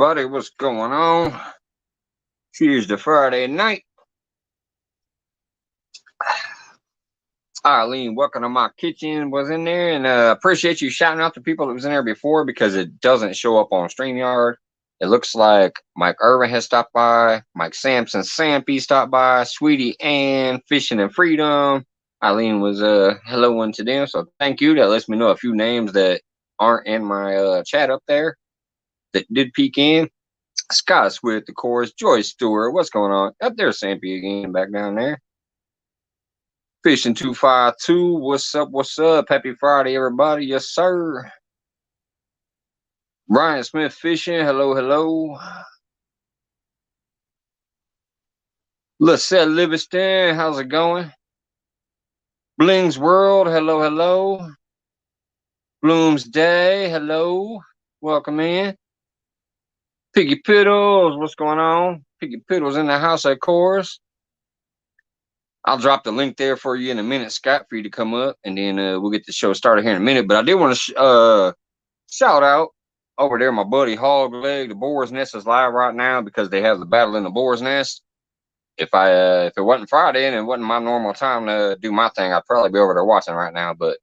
everybody, what's going on? Tuesday, Friday night. Eileen, welcome to my kitchen. Was in there, and appreciate you shouting out to people that was in there before because it doesn't show up on StreamYard. It looks like Mike Irvin has stopped by, Mike Sampson, Sampy stopped by, Sweetie Ann, Fishing and Freedom. Eileen was helloing to them, so thank you. That lets me know a few names that aren't in my chat up there that did peek in. Scott Swift, of course, Joyce Stewart, what's going on? Up there, Sampy again, back down there. Fishing 252, what's up, what's up? Happy Friday, everybody, yes, sir. Brian Smith Fishing, hello, hello. Lissette Livingston, how's it going? Bling's World, hello, hello. Bloom's Day, hello. Welcome in. Piggy Piddles, what's going on? Piggy Piddles in the house, of course. I'll drop the link there for you in a minute, Scott, for you to come up, and then we'll get the show started here in a minute. But I did want to shout out over there, my buddy Hog Leg. The Boar's Nest is live right now because they have the battle in the Boar's Nest. If it wasn't Friday and it wasn't my normal time to do my thing, I'd probably be over there watching right now. But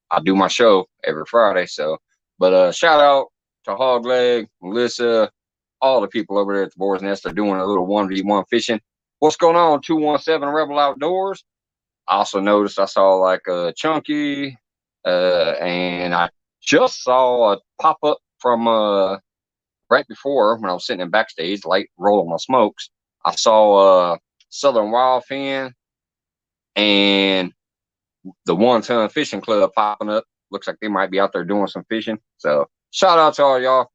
I do my show every Friday, so. But shout out to Hog Leg, Melissa, all the people over there at the Boar's Nest are doing a little 1v1 fishing. What's going on, 217 Rebel Outdoors? I also noticed I saw like Chunky, and I just saw a pop-up from right before when I was sitting in backstage, light rolling my smokes. I saw Southern Wildfin and the 1 Ton Fishing Club popping up. Looks like they might be out there doing some fishing. So shout out to all y'all.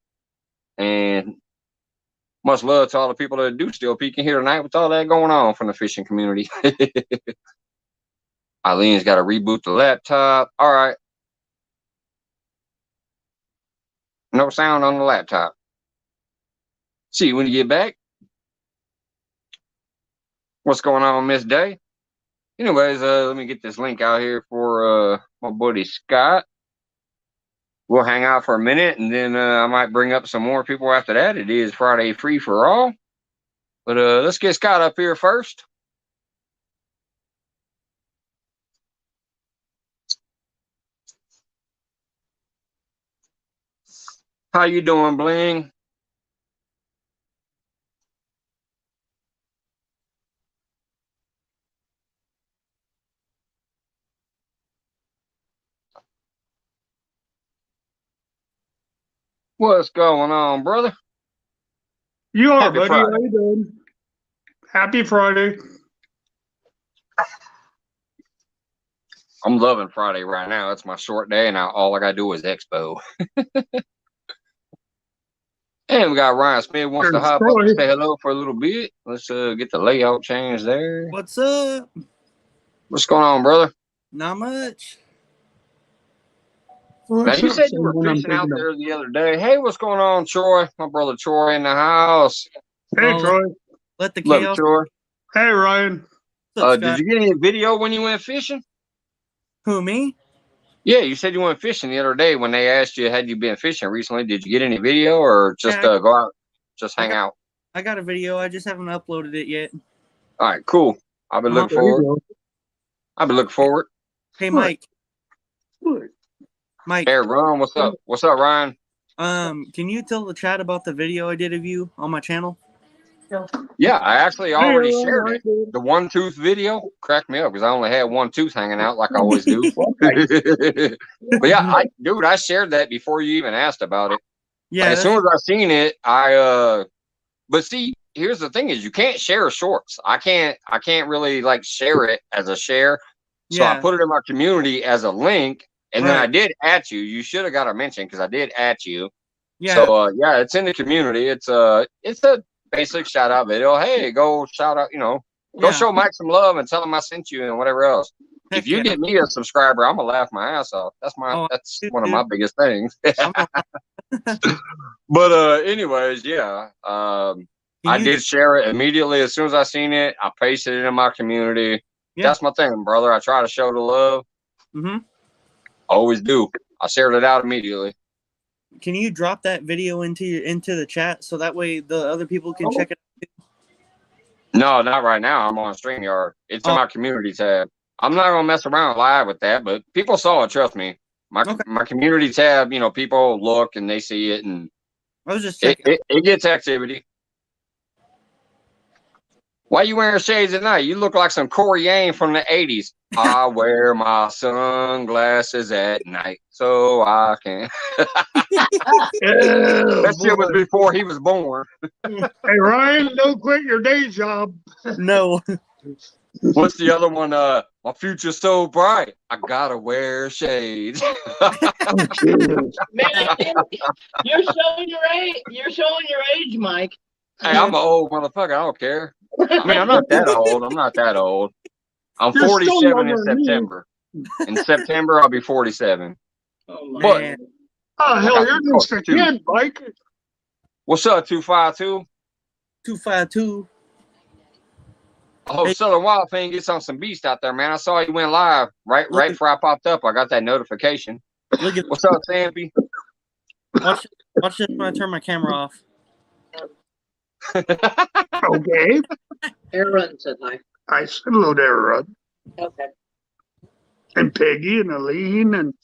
And much love to all the people that do still peeking here tonight with all that going on from the fishing community. Eileen's got to reboot the laptop. All right. No sound on the laptop. See you when you get back. What's going on, Miss Day? Anyways, let me get this link out here for my buddy Scott. We'll hang out for a minute, and then I might bring up some more people after that. It is Friday free for all. But let's get Scott up here first. How you doing, Bling? What's going on, brother? You are, buddy. Friday. How you doing? Happy Friday. I'm loving Friday right now. It's my short day, and all I got to do is expo. And we got Ryan Smith wants to hop up and say hello for a little bit. Let's get the layout changed there. What's up? What's going on, brother? Not much. Now, you said you were fishing out there the other day. Hey, what's going on, Troy? My brother Troy in the house. Hey, Troy. Let the chaos. Troy. Hey, Ryan. Did you get any video when you went fishing? Who, me? Yeah, you said you went fishing the other day when they asked you, had you been fishing recently? Did you get any video or just go out, just hang out? I got a video. I just haven't uploaded it yet. All right, cool. I've been looking forward. Hey, Mike. Mike. Hey, Ron, what's up? What's up, Ryan? Can you tell the chat about the video I did of you on my channel? Yeah, I actually already shared it. The one tooth video cracked me up because I only had one tooth hanging out like I always do. But yeah, I shared that before you even asked about it. Yeah. As soon as I seen it, but see, here's the thing is you can't share shorts. I can't really like share it as a share. So I put it in my community as a link. And then I did at you. You should have got a mention because I did at you. Yeah. So yeah, it's in the community. It's a basic shout out video. Hey, go shout out. Go show Mike some love and tell him I sent you and whatever else. If you get me a subscriber, I'm gonna laugh my ass off. That's one of my biggest things. But anyways, yeah. I did share it immediately as soon as I seen it. I pasted it in my community. Yeah. That's my thing, brother. I try to show the love. Mm-hmm. Always do. I shared it out immediately. Can you drop that video into the chat so that way the other people can check it out? No, not right now. I'm on StreamYard. It's in my community tab. I'm not gonna mess around live with that, but people saw it. Trust me. My community tab. You know, people look and they see it, and I was just checking. It gets activity. Why you wearing shades at night? You look like some Corey Yang from the '80s. I wear my sunglasses at night so I can. That shit was before he was born. Hey Ryan, don't quit your day job. No. What's the other one? My future's so bright. I gotta wear shades. Man, you're showing your age. You're showing your age, Mike. Hey, I'm an old motherfucker. I don't care. I mean, I'm not that old. I'm 47 in September. In September, I'll be 47. Oh, my But, oh, hell, you're just a kid, Mike. What's up, 252? 252. I hope Southern Wild Thing gets on some beast out there, man. I saw you went live right before I popped up. I got that notification. Look at What's up, Stampy? Watch this when I turn my camera off. Okay. Aaron said hi. I said hello to Aaron. Okay. And Peggy and Aline and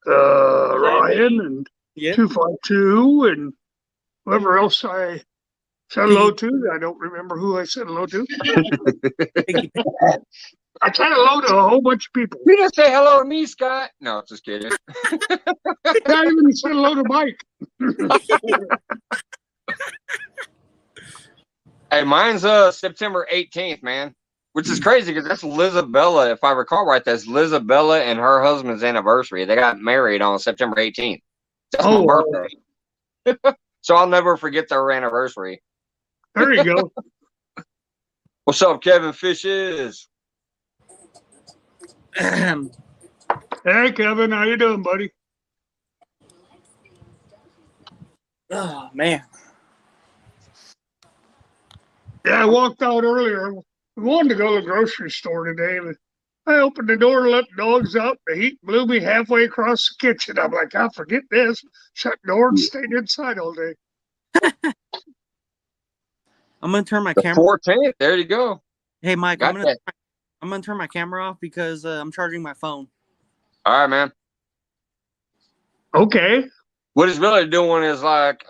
Ryan and 252 and whoever else I said hello to. I don't remember who I said hello to. I said hello to a whole bunch of people. You didn't say hello to me, Scott. No, just kidding. I even said hello to Mike. Hey, mine's September 18th, man. Which is crazy because that's Lizabella, if I recall right, that's Lizabella and her husband's anniversary. They got married on September 18th. That's my birthday. So I'll never forget their anniversary. There you go. What's up, Kevin Fishes? Hey, Kevin, how you doing, buddy? Oh, man. Yeah, I walked out earlier. We wanted to go to the grocery store today, but I opened the door to let the dogs out. The heat blew me halfway across the kitchen. I'm like, I'll forget this. Shut the door and stayed inside all day. I'm going to turn my camera. 14th. There you go. Hey, Mike, I'm going to turn my camera off because I'm charging my phone. All right, man. Okay. What he's really doing is like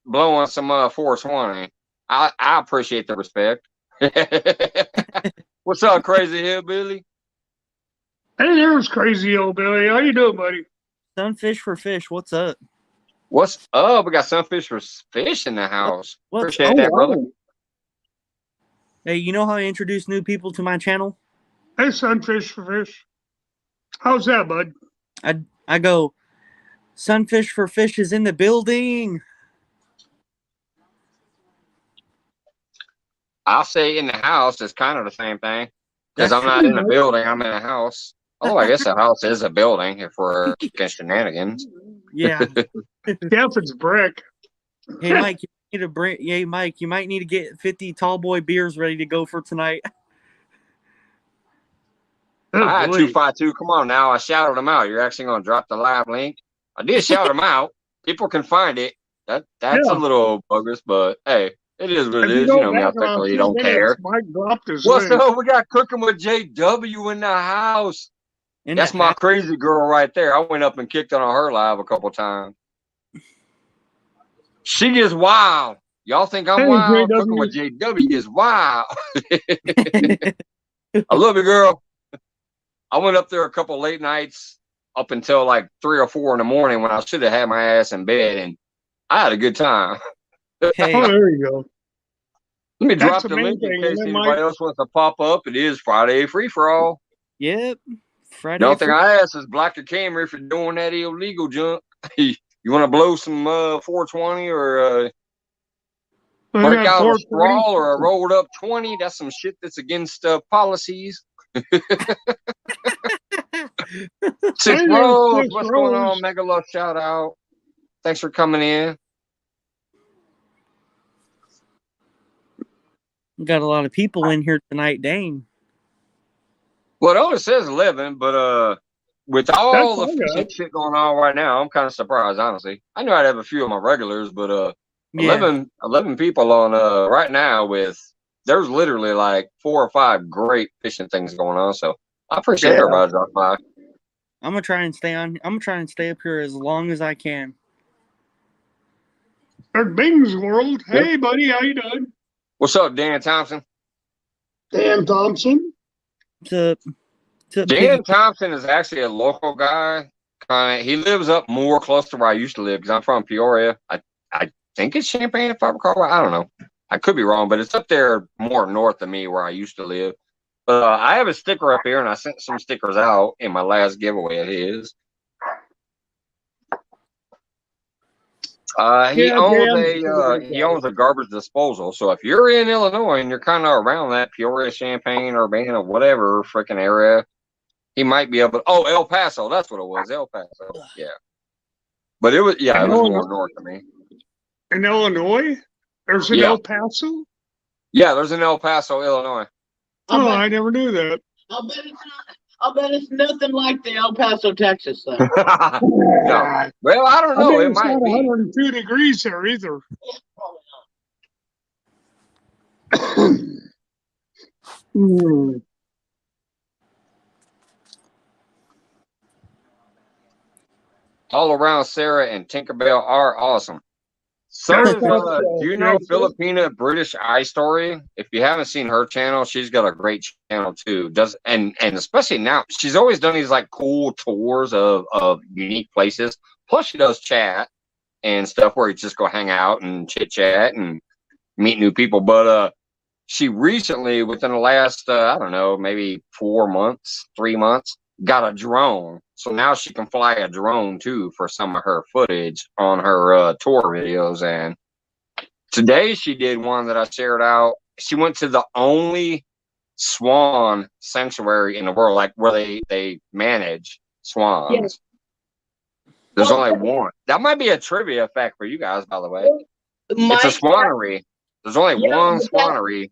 blowing some 420. I appreciate the respect. What's up, crazy hillbilly? Hey, there's crazy old Billy. How you doing, buddy? Sunfish for fish. What's up? What's up? We got Sunfish for fish in the house. Appreciate that, brother. Hey, you know how I introduce new people to my channel? Hey, Sunfish for fish. How's that, bud? I go, Sunfish for fish is in the building. I'll say in the house is kind of the same thing because I'm not in a building. I'm in a house. Oh, I guess a house is a building if we're kicking shenanigans. Yeah. Yeah, if it's brick. Hey, Mike, you might need to get 50 tall boy beers ready to go for tonight. All right, 252. Come on now. I shouted them out. You're actually going to drop the live link. I did shout them out. People can find it. That's a little bogus, but hey. It is what it is. You know me, I technically don't care. What's up? We got Cooking with JW in the house. That's my crazy girl right there. I went up and kicked on her live a couple times. She is wild. Y'all think I'm wild? JW. Cooking with JW is wild. I love you, girl. I went up there a couple late nights up until like 3 or 4 in the morning when I should have had my ass in bed, and I had a good time. Hey. Oh, there you go. Let me drop the link in case anybody else wants to pop up. It is Friday free for all. Yep. Friday. The only thing I ask is block your camera if you're doing that illegal junk. You want to blow some 420 or break out a straw or a rolled up 20? That's some shit that's against policies. Six Rose, what's going on? Mega love shout out. Thanks for coming in. We got a lot of people in here tonight. Dang. Well, it only says 11, but with That's all the all I fishing got. shit going on right now, I'm kind of surprised, honestly. I knew I'd have a few of my regulars, but Yeah. 11 people on right now with there's literally like 4 or 5 great fishing things going on. So I appreciate Yeah. everybody dropping by. I'm gonna try and stay up here as long as I can. There's Bing's World. Hey, buddy, how you doing? What's up, Dan Thompson? Dan Thompson. To Dan Piggy. Thompson is actually a local guy. He lives up more close to where I used to live because I'm from Peoria. I think it's Champaign, if I recall right. I don't know. I could be wrong, but it's up there more north of me where I used to live. I have a sticker up here, and I sent some stickers out in my last giveaway of his. He owns a garbage disposal. So if you're in Illinois and you're kind of around that Peoria, Champaign, Urbana, whatever freaking area, he might be able. Oh, El Paso, that's what it was. El Paso, yeah. But it was more north of me. In Illinois, there's an El Paso. Yeah, there's an El Paso, Illinois. Oh, I never knew that. I'll bet it's nothing like the El Paso, Texas thing. No. Well, I don't know. It It's might not be 102 degrees there either. all around. Sarah and Tinkerbell are awesome. So do you know Filipina British Eye Story? If you haven't seen her channel, she's got a great channel too. And especially now, she's always done these like cool tours of unique places. Plus, she does chat and stuff where you just go hang out and chit chat and meet new people. But she recently, within the last I don't know, maybe 4 months, 3 months, got a drone. So now she can fly a drone too for some of her footage on her tour videos. And today she did one that I shared out. She went to the only swan sanctuary in the world, like where they manage swans. Yes. There's only one. That might be a trivia fact for you guys, by the way. It's a swanery. There's only one swanery.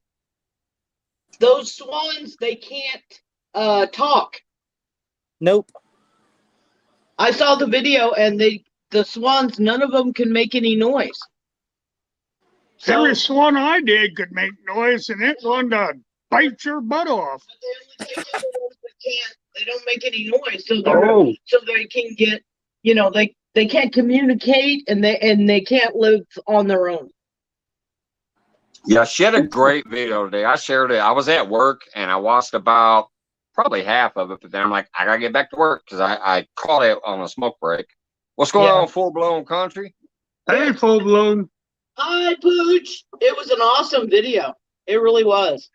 Those swans, they can't talk. Nope. I saw the video, and the swans, none of them can make any noise. So, every swan I did could make noise, and it wanted to bite your butt off. But they don't make any noise, so they can get, they can't communicate, and they can't live on their own. Yeah, she had a great video today. I shared it. I was at work, and I watched about probably half of it, but then I'm like, I gotta get back to work because I caught it on a smoke break. What's going on, Full Blown Country? Hey, Full Blown. Hi, Pooch. It was an awesome video. It really was.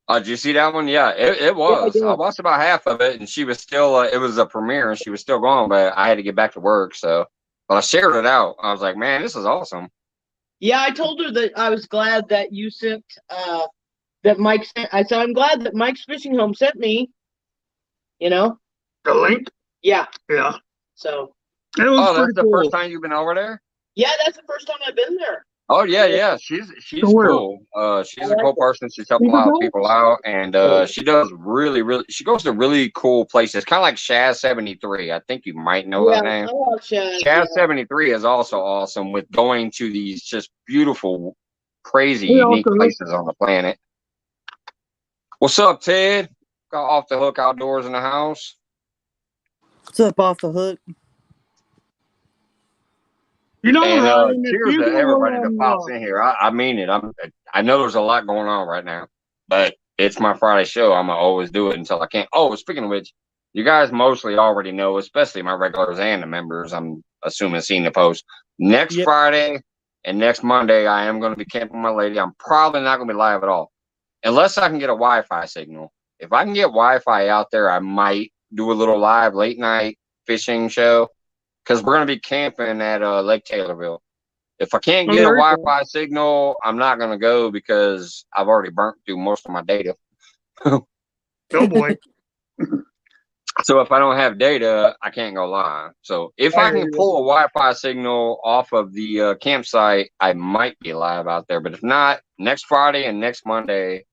Did you see that one? Yeah, it was. Yeah, I watched about half of it, and she was still, it was a premiere, and she was still going, but I had to get back to work, but I shared it out. I was like, man, this is awesome. Yeah, I told her that I was glad that you sent, that Mike sent. I said, I'm glad that Mike's Fishing Home sent me, the link? Yeah. Yeah. So. That's the first time you've been over there? Yeah, that's the first time I've been there. Oh, yeah. She's cool. She's a cool person. She's helped a lot of people out, and she does she goes to really cool places, kind of like Shaz 73. I think you might know that name. Shaz 73 is also awesome with going to these just beautiful, crazy, unique places on the planet. What's up, Ted? Got Off the Hook Outdoors in the house. What's up, Off the Hook? Cheers to everybody that pops in here. I mean it. I know there's a lot going on right now, but it's my Friday show. I'm gonna always do it until I can't. Oh, speaking of which, you guys mostly already know, especially my regulars and the members. I'm assuming seen the post. Next Friday and next Monday, I am going to be camping with my lady. I'm probably not going to be live at all, unless I can get a Wi-Fi signal. If I can get Wi-Fi out there, I might do a little live late night fishing show. Because we're going to be camping at Lake Taylorville. If I can't get a Wi-Fi signal, I'm not going to go because I've already burnt through most of my data. Oh, boy. So if I don't have data, I can't go live. So if I can pull a Wi-Fi signal off of the campsite, I might be live out there. But if not, next Friday and next Monday,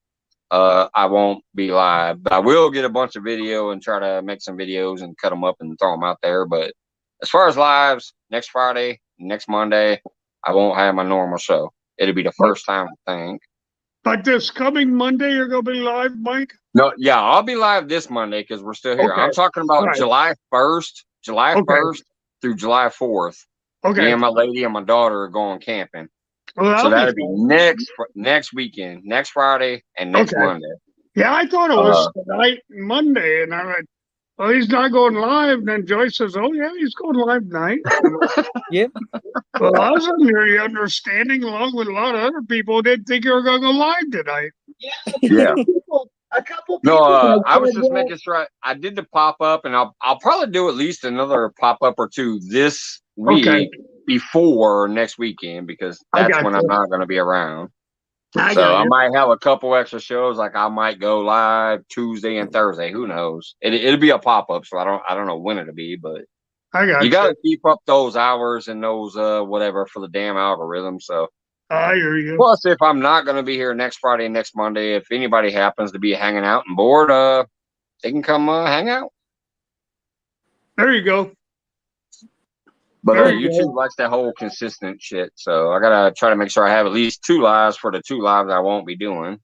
I won't be live, but I will get a bunch of video and try to make some videos and cut them up and throw them out there. But as far as lives, next Friday, next Monday, I won't have my normal show. It'll be the first time, I think. But this coming Monday, you're going to be live, Mike? No, yeah, I'll be live this Monday because we're still here. Okay. I'm talking about Right. July 1st, July Okay. 1st through July 4th. Okay. Me and my lady and my daughter are going camping. Well, So that'll be be next weekend, next Friday, and next Okay. Monday. Yeah, I thought it was tonight and Monday, and I went, "Oh, he's not going live." And then Joyce says, "Oh yeah, he's going live tonight." Yep. Well, I was under the understanding, along with a lot of other people, didn't think you were going to go live tonight. Yeah. A couple people. No, I was said, just well, making sure I did the pop up, and I'll probably do at least another pop up or two this week Okay. before next weekend because I that's got when you. I'm not going to be around. I So got I you. might have a couple extra shows. Like I might go live Tuesday and Thursday. Who knows? It'll be a pop up, so I don't know when it'll be, but I got you got to keep up those hours and those whatever for the damn algorithm. So I hear you. plus, if I'm not going to be here next Friday and next Monday, if anybody happens to be hanging out and bored, they can come hang out. There you go. But Very good. YouTube likes that whole consistent shit, so I gotta try to make sure I have at least 2 lives for the 2 lives I won't be doing.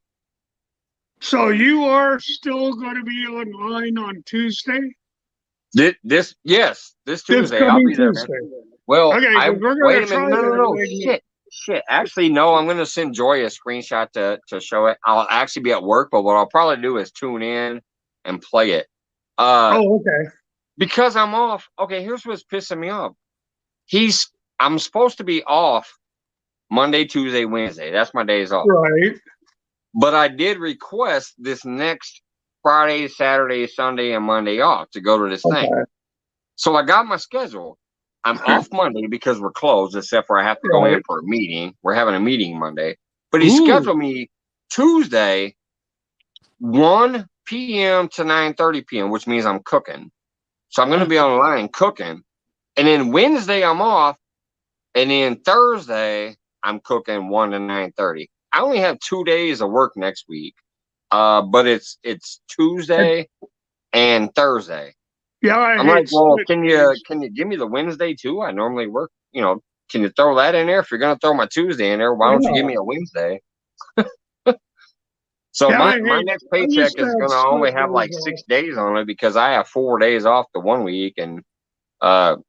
So you are still going to be online on Tuesday? This Tuesday I'll coming be there. Man. Tuesday. Well, Okay, 'cause we're gonna wait a try minute. No. that. Shit. Actually, no. I'm gonna send Joy a screenshot to show it. I'll actually be at work, but what I'll probably do is tune in and play it. Okay. Because I'm off. Okay, here's what's pissing me off. I'm supposed to be off Monday, Tuesday, Wednesday. That's my days off. Right. But I did request this next Friday, Saturday, Sunday, and Monday off to go to this thing. So I got my schedule. I'm off Monday because we're closed, except for I have to go in for a meeting. We're having a meeting Monday. But he scheduled me Tuesday, 1 p.m. to 9:30 p.m., which means I'm cooking. So I'm going to be online cooking. And then Wednesday, I'm off. And then Thursday, I'm cooking 1 to 9:30. I only have 2 days of work next week. But it's Tuesday and Thursday. Yeah, I'm like, well, can you give me the Wednesday too? I normally work, can you throw that in there? If you're gonna throw my Tuesday in there, why don't you give me a Wednesday? So my next paycheck is gonna only have like 6 days on it because I have 4 days off the 1 week, and I'm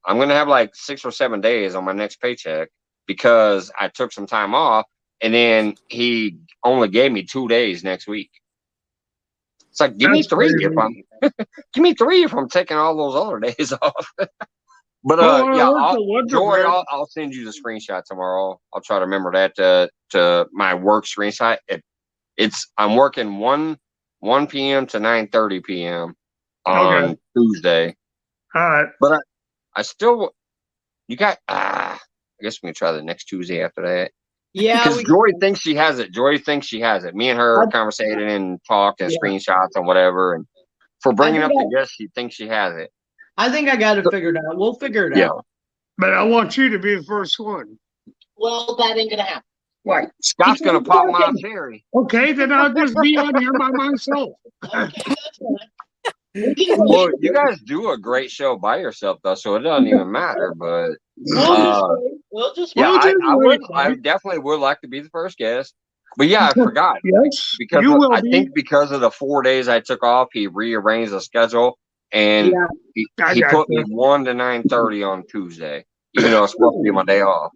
gonna have like 6 or 7 days on my next paycheck because I took some time off, and then he only gave me 2 days next week. It's like give me 3 if I'm taking all those other days off. But I'll send you the screenshot tomorrow. I'll try to remember that to my work screenshot. I'm working 1 p.m. to 9:30 p.m. on Tuesday. All right. But I still I guess we can try the next Tuesday after that. Yeah, because Joy thinks she has it. Me and her conversating and talk and screenshots and whatever. And for bringing up the guest, she thinks she has it. I think I got it figured out. We'll figure it out. But I want you to be the first one. Well, that ain't gonna happen. Right. Scott's gonna pop my cherry. Okay, then I'll just be on here by myself. Okay, that's fine. Well, you guys do a great show by yourself, though, so it doesn't even matter. But I definitely would like to be the first guest. But yeah, I forgot. Yes, I think because of the 4 days I took off, he rearranged the schedule, and he put me 1 to 9:30 on Tuesday, even though it's supposed to be my day off.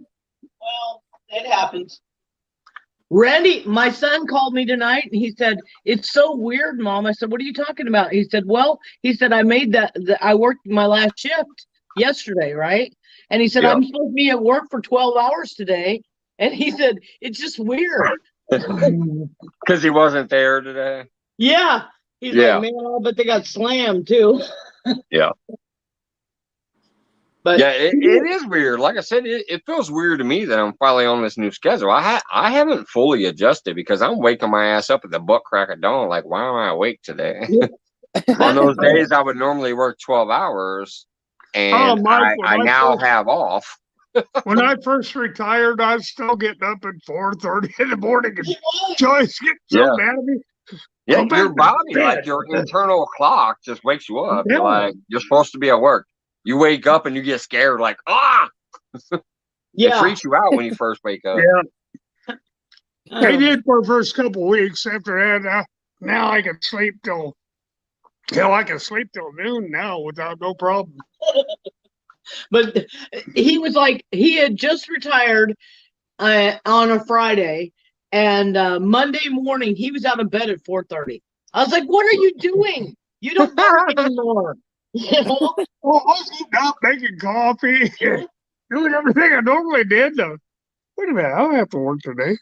Well, it happens. Randy, my son called me tonight and he said, "It's so weird, Mom." I said, "What are you talking about?" He said, I made I worked my last shift yesterday, right? And he said, I'm supposed to be at work for 12 hours today. And he said, it's just weird. Because he wasn't there today? Yeah. He's like, man, but they got slammed too. Yeah. But yeah, it is weird. Like I said, it feels weird to me that I'm finally on this new schedule. I haven't fully adjusted because I'm waking my ass up at the butt crack of dawn. Like, why am I awake today? On those days, I would normally work 12 hours, and I now have off. When I first retired, I was still getting up at 4:30 in the morning, and Joyce getting so mad at me. Yeah, Go your back to body, like bed. your internal clock, just wakes you up. Yeah. You're like, you're supposed to be at work. You wake up and you get scared, like, ah! It Yeah. freaks you out when you first wake up. Yeah. I did for the first couple of weeks. After that, now I can sleep till noon now without no problem. But he was like, he had just retired on a Friday, and Monday morning he was out of bed at 4:30. I was like, "What are you doing? You don't work anymore." You know? Well, I was getting up, making coffee, doing everything I normally did. Wait a minute, I don't have to work today.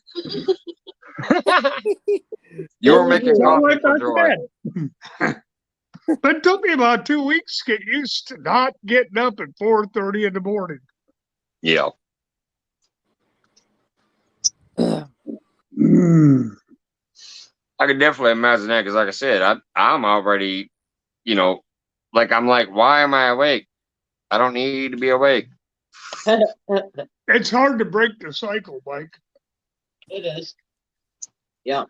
You were making So I coffee went for back to Joy. bed. But it took me about 2 weeks to get used to not getting up at 4:30 in the morning. Yeah. I could definitely imagine that because, like I said, I'm already, I'm like, why am I awake? I don't need to be awake. It's hard to break the cycle, Mike. It is. Yeah.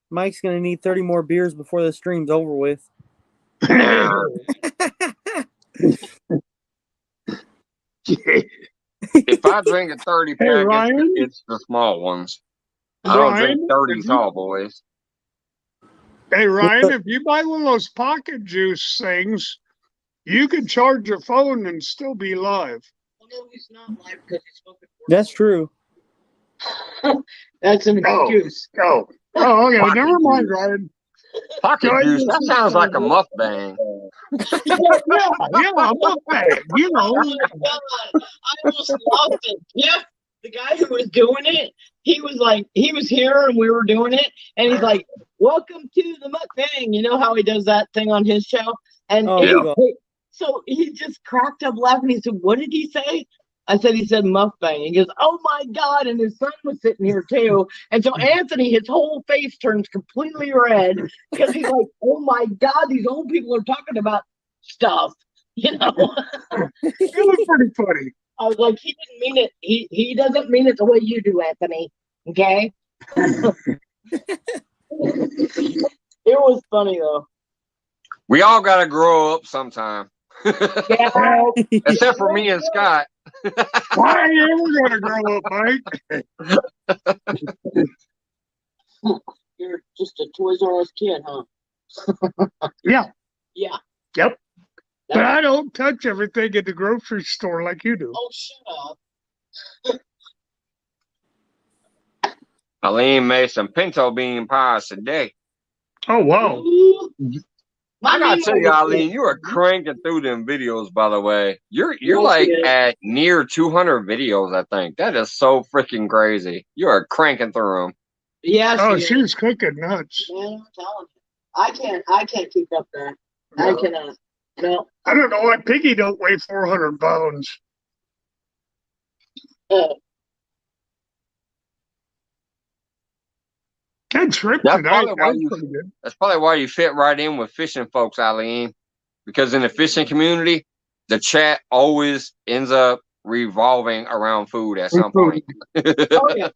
Mike's gonna need 30 more beers before the stream's over with. If I drink a 30 Hey, pack, Ryan? it's the small ones. I don't drink Ryan, 30 if you- tall boys. Hey, Ryan, if you buy one of those pocket juice things, you can charge your phone and still be live. Although he's not live because he's smoking. That's true. That's an excuse. Oh, okay. Pocket Never mind, juice. Ryan. Pocket Joy juice, is that just sounds like a saying- mukbang. Yeah, I'm not bad. You know. Oh my God, I almost lost it. Jeff, the guy who was doing it, he was here and we were doing it, and he's like, "Welcome to the mukbang." You know how he does that thing on his show, and Oh, so he just cracked up laughing. He said, "What did he say?" I said, "He said mukbang." He goes, "Oh my God!" And his son was sitting here too, and so Anthony, his whole face turns completely red because he's like, "Oh my God, these old people are talking about stuff." You know. It was pretty funny. I was like, he didn't mean it. He doesn't mean it the way you do, Anthony. Okay. It was funny though. We all got to grow up sometime. Yeah. Except for me and Scott. Why are you ever going to grow up, Mike? You're just a Toys R Us kid, huh? Yeah. Yeah. Yep. But I don't touch everything at the grocery store like you do. Oh, shut up. Eileen made some pinto bean pies today. Oh, wow. Ooh. I gotta tell you, My Eileen, you are cranking through them videos. By the way, you're Yes, like yes. at near 200 videos. I think that is so freaking crazy. You are cranking through them. Yeah, Oh, she she is. was cooking nuts. Man, I'm telling you. I can't keep up that. I No. cannot. No. I don't know why Piggy don't weigh 400 pounds. Uh, That trip That's tonight, probably that why was you. pretty good. That's probably why you fit right in with fishing folks, Eileen. Because in the fishing community, the chat always ends up revolving around food at some point. oh yeah.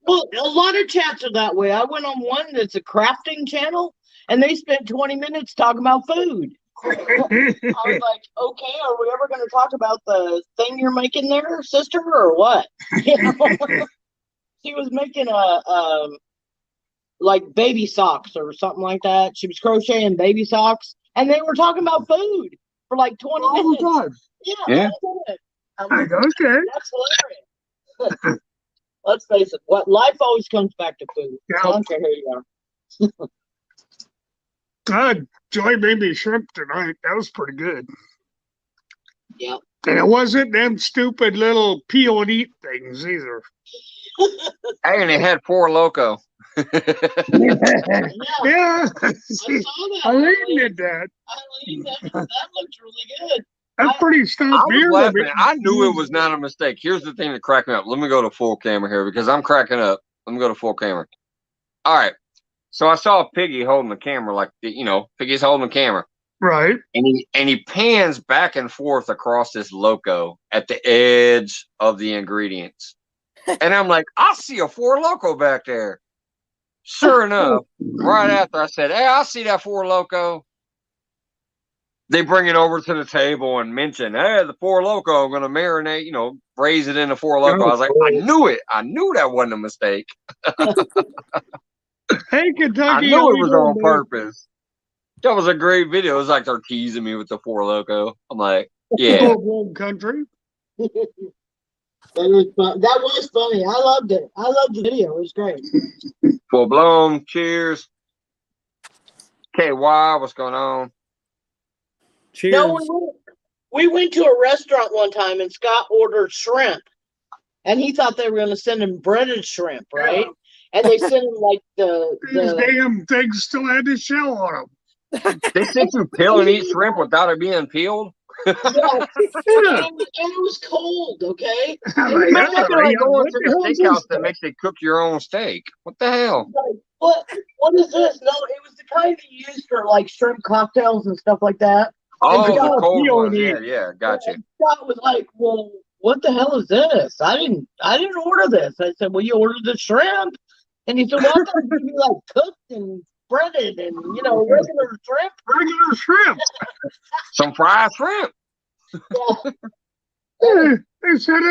Well, a lot of chats are that way. I went on one that's a crafting channel, and they spent 20 minutes talking about food. I was like, okay, are we ever going to talk about the thing you're making there, sister, or what? You know? She was making like baby socks or something like that. She was crocheting baby socks, and they were talking about food for like 20 Oh, minutes. God. Yeah. That's it. I'm like, Okay. that's hilarious. Let's face it, what life always comes back to food. Yeah. I don't care who you are. Joy made me shrimp tonight. That was pretty good. Yeah. And it wasn't them stupid little peel and eat things either. Hey, and it had Four Loco. Yeah. Yeah. I saw that. Eileen did that. Eileen, that looked really good. That's pretty I stout was beer. laughing. I knew it was not a mistake. Here's the thing that cracked me up. Let me go to full camera here because I'm cracking up. Let me go to full camera. All right. So I saw Piggy holding the camera like, Piggy's holding the camera. Right. And he pans back and forth across this loco at the edge of the ingredients. And I'm like, I see a Four Loco back there. Sure enough, right after I said, hey, I see that Four Loco. They bring it over to the table and mention, hey, the Four Loco, I'm going to marinate, you know, braise it in the Four Loco. I was like, I knew it. I knew that wasn't a mistake. Hey, Kentucky. I knew it was on purpose. That was a great video. It was like they're teasing me with the Four Loco. I'm like, yeah. Full-blown country. That was funny. I loved it. I loved the video. It was great. Full blown. Cheers. KY, what's going on? Cheers. No, we went to a restaurant one time and Scott ordered shrimp. And he thought they were going to send him breaded shrimp, right? Yeah. And they sent him like These damn things still had the shell on them. They sent you peel and eat shrimp without it being peeled? Yeah. And it was cold, okay? Like, that's like going to the steakhouse that makes you cook your own steak. What the hell? Like, what is this? No, it was the kind you use for like shrimp cocktails and stuff like that. Oh, the cold ones. Yeah, gotcha. Scott was like, well, what the hell is this? I didn't order this. I said, well, you ordered the shrimp. And he said, well, I thought it would be like cooked and breaded and, you know, regular shrimp. Regular shrimp. Some fried shrimp. Yeah. They said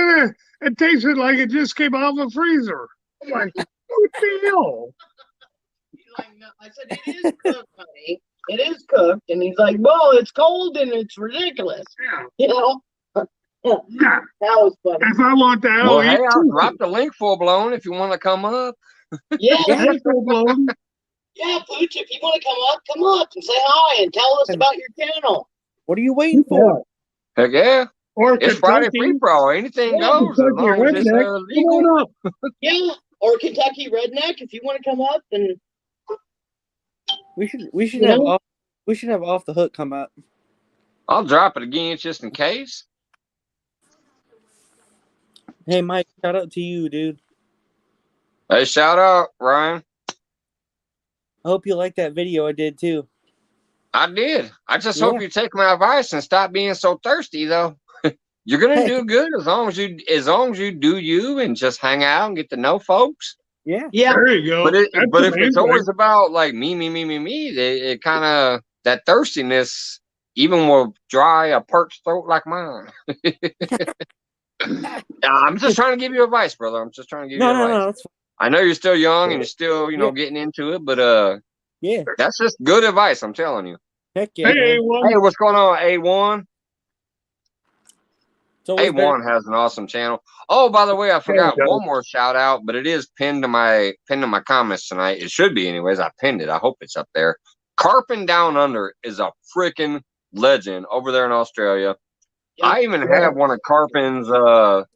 it tasted like it just came out of the freezer. I'm like, what the hell? He's like, no. I said, it is cooked, honey. It is cooked. And he's like, well, it's cold and it's ridiculous. Yeah. You know? Yeah. That was funny. If I want that, well, hey, I'll drop the link full blown if you want to come up. Yeah, full blown. Yeah, Pooch, if you want to come up and say hi and tell us about your channel. What are you waiting for? Heck yeah. Or it's Friday free for all. Anything goes as long as it's legal. Yeah, or Kentucky Redneck if you want to come up and we should have off the hook come up. I'll drop it again just in case. Hey Mike, shout out to you, dude. Hey, shout out, Ryan. I hope you like that video I did too. I did. I just hope you take my advice and stop being so thirsty, though. You're gonna do good as long as you do you and just hang out and get to know folks. Yeah. There you go. But if it's always about like me, it kind of that thirstiness even will dry a parched throat like mine. I'm just trying to give you advice, brother. I'm just trying to give you advice. No, that's fine. I know you're still young and you're still, getting into it, but yeah, that's just good advice. I'm telling you. Heck yeah. Hey, A1. Hey, what's going on, A1? A1 better. has an awesome channel. Oh, by the way, I forgot one more shout out, but it is pinned to my comments tonight. It should be, anyways. I pinned it. I hope it's up there. Carpin Down Under is a freaking legend over there in Australia. Yep. I even have one of Carpin's. Let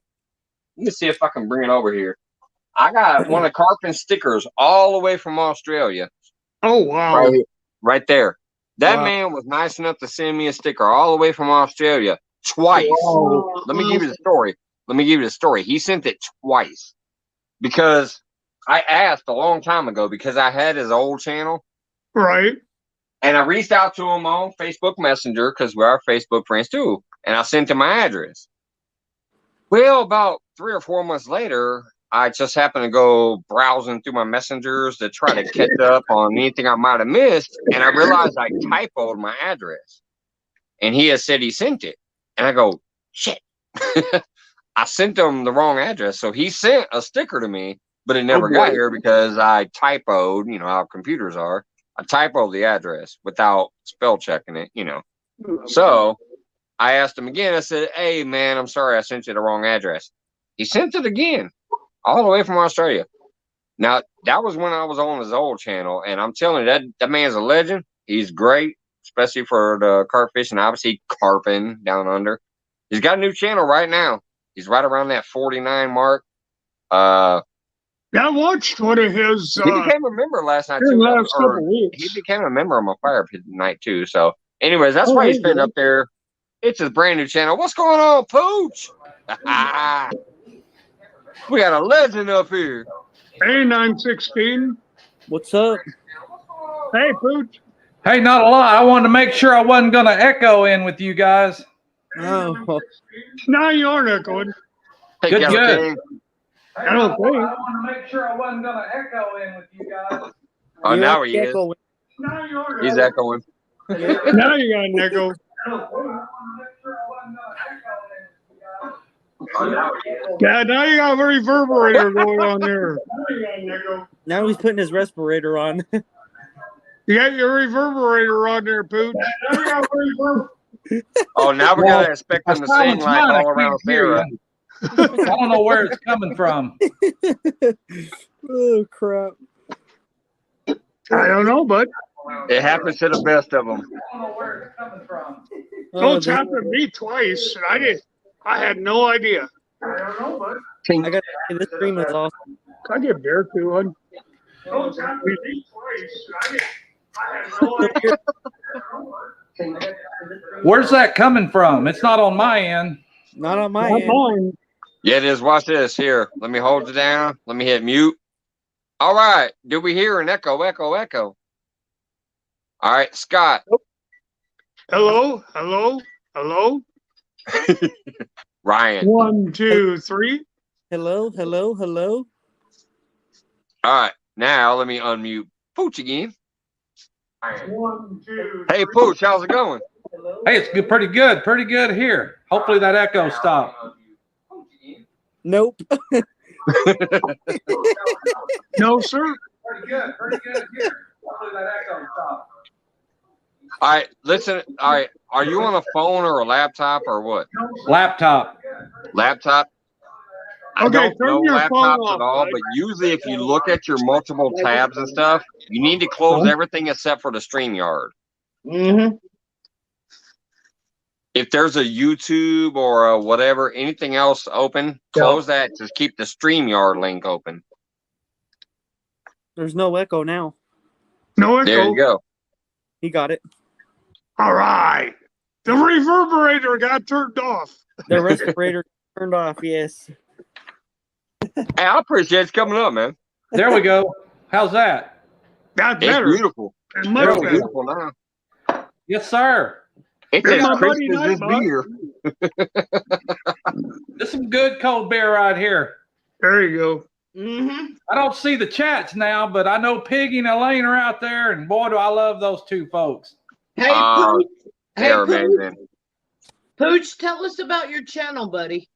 me see if I can bring it over here. I got one of Carpin's stickers all the way from Australia. Oh wow! Right there. That man was nice enough to send me a sticker all the way from Australia twice. Wow. Let me give you the story. He sent it twice because I asked a long time ago because I had his old channel. Right. And I reached out to him on Facebook Messenger because we are Facebook friends too. And I sent him my address. Well, about 3 or 4 months later, I just happened to go browsing through my messengers to try to catch up on anything I might have missed. And I realized I typoed my address. And he had said he sent it. And I go, shit. I sent him the wrong address. So he sent a sticker to me, but it never got here because I typoed, how computers are. I typoed the address without spell checking it, So I asked him again. I said, hey, man, I'm sorry I sent you the wrong address. He sent it again. All the way from Australia. Now, that was when I was on his old channel, and I'm telling you, that man's a legend. He's great, especially for the carp fishing, obviously carping down under. He's got a new channel right now. He's right around that 49 mark. I watched one of his. He became a member last night, too. He became a member of my fire pit night, too. So, anyways, that's why he's been up there. It's his brand new channel. What's going on, Pooch? We got a legend up here. Hey, 916. What's up? Hey, Pooch. Hey, not a lot. I wanted to make sure I wasn't going to echo in with you guys. Oh, Now you aren't echoing. Hey, Good, Kettle good. King. Hey, I don't think. I want to make sure I wasn't going to echo in with you guys. Oh, you're now he is. echoing. Now you aren't He's echoing. Now you got an echo. Yeah, now you got a reverberator going on there. Now he's putting his respirator on. You got your reverberator on there, Pooch. Oh, now we're going to expect him to sing Silence like mine, I all around can't hear Sarah. you. I don't know where it's coming from. Oh crap! I don't know, bud. It happens to the best of them. I don't know where it's coming from. Oh, It's happened to me twice, and I had no idea. I got to say, this stream is awesome. Can I get beer too, one? It's happened to me twice, and I had no idea. Where's that coming from? It's not on my end. Not on my Not end. mine. Yeah, it is. Watch this. Here, let me hold it down. Let me hit mute. All right. Do we hear an echo, echo, echo? All right, Scott. Hello, hello, hello. Ryan. 1, 2, 3. Hello, hello, hello. All right. Now let me unmute Pooch again. 1, 2. Hey, Pooch, how's it going? Hey, it's good, pretty good here. Hopefully that echo stopped. Nope. No, sir. Pretty good here. Hopefully that echo stopped. All right, listen. All right, are you on a phone or a laptop or what? Laptop. Laptop? I Okay, don't turn know your phone laptops off, at all, bud. but usually if you look at your multiple tabs and stuff, you need to close everything except for the StreamYard. Mm-hmm. If there's a YouTube or a whatever, anything else open, close that. Just keep the StreamYard link open. There's no echo now. No echo. There you go. He got it. All right. The reverberator got turned off. The respirator turned off. Yes. Hey, I appreciate it coming up, man. There we go. How's that? Got It's better. beautiful. And It's much real better. beautiful now. Yes, sir. It's Here's as my crisp buddy as this Nightbot. beer. This is some good cold beer right here. There you go. Mm-hmm. I don't see the chats now, but I know Piggy and Elaine are out there, and boy, do I love those two folks. Hey, Oh, Pooch. Hey, They're Pooch. amazing. Pooch, tell us about your channel, buddy.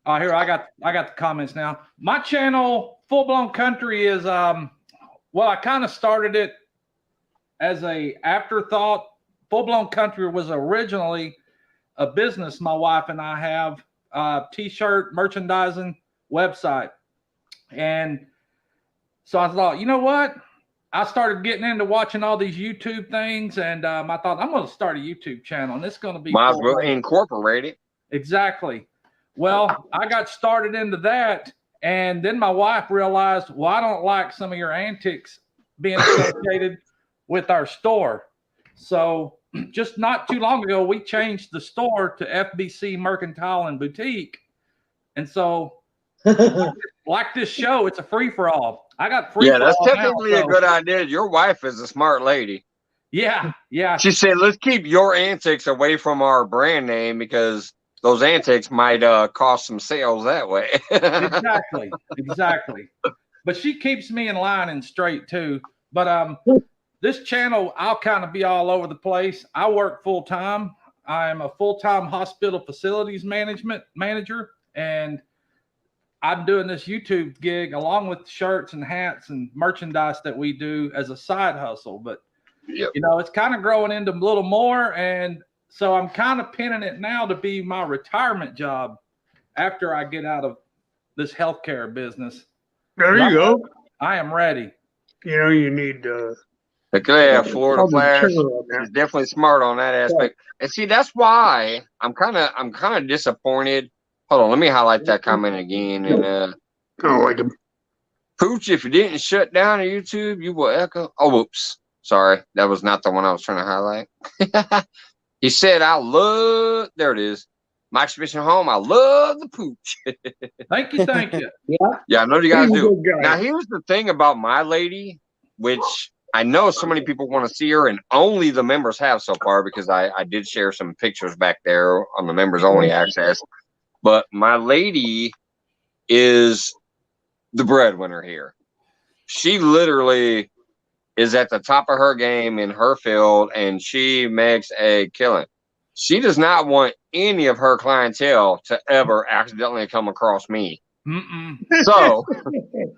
Here I got the comments now. My channel, Full Blown Country, is well, I kind of started it as a afterthought. Full Blown Country was originally a business my wife and I have, t-shirt merchandising website. And so I thought, you know what? I started getting into watching all these YouTube things, and I thought, I'm going to start a YouTube channel, and it's going to be Might as full well blown. incorporate it. Exactly. Well, I got started into that, and then my wife realized, well, I don't like some of your antics being associated with our store. So just not too long ago, we changed the store to FBC Mercantile and Boutique. And so like this show, it's a free-for-all. I got free-for-all. Yeah, that's technically now, a good idea. Your wife is a smart lady. Yeah. She said, let's keep your antics away from our brand name because those antics might cost some sales that way. Exactly. But she keeps me in line and straight too. But this channel, I'll kind of be all over the place. I work full-time. I'm a full-time hospital facilities manager, and I'm doing this YouTube gig along with shirts and hats and merchandise that we do as a side hustle. But Yep. you know, it's kind of growing into a little more, and so I'm kind of pinning it now to be my retirement job after I get out of this healthcare business. There you go. I am ready. You know, you need Florida Flash is definitely smart on that aspect. And see, that's why I'm kind of disappointed. Hold on, let me highlight that comment again. And oh, like him. Pooch, if you didn't shut down YouTube, you will echo. Oh, whoops. Sorry, that was not the one I was trying to highlight. He said, there it is. Mike's Fishing Home, I love the Pooch. Thank you. Yeah, I know you guys He's a do. good guy. Now, here's the thing about my lady, which I know so many people want to see her, and only the members have so far because I did share some pictures back there on the members only access. But my lady is the breadwinner here. She literally is at the top of her game in her field, and she makes a killing. She does not want any of her clientele to ever accidentally come across me. So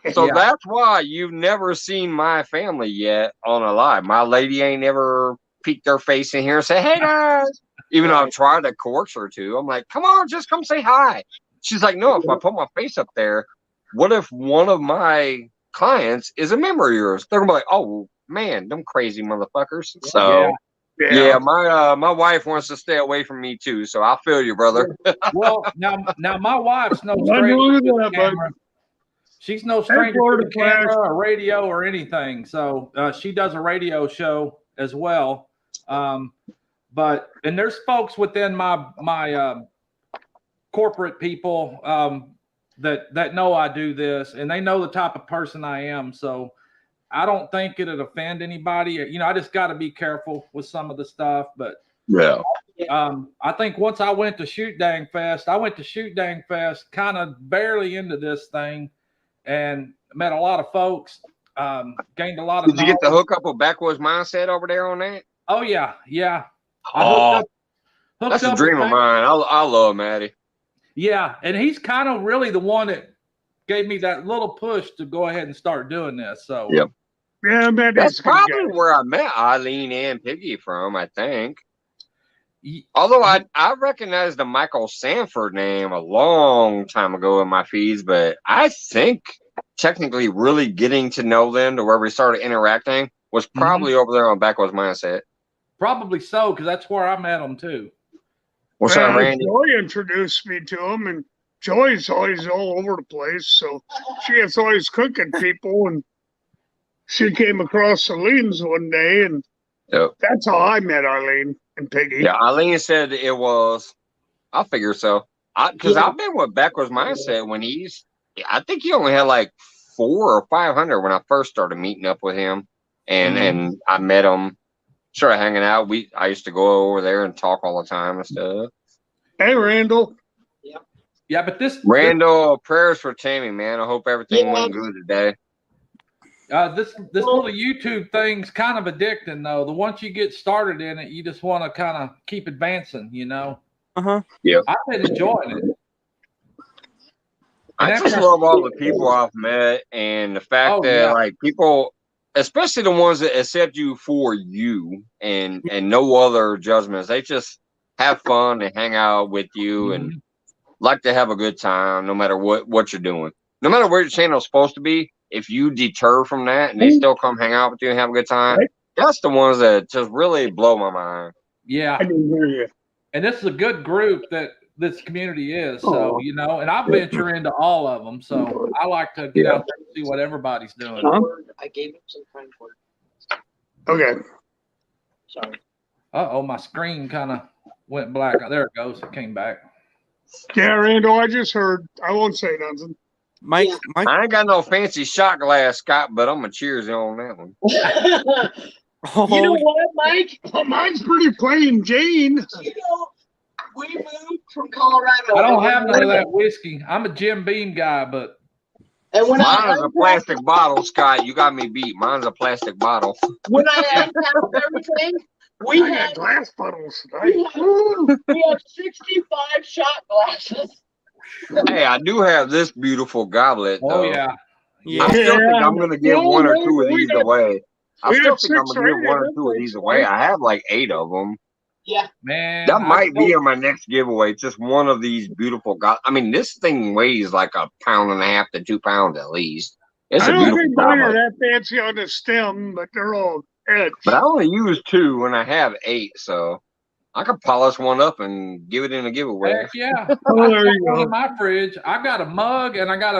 Yeah. that's why you've never seen my family yet on a live. My lady ain't never peeked her face in here and say, "Hey guys," even though I've tried to coerce her to. I'm like, "Come on, just come say hi." She's like, "No, if I put my face up there, what if one of my clients is a member of yours?" They're gonna be like, "Oh man, them crazy motherfuckers." So yeah, my wife wants to stay away from me too. So I feel you, brother. Well, now my wife's no Nothing stranger wrong with to the that, bud. camera. She's no stranger to Florida the camera or radio or anything. So she does a radio show as well. But there's folks within my corporate people that know I do this, and they know the type of person I am. So I don't think it'd offend anybody. You know, I just got to be careful with some of the stuff. But Yeah. I think once I went to Shoot Dang Fest, kind of barely into this thing, and met a lot of folks. Gained a lot of. Did you get the hookup with Backwoods Mindset over there on that? Oh yeah. Oh, Hooked that's a up dream with of mine. I love Maddie. Yeah, and he's kind of really the one that gave me that little push to go ahead and start doing this. So Yep. Yeah, man, That's probably where I met Eileen and Piggy from, I think. Ye- Although I recognized the Michael Sanford name a long time ago in my feeds, but I think technically really getting to know them to where we started interacting was probably over there on Backwards Mindset. Probably so, because that's where I met him too. What's up, Randy? Joy introduced me to him, and Joy's always all over the place, so she is always cooking people, and she came across Arlene's one day, and that's how I met Arlene and Piggy. Yeah, Eileen said it was. I figure so. Because I've been with Backwards Mindset when I think he only had like 400 or 500 when I first started meeting up with him, and I met him. Started hanging out. I used to go over there and talk all the time and stuff. Hey, Randall. Yeah, but Randall, prayers for Tammy, man. I hope everything went good today. This little YouTube thing's kind of addicting, though. The once you get started in it, you just want to kind of keep advancing, you know. Yeah. I've been enjoying it. I just love all the people I've met and the fact that like people, especially the ones that accept you for you and no other judgments, they just have fun and hang out with you and like to have a good time no matter what you're doing. No matter where your channel's supposed to be, if you deter from that and they still come hang out with you and have a good time, that's the ones that just really blow my mind. Yeah. I didn't hear you. And this is a good group that this community is. So, you know, and I venture into all of them. So I like to get out there and see what everybody's doing. I gave him some kind word. Okay. Sorry. Uh-oh, my screen kind of went black. There it goes. It came back. Yeah, Randall, I just heard. I won't say nothing. Mike, I ain't got no fancy shot glass, Scott, but I'm a cheers on that one. You know what, Mike? Oh, mine's pretty plain Jane. You know, we moved from Colorado. I don't have none of that whiskey. I'm a Jim Beam guy, but and when mine's a plastic bottle, Scott. You got me beat. Mine's a plastic bottle. When I unpacked everything, we had glass bottles. we had 65 shot glasses. Hey, I do have this beautiful goblet, though. oh yeah. I still think I'm going to give one or two of these away. I still think I'm going to give one or two of these away. I have like 8 of them. Yeah. Man. That might be in my next giveaway. Just one of these beautiful goblets. I mean, this thing weighs like 1.5 pounds to 2 pounds at least. It's I a don't beautiful think mine are goblet. that fancy on the stem, but they're all etched. But I only use 2 when I have 8, so I could polish one up and give it in a giveaway. Heck yeah. Oh, there I you got one go. in my fridge. I've got a mug and I've got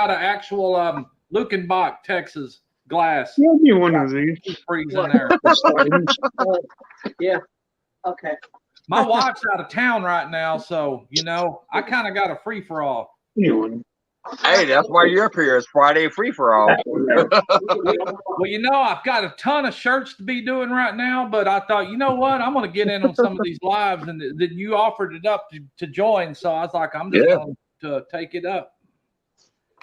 an actual Lukenbach Texas glass. Give me one of these. Freeze in there. Yeah. Okay. My wife's out of town right now, so you know I kind of got a free for all. Give me one. Hey, that's why you're up here. It's Friday free for all. Well, I've got a ton of shirts to be doing right now, but I thought, you know what? I'm going to get in on some of these lives, and that you offered it up to join. So I was like, I'm just going to take it up.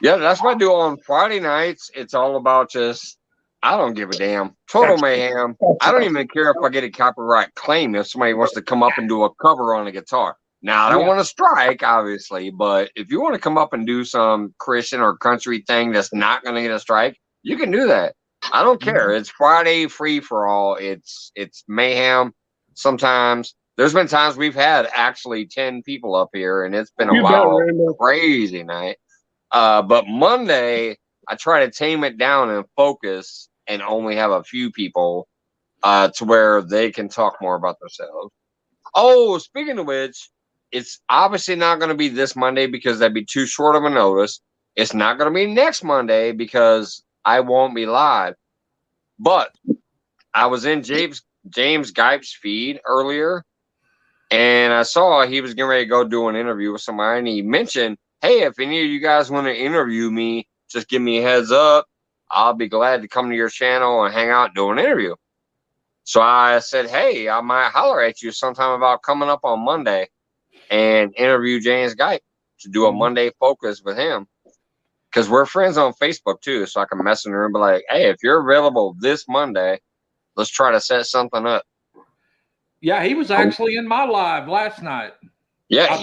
Yeah, that's what I do on Friday nights. It's all about just, I don't give a damn. Total mayhem. I don't even care if I get a copyright claim if somebody wants to come up and do a cover on a guitar. Now, I don't want to strike, obviously, but if you want to come up and do some Christian or country thing that's not going to get a strike, you can do that. I don't care. It's Friday free for all. It's mayhem. Sometimes there's been times we've had actually 10 people up here, and it's been a wild, crazy night. But Monday, I try to tame it down and focus and only have a few people to where they can talk more about themselves. Oh, speaking of which, it's obviously not going to be this Monday because that'd be too short of a notice. It's not going to be next Monday because I won't be live. But I was in James Gipe's feed earlier, and I saw he was getting ready to go do an interview with somebody, and he mentioned, hey, if any of you guys want to interview me, just give me a heads up. I'll be glad to come to your channel and hang out and do an interview. So I said, hey, I might holler at you sometime about coming up on Monday and interview James Gipe to do a Monday focus with him. Because we're friends on Facebook too, so I can mess in her and be like, hey, if you're available this Monday, let's try to set something up. Yeah, he was actually in my live last night. Yeah,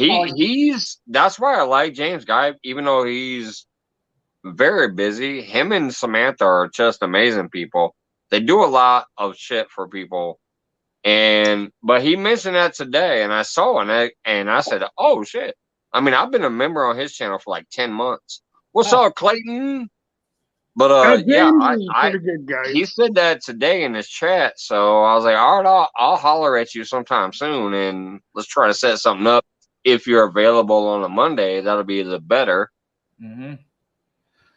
that's why I like James Gipe, even though he's very busy. Him and Samantha are just amazing people. They do a lot of shit for people. But he mentioned that today, and I saw it, and I said, oh, shit. I mean, I've been a member on his channel for like 10 months. What's up, Clayton? But pretty good guy. He said that today in his chat, so I was like, all right, I'll holler at you sometime soon, and let's try to set something up. If you're available on a Monday, that'll be the better. Mm-hmm.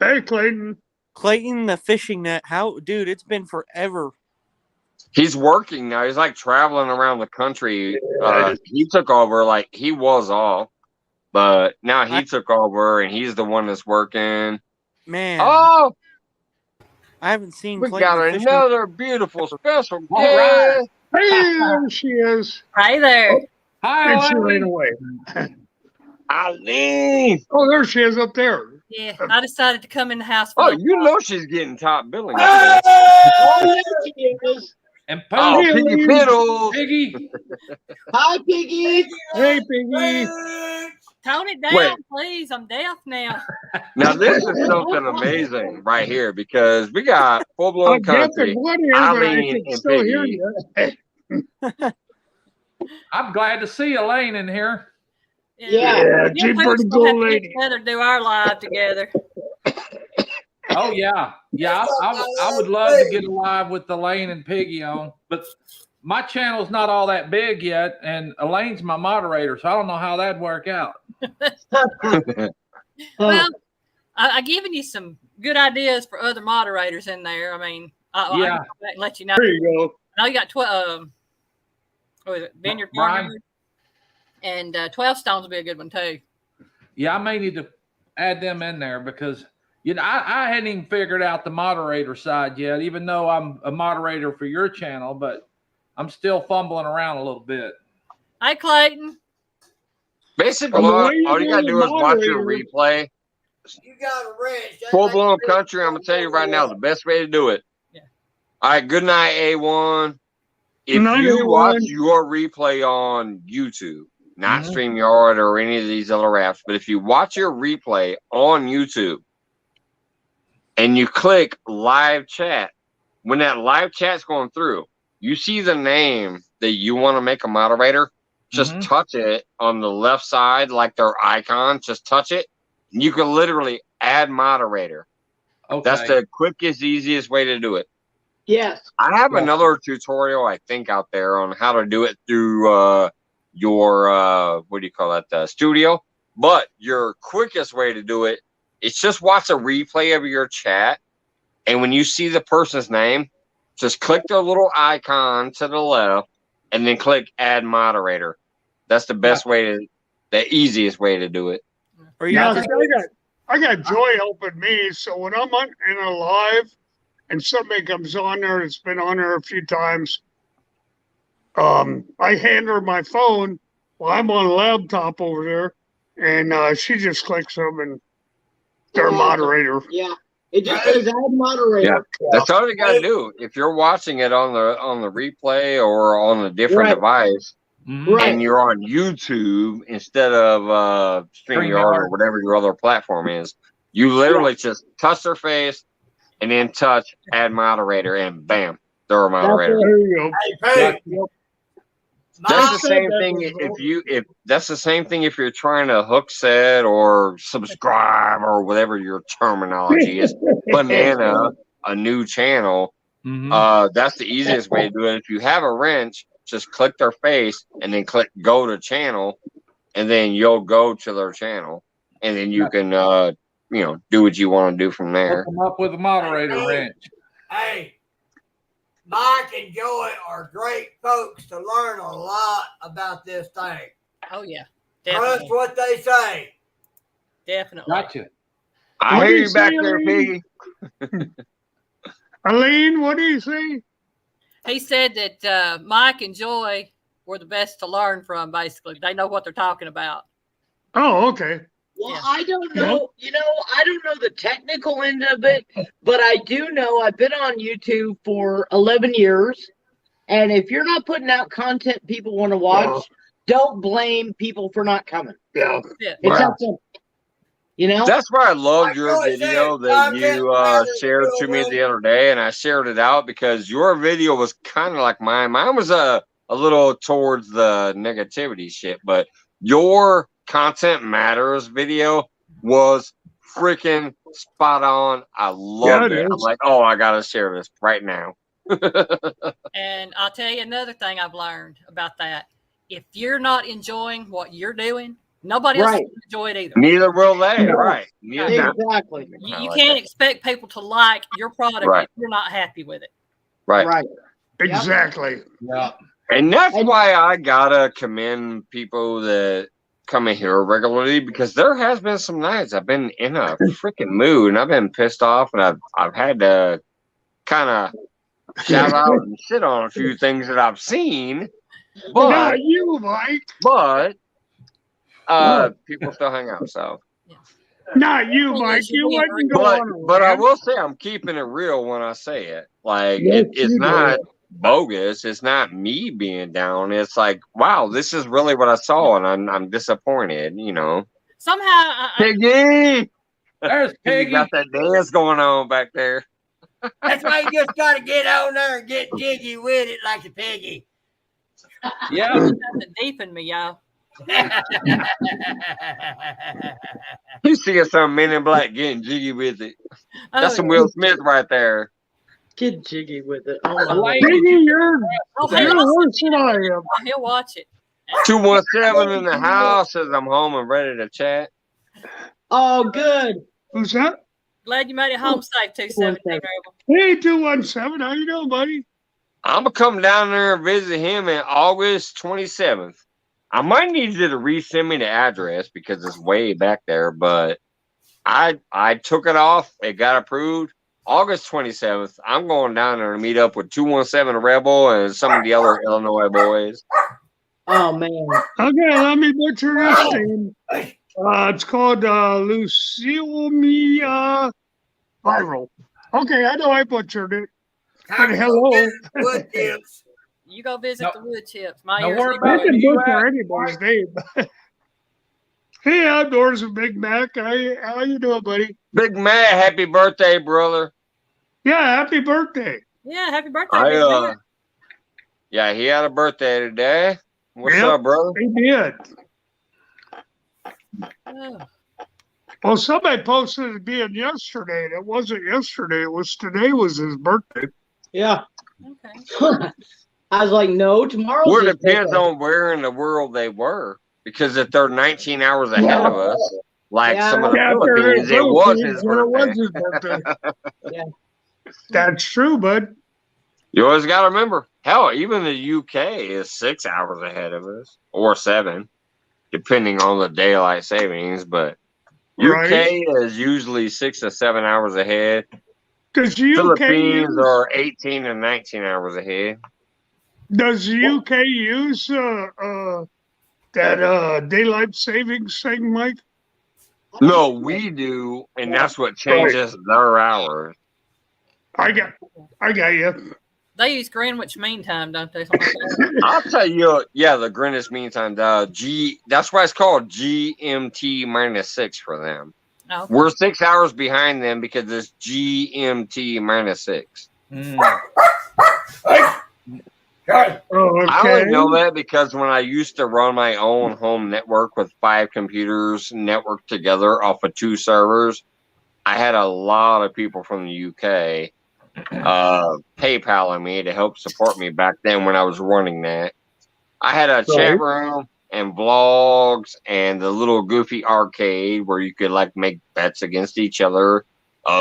Hey, Clayton. Clayton, the fishing net. Dude, it's been forever. He's working now. He's like traveling around the country. He took over, like he was off, but now he took over and he's the one that's working. Man. Oh, I haven't seen we Clayton got another beautiful special guest. Right. Hey, there she is. Hi there. Hi, and she ran away. Eileen. Oh, there she is up there. Yeah, I decided to come in the house. Oh, you know she's getting top billing. Oh, yes, she is. And Piggy Piddles. Piggy. Hi, Piggy. Hey, Piggy. Tone it down, please. I'm deaf now. Now, this is something amazing right here because we got full-blown country. Eileen and Piggy. I'm glad to see Elaine in here. Yeah, she's pretty cool lady. Together, do our live together. Oh yeah, I would love to get live with Elaine and Piggy on, but my channel's not all that big yet, and Elaine's my moderator, so I don't know how that'd work out. Well, I've given you some good ideas for other moderators in there. I mean, I can let you know. There you go. Now you got 12. What is it? Vineyard Farmer. And 12 Stones will be a good one too. Yeah, I may need to add them in there because I hadn't even figured out the moderator side yet, even though I'm a moderator for your channel, but I'm still fumbling around a little bit. Hi, Clayton. Basically, all you gotta do is watch your replay. You got a wrench. Full-blown country, I'm gonna tell you right now, the best way to do it. Yeah. All right, good night, A1. If you watch your replay on YouTube, not StreamYard or any of these other apps, but if you watch your replay on YouTube and you click live chat, when that live chat's going through, you see the name that you want to make a moderator, just touch it on the left side, like their icon, just touch it. And you can literally add moderator. Okay. That's the quickest, easiest way to do it. Yes. I have another tutorial, I think, out there on how to do it through your what do you call that, studio. But your quickest way to do it is just watch a replay of your chat, and when you see the person's name, just click the little icon to the left and then click add moderator. That's the best way to, the easiest way to do it. Or you I got Joy helping me, so when I'm in a live and somebody comes on there that's been on there a few times, I hand her my phone while I'm on a laptop over there, and she just clicks them and they're moderator. Yeah. It just says add moderator. Yeah, that's all you gotta do. If you're watching it on the replay or on a different device, and you're on YouTube instead of StreamYard or whatever your other platform is, you literally just touch their face and then touch add moderator, and bam, they're a moderator. There you go. Hey, That's the same thing if that's the same thing if you're trying to hook set or subscribe or whatever your terminology is. Banana a new channel. That's the easiest way to do it. If you have a wrench, just click their face and then click go to channel, and then you'll go to their channel, and then you can do what you want to do from there. Come up with a moderator wrench. Hey, Mike and Joy are great folks to learn a lot about this thing. Oh yeah, Trust definitely. what they say. Definitely. Gotcha. I What hear do you you back say, there, Elaine? Piggy. Eileen, what do you say? He said that Mike and Joy were the best to learn from. Basically, they know what they're talking about. Oh, okay. Well, Yeah. I don't know. I don't know the technical end of it, but I do know I've been on YouTube for 11 years. And if you're not putting out content people want to watch, don't blame people for not coming. Yeah. Yeah. It's that simple. That's why I loved your Like Joy video said, that content you matters shared real to me well. the other day, and I shared it out because your video was kind of like mine. Mine was a little towards the negativity shit, but your content matters video was freaking spot on. I loved it. I'm like, oh, I gotta share this right now. And I'll tell you another thing I've learned about that. If you're not enjoying what you're doing, nobody else Right. will enjoy it either. Neither will they, No. right? Neither. Exactly. You can't expect people to like your product Right. if you're not happy with it. Right. Right. Exactly. Yeah. And that's why I gotta commend people that come in here regularly, because there has been some nights I've been in a freaking mood and I've been pissed off, and I've had to kind of shout out and shit on a few things that I've seen, but Not you, Mike. people still hang out. So, Not you, Mike. You wouldn't go on. but I will say I'm keeping it real when I say it. Like Yes, it's you not do. bogus. It's not me being down. It's like, wow, this is really what I saw, and I'm disappointed. Somehow, Piggy, There's you Piggy. got that dance going on back there. That's why you just got to get on there and get jiggy with it like a piggy. Yeah. nothing deep in me, y'all. You see some Men in Black getting jiggy with it. That's some Will Smith right there. Get jiggy with it. Oh, my Elaine, Lord. Piggy, you're Hey, worse than I am. he'll watch it. 217 in the house says I'm home and ready to chat. Oh, good. Who's that? Glad you made it home safe, 217. Rebel. Hey, 217. How you doing, buddy? I'm gonna come down there and visit him in August 27th. I might need you to resend me the address because it's way back there, but I took it off. It got approved. August 27th. I'm going down there to meet up with 217 Rebel and some of the other Illinois boys. Oh, man. Okay, let me butcher this name. It's called Leukemia Viral. Okay, I know I butchered it. But hello. Wood chips. You go visit No. the wood chips. My No, ears we're are I about- burning. can you butcher asked- anybody's name. Hey, outdoors with Big Mac. How you doing, buddy? Big Matt, happy birthday, brother. Yeah, happy birthday. Yeah, happy birthday, Big Mac. Yeah, he had a birthday today. What's Yep. up, brother? He did. Oh. Well, somebody posted it being yesterday. And it wasn't yesterday. It was today was his birthday. Yeah. Okay. I was like, no, tomorrow's Well, his it depends birthday. on where in the world they were. Because if they're 19 hours ahead of us, like Yeah. some of the Yeah, if they're in Philippines, it was Philippines, his then it was birthday. his birthday. Yeah. That's true, bud. You always got to remember, hell, even the UK is 6 hours ahead of us, or 7, depending on the daylight savings. But UK is usually 6 to 7 hours ahead. Does UK Philippines use, are 18 and 19 hours ahead. does UK use that daylight savings thing, Mike? No, we do, and that's what changes their hours. I got you. They use Greenwich Mean Time, don't they? Something like that. I'll tell you, yeah, the Greenwich Mean Time, that's why it's called GMT -6 for them. Oh, okay. We're 6 hours behind them because it's GMT -6. Oh, I okay. only know that because when I used to run my own home network with 5 computers networked together off of 2 servers, I had a lot of people from the UK PayPaling me to help support me back then when I was running that. I had a chat room and vlogs and the little goofy arcade where you could like make bets against each other,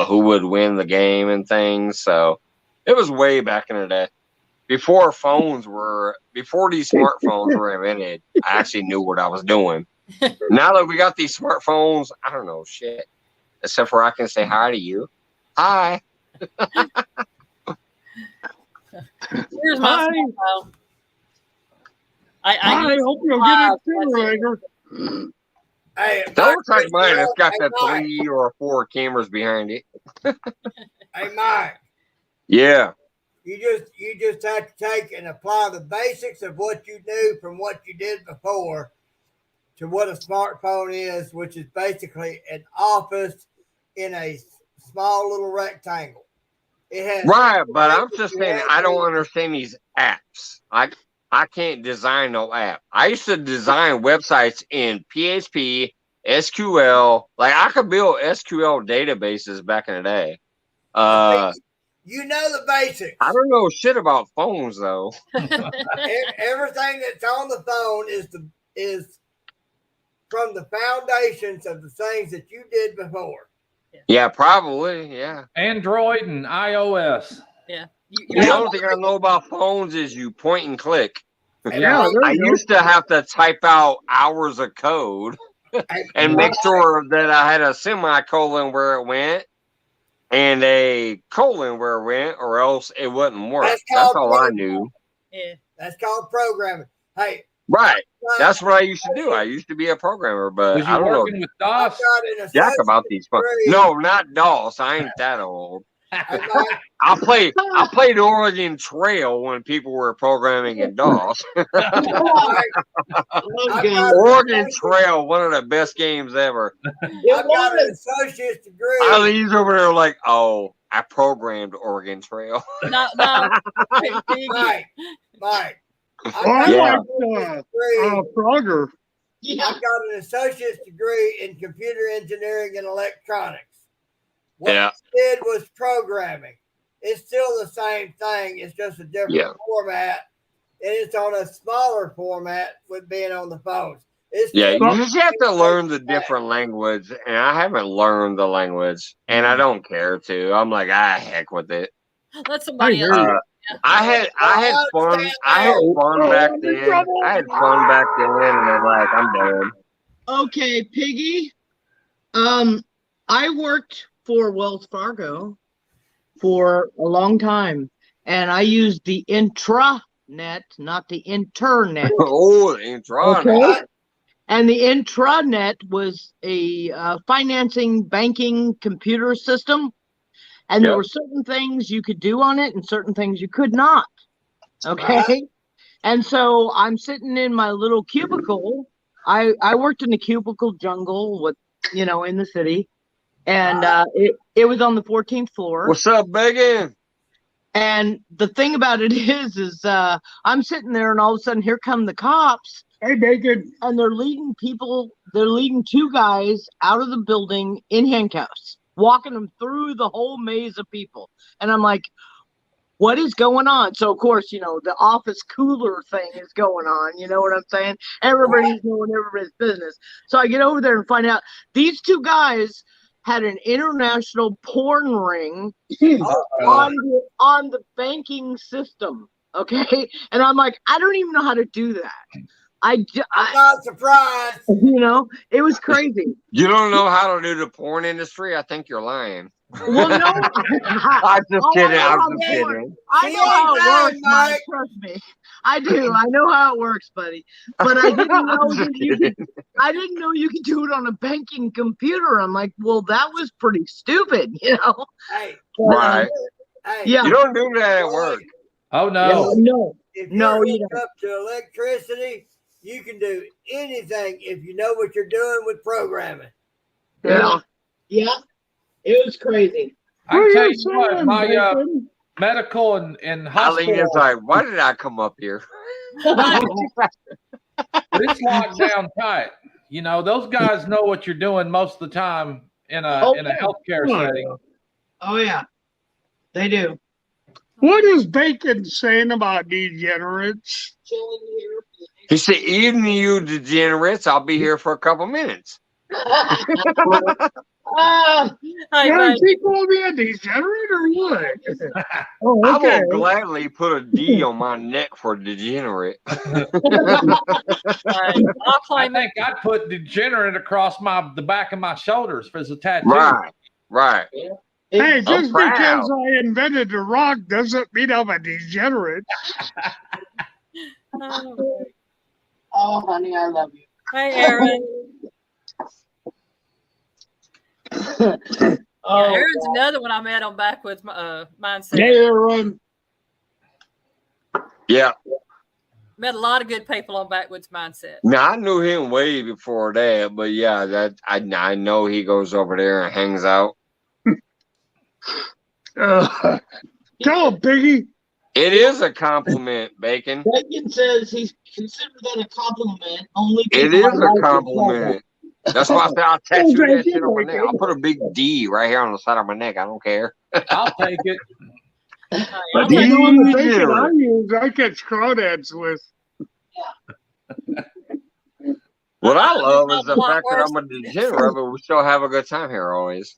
who would win the game and things. So it was way back in the day. Before these smartphones were invented, I actually knew what I was doing. Now that we got these smartphones, I don't know shit. Except for I can say hi to you. Hi. Here's my smartphone. I hope you'll get it sooner or later. Hey, Don't look like mine. It's got hey, the Mike. 3 or 4 cameras behind it. Hey, Mike. Yeah. You just have to take and apply the basics of what you knew from what you did before to what a smartphone is, which is basically an office in a small little rectangle. It has Right, but I'm just saying I don't understand these apps. I can't design no app. I used to design websites in PHP, SQL. Like I could build SQL databases back in the day. You know the basics. I don't know shit about phones though. Everything that's on the phone is from the foundations of the things that you did before. Yeah, probably. Yeah. Android and iOS. Yeah. The only thing I know about phones is you point and click. Yeah, I used to have to type out hours of code and make sure that I had a semicolon where it went and a colon where it went, or else it wouldn't work. That's all I knew. Yeah. That's called programming. Hey. Right. That's what I used to do. I used to be a programmer, but Was you I don't know working with DOS? jack about these phones. No, not DOS. I ain't that old. I played Oregon Trail when people were programming in DOS. Oregon Trail, one of the best games ever. I've got an associate's degree. Eileen's over there like, oh, I programmed Oregon Trail. No. Mike. I like Frogger. Yeah. I've got an associate's degree in computer engineering and electronics. What I did was programming. It's still the same thing. It's just a different format. And it's on a smaller format with being on the phones. You just have to learn the different language. And I haven't learned the language. And I don't care to. I'm like, heck with it. Let somebody else. I had fun. I had fun back then. And I'm like, I'm done. Okay, Piggy. I worked for Wells Fargo for a long time, and I used the intranet, not the internet. Oh, the intranet. Okay? And the intranet was a financing, banking computer system. And there were certain things you could do on it and certain things you could not. Okay. And so I'm sitting in my little cubicle. I worked in the cubicle jungle with, in the city. And it was on the 14th floor. What's up, Megan? And the thing about it is I'm sitting there and all of a sudden here come the cops. Hey, Megan. And they're leading 2 guys out of the building in handcuffs, walking them through the whole maze of people. And I'm like, what is going on? So, of course, the office cooler thing is going on. You know what I'm saying? Everybody's doing everybody's business. So I get over there and find out these 2 guys had an international porn ring on the banking system. Okay. And I'm like, I don't even know how to do that. I'm not surprised. You know, it was crazy. You don't know how to do the porn industry? I think you're lying. Well, no, I'm just kidding. I'm just kidding. I know how it works, Mike. Trust me, I do. I know how it works, buddy. But I didn't know that you could. I didn't know you could do it on a banking computer. I'm like, well, that was pretty stupid, you know. Hey, right. Hey, yeah. You don't do that at work. Oh no. No. If No, you're you hooked up to electricity, you can do anything if you know what you're doing with programming. Yeah. Yeah. It was crazy. I can tell you what, my medical and Eileen hospital. is like, why did I come up here? It's locked down tight. You know, those guys know what you're doing most of the time in a healthcare setting. Oh yeah, they do. What is Bacon saying about degenerates? He said, even you degenerates, I'll be here for a couple minutes. Yeah, he called me a degenerate or what? Oh, I okay. will gladly put a D on my neck for degenerate. I'll I claim it. think I'd put degenerate across the back of my shoulders for as a tattoo. Right, right. Hey, just I'm proud. because I invented the rock doesn't mean I'm a degenerate. Oh, honey, I love you. Hey, Aaron. Oh, Yeah, Aaron's another one I met on Backwoods Mindset. Aaron. Yeah. Met a lot of good people on Backwoods Mindset. Now I knew him way before that, but yeah, that I know he goes over there and hangs out. Tell him, Piggy. It is a compliment, Bacon. Bacon says he's considered that a compliment. Only It people is I a like compliment. That's why I said I'll tattoo that shit on my neck. I'll put a big D right here on the side of my neck. I don't care. I'll take it. But you know the bacon I use, I catch crawdads with. What I love is the fact that I'm a degenerate, but we still have a good time here always.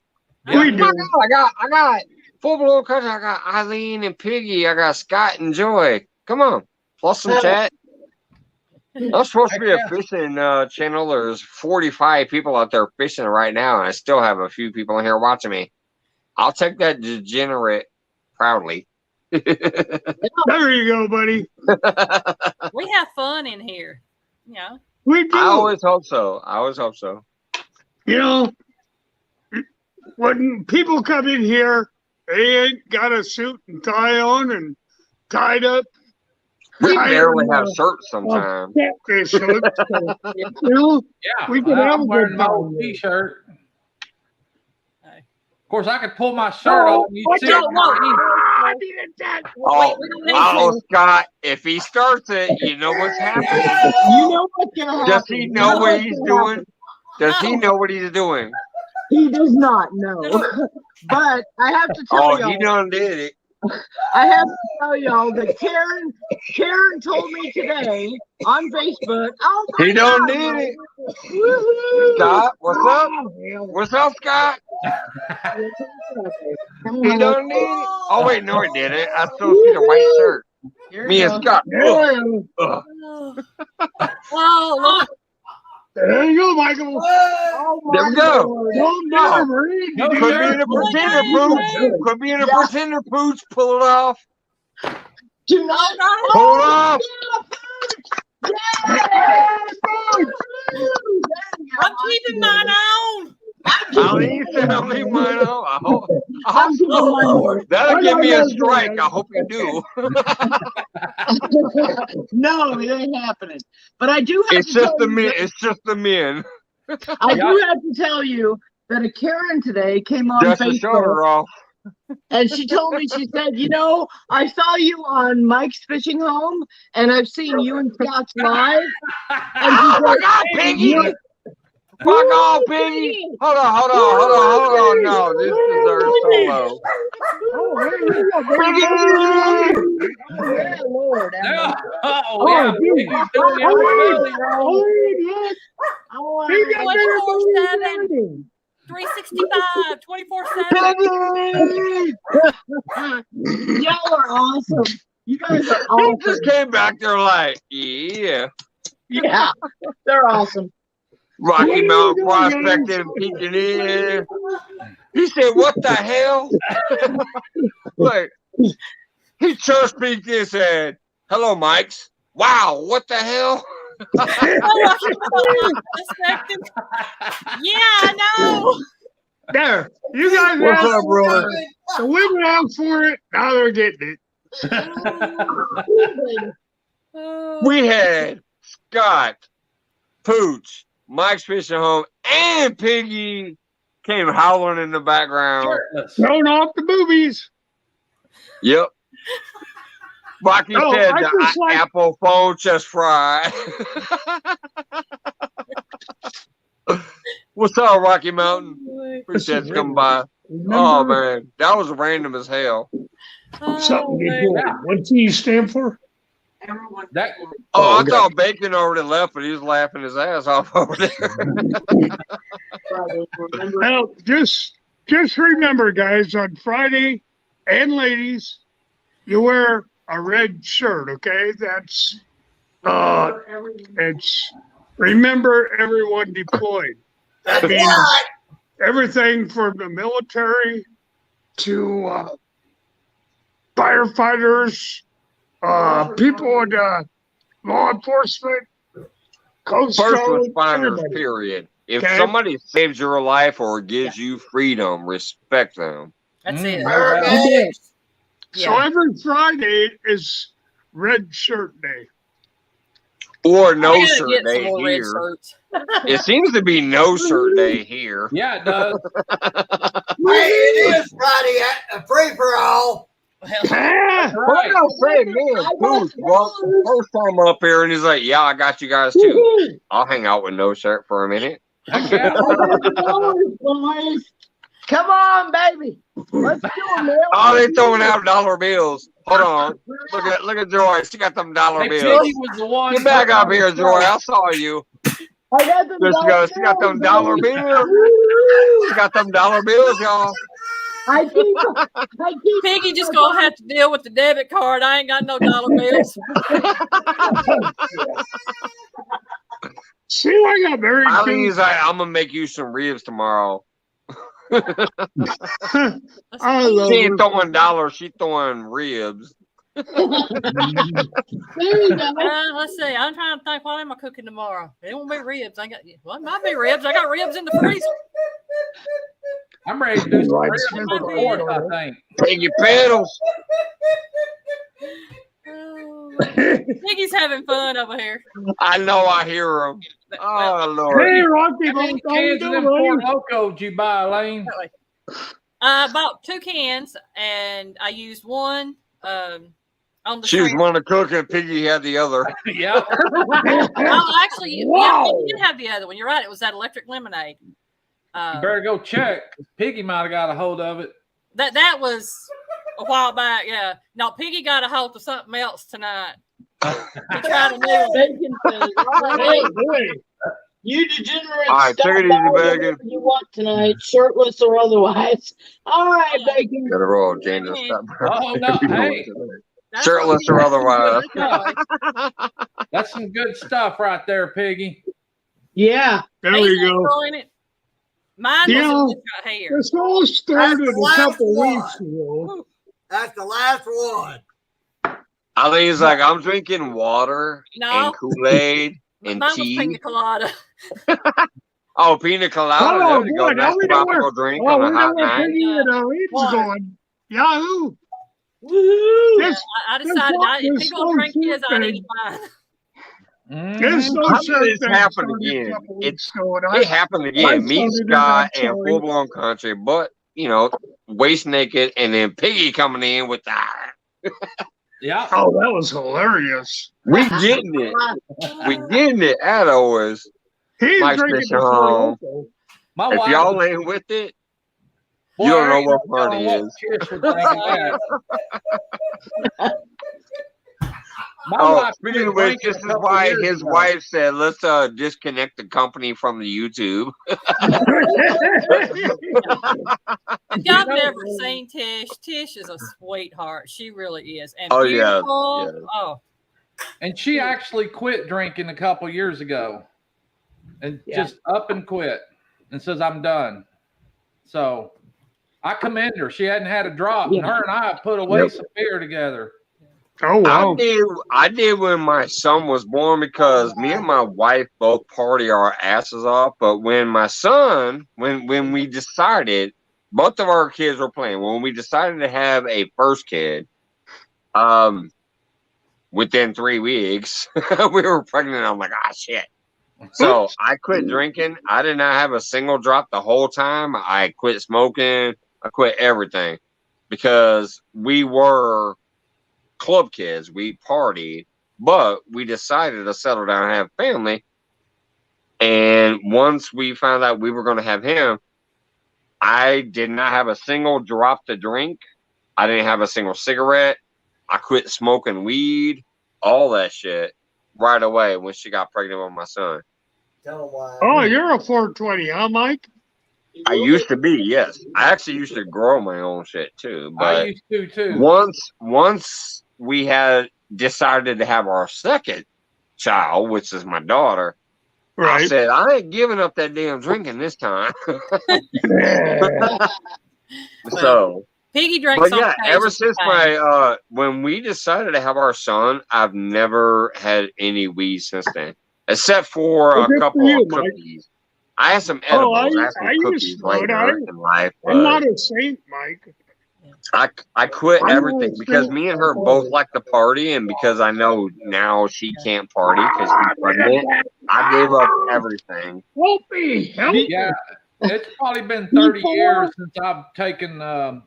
We do. I got full blown country. I got Eileen and Piggy. I got Scott and Joy. Come on, plus some chat. I'm supposed to be a fishing channel. There's 45 people out there fishing right now, and I still have a few people in here watching me. I'll take that degenerate proudly. There you go, buddy. We have fun in here. Yeah. We do. I always hope so. I always hope so. You know, when people come in here, they ain't got a suit and tie on and tied up. We barely have shirts sometimes. Catfish hooks. You know, Yeah, we could have a I'm wearing good my time old here. t-shirt. Of course, I could pull my shirt off and you'd What see the it. I needed that. Oh, Scott, if he starts it, you know what's happening. You know what's gonna happen. Does he know what he's doing? Does he know what he's doing? He does not know. But I have to tell Oh, y'all. he done did it. I have to tell y'all that Karen told me today on Facebook. Oh my He done God, did Mike. it. Woo-hoo. Scott, what's up? What's up, Scott? He done did it. Oh, wait, no, he didn't. I still see the white shirt. Me and Scott. Ugh. Oh, look. There you go, Michael. Oh There my we go. Lord. Don't No. never read. No, Could be in a pretender pooch. Could be in a pretender pooch. Pull it off. Do not. Pull it off. I'm keeping mine on. Eileen said I'll leave mine on. I hope I'm keeping mine on. that'll give me a strike. I hope you do. No, it ain't happening. But I do have It's to just tell the you men. that- It's just the men. I do have to tell you that a Karen today came on Dust the Facebook shoulder off. and she told me, she said, you know, I saw you on Mike's Fishing Home and I've seen you and Scott's live. And she Oh my said, God, Piggy! "You're- Fuck off, Piggy! Hold on. No, this deserves solo. Piggy! Yeah, Lord. Yeah. Oh, yeah. He's doing the old belly roll. Oh, 24/7, 365, 24/7. Piggy! y'all are awesome. You guys are He awesome. just came back there like, yeah. Yeah, they're awesome. Rocky Mountain prospecting, peeking in. He said, "What the hell?" Like, he just peeked in and said, "Hello, Mikes." Wow, what the hell? Yeah, I know. There, you guys What's asked up, brother? the women asked for it. Now they're getting it. We had Scott, Pooch, Mike's Fishing Home, and Piggy came howling in the background. Throwing off the boobies. Yep. Rocky Oh, said I the just like- apple phone just fried. What's up, Rocky Mountain? Appreciate you coming by. Oh, man. That was random as hell. Something good. What do you stand for? That, I thought Bacon already left, but he was laughing his ass off over there. Well, just remember, guys, on Friday, and ladies, you wear a red shirt, okay? That's it's remember everyone deployed. That means everything from the military to firefighters, people in law enforcement, Coast First Guard, responders, everybody. period. If Okay. somebody saves your life or gives you freedom, respect them. That's it. So every Friday is Red Shirt Day. Or no I gotta shirt get some day more red here. shirts. It seems to be no shirt day here. yeah, it does. Hey, it is Friday at a free for all. Ah, What I was saying, man, Pooch walked the first time up here and he's like, "Yeah, I got you guys too. I'll hang out with no shirt for a minute." Heck yeah. Boys. Come on, baby. Let's do it, man. Oh, they throwing out dollar bills. Hold on. Look at Joy. She got them dollar Hey, bills. Piggy was the one. Get back up here, Joy. I saw you. I got them There she got them dollar bills. She got them dollar bills, y'all. I keep Piggy just gonna have to deal with the debit card. I ain't got no dollar bills. see, I got married I think too. he's like, "I'm gonna make you some ribs tomorrow." I love She ain't her. throwing dollars. She throwing ribs. there you go. Let's see. I'm trying to think. What am I cooking tomorrow? It won't be ribs. Well, it might be ribs. I got ribs in the freezer. I'm ready to do some Right, ribs Smith for the or fourth, Ward. I think. Take your pedals. Oh, Piggy's having fun over here. I know. I hear him. Oh Lord. Hey, Rocky, How many how you cans of them doing, Four Loko did you buy, Elaine? I bought 2 cans and I used one on the She was shrimp. one to cook and Piggy had the other. Yeah. Oh, actually, Wow. yeah, Piggy did have the other one. You're right. It was that electric lemonade. You better go check. Piggy might have got a hold of it. That was a while back. Yeah. No, Piggy got a hold of something else tonight. We tried a new one. Bacon food. Hey, hey. You degenerates, All right, stop take it by easy, whatever Bacon. you want tonight, shirtless or otherwise. All right, Bacon. Gotta roll, James. Stop. Oh, no. Hey. That's Shirtless what or we- otherwise. That's some good stuff right there, Piggy. Yeah. There Ain't we no go. girl in it. Mine Yeah. was just got hair. This all started That's the a last couple one. weeks ago. That's the last one. I think he's like, I'm drinking water No. and Kool-Aid and Mine was tea. pina colada. Oh, pina colada. Oh, There you go. boy, now Nice we know tropical where, drink oh, on we a know hot where night. Piggy and Eileen's Water. going. Yahoo! Woo! This, I decided if this people drink whole his, I thing- need mine. this Mhm. no How shirt did this thing happen started a again? couple It- weeks ago, and It happened again. Me, started it, Scott, I'm and sorry. Full Blown Country, but, you know, waist naked, and then Piggy coming in with the. Yeah. Oh, that was hilarious. We getting it. We getting it at always. He's Mike's drinking Fishing the Home. Four Loko. My If wife, y'all ain't with it, boy, you don't know I ain't what telling party what is. Trish would think of that. My Oh, wife speaking quit of which, drinking this a is couple why years his ago. wife said, let's disconnect the company from the YouTube. If y'all never seen Tish, Tish is a sweetheart. She really is. And Oh, yeah. beautiful. Yeah. Oh, And she actually quit drinking a couple years ago, and just up and quit, and says I'm done. So I commend her. She hadn't had a drop, and her and I put away some beer together. Oh wow! I did when my son was born because me and my wife both party our asses off. But when my son, when we decided, both of our kids were playing. When we decided to have a first kid, within 3 weeks, we were pregnant. I'm like, ah, shit. So I quit drinking. I did not have a single drop the whole time. I quit smoking. I quit everything because we were club kids. We partied, but we decided to settle down and have a family. And once we found out we were going to have him, I did not have a single drop to drink. I didn't have a single cigarette. I quit smoking weed, all that shit right away when she got pregnant with my son. Oh, you're a 420, huh, Mike? I used to be, yes. I actually used to grow my own shit too. But I used to too. Once we had decided to have our second child, which is my daughter, right. I said, I ain't giving up that damn drinking this time. So Piggy drinks. But yeah, ever since when we decided to have our son, I've never had any weed since then, except for a couple of cookies. I had some edibles. I had some cookies later in life. I'm not a saint, Mike. I quit everything because me and her both like to party, and because I know now she can't party because she's pregnant, I gave up everything. Help me! Yeah, it's probably been 30 years since I've taken a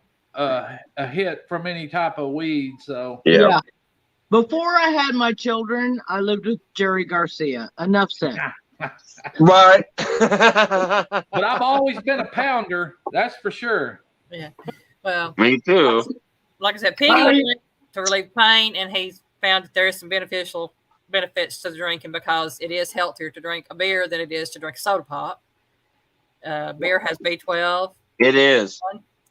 hit from any type of weed. So yeah. Before I had my children, I lived with Jerry Garcia. Enough said. Right. But I've always been a pounder, that's for sure. Yeah. Well, me too. Like I said, Piggy went to relieve pain, and he's found that there is some benefits to the drinking because it is healthier to drink a beer than it is to drink a soda pop. Beer has B12. It is.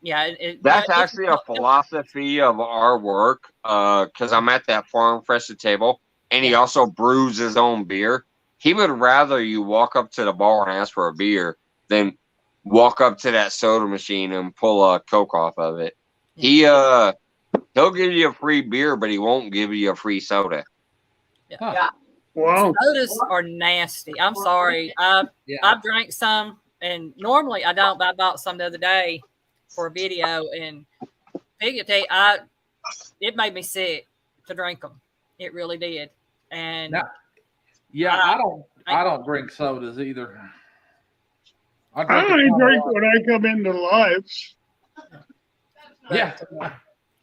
Yeah, that's actually a philosophy of our work. Because I'm at that farm fresh to table, and he also brews his own beer. He would rather you walk up to the bar and ask for a beer than walk up to that soda machine and pull a Coke off of it. He'll give you a free beer, but he won't give you a free soda. Yeah. Wow. Sodas are nasty. I'm sorry. I've drank some, and normally I don't. But I bought some the other day for a video, and Piggy, it made me sick to drink them. It really did. And I don't drink sodas either. I only drink when I come into lives. Yeah.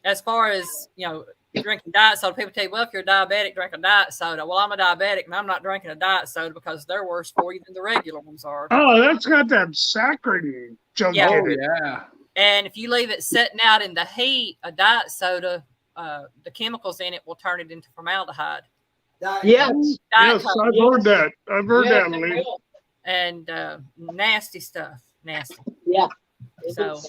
As far as, drinking diet soda, people tell you, well, if you're a diabetic, drink a diet soda. Well, I'm a diabetic, and I'm not drinking a diet soda because they're worse for you than the regular ones are. Oh, that's got that saccharin junk in it. Yeah. And if you leave it sitting out in the heat, a diet soda, the chemicals in it will turn it into formaldehyde. Yes, I've heard that. I've heard that, Lee. And nasty stuff. Nasty. Yeah. So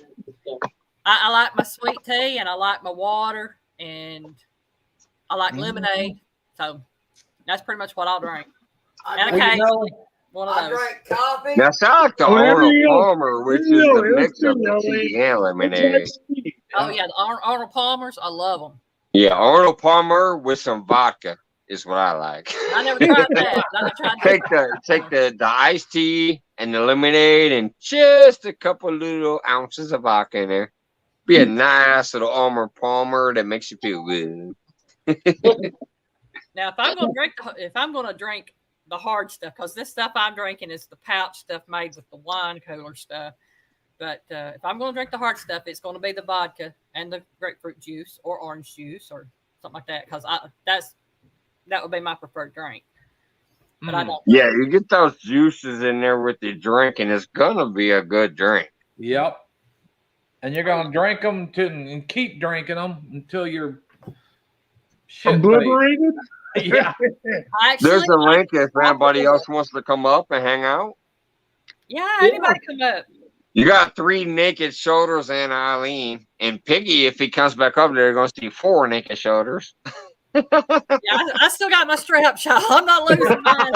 I like my sweet tea, and I like my water, and I like lemonade. So that's pretty much what I'll drink. And occasionally one of those. Drink coffee. Now, sound like the Arnold Palmer, which is the mix of the tea and lemonade. Oh, yeah, the Arnold Palmers, I love them. Yeah, Arnold Palmer with some vodka is what I like. I never tried that. Take the iced tea and the lemonade and just a couple little ounces of vodka in there. Be a nice little Arnold Palmer that makes you feel good. Now, if I'm going to drink the hard stuff, because this stuff I'm drinking is the pouch stuff made with the wine cooler stuff. But if I'm going to drink the hard stuff, it's going to be the vodka and the grapefruit juice or orange juice or something like that, because that would be my preferred drink. But I don't. Yeah, you get those juices in there with your drink, and it's gonna be a good drink. Yep. And you're gonna drink them and keep drinking them until you're obliterated. Yeah. There's a link if anybody else wants to come up and hang out. Yeah, anybody come up. You got 3 naked shoulders and Eileen. And Piggy, if he comes back up there, you're going to see 4 naked shoulders. I still got my strap shot. I'm not losing mine.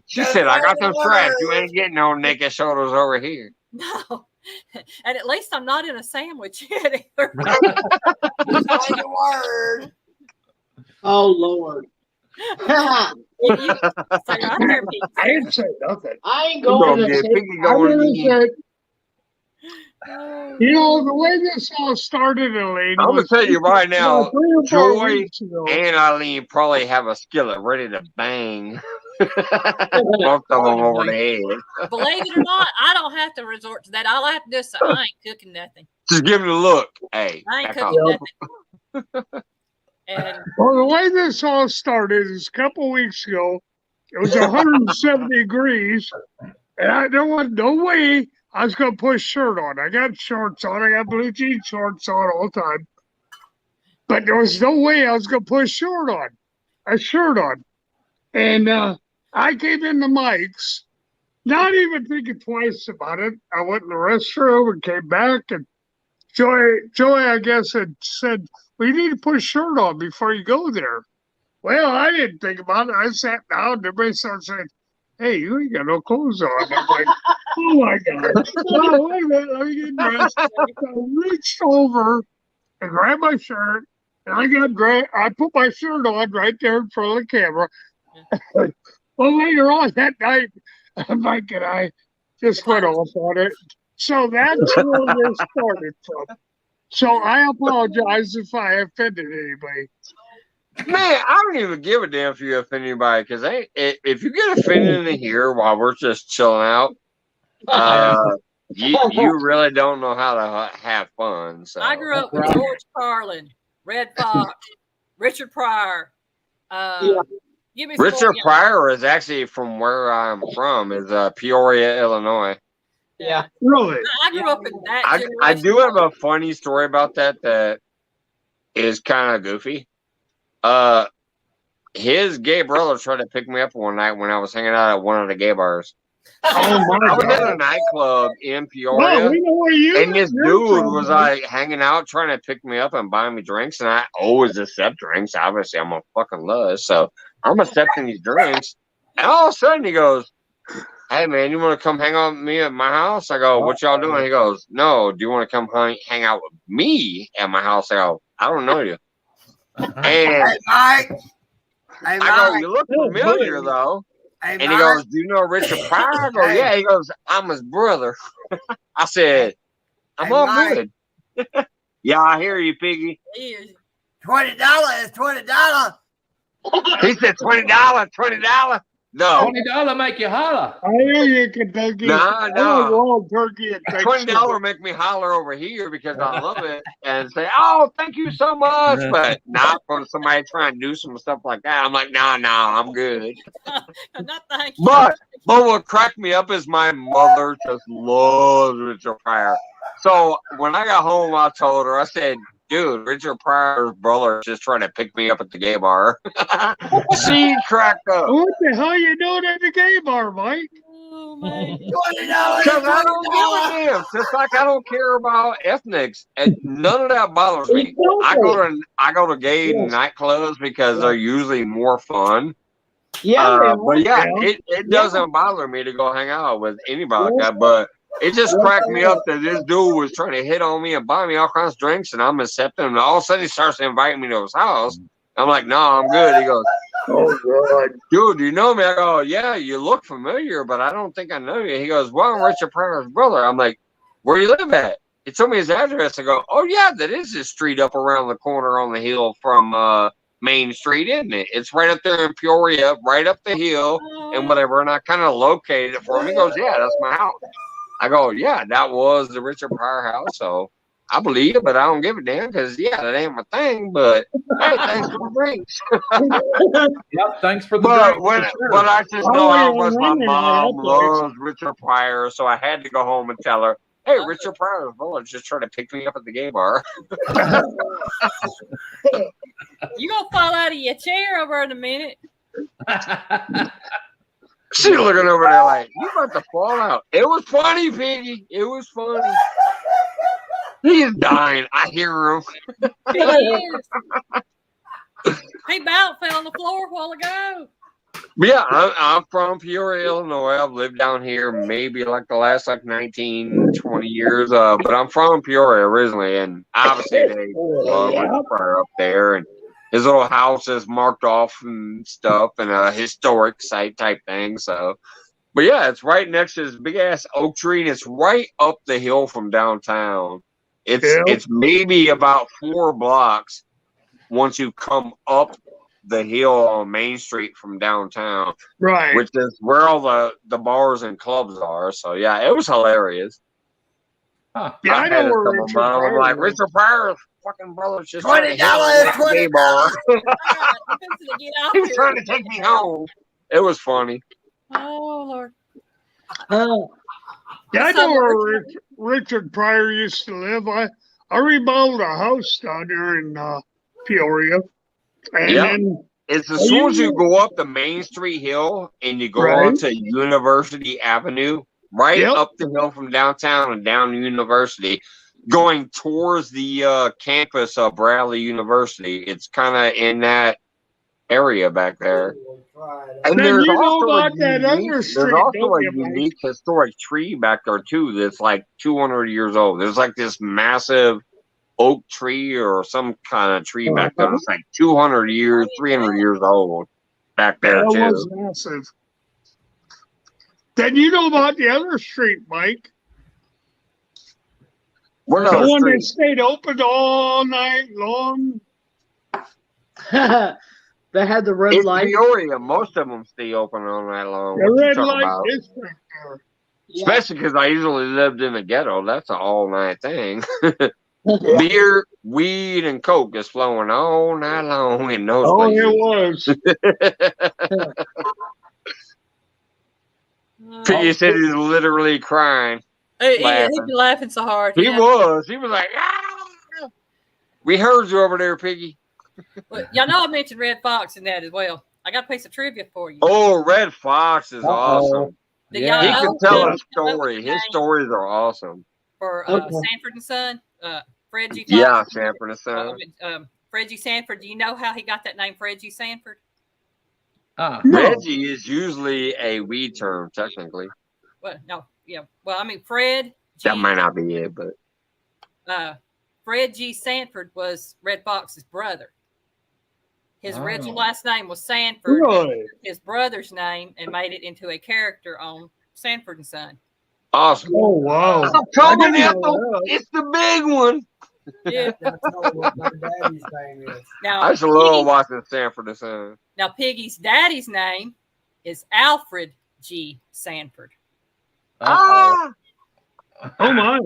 She said, I got those straps. You ain't getting no naked shoulders over here. No. And at least I'm not in a sandwich yet either. Say the word. Oh Lord. Say right there, Pete. I didn't say nothing. I ain't going to say. You know, the way this all started, Elaine. I'm going to tell you right now, about 3 or 4 Joy weeks ago. and Eileen probably have a skillet ready to bang both of them over the head. Believe it or not, I don't have to resort to that. All I have to do is say, I ain't cooking nothing. Just give it a look. Hey, I ain't cooking nothing. And Well, the way this all started is a couple weeks ago. It was 170 degrees, and there was no way I was going to put a shirt on. I got shorts on. I got blue jean shorts on all the time. But there was no way I was going to put a shirt on. And I came in the mics, not even thinking twice about it. I went in the restroom and came back, and Joy, I guess, had said, well, you need to put a shirt on before you go there. Well, I didn't think about it. I sat down, and everybody started saying, hey, you ain't got no clothes on. I'm like, oh my God. Oh, wait a minute, let me get dressed. I reached over and grabbed my shirt, and I put my shirt on right there in front of the camera. Well, later on that night, Mike and I just went off on it. So that's where this started from. So I apologize if I offended anybody. Man, I don't even give a damn if you offend anybody, because if you get offended in here while we're just chilling out, you really don't know how to have fun. So I grew up with George Carlin, Red Fox, Richard Pryor. Give me some Richard more. Pryor is actually from where I'm from, is Peoria, Illinois. Yeah. Really? I grew up in that I generation. do have a funny story about that is kind of goofy. His gay brother tried to pick me up one night when I was hanging out at one of the gay bars. Oh my I was God. at a nightclub in Well, Peoria, we know where and this you're dude from, was Mike. like hanging out, trying to pick me up and buy me drinks, and I always accept drinks. Obviously, I'm a fucking lust, so I'm accepting these drinks. And all of a sudden, he goes, "Hey man, you want to come hang out with me at my house?" I go, "What y'all doing?" He goes, "No, do you want to come hang out with me at my house?" I go, "I don't know you." And Hey, Mike. Hey, I go, Mike. "You look familiar though." Hey, And he Mike. goes, "Do you know Richard Pryor?" I go, Hey. "Yeah." He goes, "I'm his brother." I said, "I'm Hey, all Mike. good." Yeah, I hear you, Piggy. He is. $20 is $20. He said $20. No, $20 make you holler. I hear you, Kentucky. No. I don't roll turkey at Thanksgiving. $20 make me holler over here because I love it and say, "Oh, thank you so much," but not from somebody trying to do some stuff like that. I'm like, "No, I'm good." Not thank you. But what cracked me up is my mother just loves Richard Pryor. So when I got home, I told her, I said, "Dude, Richard Pryor's brother just trying to pick me up at the gay bar." She cracked up. What the hell you doing at the gay bar, Mike? Oh, man. $20 Because I don't give a damn. Just like I don't care about ethnics, and none of that bothers me. I go to gay nightclubs because they're usually more fun. Yeah, But yeah, it doesn't bother me to go hang out with anybody like that. But it just cracked me up that this dude was trying to hit on me and buy me all kinds of drinks, and I'm accepting him. And all of a sudden, he starts inviting me to his house. I'm like, "No, I'm good." He goes, Oh, God. "Dude, do you know me?" I go, "Yeah, you look familiar, but I don't think I know you." He goes, "Well, I'm Richard Pryor's brother." I'm like, "Where do you live at?" He told me his address. I go, "Oh, yeah, that is his street up around the corner on the hill from Main Street, isn't it? It's right up there in Peoria, right up the hill and whatever." And I kind of located it for him. He goes, "Yeah, that's my house." I go, "Yeah, that was the Richard Pryor house, so I believe it, but I don't give a damn because, yeah, that ain't my thing. But hey, thanks for the drinks." Yep, thanks for the But drink. but I just know how much my yeah, mom that's loves Richard Pryor, so I had to go home and tell her, "Hey, Richard Pryor's brother just trying to pick me up at the gay bar." You gonna fall out of your chair over in a minute. She looking over there like, "You about to fall out." It was funny, Piggy. It was funny. He is dying. I hear him. He is. He about fell on the floor a while ago. Yeah, I'm from Peoria, Illinois. I've lived down here maybe like the last like 19, 20 years. But I'm from Peoria originally, and obviously they love Richard Pryor up there, and his little house is marked off and stuff, and a historic site type thing. So, but yeah, it's right next to this big ass oak tree, and it's right up the hill from downtown. It's maybe about 4 blocks once you come up the hill on Main Street from downtown, Right. which is where all the bars and clubs are. So yeah, it was hilarious. Huh. Yeah, I know where Richard Pryor I'm like, is. Richard Pryor's fucking brother's just $20, $20. I'm fixing to get out He was here. trying to take me home. It was funny. Oh Lord. Yeah, I know where Richard Pryor used to live. I remodeled a house down there in Peoria. And Yeah. then It's as soon as you go up the Main Street Hill and you go onto University Avenue, right up the hill from downtown and down to University, going towards the campus of Bradley University. It's kind of in that area back there. And then there's you know also about that other there's street, also don't a you, Mike? unique historic tree back there too that's like 200 years old. There's like this massive oak tree or some kind of tree back there that's like 200 years, 300 years old back there That too. was massive. Then you know about the other street, Mike. What The other one that street? stayed open all night long. That had the red In light. Peoria, most of them stay open all night long. The What you red talking light about? district there. Especially because I usually lived in the ghetto. That's an all-night thing. Beer, weed, and coke is flowing all night long in those Oh, places. it was. Piggy said he's literally crying. He Laughing. be laughing so hard. He was. He was like, ah! We heard you over there, Piggy. Well, y'all know I mentioned Red Fox in that as well. I got a piece of trivia for you. Oh, Red Fox is awesome. Do y'all He know can tell him? a story. His stories are awesome. For Sanford and Son, Fred G. Fox. Yeah, Sanford and Son. Fred G. Sanford. Do you know how he got that name, Fred G. Sanford? Reggie is usually a weed term, technically. Well, no, yeah. Well, I mean, Fred G. That might not be it, but Fred G. Sanford was Red Fox's brother. His original last name was Sanford. Really? His brother's name and made it into a character on Sanford and Son. awesome. Oh, wow. I'm coming out. It's the big one. Yeah. That's what my daddy's name is. Now, I just love watching Sanford and Son. Now, Piggy's daddy's name is Alfred G. Sanford. Ah! Oh, my.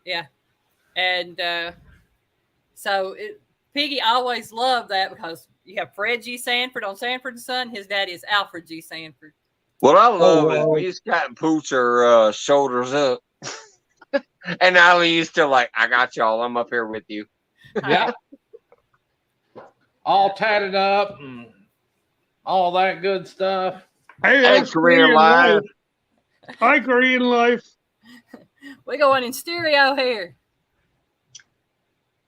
Yeah. And so Piggy always loved that because you have Fred G. Sanford on Sanford and Son. His daddy is Alfred G. Sanford. What I love is me, Scott, and Pooch are shoulders up. And Eileen's still like, I got y'all. I'm up here with you. Yeah. All tatted up and all that good stuff. Hey, that's Korean life. Hi, Korean life. We going in stereo here.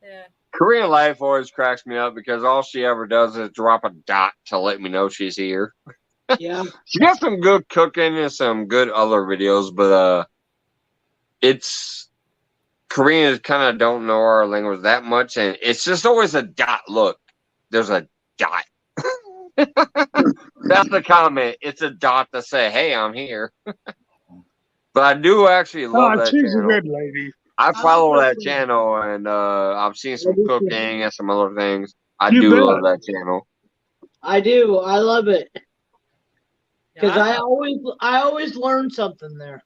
Yeah. Korean life always cracks me up because all she ever does is drop a dot to let me know she's here. Yeah. She got some good cooking and some good other videos, but it's Koreans kind of don't know our language that much, and it's just always a dot. Look, there's a dot. That's the comment. It's a dot to say, "Hey, I'm here." But I do actually love that She's channel. a good lady. I follow that channel, and I've seen some cooking and some other things. I You do bet. love that channel. I do. I love it because Yeah, I always learn something there.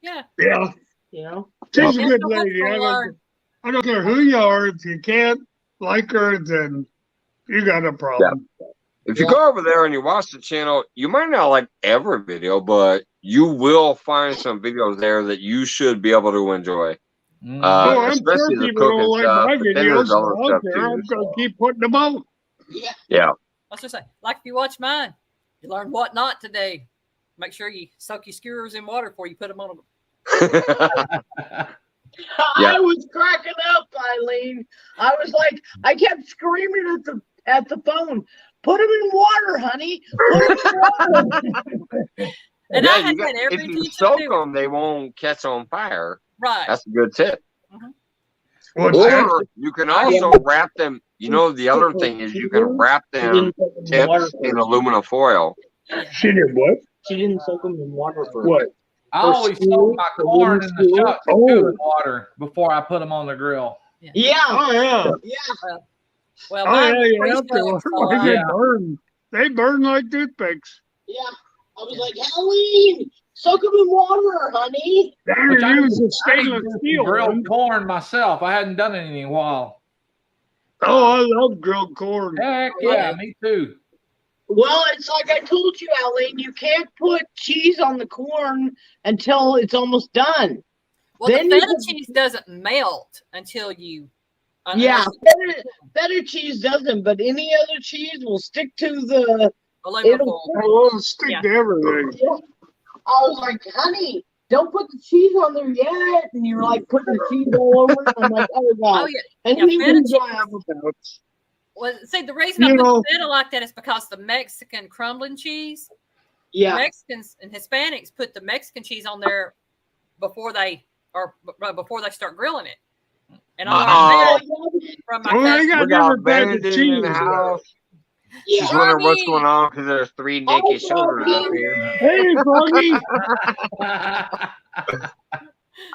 Yeah. Yeah. You know. She's a Yeah, good so what's lady. gonna I learn? don't care who you are. If you can't like her, then you got a problem. If you go over there and you watch the channel, you might not like every video, but you will find some videos there that you should be able to enjoy. Oh, I'm Especially sure the people don't cooking like stuff. my But then there's videos. other I stuff don't care. I'm too. going to keep putting them out. Yeah. Let's just say, like if you watch mine, you learn what not to do. Make sure you soak your skewers in water before you put them on. Yeah. I was cracking up, Eileen. I was like, I kept screaming at the phone. Put them in water, honey. Put 'em in water. And Yeah, I you had got, that every if you teacher soak do. them, they won't catch on fire. Right. That's a good tip. What's that? Or you can also wrap them. You know, the other thing is you can wrap them tips in aluminum foil. She did what? She didn't soak them in water first. What? I always soak my corn in the shuck in water before I put them on the grill. Yeah. Oh, yeah. Yeah. Well, Oh, mine yeah, was you pretty have to. shucks, so I- They Yeah. burn. They burn like toothpicks. Yeah. I was like, Halloween, soak them in water, honey. Better Which I use the I stainless used to steel grilled one. corn myself. I hadn't done it in a while. Oh, I love grilled corn. Heck yeah, me too. Well, it's like I told you, Aline, you can't put cheese on the corn until it's almost done. Well, Then the you feta can- cheese doesn't melt until you. Yeah, feta cheese doesn't, but any other cheese will stick to the. Aluminum It'll- foil. Oh, it'll stick Yeah. to everything. I was like, honey, don't put the cheese on there yet. And you're like putting the cheese all over it. I'm like, oh, God. Oh yeah. And Yeah, he feta was cheese. like, Well, see, the reason I You put know- feta like that is because the Mexican crumbling cheese. yeah. Mexicans and Hispanics put the Mexican cheese on there before they start grilling it. And I Oh. learned that from my Oh, I cousin. got We got different types of Bandit cheese. in the house. Yeah. She's wondering what's going on because there's 3 naked shoulders up here. Hey, Froggy.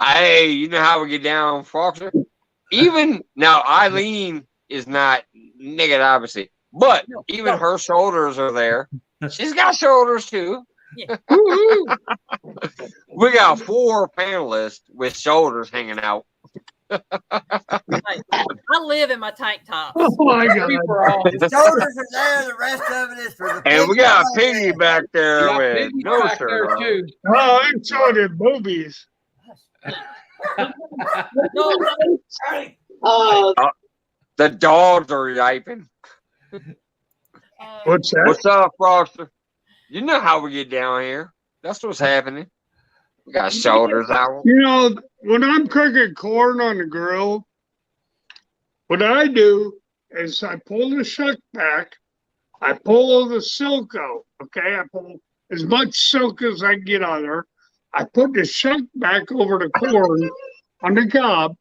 Hey, you know how we get down, Foxer? Even now, Eileen is not naked, obviously, but even her shoulders are there. She's got shoulders too. Woo-hoo. We got 4 panelists with shoulders hanging out. I live in my tank tops. Oh, my God. The shoulders are there. The rest of it is for the. And we got a piggy back there Yeah, with Piggy's no back shirt there on. too. Oh, I'm showing his boobies. No, The dogs are yiping. What's that? What's up, Foster? You know how we get down here. That's what's happening. We got shoulders out. You know, when I'm cooking corn on the grill, what I do is I pull the shuck back, I pull all the silk out, okay? I pull as much silk as I can get on there. I put the shuck back over the corn on the cob,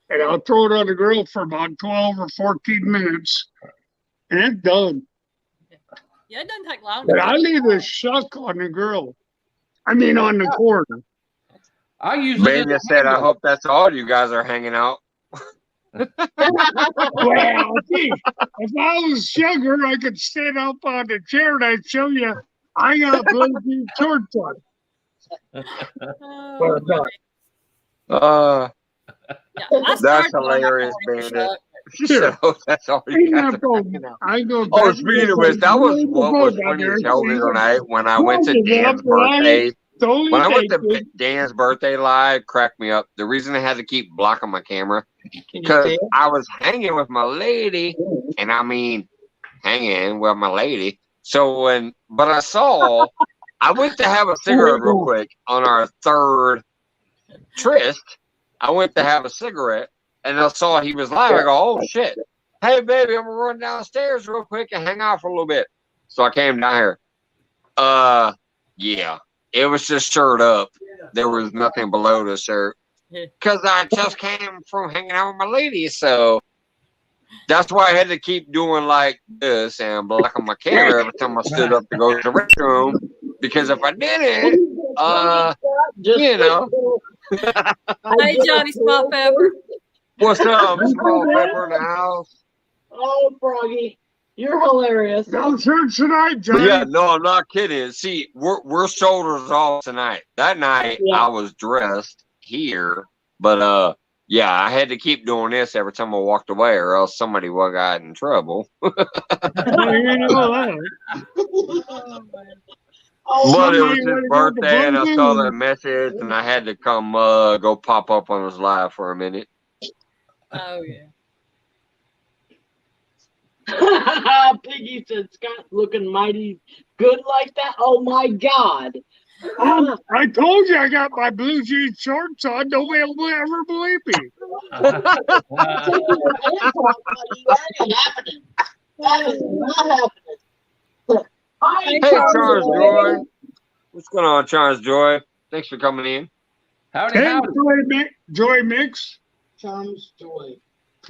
and I'll throw it on the grill for about 12 or 14 minutes, and it's done. yeah, it doesn't take long. But I leave the shuck on the grill. I mean, on the corn. I usually Ben just said, I hope that's all you guys are hanging out. Well, gee, if I was younger, I could stand up on the chair and I'd show you I got blue jean shorts on. Oh, Uh, yeah, I That's started on my hilarious, corn Bandit. shuck. she said, oh, that's all you guys are hanging out. I go Oh, back speaking of which, that was what was funny as hell the other night when I went to Dan's birthday. Totally When I went to naked. Dan's birthday live, cracked me up. The reason I had to keep blocking my camera because I was hanging with my lady, and I mean, hanging with my lady. So but I went to have a cigarette real quick on our third tryst. I went to have a cigarette, and I saw he was live. I go, oh shit! Hey baby, I'm gonna run downstairs real quick and hang out for a little bit. So I came down here. Yeah. It was just shirt up. There was nothing below the shirt. Because I just came from hanging out with my lady. So that's why I had to keep doing like this and blocking my camera every time I stood up to go to the restroom. Because if I didn't, you know. Hey, Johnny Small Pepper. What's up, Small Pepper in the house? Oh, Froggy, you're hilarious. No church tonight, Johnny. Yeah, no, I'm not kidding. See, we're shoulders off tonight. That night I was dressed here, but yeah, I had to keep doing this every time I walked away, or else somebody would have got in trouble. Oh, you know that. But it was his birthday, and I saw that message, and I had to come go pop up on his live for a minute. Oh yeah. Piggy said Scott looking mighty good like that. Oh my God. I told you I got my blue jean shorts on. Nobody will ever believe me. That is not happening. That is not happening. Hey, Charles Joy. What's going on, Charles Joy? Thanks for coming in. Howdy, Hey, howdy. Joy Mix. Charms Joy.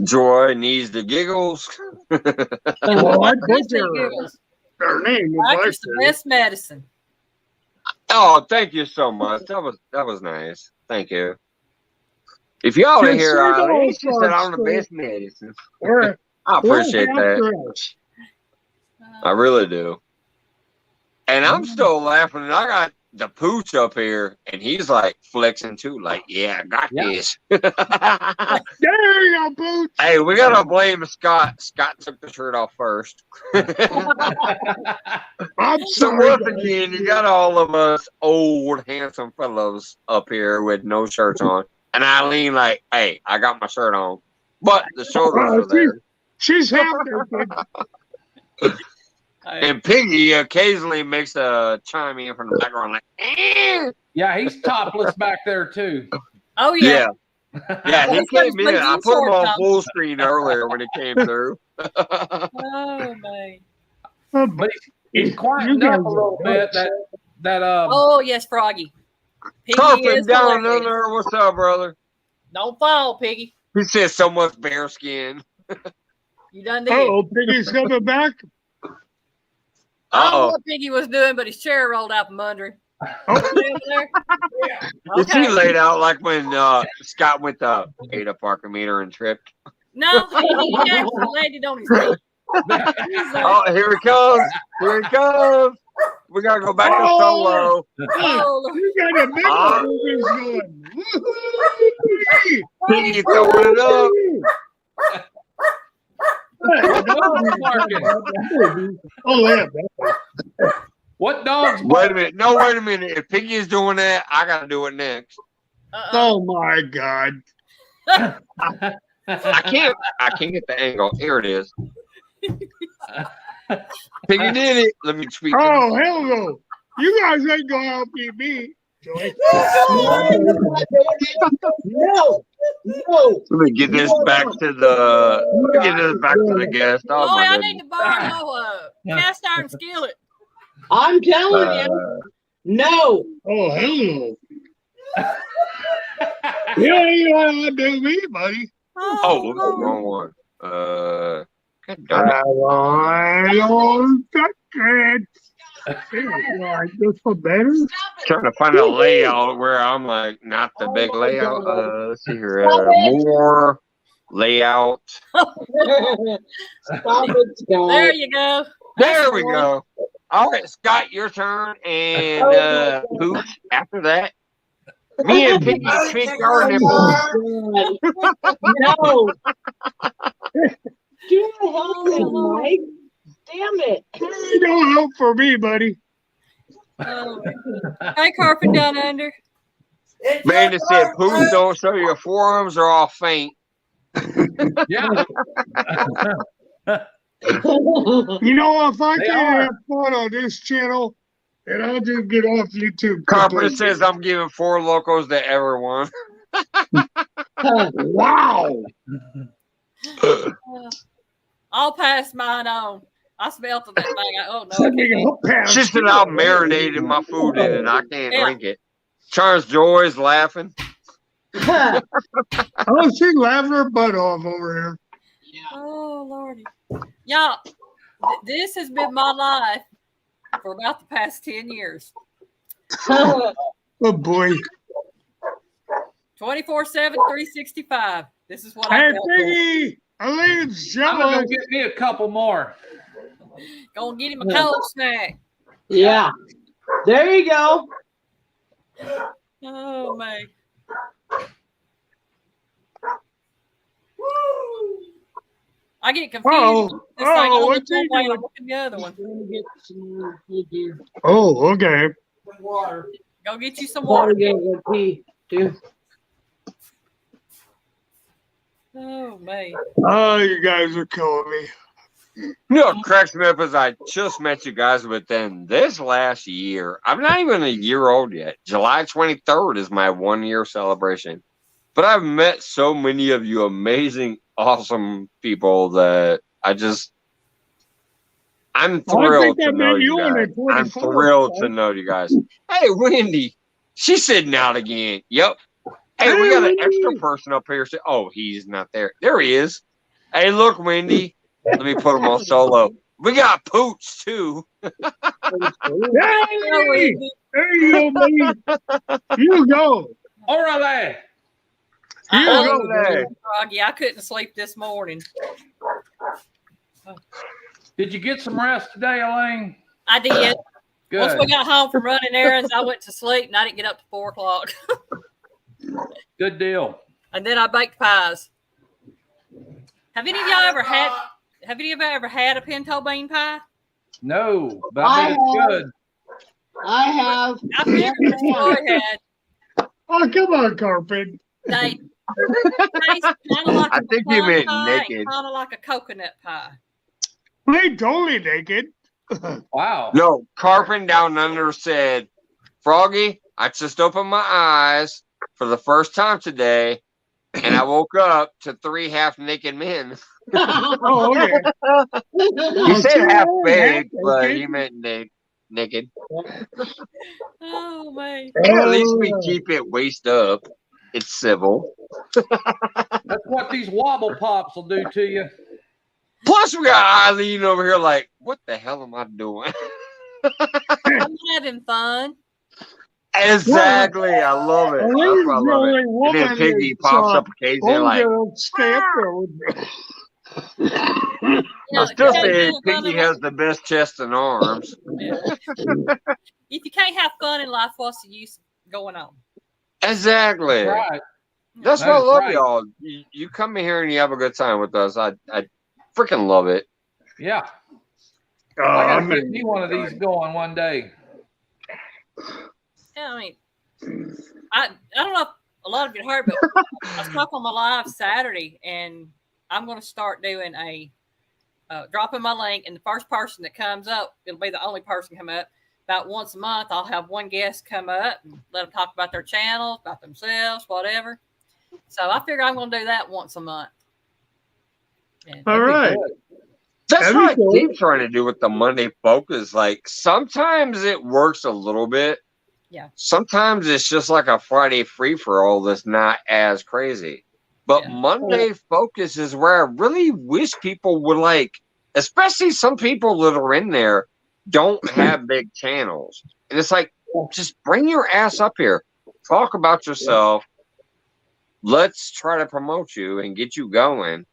Joy needs the giggles. Well, I put their name. Practice the best medicine. Oh, thank you so much. That was nice. Thank you. If y'all are here, Eileen, she said I'm the best medicine. I appreciate that. I really do. And I'm still laughing. And I got the pooch up here, and he's like flexing too. Like, yeah, I got this. There you go, Pooch. Hey, we gotta blame Scott. Scott took the shirt off first. I'm So sorry. once again, you got all of us old, handsome fellows up here with no shirts on. And Eileen like, hey, I got my shirt on. But the shoulders are there. She's happy. And Piggy occasionally makes a chime in from the background like, eh. Yeah, he's topless back there too. Oh yeah. Yeah, he came in. I put him on full screen earlier when he came through. Oh man. But he's quieting up a little bit. Oh yes, Froggy. Piggy Carpet is down hilarious. under. What's up, brother? Don't fall, Piggy. He says so much bear skin. You done did. Oh, Piggy's coming back. I don't know what Piggy was doing, but his chair rolled out from under him. Is he laid out like when Scott went to Ada Parker meter and tripped? No, he actually landed on his feet. Oh, here he comes. Here he comes. We got to go back to solo. Oh, You got a big one going. Piggy throwing it up. Oh, yeah. What dogs? Wait a minute. No, wait a minute. If Piggy is doing that, I got to do it next. Oh, my God. I can't get the angle. Here it is. Piggy did it. Let me tweak it. Oh, hell no. You guys ain't going to help me. Joy. No. Let me get this back to the guest. Oh, boy, my I goodness. need to borrow cast iron skillet. I'm telling you. No. Oh, hell no. You ain't going to do me, buddy. Oh, wrong one. God darn it. I don't touch it. This one better? Trying to find a layout where I'm like not the big layout. Let's see here. More layout. There you go. There we go. All right, Scott, your turn, and Pooch after that. Me and Piggy tweak our nipples. No. Do you help him, Mike? Damn it. You don't help for me, buddy. Hi, Carpet down under. Brandon said, Pooch, don't show your forearms or I'll faint. Yeah. You know, if I can't have fun on this channel, then I'll just get off YouTube. Carpenter says I'm giving 4 locos to everyone. Wow. I'll pass mine on. I smelled that thing. Oh no! She said I'll marinate my food in it. I can't drink it. Charles Joy's laughing. Oh, she's laughing her butt off over here. Oh Lordy, y'all! This has been my life for about the past 10 years. Oh boy. 24/7, 365. This is what I Hey, got. Piggy! Eileen's I'm gonna jealous. go get me a couple more. Go and get him a cold snack. Yeah. There you go. Oh man. I get confused. This thing only what's he one way, doing? I'm looking the other one. Oh, okay. Water. Go get you some water. Pee, too. Oh man. Oh, you guys are killing me. You know what cracks me up is I just met you guys within this last year. I'm not even a year old yet. July 23rd is my 1-year celebration. But I've met so many of you amazing, awesome people that I'm I'm thrilled to that know meant you you in guys. a 24. I'm thrilled to know you guys. Hey, Wendy, she's sitting out again. Yep. Hey, we got an extra person up here. Oh, he's not there. There he is. Hey, look, Wendy. Let me put him on solo. We got Pooch too. Hey, there you go, buddy. You go. Orale. You go, Orale. Froggy, I couldn't sleep this morning. Did you get some rest today, Elaine? I did. Good. Once we got home from running errands, I went to sleep and I didn't get up to 4 o'clock. Good deal. And then I baked pies. Have any of y'all ever had? Have any of you ever had a pinto bean pie? No, but I bet it's good. I have. I figured Troy had. Oh, come on, Carpet. They taste kind of like I a think you pecan meant pie, naked. kind of like a coconut pie. They totally naked. Wow. No, Carpin Down Under said, Froggy, I just opened my eyes for the first time today, and I woke up to 3 half-naked men. Oh, okay. He said half big, but he meant naked. Oh man! At least we keep it waist up. It's civil. That's what these wobble pops will do to you. Plus, we got Eileen over here like, what the hell am I doing? I'm having fun. Exactly. I love it. That's why I love it. And then Piggy pops up occasionally like, stay up there with me. I still say Piggy has the best chest and arms. Yeah. If you can't have fun in life, what's the use going on? Exactly. Right. That's That why I is love right. y'all. You come in here and you have a good time with us. I freaking love it. Yeah. Oh, I gotta get me one of these going one day. Yeah, I mean, I don't know if a lot of you heard, but I was talking on my live Saturday, and I'm going to start doing a dropping my link, and the first person that comes up, it'll be the only person come up. About once a month, I'll have one guest come up and let them talk about their channels, about themselves, whatever. So I figure I'm going to do that once a month. And All right. That's That'd what I be cool. keep trying to do with the Monday focus. Like sometimes it works a little bit. Yeah. Sometimes it's just like a Friday free for all that's not as crazy. But Yeah. Monday focus is where I really wish people would like, especially some people that are in there don't have big channels. And it's like, just bring your ass up here. Talk about yourself. Let's try to promote you and get you going.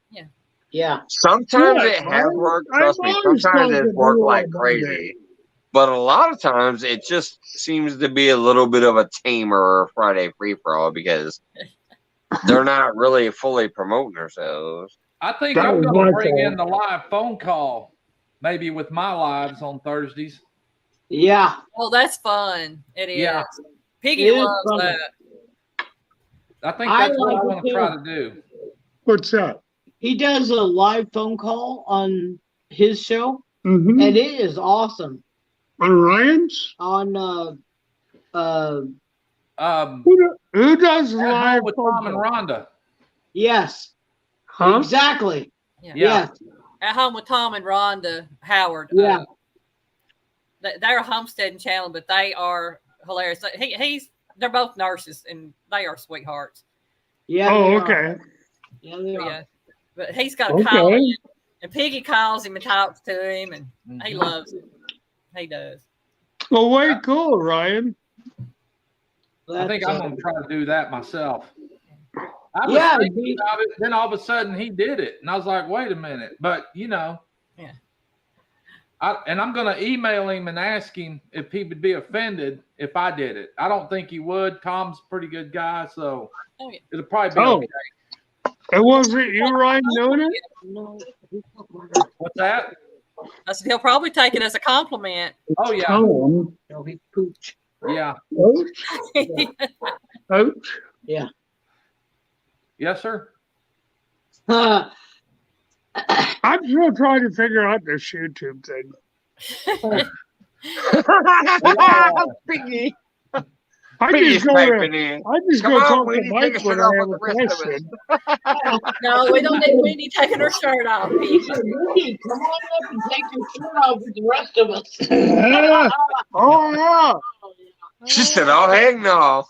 Yeah. Sometimes Yeah, it has I've worked. Trust me. always Sometimes thought it's that worked we were like on crazy. Monday. But a lot of times it just seems to be a little bit of a tamer Friday free for all because they're not really fully promoting themselves. I think That I'm was going my to bring fault. in the live phone call, maybe with my lives on Thursdays. Yeah. oh, that's fun. It is. Yeah. Piggy It is loves fun. that. I think I that's what like I it want to too. try to do. What's that? He does a live phone call on his show, Mm-hmm. and it is awesome. On Ryan's? On Who does At live home with phone Tom and call? Rhonda. yes, Huh? exactly. Yeah. Yes. At home with Tom and Rhonda Howard. Yeah. They're a homesteading channel, but they are hilarious. They're both nurses and they are sweethearts. Yeah. Oh, they are. okay. Yeah, they are. Yeah, but he's got a call Okay. in, and Piggy calls him and talks to him, and he loves it. He does. Well, way cool, Ryan. I think I'm going to try to do that myself. I was Yeah, thinking about it, then all of a sudden he did it, and I was like, "Wait a minute!" But you know, Yeah. I'm going to email him and ask him if he would be offended if I did it. I don't think he would. Tom's a pretty good guy, so Oh, yeah. it'll probably be Oh. okay. And was it you, Ryan, doing it? No. What's that? I said he'll probably take it as a compliment. Oh yeah, Tom. No, he pooch. yeah, Coach? Coach? Yeah. yes, sir. I'm still trying to figure out this YouTube thing. Piggy. I Piggy's just go piping to, in. I just Come go on, talk to Wendy, take Mike a when shirt I off have with the a rest of us. question. No, we don't need Wendy taking her shirt off. Piggy. Hey, come on up and take your shirt off with the rest of us. Oh She said, "Oh heck no."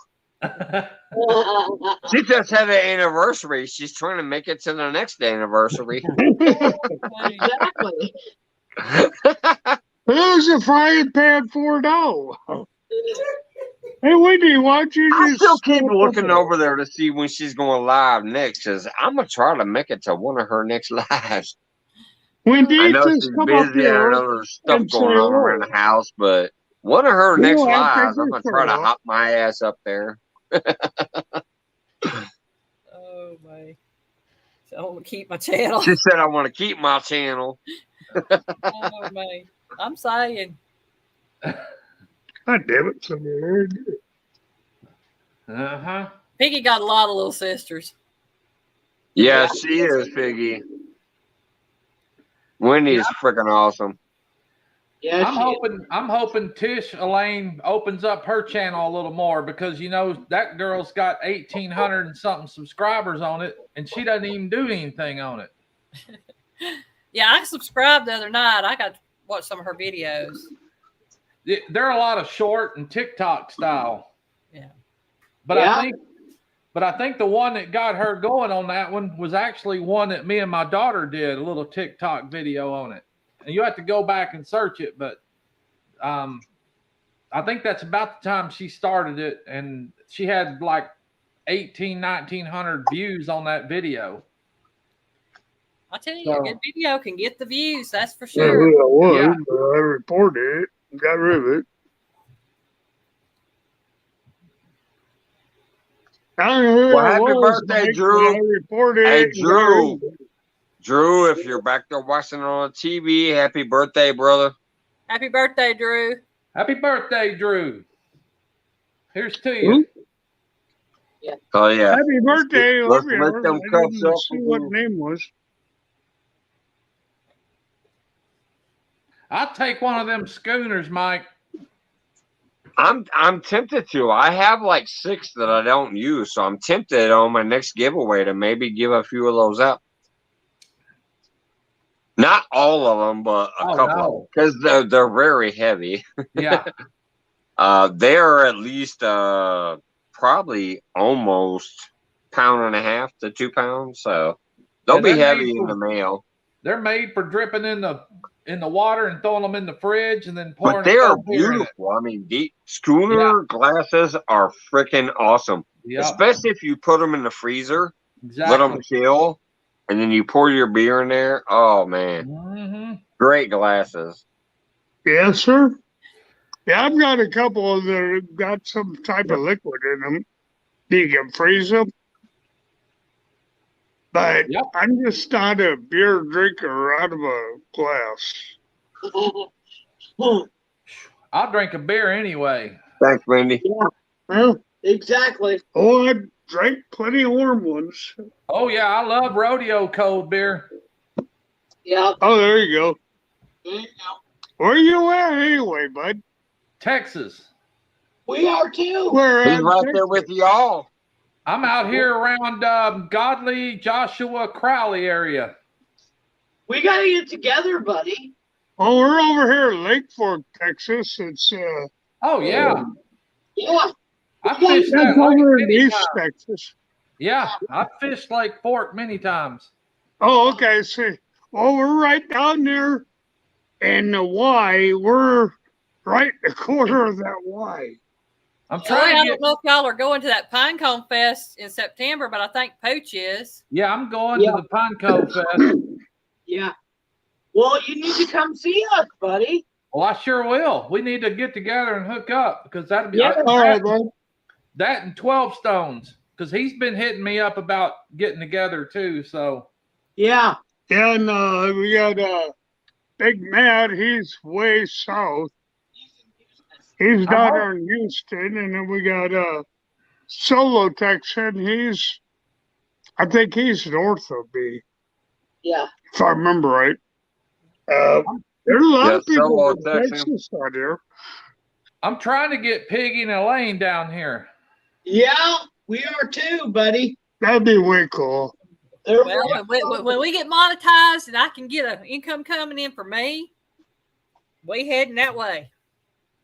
She just had an anniversary. She's trying to make it to the next anniversary. Exactly. Who's a frying pan for now? Hey, Wendy, why don't you I just still keep step looking up over there to see when she's going live next, because I'm gonna try to make it to one of her next lives. Wendy, I know just she's come up busy and I here know there's stuff and say going on around hello. the house, but one of her You next don't have to take lives, I'm your gonna shirt try to off. hop my ass up there. Oh my! So I want to keep my channel. She said, "I want to keep my channel." Oh my! I'm saying. God damn it, somebody. Uh-huh. Piggy got a lot of little sisters. Yeah, she is, Piggy. Wendy is freaking awesome. Yeah, I'm hoping Tish Elaine opens up her channel a little more, because you know that girl's got 1,800 and something subscribers on it, and she doesn't even do anything on it. Yeah, I subscribed the other night. I got to watch some of her videos. They're a lot of short and TikTok style. Yeah. But I think the one that got her going on that one was actually one that me and my daughter did, a little TikTok video on it. And you have to go back and search it, but I think that's about the time she started it, and she had like 1,900 views on that video. I tell you, a good video can get the views. That's for Yeah, sure. who that was, but I reported it and got rid of it. I don't know who Well, that happy was, birthday, Mike, Drew. but I reported Hey, it and got rid of it. Drew, if you're back there watching on TV, happy birthday, brother. Happy birthday, Drew. Happy birthday, Drew. Here's to you. Oh, yeah. Happy birthday, Let's whoever you lift are. them I cups didn't up. see what name was. I'll take one of them schooners, Mike. I'm tempted to. I have like 6 that I don't use, so I'm tempted on my next giveaway to maybe give a few of those out. Not all of them, but a couple, because they're very heavy. Yeah. They are at least probably almost 1.5 to 2 pounds, so they'll be heavy in the mail. They're made for dripping in the water and throwing them in the fridge and then pouring. But they are beautiful. I mean, the schooner glasses are freaking awesome. Yep. Especially if you put them in the freezer, Exactly. let them chill, and then you pour your beer in there. Oh man, great glasses. Yes, sir. Yeah, I've got a couple that have got some type of liquid in them. You can freeze them. But I'm just not a beer drinker out of a glass. I'll drink a beer anyway. Thanks, Wendy. Yeah, well, exactly. Oh, I drank plenty of warm ones. Oh, yeah, I love rodeo cold beer. Yeah. Oh, there you go. There you go. Where you at anyway, bud? Texas. We are too. He's right there with y'all. I'm out here around Godly, Joshua, Crowley area. We got to get together, buddy. Oh, we're over here in Lake Fork, Texas. It's oh yeah. Yeah. I fished that over lake in East times. Texas. Yeah, I fished Lake Fork many times. Oh, okay. See, well, we're right down there in the Y. We're right in the corner of that Y. I'm trying. I don't know if y'all are going to that Pinecone Fest in September, but I think Pooch is. Yeah, I'm going to the Pinecone Fest. Yeah. Well, you need to come see us, buddy. Well, I sure will. We need to get together and hook up, because that'd be all right, bud. That and 12 Stones, because he's been hitting me up about getting together too. So yeah, and we got Big Matt. He's way south. He's down there in Houston, and then we got Solo Texan. I think he's north of me. Yeah, if I remember right. There's a lot of people from Texas out here. I'm trying to get Piggy and Elaine down here. Yeah, we are too, buddy. That'd be way cool. Well, when we get monetized and I can get an income coming in for me, we heading that way.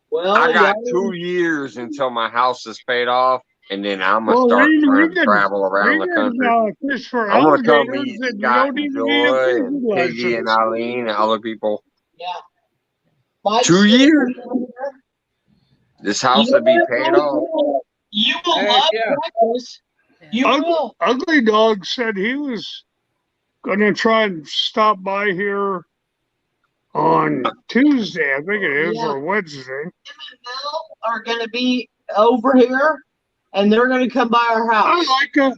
Well, I got 2 years until my house is paid off, and then I'm gonna Well, start we trying to can- travel around the country. Fish for I want to come alligators, meet and you Scott don't and even need a Joy fishing and Piggy and license. Eileen and other people. Yeah. Mike's 2 years. here. This house will be paid off. You will Heck love yeah. breakfast. You will. Ugly Dog said he was gonna try and stop by here on Tuesday, I think it is, Yeah. or Wednesday. Him and Mel are going to be over here, and they're going to come by our house. I like it.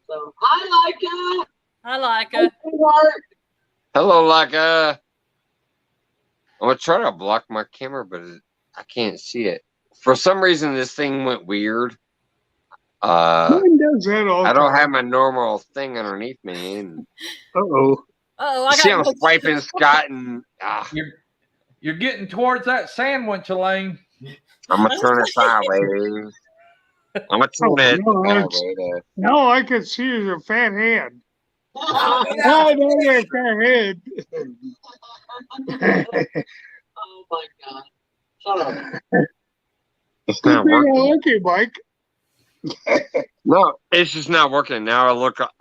So, I like it. I like it. Hello, Leica. I'm gonna try to block my camera, but I can't see it. For some reason, this thing went weird. Mine does that all I don't time. have my normal thing underneath me. And Uh-oh. Oh, I see, got I'm swiping Scott, and You're getting towards that sandwich, Elaine. I'm gonna turn it sideways. I'm gonna turn it sideways. No, I can see your fat head. Oh, Oh, no, your fat head. Oh, my God. Shut up. It's not I working. like it, Mike. No, it's just not working. Now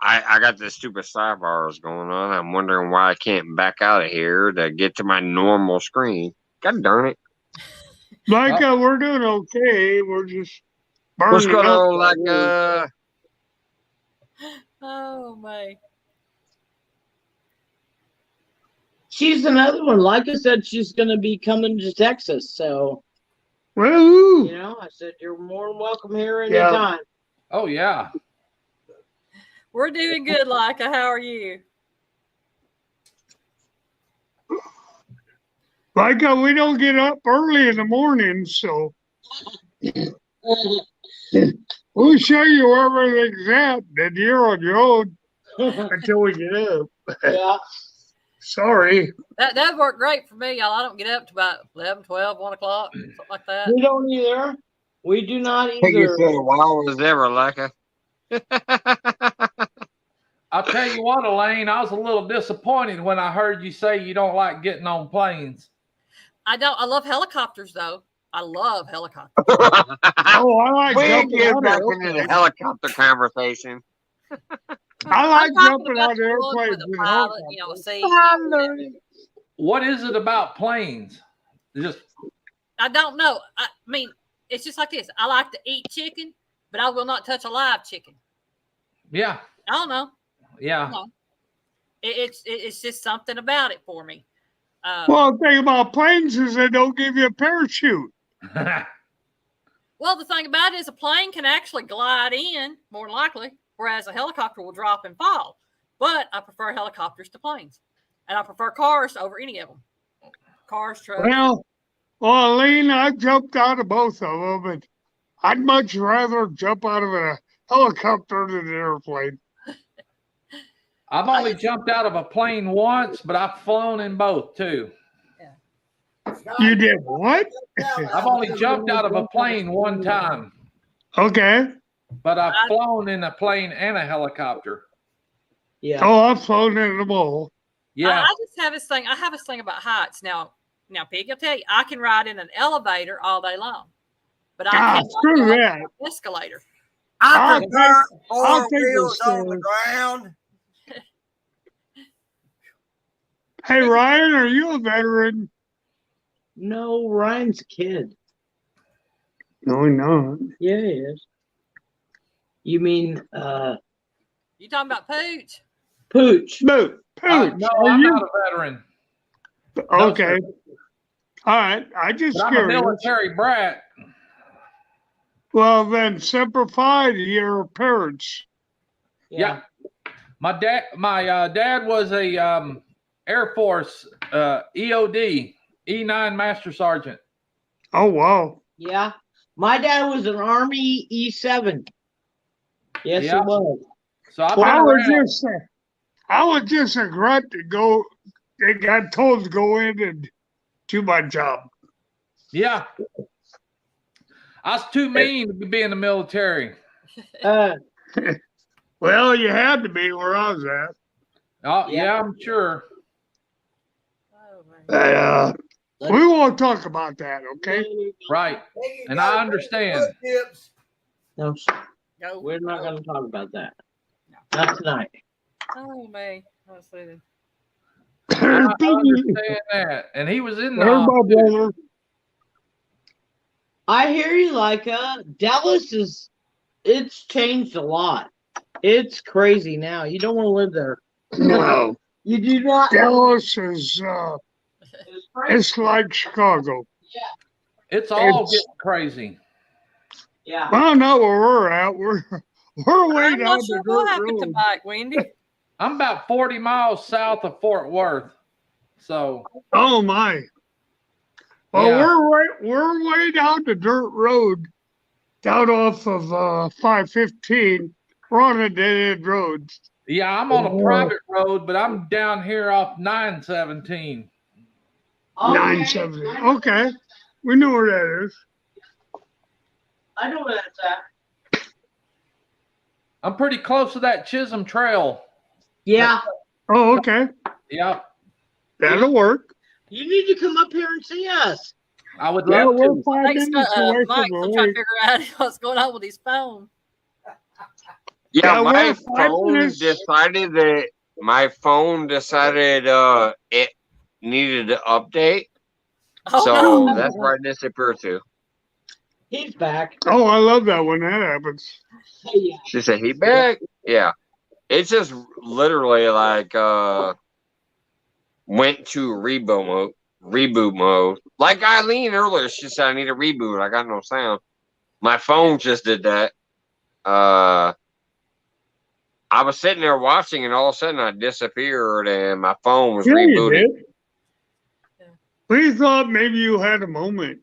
I got this stupid sidebars going on. I'm wondering why I can't back out of here to get to my normal screen. God darn it. Mike, we're doing okay. We're just burning What's going up. on, like Oh my. She's another one. Like I said, she's going to be coming to Texas. So, Woo! you know, I said, you're more than welcome here anytime. Oh, yeah. We're doing good, Leica. How are you? Like we don't get up early in the morning, so we'll show you where everything's at, and you're on your own until we get up. Yeah. Sorry. That worked great for me, y'all. I don't get up to about 11, 12, 1 o'clock, something like that. We don't either. We do not Piggy either. said, "Wild as ever, Leica." I'll tell you what, Elaine, I was a little disappointed when I heard you say you don't like getting on planes. I don't. I love helicopters, though. I love helicopters. Oh, I like We jumping get out back of into the airplanes. helicopter conversation. I like I'm talking jumping about out of the one airplanes with the with pilot, you know, helicopters. see. What is it about planes? Just I don't know. I mean, it's just like this. I like to eat chicken, but I will not touch a live chicken. yeah, I don't know. yeah. No. It's just something about it for me. Well, the thing about planes is they don't give you a parachute. Well, the thing about it is a plane can actually glide in, more than likely, whereas a helicopter will drop and fall. But I prefer helicopters to planes. And I prefer cars over any of them. Cars, trucks. Well, Eileen, I jumped out of both of them, but I'd much rather jump out of a helicopter than an airplane. I've only jumped out of a plane once, but I've flown in both too. You did what? I've only jumped out of a plane one time, Okay. but I've flown in a plane and a helicopter. Yeah. Oh, I've flown in them all. Yeah. I just have this thing. I have this thing about heights. Now, Pig, I'll tell you, I can ride in an elevator all day long, but I can't screw ride that. an escalator. I prefer I'll four take the wheels on the stairs. ground. Hey, Ryan, are you a veteran? No, Ryan's a kid. No, not. Yeah, he is. You mean You talking about Pooch? Pooch? No, Pooch. No, are I'm you? not a veteran. Okay. No, All right. I just but I'm a curious. military brat. Well, then simplify to your parents. Yeah. My dad was a Air Force EOD, E9 Master Sergeant. Oh, wow. Yeah. My dad was an Army E7. Yes, Yeah. he was. So I've Well, been I was just a grunt to go. They got told to go in and do my job. yeah. I was too mean to be in the military. Well, you had to be where I was at. Oh, yeah, I'm sure. Oh, man. We won't talk about that, okay? Right. And I understand. No, Go. we're not going to talk about that. Not tonight. Oh, man. Let's see. I understand that. And he was in the Where's my army. brother? I hear you, Dallas it's changed a lot. It's crazy now. You don't want to live there. No. You do not. Dallas is, it's like Chicago. It's all getting crazy. Yeah. Well, not where we're at. We're way I'm down not the sure what dirt happened to road. Mike, Wendy. I'm about 40 miles south of Fort Worth. So, Oh my. Well, yeah. we're way down the dirt road, down off of 515. We're on a dead end road. Yeah, I'm on a private road, but I'm down here off 917. 970. Okay. We know where that is. I know where that's at. I'm pretty close to that Chisholm Trail. Yeah. Oh, okay. Yep. That'll work. You need to come up here and see us. I would Yeah, love we're to. 5 Thanks, minutes away Mike. from I'm the trying to lake. figure out what's going on with his phone. Yeah, Yeah, my we're 5 phone minutes. decided that it needed to update. Oh, So no. that's where I disappeared to. He's back. Oh, I love that when that happens. Yeah. She said, he back? Yeah. It's just literally like went to reboot mode. Like Eileen earlier, she said I need a reboot. I got no sound. My phone just did that. I was sitting there watching, and all of a sudden I disappeared, and my phone was Yeah, you rebooted. did. We thought maybe you had a moment.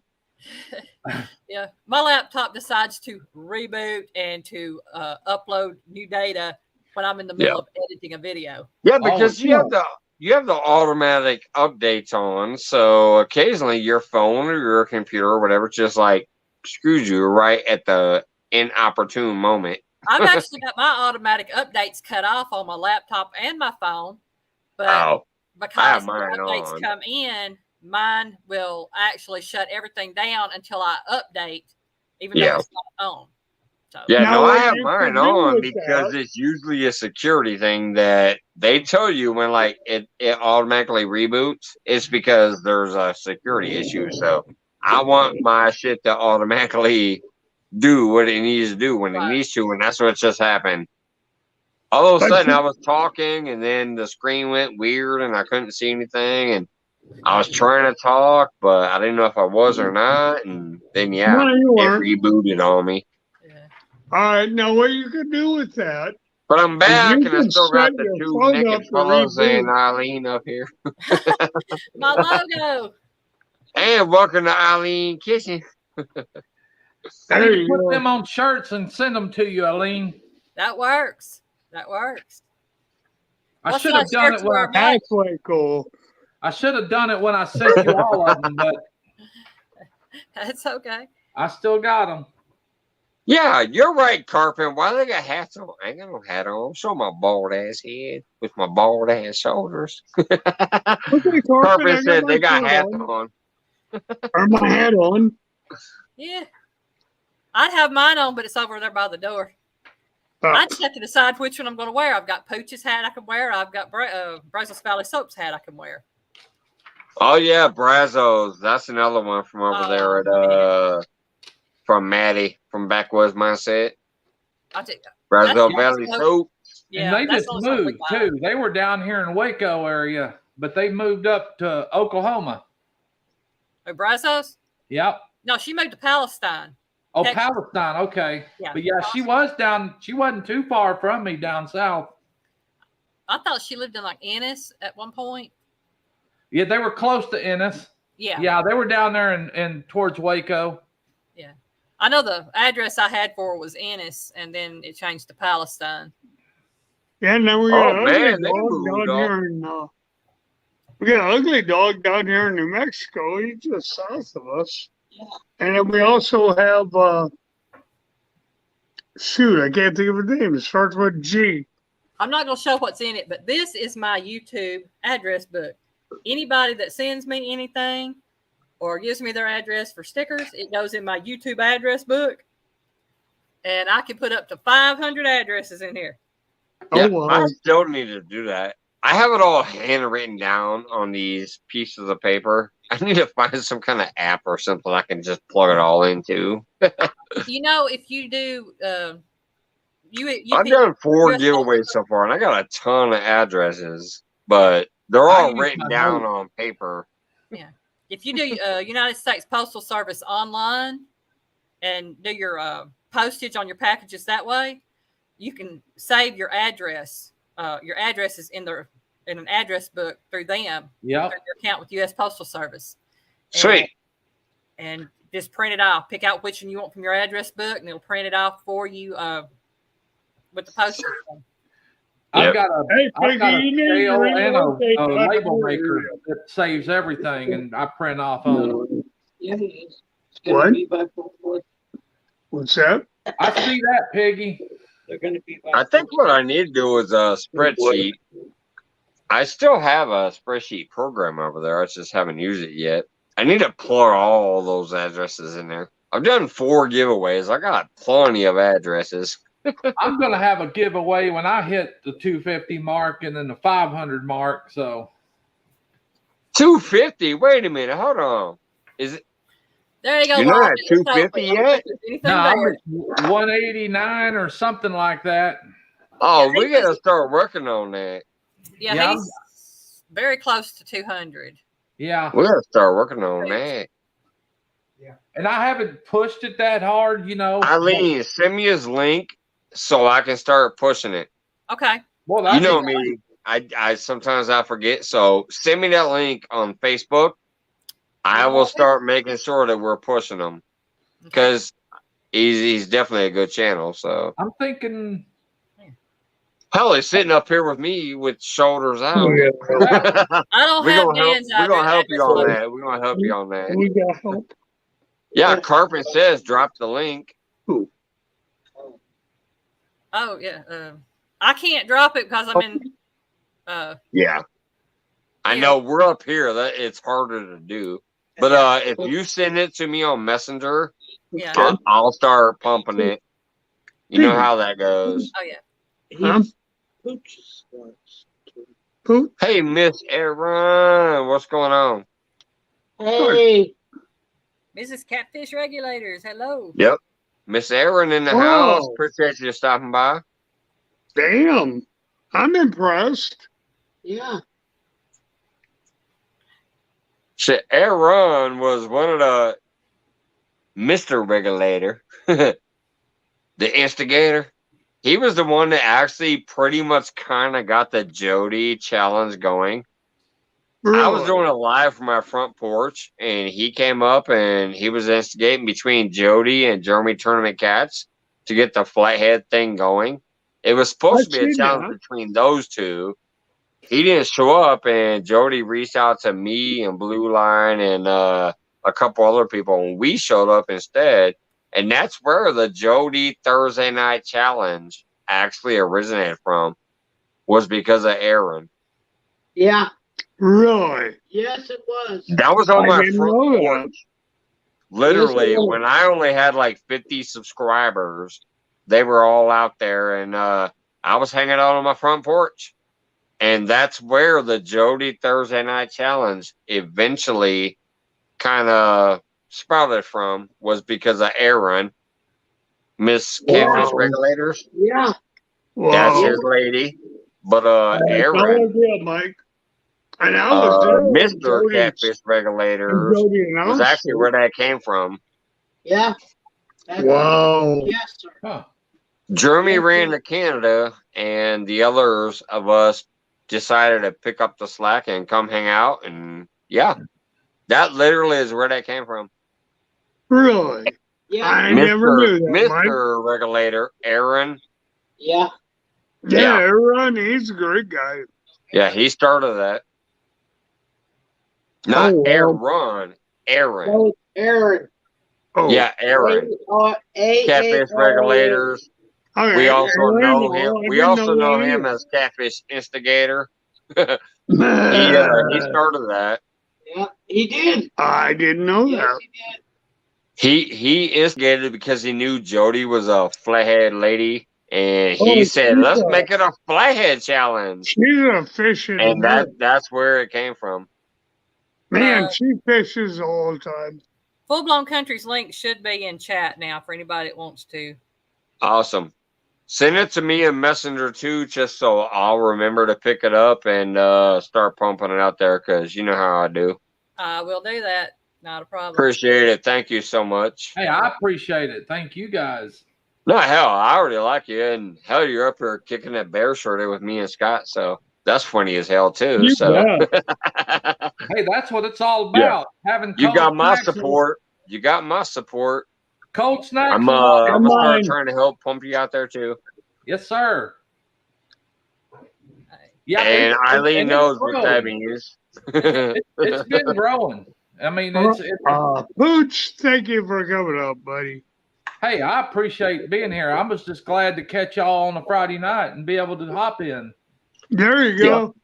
Yeah, my laptop decides to reboot and to upload new data when I'm in the middle of editing a video. Yeah, because you have the automatic updates on, so occasionally your phone or your computer or whatever just like screws you right at the inopportune moment. I've actually got my automatic updates cut off on my laptop and my phone, but because the updates come in, mine will actually shut everything down until I update, even though it's not on. So. Yeah, no, I have mine on because it's usually a security thing that they tell you when like it automatically reboots. It's because there's a security issue. So I want my shit to automatically do what it needs to do when it needs to, and that's what just happened. All of a sudden, I was talking, and then the screen went weird, and I couldn't see anything, and I was trying to talk, but I didn't know if I was or not, and then it rebooted on me. All right, now what you can do with that? But I'm back, and I still got the two naked fellas and Eileen up here. My logo. And welcome to Eileen Kitchen. I need to put them on shirts and send them to you, Eileen. That works. That works. I should have done it when halfway cool. I should have done it when I sent you all of them, but that's okay. I still got them. Yeah, you're right, Carpenter. Why they got hats on? I ain't got no hat on. I'm showing my bald ass head with my bald ass shoulders. Carpenter said they got hats on. Or my hat on. Yeah. I'd have mine on, but it's over there by the door. I just have to decide which one I'm going to wear. I've got Pooch's hat I can wear. I've got Brazos Valley Soap's hat I can wear. Oh, yeah, Brazos. That's another one from over there at from Maddie from Backwoods Mindset. Brazos Valley Soap. Yeah, and they just moved too. They were down here in Waco area, but they moved up to Oklahoma. Oh, Brazos? Yep. No, she moved to Palestine. Oh, Texas. Palestine. Okay. Yeah, but yeah, she was down. She wasn't too far from me down south. I thought she lived in like Ennis at one point. Yeah, they were close to Ennis. Yeah. Yeah, they were down there and towards Waco. Yeah. I know the address I had for her was Ennis, and then it changed to Palestine. Yeah, and then we got an ugly dog down here in we got an ugly dog down here in New Mexico. He's just south of us. And then we also have, shoot, I can't think of her name. It starts with G. I'm not going to show what's in it, but this is my YouTube address book. Anybody that sends me anything or gives me their address for stickers, it goes in my YouTube address book. And I can put up to 500 addresses in here. Yeah, Oh, wow. I still need to do that. I have it all handwritten down on these pieces of paper. I need to find some kind of app or something I can just plug it all into. You know, if you do, you I've done 4 giveaways so far, and I got a ton of addresses, but they're all written down on paper. Yeah. If you do United States Postal Service online and do your postage on your packages that way, you can save your address. Your address is in an address book through them. Yeah. Through your account with U.S. Postal Service. Sweet. And just print it off. Pick out which one you want from your address book, and it'll print it off for you with the postage. I've got a scale and a label maker that saves everything, and I print off on it. What? What's that? I see that, Piggy. I think what I need to do is a spreadsheet. I still have a spreadsheet program over there. I just haven't used it yet. I need to plug all those addresses in there. I've done 4 giveaways. I got plenty of addresses. I'm going to have a giveaway when I hit the 250 mark and then the 500 mark. So 250? Wait a minute. Hold on. Is it? There you go. You're not at 250 yet? No, I'm at 189 or something like that. Oh, we got to start working on that. Yeah, he's very close to 200. Yeah. We got to start working on that. Yeah. And I haven't pushed it that hard, Eileen, send me his link so I can start pushing it. Okay. Well, you know me. I sometimes I forget. So send me that link on Facebook. I will start making sure that we're pushing him because he's definitely a good channel. So I'm thinking, hell, he's sitting up here with me with shoulders out. Oh, yeah. I don't have Dan's We're gonna help you on that. We're gonna help you on that. We got help. Yeah, Carpet says drop the link. Ooh. Oh yeah, I can't drop it because I'm in. Yeah, I know we're up here. That it's harder to do. But if you send it to me on Messenger, I'll start pumping it. You know how that goes. Oh yeah. Hey, Miss Aaron, what's going on? Hey, Mrs. Catfish Regulators, hello. Yep, Miss Aaron in the house. Appreciate you stopping by. Damn, I'm impressed. Yeah. Shit, Aaron was one of the Mr. Regulator, the instigator. He was the one that actually pretty much kind of got the Jody challenge going. Really? I was doing a live from my front porch, and he came up and he was instigating between Jody and Jeremy Tournament Cats to get the flathead thing going. It was supposed to be a challenge between those two. He didn't show up, and Jody reached out to me and Blue Line and a couple other people, and we showed up instead. And that's where the Jody Thursday Night Challenge actually originated from, was because of Aaron. Yeah. Really? Yes, it was. That was on my front porch. Literally, when I only had like 50 subscribers, they were all out there, and I was hanging out on my front porch. And that's where the Jody Thursday Night Challenge eventually kind of sprouted from, was because of Aaron, Miss Catfish Regulators. Yeah. That's his lady. But Aaron, Mike. And I was Mr. Catfish Regulators was actually where that came from. Yeah. Wow. Yes, sir. Huh. Jeremy ran to Canada, and the others of us decided to pick up the slack and come hang out. And yeah, that literally is where that came from. Really? Yeah. I never knew that, Mike. Mr. Regulator, Aaron. Yeah. Yeah, Aaron, he's a great guy. Yeah, he started that. Not Aaron, Aaron. Oh, Aaron. Oh, Yeah, Aaron. Catfish A. regulators. okay. We also Aaron, know oh, him. I We didn't also know that him either. as Catfish Instigator. He I started that. Yeah, he did. didn't know Yes, that. he did. He instigated because he knew Jody was a flathead lady, and he Oh, said, "Let's make it a flathead challenge." she's a fishing And nut. that's where it came from. Man, she fishes all the time. Full Blown Country's link should be in chat now for anybody that wants to. Awesome. Send it to me in Messenger too, just so I'll remember to pick it up and start pumping it out there, because you know how I do. I will do that. Not a problem. Appreciate it. Thank you so much. Hey, I appreciate it. Thank you guys. No, hell, I already like you, and hell, you're up here kicking that bear shorty with me and Scott, so that's funny as hell too. Hey, that's what it's all about. Having you cold got my snacks. support. You got my support. Cold snacks. I'm gonna start trying to help pump you out there too. Yes, sir. Yeah, and Eileen knows what growing. that means. It's been growing. I mean, it's Pooch, thank you for coming up, buddy. Hey, I appreciate being here. I was just glad to catch y'all on a Friday night and be able to hop in. There you go.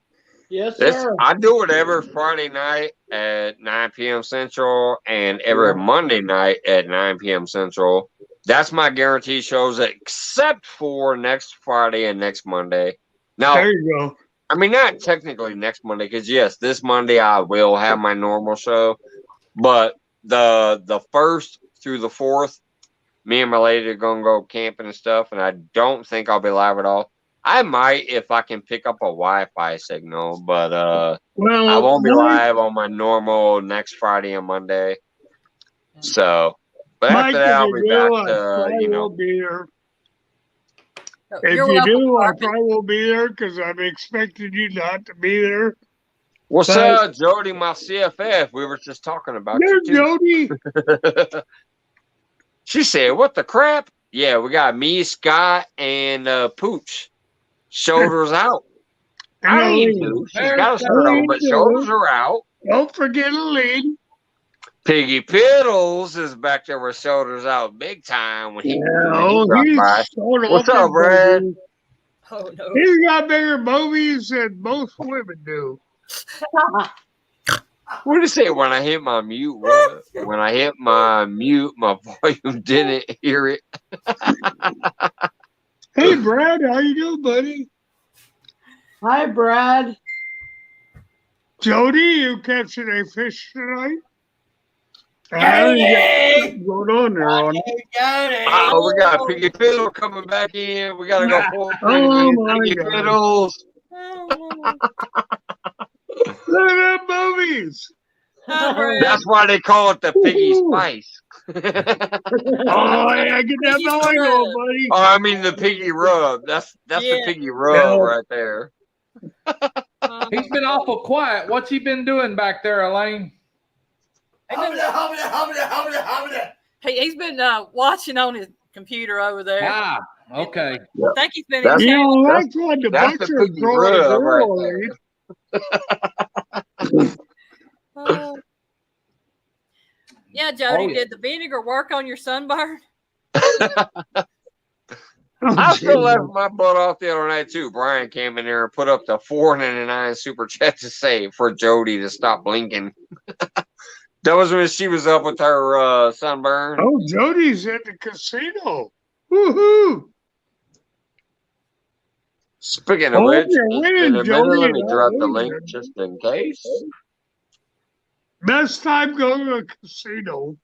Yes, sir. I do it every Friday night at 9 p.m. Central and every Monday night at 9 p.m. Central. That's my guaranteed shows, except for next Friday and next Monday. Now, there you go. I mean, not technically next Monday, because yes, this Monday I will have my normal show, but the 1st through the 4th, me and my lady are gonna go camping and stuff, and I don't think I'll be live at all. I might if I can pick up a Wi-Fi signal, but I won't be live on my normal next Friday and Monday. So, but after that, I'll be back to be there. If You're you do, I welcome, probably will be there because I'm expecting you not to be there. What's up, Jody, my CFF? We were just talking about you too. Jody. She said, "What the crap?" Yeah, we got me, Scott, and Pooch. Shoulders out. I ain't do. She's got a shirt on, but shoulders are out. Don't forget Aline. Piggy Piddles is back there with shoulders out big time when he dropped by. What's up, Brad? Oh no. He's got bigger boobies than most women do. What did you say? When I hit my mute, what? When I hit my mute, my volume didn't hear it. Hey, Brad, how you doing, buddy? Hi, Brad. Jody, you catching a fish tonight? Hey, going on there? Oh, we got Piggy Piddle coming back in. We got to go full screen with Piggy Piddles. Look at them movies. That's why they call it the Piggy Spice. Oh, yeah, get that volume on, buddy. Oh, I mean the Piggy Rub. That's the Piggy Rub right there. He's been awful quiet. What's he been doing back there, Elaine? He's been watching on his computer over there. Ah, okay. I think he's been That's, in that's the Piggy Rub right there. Yeah, Jody, did the vinegar work on your sunburn? I still left my butt off the other night too. Brian came in there and put up the $4.99 super chat to say for Jody to stop blinking. That was when she was up with her sunburn. Oh, Jody's at the casino. Woohoo! Speaking of which, let me drop the link just in case. Best time going to a casino,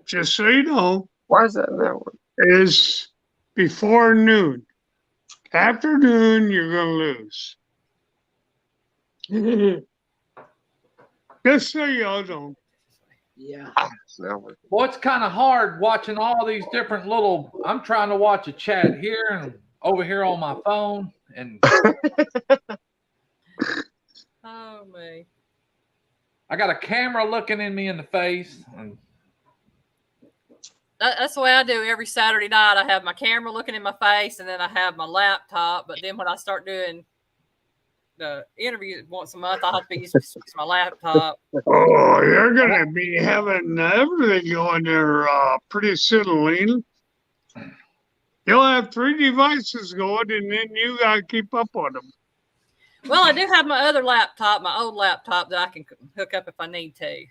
just so you know. Why is that network? Is before noon. After noon, you're going to lose. Just so y'all know. Yeah. Well, it's kind of hard watching all these different little. I'm trying to watch a chat here and over here on my phone, and oh man, I got a camera looking in me in the face. And that's the way I do every Saturday night. I have my camera looking in my face, and then I have my laptop. But then when I start doing the interview once a month. I'll have to be using my laptop. Oh, you're gonna be having everything going there pretty soon, Lena. You'll have 3 devices going, and then you gotta keep up on them. Well, I do have my other laptop, my old laptop that I can hook up if I need to.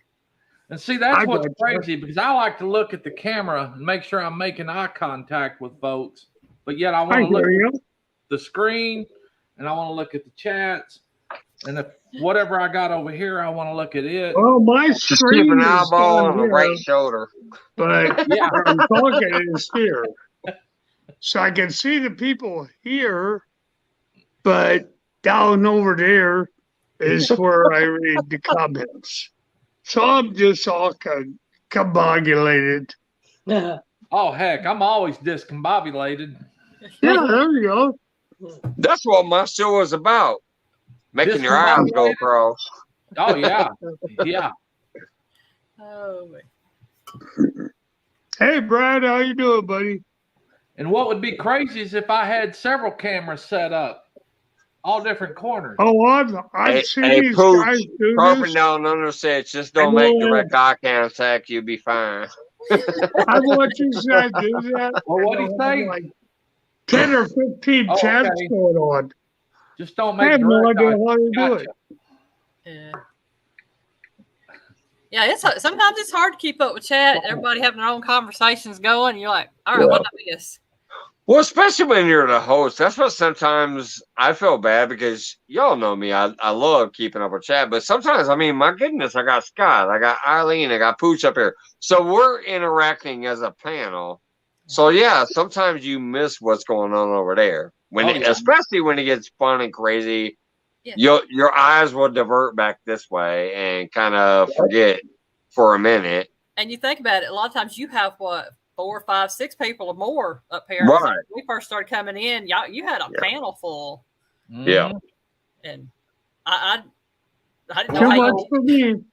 And see, that's what's crazy, because I like to look at the camera and make sure I'm making eye contact with folks, but yet I want to look at the screen and I want to look at the chats, and if whatever I got over here, I want to look at it. Well, my screen keep an is eyeball on on the here, right shoulder. but Yeah. where I'm talking is here. So I can see the people here, but down over there is where I read the comments. So I'm just all combobulated. Oh, heck, I'm always discombobulated. Yeah, there you go. That's what my show is about. Making your eyes go across. Oh, yeah. Yeah. Oh, Hey, Brad, how you doing, buddy? And what would be crazy is if I had several cameras set up, all different corners. Oh, I've seen these Pooch, guys do carping this. down under sets. Just don't make direct eye contact. You'll be fine. I watch these guys do that. Well, what do you say? Like 10 or 15 chats going on. Just don't make I have no direct idea eye how to do contact. Yeah. Yeah, it's sometimes it's hard to keep up with chat. Everybody having their own conversations going. You're like, all right, what did I miss? Well, especially when you're the host, that's what sometimes I feel bad, because y'all know me. I love keeping up with chat, but sometimes, I mean, my goodness, I got Scott, I got Eileen, I got Pooch up here. So we're interacting as a panel. So yeah, sometimes you miss what's going on over there. Especially when it gets fun and crazy, your eyes will divert back this way and kind of forget for a minute. And you think about it, a lot of times you have 4, 5, 6 people or more up here. Right. When we first started coming in, you had a panel full. Yeah. And I didn't know how you.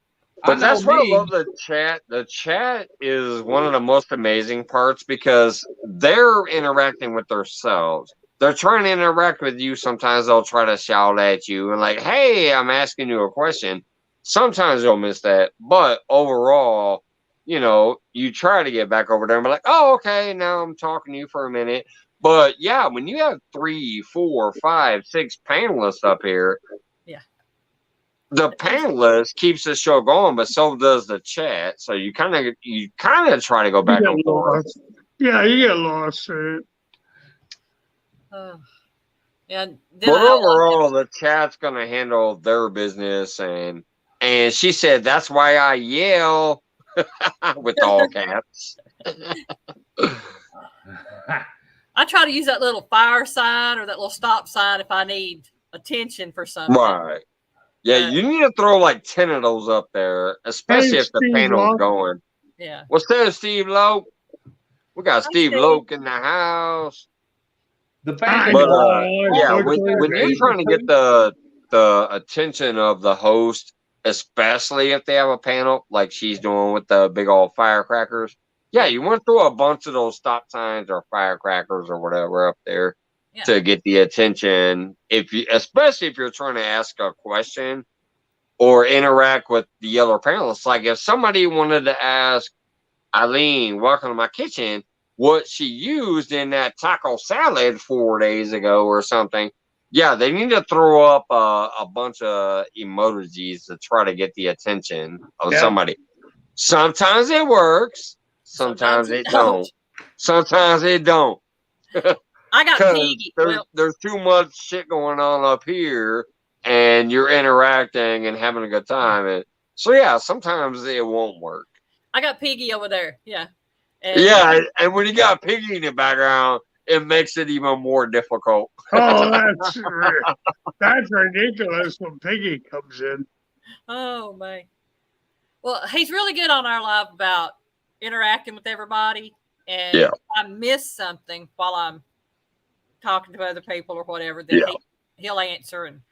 But that's why I love the chat. The chat is one of the most amazing parts, because they're interacting with themselves. They're trying to interact with you. Sometimes they'll try to shout at you and like, hey, I'm asking you a question. Sometimes they'll miss that. But overall, you know, you try to get back over there and be like, oh, okay, now I'm talking to you for a minute. But yeah, when you have 3, 4, 5, 6 panelists up here, the panelist keeps the show going, but so does the chat. So you kind of try to go back and forth. Yeah, you get lost in it. But overall, the chat's gonna handle their business, and she said that's why I yell with all caps. I try to use that little fire sign or that little stop sign if I need attention for something. Right. Yeah, you need to throw like 10 of those up there, especially if the panel's going. Yeah. What's there, Steve Loke? We got Steve Loke in the house. But yeah, when you're trying to get the attention of the host, especially if they have a panel like she's doing with the big old firecrackers, yeah, you want to throw a bunch of those stop signs or firecrackers or whatever up there to get the attention. Especially if you're trying to ask a question or interact with the other panelists. Like if somebody wanted to ask Eileen, welcome to my kitchen, what she used in that taco salad 4 days ago or something. Yeah, they need to throw up a bunch of emojis to try to get the attention of somebody. Sometimes it works. Sometimes it don't. Sometimes it don't. I got Piggy. There's too much shit going on up here, and you're interacting and having a good time. And so yeah, sometimes it won't work. I got Piggy over there. Yeah. And when you got Piggy in the background, it makes it even more difficult. Oh, that's ridiculous when Piggy comes in. Oh, man. Well, he's really good on our live about interacting with everybody. And if I miss something while I'm talking to other people or whatever, then he'll answer and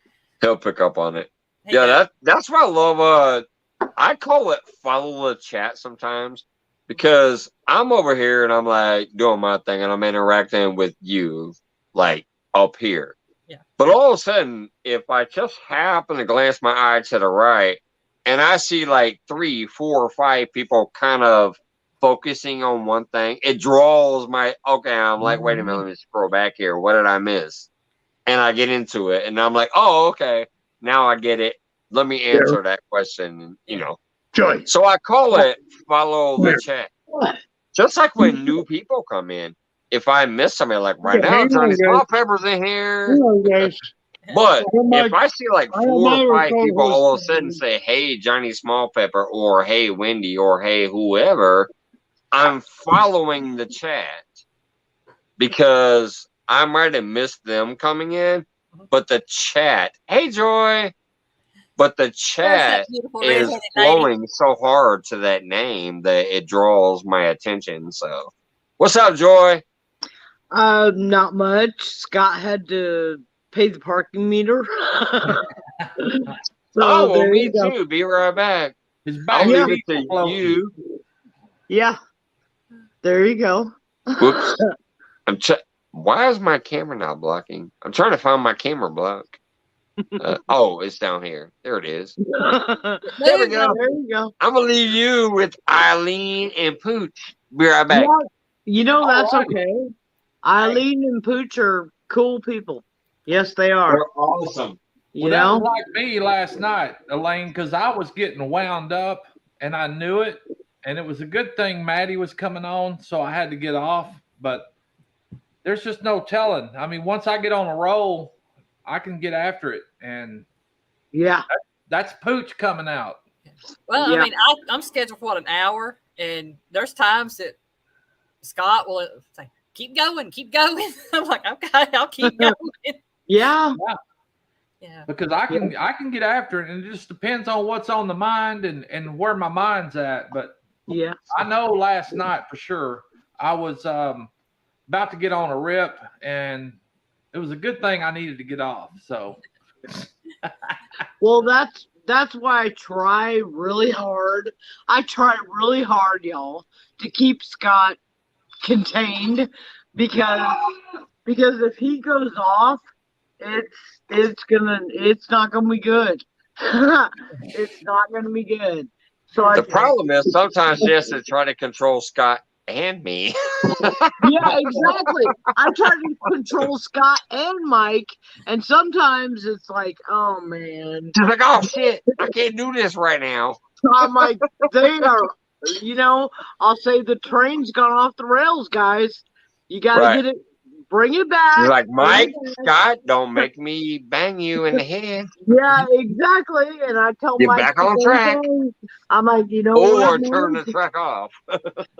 he'll pick up on it. That's what I love. I call it follow the chat sometimes, because I'm over here and I'm like doing my thing and I'm interacting with you like up here. But all of a sudden, if I just happen to glance my eye to the right, and I see like 3, 4, or 5 people kind of focusing on one thing, it draws my okay. I'm like, wait a minute, let me scroll back here. What did I miss? And I get into it, and I'm like, oh, okay, now I get it. Let me answer that question. You know, Joy. so I call it follow the chat. What? Just like when new people come in, if I miss somebody, like right now, hang on, Johnny guys. Small Pepper's in here. Hello, guys. But I am if my- I see like I am 4 or my 5 people all of a co-host. sudden say, hey, Johnny Small Pepper, or hey, Wendy, or hey, whoever, I'm following the chat because I might have missed them coming in, but the chat, hey, Joy, but the There's that chat beautiful is redheaded lady. flowing so hard to that name that it draws my attention. So, what's up, Joy? Not much. Scott had to pay the parking meter. So Oh, well, there me you go. too. Be right back. His I'll back leave feet it to floating. you. Yeah. There you go. Whoops. Why is my camera not blocking? I'm trying to find my camera block. Oh, it's down here. There it is. There we go. There you go. I'm gonna leave you with Eileen and Pooch. Be right back. Yeah, you know that's Alrighty. okay. Eileen and Pooch are cool people. Yes, they are. They're awesome. You Well, that know? was like me last night, Elaine, because I was getting wound up and I knew it. And it was a good thing Maddie was coming on, so I had to get off. But there's just no telling. I mean, once I get on a roll, I can get after it. And Yeah. that's Pooch coming out. Well, Yeah. I mean, I'm scheduled for an hour, and there's times that Scott will say, keep going. I'm like, okay, I'll keep going. Yeah. Yeah. Because I can get after it, and it just depends on what's on the mind and where my mind's at. But Yeah. I know last night for sure I was about to get on a rip, and it was a good thing I needed to get off. So, Well, that's why I try really hard. I try really hard, y'all, to keep Scott contained because if he goes off, it's not gonna be good. It's not gonna be good. So The problem is sometimes she has to try to control Scott and me. yeah, exactly. I try to control Scott and Mike, and sometimes it's like, oh man. She's like, oh shit, I can't do this right now. I'm like, they are, I'll say the train's gone off the rails, guys. You got to get it, bring it back. She's like, Mike, Scott, don't make me bang you in the head. Yeah, exactly. And I tell Get Mike, back on track. I'm like, Or turn the track off.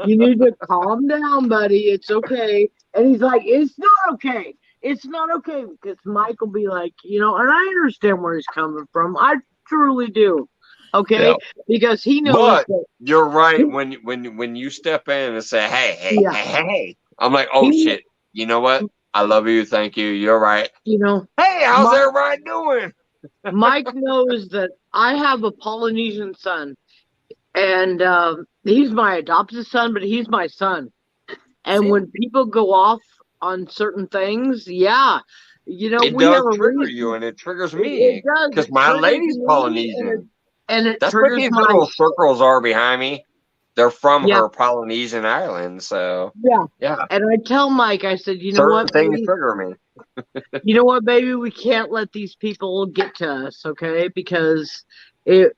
You need to calm down, buddy. It's okay. And he's like, it's not okay. It's not okay, because Mike will be like, and I understand where he's coming from. I truly do. Okay, Yeah. because he knows. But that you're right when you step in and say, hey, Yeah. hey, I'm like, oh shit. You know what? I love you. Thank you. You're right. Hey, how's everybody doing? Mike knows that I have a Polynesian son, and he's my adopted son, but he's my son. And when people go off on certain things, it does trigger you, and it triggers me. It does, because my lady's Polynesian, and it that's triggers what these my little circles are behind me. They're from her Polynesian island, so yeah. And I tell Mike, I said, certain things trigger me. You know what, baby? We can't let these people get to us, okay? Because it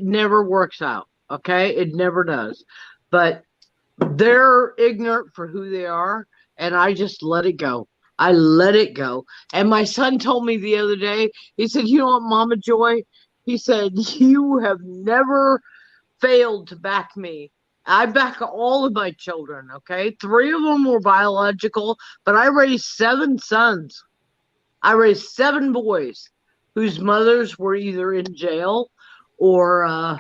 never works out, okay? It never does. But they're ignorant for who they are, and I just let it go. I let it go. And my son told me the other day, he said, you know what, Mama Joy? He said, you have never failed to back me. I back all of my children, okay? 3 of them were biological, but I raised 7 sons. I raised 7 boys whose mothers were either in jail or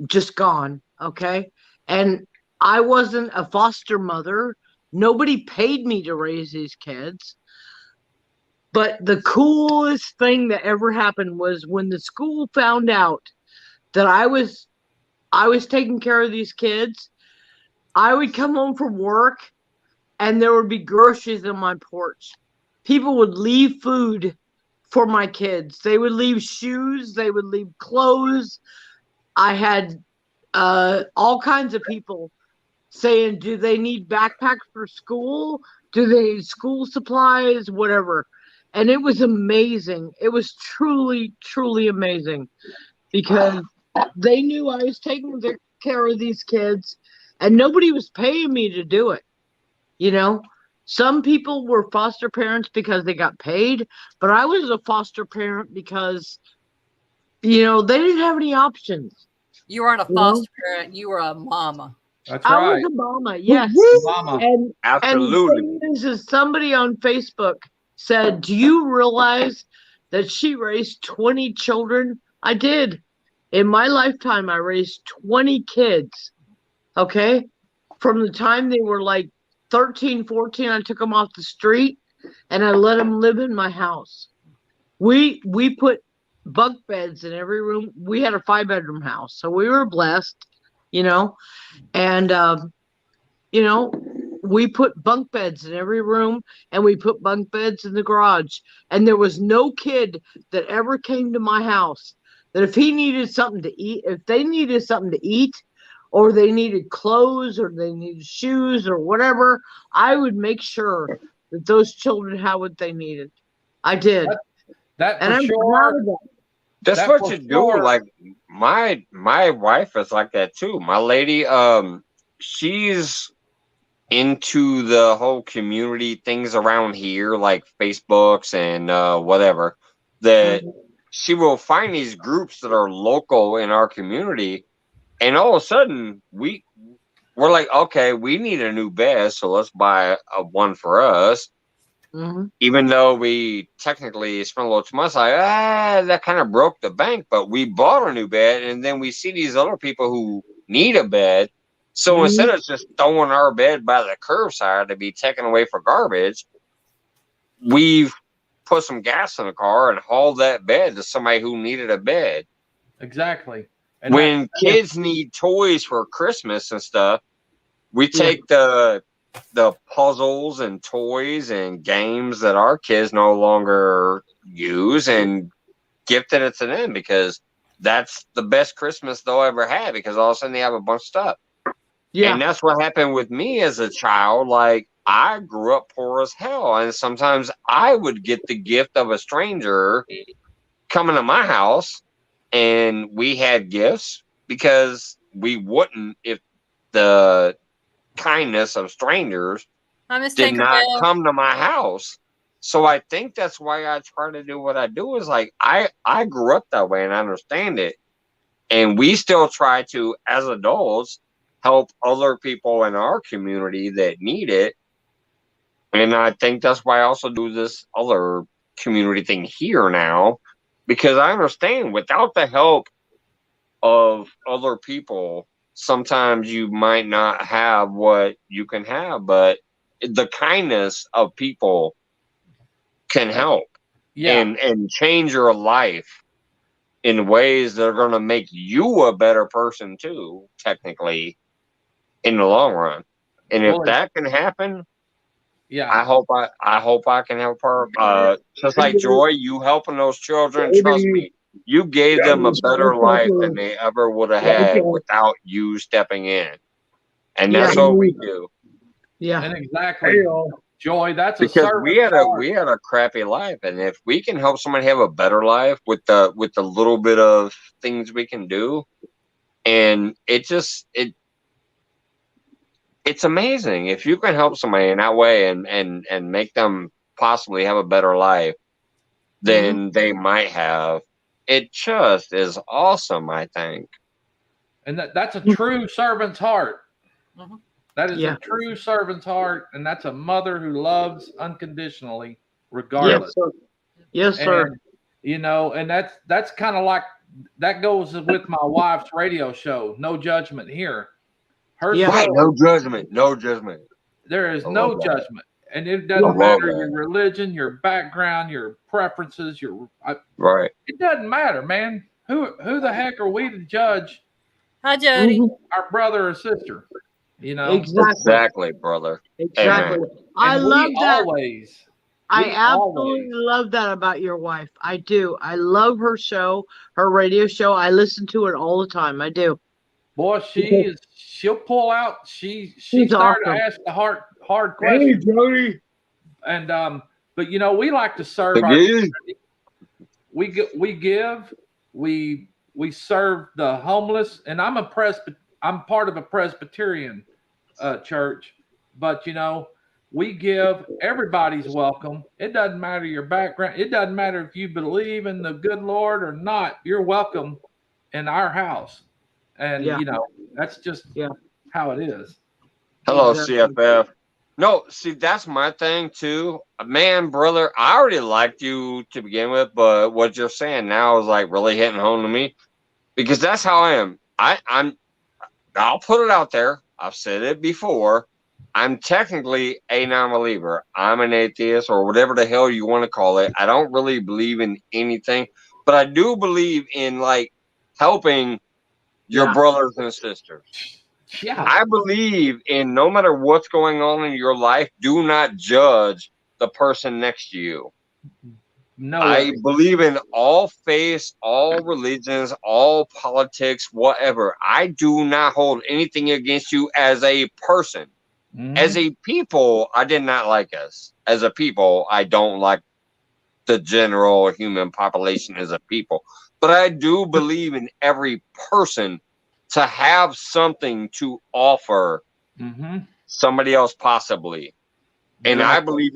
just gone, okay? And I wasn't a foster mother. Nobody paid me to raise these kids. But the coolest thing that ever happened was when the school found out that I was taking care of these kids. I would come home from work and there would be groceries on my porch. people would leave food for my kids. They would leave shoes. They would leave clothes. I had all kinds of people saying, do they need backpacks for school? Do they need school supplies? Whatever. And it was amazing. It was truly, truly amazing because they knew I was taking care of these kids and nobody was paying me to do it. You know, some people were foster parents because they got paid, but I was a foster parent because, they didn't have any options. You weren't a foster parent. You were a mama. That's I right. was a mama, yes. Mama. And Absolutely. And the thing is somebody on Facebook said, do you realize that she raised 20 children? I did. In my lifetime, I raised 20 kids. Okay? From the time they were like 13, 14, I took them off the street and I let them live in my house. We put bunk beds in every room. We had a 5-bedroom house, so we were blessed, and we put bunk beds in every room and we put bunk beds in the garage. And there was no kid that ever came to my house that if he needed something to eat, if they needed something to eat, or they needed clothes or they needed shoes or whatever, I would make sure that those children had what they needed. I did. That and for I'm sure. proud of that. That's That what for you do. sure. Like my wife is like that too. My lady, she's into the whole community things around here, like Facebooks and whatever. That she will find these groups that are local in our community, and all of a sudden we're like, okay, we need a new bed, so let's buy one for us. Even though we technically spent a little too much, like, that kind of broke the bank, but we bought a new bed, and then we see these other people who need a bed. So instead of just throwing our bed by the curbside to be taken away for garbage, we've put some gas in the car and hauled that bed to somebody who needed a bed. Exactly. And when kids need toys for Christmas and stuff, we take the puzzles and toys and games that our kids no longer use and gifted it to them because that's the best Christmas they'll ever have, because all of a sudden they have a bunch of stuff. Yeah. And that's what happened with me as a child. Like, I grew up poor as hell, and sometimes I would get the gift of a stranger coming to my house, and we had gifts because we wouldn't if the kindness of strangers did not come to my house. So I think that's why I try to do what I do, is like I grew up that way and I understand it. And we still try to, as adults, help other people in our community that need it. And I think that's why I also do this other community thing here now, because I understand without the help of other people, sometimes you might not have what you can have, but the kindness of people can help and change your life in ways that are going to make you a better person too, technically, in the long run. And if that can happen, I hope I can help her. Just like Joy, you helping those children, trust me, you gave them a better life than they ever would have had without you stepping in. And that's what we do. Yeah. And exactly. Joy, that's because we had a crappy life, and if we can help somebody have a better life with the little bit of things we can do, and it's amazing if you can help somebody in that way and make them possibly have a better life than they might have. It just is awesome, I think. And that's a true servant's heart. That is a true servant's heart, and that's a mother who loves unconditionally, regardless. Yes, sir. And, and that's kind of like, that goes with my wife's radio show, No Judgment Here. Right, no judgment, no judgment. There is no judgment. And it doesn't matter your religion, your background, your preferences, right. It doesn't matter, man. Who the heck are we to judge? Hi, Jody. Our brother or sister. Exactly, brother. Exactly. I love that. I absolutely love that about your wife. I do. I love her show, her radio show. I listen to it all the time. I do. Boy, she'll pull out. She's She's started to awesome. ask the hard Hey, questions. Jody. And but you know, we like to serve our Again? community. We give, we serve the homeless, and I'm part of a Presbyterian church, but you know, we give. Everybody's welcome. It doesn't matter your background. It doesn't matter if you believe in the good Lord or not. You're welcome in our house, and Yeah. you know, that's just how it is. Hello, Exactly. CFF. No, see, that's my thing too. Man, brother, I already liked you to begin with, but what you're saying now is like really hitting home to me because that's how I am. I'll put it out there. I've said it before. I'm technically a non-believer. I'm an atheist or whatever the hell you want to call it. I don't really believe in anything, but I do believe in like helping your brothers and sisters. Yeah. I believe in no matter what's going on in your life, do not judge the person next to you. No I way. believe in all faiths, all religions, all politics, whatever. I do not hold anything against you as a person. Mhm. As a people, I did not like us. As a people, I don't like the general human population as a people. But I do believe in every person to have something to offer Mhm. somebody else possibly. And I Exactly.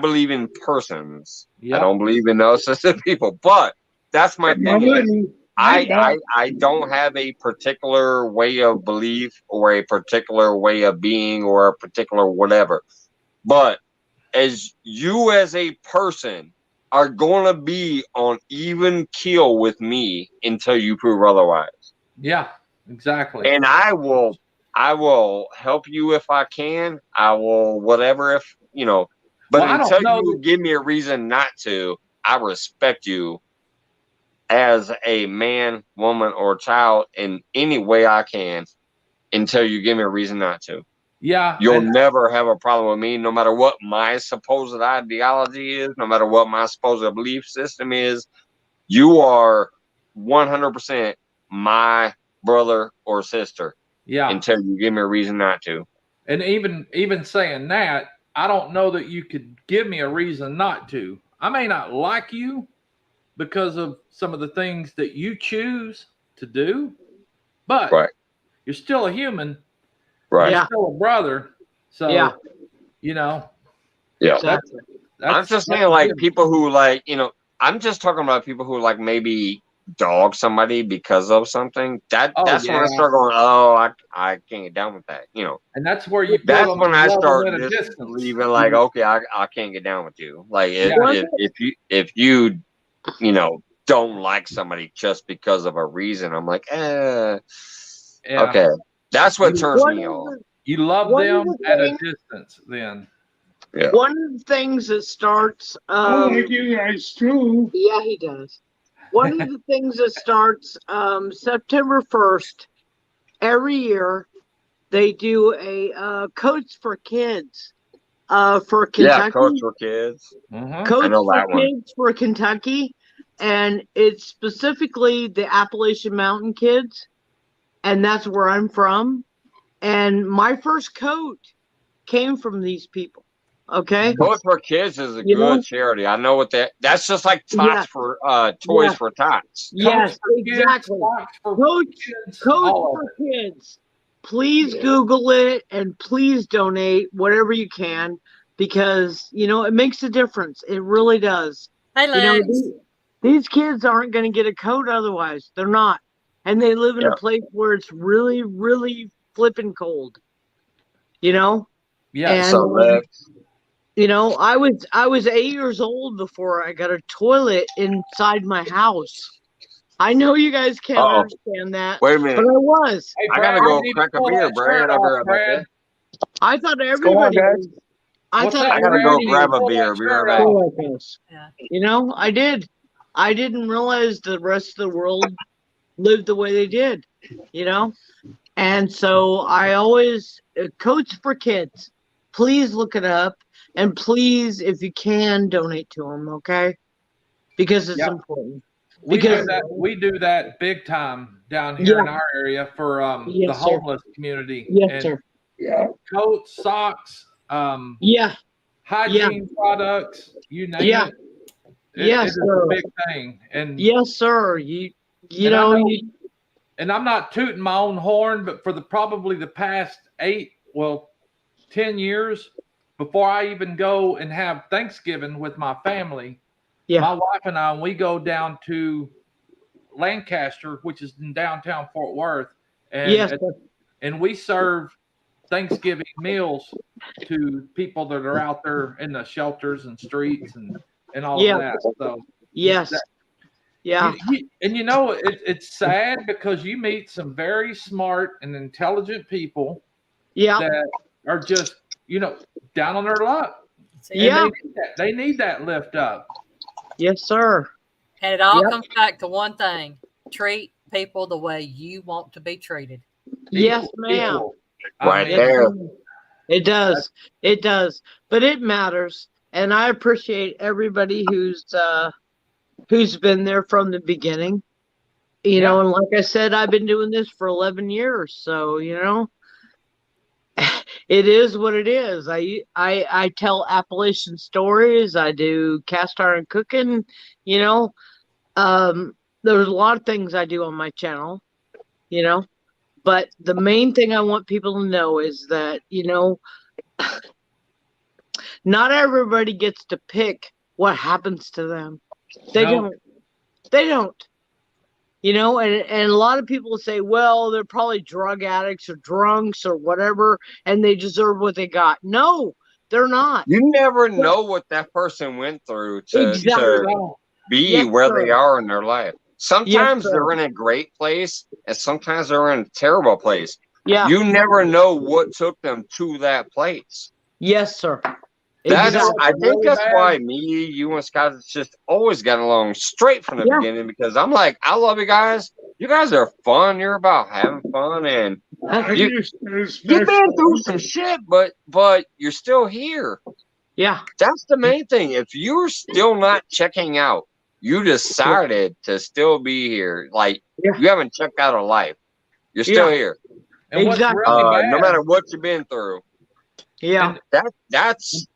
believe in persons. I Yep. don't believe in us as a people. But that's my thing is I don't have a particular way of belief or a particular way of being or a particular whatever. But as you as a person are going to be on even keel with me until you prove otherwise. Yeah, exactly. And I will help you if I can. I will whatever if you know. But Well, I until don't know you that, give me a reason not to, I respect you as a man, woman, or child in any way I can until you give me a reason not to. yeah, You'll and never have a problem with me, no matter what my supposed ideology is, no matter what my supposed belief system is. You are 100% my brother or sister yeah, until you give me a reason not to. and even saying that, I don't know that you could give me a reason not to. I may not like you because of some of the things that you choose to do, but Right, you're still a human. right. You're Yeah. still a brother. So, Yeah. you know, Yeah. that's Exactly. I'm that's just that's saying, like, good. people who, like, I'm just talking about people who, like, maybe dog somebody because of something. Oh That's when I yeah, start going, oh, I can't get down with that. and that's where you That's feel them when I love them start at a just distance. leaving, like, okay, I can't get down with you. Like, Yeah. if you don't like somebody just because of a reason, I'm like, Yeah. okay. That's what You, turns One me of off. the you love one of them the at a things distance. Then. Yeah. one of the things that starts I like you guys too. yeah, he does. One of the things that starts September 1st every year, they do a Coach for Kids for Yeah, Coach Kentucky. for Kids. Mm-hmm. I Coach know for that one. Kids for Kentucky. And it's specifically the Appalachian Mountain kids. And that's where I'm from. And my first coat came from these people. Okay. Coach for Kids is a You know? good charity. I know what that's just like Yeah. tots for Yeah. toys for tots. Coach Yes, for kids, exactly. socks for Coach kids, Coach all of for it. Kids. Please Yeah. Google it and please donate whatever you can because it makes a difference. It really does. Hey, Lex. These kids aren't going to get a coat otherwise. They're not. And they live in Yeah. a place where it's really, really flipping cold. Yeah. And So Lex, I was 8 years old before I got a toilet inside my house. I know you guys can't understand that, wait a but minute. I was. Hey, I Brad, gotta you go need to crack a pull beer, that Brad. shirt I'll be off, right back Brad. there. I thought going on, everybody guys? was. I What's thought that, I gotta Brad? go You need grab to a pull beer. that Be right shirt back. off. Yeah. I did. I didn't realize the rest of the world lived the way they did, And so I always Coach for Kids. Please look it up. And please, if you can, donate to them, okay? Because it's Yep. important. We Because do that. We do that big time down here in our area for Yes, the sir. homeless community. Yes, and sir. Yeah. coats, socks, Yeah. hygiene products, you name Yeah. it. Yes, it is sir. a big thing. And Yes, sir. You and I know, know, you and I'm not tooting my own horn, but for probably the past 10 years, before I even go and have Thanksgiving with my family, my wife and I, we go down to Lancaster, which is in downtown Fort Worth, and and we serve Thanksgiving meals to people that are out there in the shelters and streets and all of that. So and it's sad because you meet some very smart and intelligent people that are just down on their luck. And they need that lift up. Yes, sir. And it all comes back to one thing: treat people the way you want to be treated. Yes, ma'am. Right there. It does. It does. But it matters. And I appreciate everybody who's been there from the beginning. You know, and like I said, I've been doing this for 11 years. So, it is what it is. I tell Appalachian stories. I do cast iron cooking, there's a lot of things I do on my channel, but the main thing I want people to know is that, not everybody gets to pick what happens to them. They don't. And a lot of people say, well, they're probably drug addicts or drunks or whatever, and they deserve what they got. No, they're not. You never know what that person went through to be where they are in their life. Sometimes they're in a great place, and sometimes they're in a terrible place. Yeah. You never know what took them to that place. Yes, sir. I think that's why me, you, and Scott just always got along straight from the beginning, because I'm like, I love you guys. You guys are fun. You're about having fun, and you've been through some shit, but you're still here. Yeah. That's the main thing. If you're still not checking out, you decided to still be here. Like, you haven't checked out of life. You're still here. And what's really bad, no matter what you've been through. Yeah. That's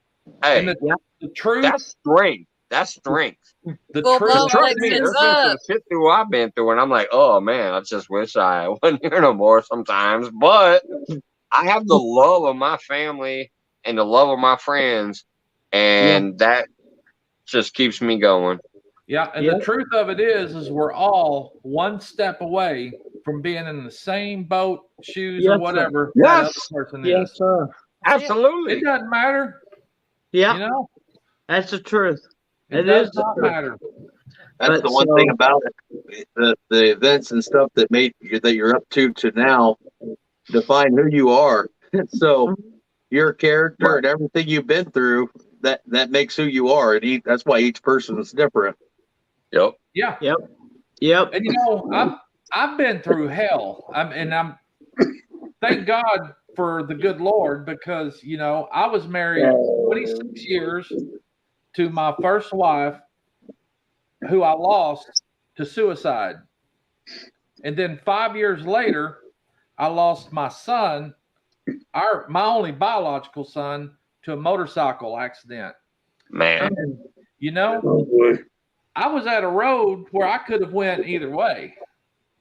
hey, the truth. That's strength. That's strength. The truth. Trust me, there's been some shit through I've been through, and I'm like, oh man, I just wish I wasn't here no more sometimes. But I have the love of my family and the love of my friends, and that just keeps me going. Yeah, and the truth of it is we're all one step away from being in the same boat, shoes, or whatever that other person is. Yes, sir. Absolutely. It doesn't matter. Yeah. That's the truth. It does not matter. That's the one thing about it. The events and stuff that you're up to now define who you are. So your character and everything you've been through, that makes who you are. And that's why each person is different. Yep. Yeah. Yep. And I've been through hell. I'm thank God for the good Lord, because I was married 26 years to my first wife, who I lost to suicide. And then 5 years later, I lost my son, my only biological son, to a motorcycle accident. Man. And, I was at a road where I could have went either way.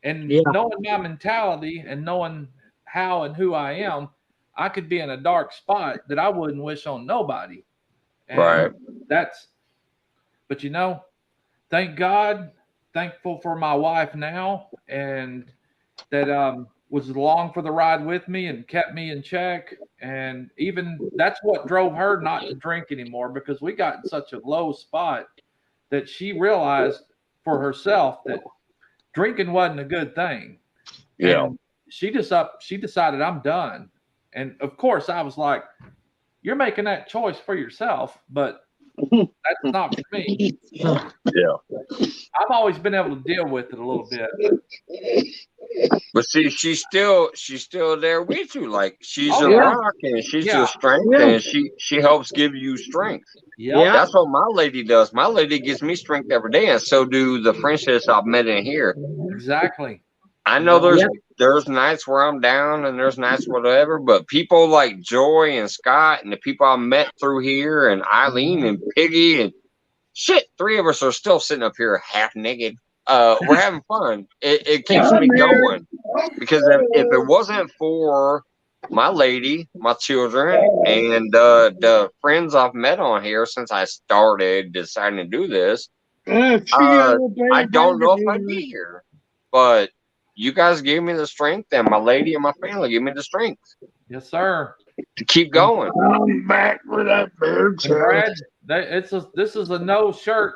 And knowing my mentality and knowing how and who I am, I could be in a dark spot that I wouldn't wish on nobody. And but thank God, thankful for my wife now, and that was along for the ride with me and kept me in check. And even that's what drove her not to drink anymore, because we got in such a low spot that she realized for herself that drinking wasn't a good thing. Yeah. And she decided, I'm done. And of course I was like, you're making that choice for yourself, but that's not for me. Yeah. I've always been able to deal with it a little bit. But see, she's still there with you. Like she's Oh, a yeah. rock and she's Yeah. your strength and she helps give you strength. Yep. That's what my lady does. My lady gives me strength every day, and so do the friendships I've met in here. Exactly. I know there's nights where I'm down and there's nights whatever, but people like Joy and Scott and the people I met through here and Eileen and Piggy and shit, 3 of us are still sitting up here half naked. We're having fun. It keeps me going because if it wasn't for my lady, my children, and the friends I've met on here since I started deciding to do this, I don't know if I'd be here. But you guys gave me the strength, and my lady and my family gave me the strength. Yes, sir. To keep going. I'm back with that bear Brad, this is a no shirt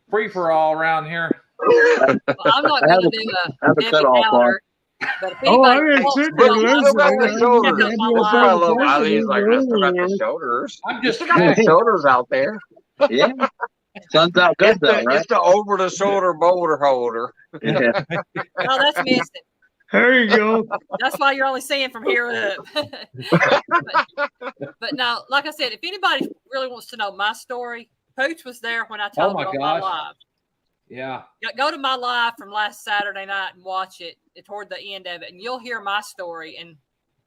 free for all around here. Well, I'm not going to do a Debbie Downer, but if anybody wants to That's why I love Eileen's like, I still got the shoulders. I'm just got the shoulders out there. Yeah. Sun's out good though, right? It's the over the shoulder boulder holder. Yeah. No, that's missing. There you go. That's why you're only seeing from here up. but no, like I said, if anybody really wants to know my story, Pooch was there when I told it on my live. Yeah. Go to my live from last Saturday night and watch it toward the end of it, and you'll hear my story and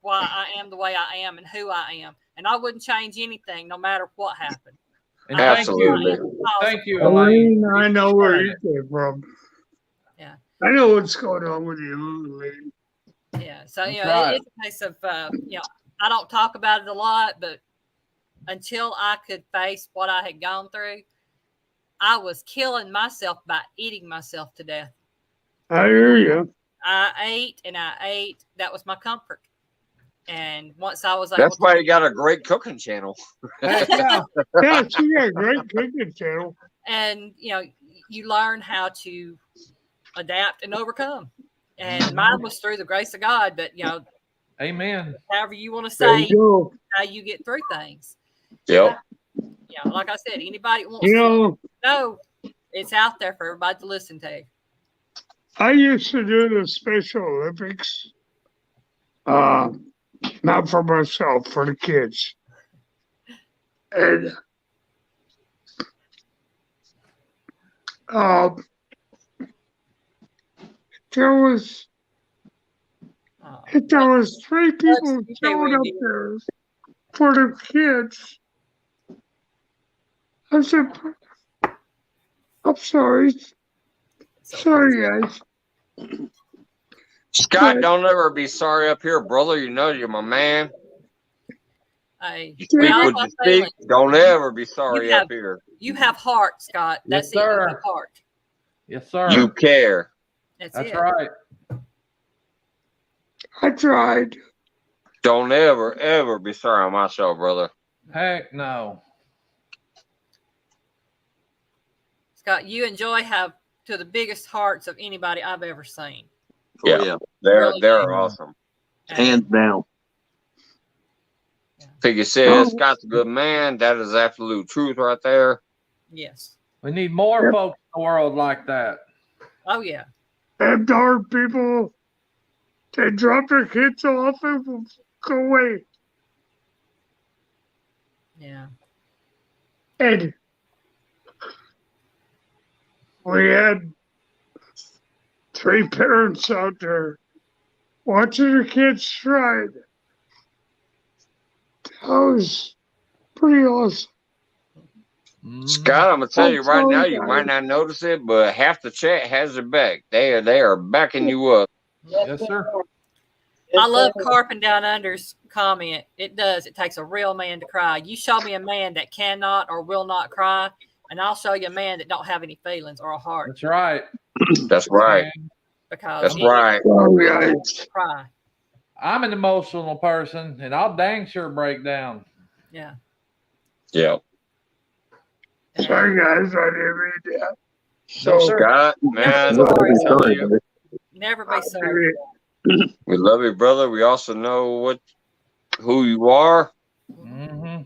why I am the way I am and who I am. And I wouldn't change anything no matter what happened. And absolutely. Thank you, Elaine. I know where you came from. Yeah. I know what's going on with you, Elaine. Yeah. So, it's a case of, I don't talk about it a lot, but until I could face what I had gone through, I was killing myself by eating myself to death. I hear you. I ate and I ate. That was my comfort. And once I was that's why you got a great cooking channel. Yeah, she got a great cooking channel. And you learn how to adapt and overcome. And mine was through the grace of God, but amen. However you want to say how you get through things. Yep. Like I said, anybody wants to know, it's out there for everybody to listen to. I used to do the Special Olympics. Not for myself, for the kids. And there was 3 people showing up there for the kids. I said, I'm sorry. Sorry, guys. Scott, don't ever be sorry up here, brother. You know you're my man. You speak what you speak. Don't ever be sorry up here. You have heart, Scott. That's yes, sir. You have heart. Yes, sir. You care. That's right. I tried. Don't ever be sorry on my show, brother. Heck no. Scott, you and Joy have two of the biggest hearts of anybody I've ever seen. Yeah. They're awesome. Hands down. Piggy says Scott's a good man. That is absolute truth right there. Yes. We need more folks in the world like that. Oh, yeah. And darn people, they drop their kids off and go away. Yeah. And we had 3 parents out there watching their kids stride. That was pretty awesome. Scott, I'm gonna tell you right now, you might not notice it, but half the chat has their back. They are backing you up. Yes, sir. I love Carping Down Under's comment. It does. It takes a real man to cry. You show me a man that cannot or will not cry, and I'll show you a man that don't have any feelings or a heart. That's right. That's right. Because that's right. Cry. I'm an emotional person, and I'll dang sure break down. Yeah. Yeah. Sorry, guys, I didn't read that. So, Scott, man, never be sorry. We love you, brother. We also know who you are. Mm-hmm.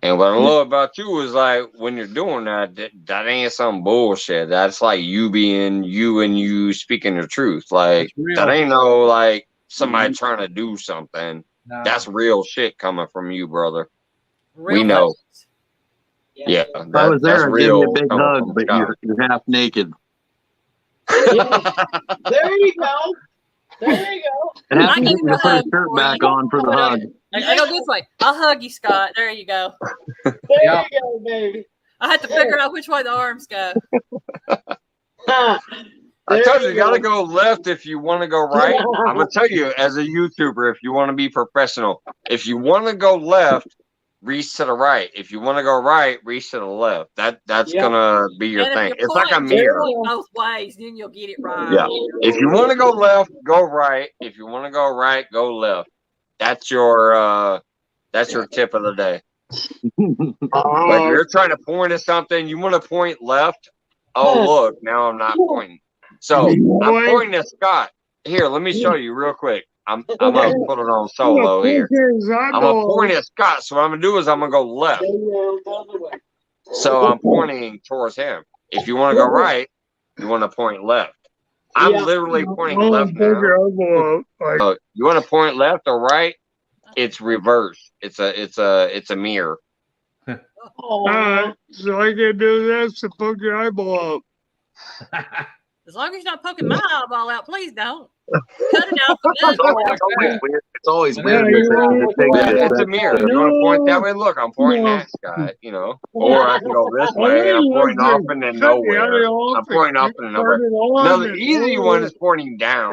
And what I love about you is like when you're doing that, that ain't some bullshit. That's like you being you and you speaking the truth. Like that ain't no like somebody trying to do something. No. That's real shit coming from you, brother. We know. Yeah, if I was there, I'd give you a big hug, but you're half naked. Yeah. There you go. There you go. And have to get your first shirt back on for the hug. I go this way. I'll hug you, Scott. There you go. There you go, baby. I had to figure out which way the arms go. I told you gotta go left if you want to go right. I'm gonna tell you, as a YouTuber, if you want to be professional, if you want to go left, reach to the right. If you want to go right, reach to the left. That's gonna be your thing. It's like a mirror. Both ways, then you'll get it right. Yeah. If you want to go left, go right. If you want to go right, go left. That's your tip of the day. Like you're trying to point at something, you want to point left. Oh look, now I'm not pointing. So I'm pointing at Scott. Here, let me show you real quick. I'm gonna put it on solo here. I'm gonna point at Scott. So what I'm gonna do is I'm gonna go left. So I'm pointing towards him. If you want to go right, you want to point left. I'm literally pointing left now. You want to point left or right? It's reverse. It's a mirror. All right, so I can do this and poke your eyeball up. As long as you're not poking my eyeball out, please don't. Cut it out. It's always weird. It's a mirror. If you want to point that way, look, I'm pointing at Scott, you know. Or I can go this way. I'm pointing off and then nowhere. I'm pointing up and nowhere. No, the easy one is pointing down.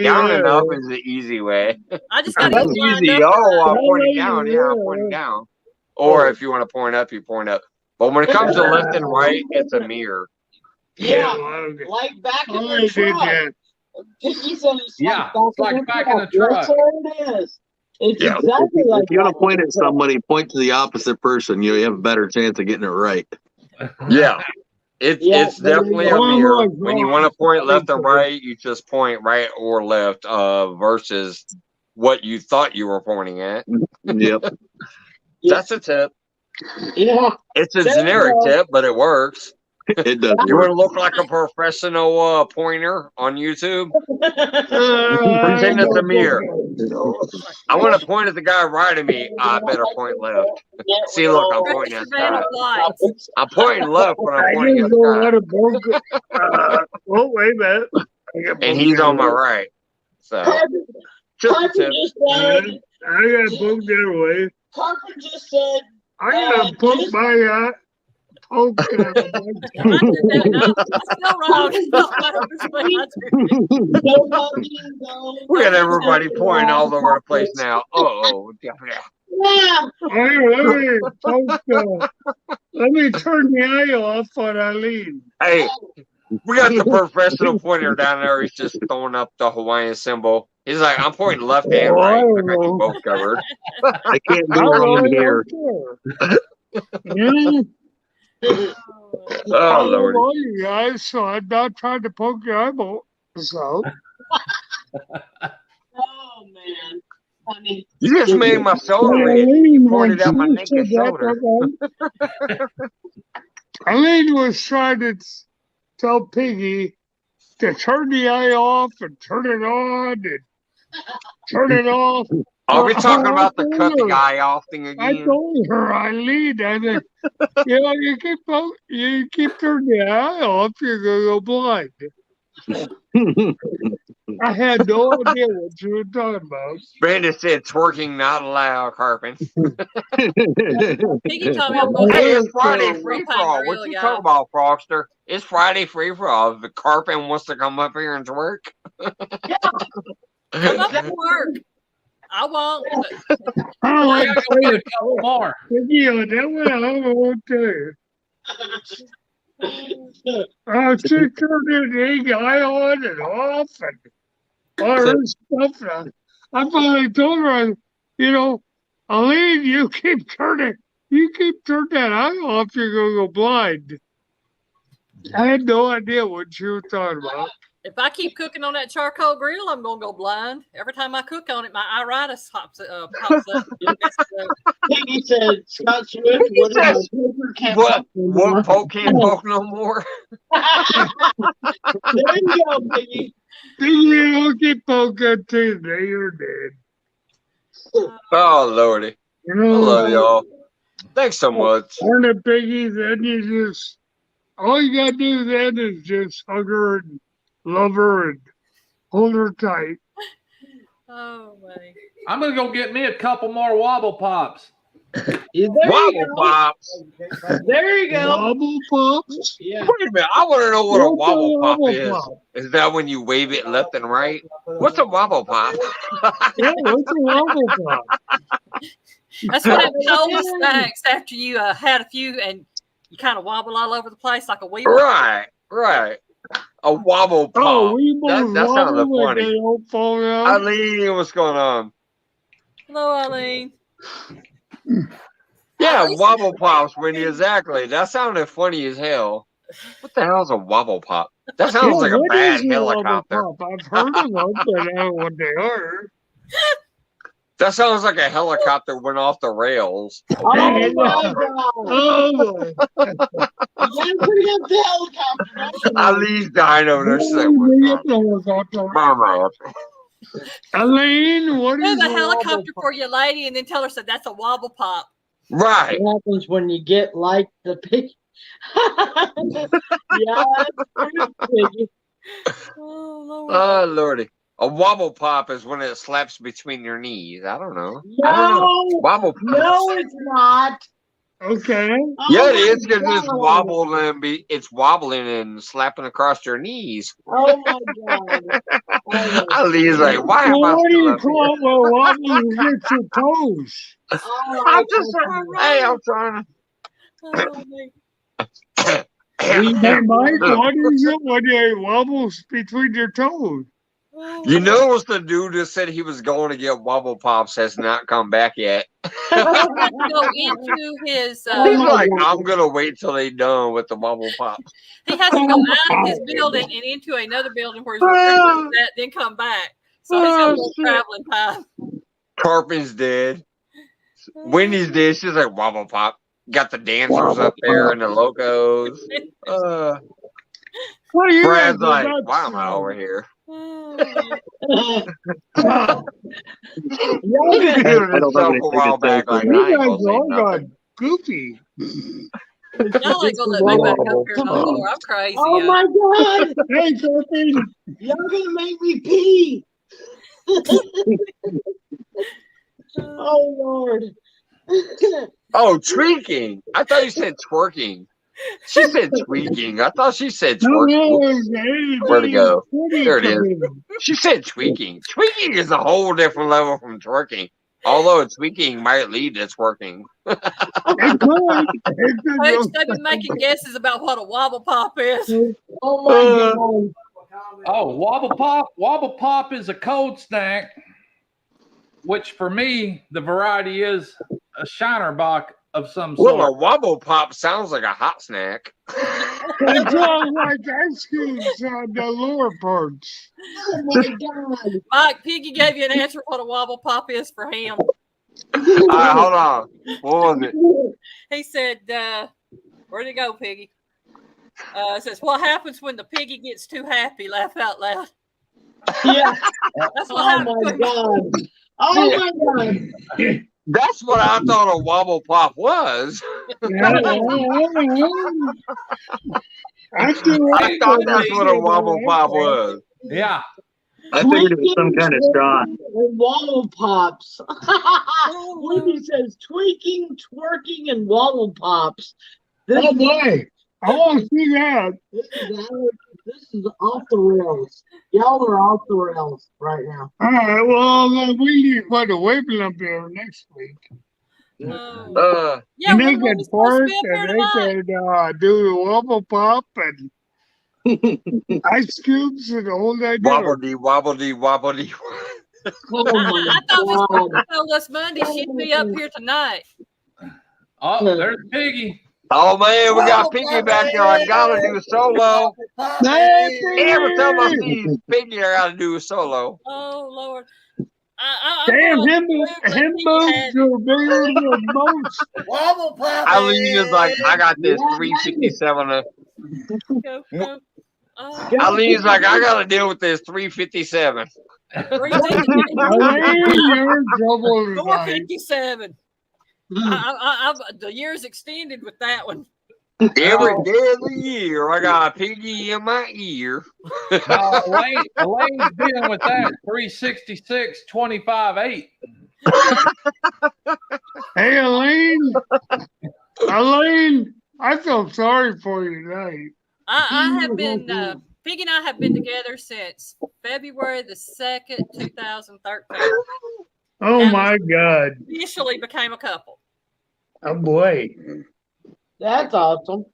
Down and up is the easy way. I just got That's easy. Oh, I'm pointing down. Yeah, I'm pointing down. Or if you want to point up, you point up. But when it comes to left and right, it's a mirror. Yeah, like back in the truck. It's like back in the truck. That's what it is. It's exactly like if you want to point at somebody, point to the opposite person. You have a better chance of getting it right. Yeah. It's definitely a mirror. When you want to point left or right, you just point right or left versus what you thought you were pointing at. Yep. That's a tip. Yeah. It's a generic tip, but it works. It does. You want to look like a professional pointer on YouTube? Pretend it's a mirror. I want to point at the guy right of me. I better point left. See, look, I'm pointing at Scott. I'm pointing left when I'm pointing at Scott. Oh, wait a minute. And he's on my right. So, just a tip. I got poked the other way. Parker just said, I got poked by poke. We got everybody pointing all over the place now. Oh, let me turn the eye off when I leave. Hey, we got the professional pointer down there. He's just throwing up the Hawaiian symbol. He's like, I'm pointing left and right. I got you both covered. I can't do wrong here. Oh, Lord. You guys, so I'm not trying to poke your eyeball. So. Oh, man. Funny. You just made my shoulder red. You pointed out my naked shoulder. Eileen was trying to tell Piggy to turn the eye off and turn it on and turn it off. Are we talking about the cut the eye off thing again? I told her, Eileen, I said, you keep turning the eye off, you're going to go blind. I had no idea what you were talking about. Brandon said twerking not allowed, Carpin. Piggy told me I'm going hey, it's Friday free for all. What you talking about, Frogster? It's Friday free for all. If the Carpin wants to come up here and twerk. Yeah. Come up and work. I won't. I gotta go eat a couple more. Yeah, that one I won't do. She turned the eye on and off and all this stuff. I finally told her, Eileen, you keep turning that eye off, you're gonna go blind. I had no idea what you were talking about. If I keep cooking on that charcoal grill, I'm gonna go blind. Every time I cook on it, my iritis pops up. Piggy said, Scott Swift, what is my paper can't poke no more. What poke can't poke no more? There you go, Piggy. Piggy, don't keep poking today. You're dead. Oh, Lordy. You I know, love y'all. Thanks so much. on the Piggy, then you just, all you gotta do then is just hug her and love her and hold her tight. Oh, my. I'm gonna go get me a couple more wobble pops. Wobble pops. There you go. Wobble pops? Yeah. Wait a minute. I want to know what a What's a wobble pop wobble is. pop? Is that when you wave it left and right? What's a wobble pop? Yeah, what's a wobble pop? That's when it cold snacks after you had a few and you kind of wobble all over the place like a weevil. Right. A wobble pop. Oh, we that sounded wobble like funny. they don't fall out. Eileen, what's going on? Hello, Eileen. Yeah, wobble pops, Wendy, exactly. That sounded funny as hell. What the hell is a wobble pop? That sounds like a what bad is a wobble helicopter. pop? I've heard of them, but I don't know what they are. That sounds like a helicopter went off the rails. Oh, my God. Oh, my. You gotta bring up the helicopter. Eileen's dying over there. She's like, Mama. Eileen, what Do is the a wobble helicopter pop? for your lady and then tell her so that's a wobble pop. Right. What happens when you get like the pig? Yeah, that's pretty Piggy. Oh, Lord. Oh, Lordy. A wobble pop is when it slaps between your knees. I don't know. No, Wobble pop. no, it's not. Okay. Yeah, it Oh, is because it's my wobbling it's wobbling and slapping across your knees. Oh my God. Eileen's like, why am I Well, what do still you up here? call a wobble? You get your toes. I'm just hey, I'm trying Oh, man. Hey, Mike, what is it when it wobbles between your toes? Oh, You notice the dude that said he was going to get wobble pops has not come back yet. he had to go into his. He's like, I'm gonna wait till they done with the wobble pops. He has to go out of his building and into another building where his refrigerator's at, then come back. So he's got a little traveling time. Carpen's dead. Wendy's dead. She's like, wobble pop. Got the dancers up there and the locos. What are you Brad's guys like, about why am I to- over here? Oh, Y'all He guys- did it himself a while back. Like, I You ain't guys gonna say all got nothing. goofy. y'all ain't gonna let me back up here no more. I'm crazy. Oh y'all. my God. Hey, Carpen. Y'all gonna make me pee. Oh Lord. Oh, tweaking. I thought you said twerking. She said tweaking. I thought she said twerking. Where'd it go? There it is. She said tweaking. Tweaking is a whole different level from twerking. Although tweaking might lead to twerking. It could. It could Coach, go. they've been making guesses about what a wobble pop is. Oh my God. Oh, wobble pop. Wobble pop is a cold snack, which for me, the variety is a shiner bock of some Well, a sort. wobble pop sounds like a hot snack. It sounds like ice cubes on the lower parts. Oh my God. Mike, Piggy gave you an answer what a wobble pop is for him. All right, hold on. What was it? He said, where'd it go, Piggy? It says, what happens when the piggy gets too happy? Laugh out loud. Yeah. That's what Oh happens. my God. Oh my God. That's what I thought a wobble pop was. I I thought that's what a wobble pop was. Yeah. I figured it was some kind of shot. And wobble pops. Wendy says tweaking, twerking, and wobble pops. This, Oh boy, I want to see that. this is off the rails. Y'all are off the rails right now. All right, well, we need to put a waving up there next week. Uh, Yeah, And they when can we supposed to twerk be up here and tonight? they can do the wobble pop and ice cubes and the whole idea. wobbledy, wobbledy, wobbledy. Oh my I thought God. Miss told us Monday she'd be up here tonight. Oh, there's Piggy. Oh man, we got Piggy back there. I gotta do solo. Every time I see Piggy, I gotta do a solo. Oh Lord. Damn, him moves are bigger than most. Wobble pop. Eileen is like, I got this 357. Go. Eileen's like, I gotta deal with this 357. Eileen, you're in trouble tonight. 457. The year's extended with that one. Every day of the year, I got a Piggy in my ear. Elaine's dealing with that 366, 25, 8. Hey, Elaine, I feel sorry for you tonight. I have been, Piggy and I have been together since February the 2nd, 2013. Oh my God. Officially became a couple. Oh boy. That's awesome.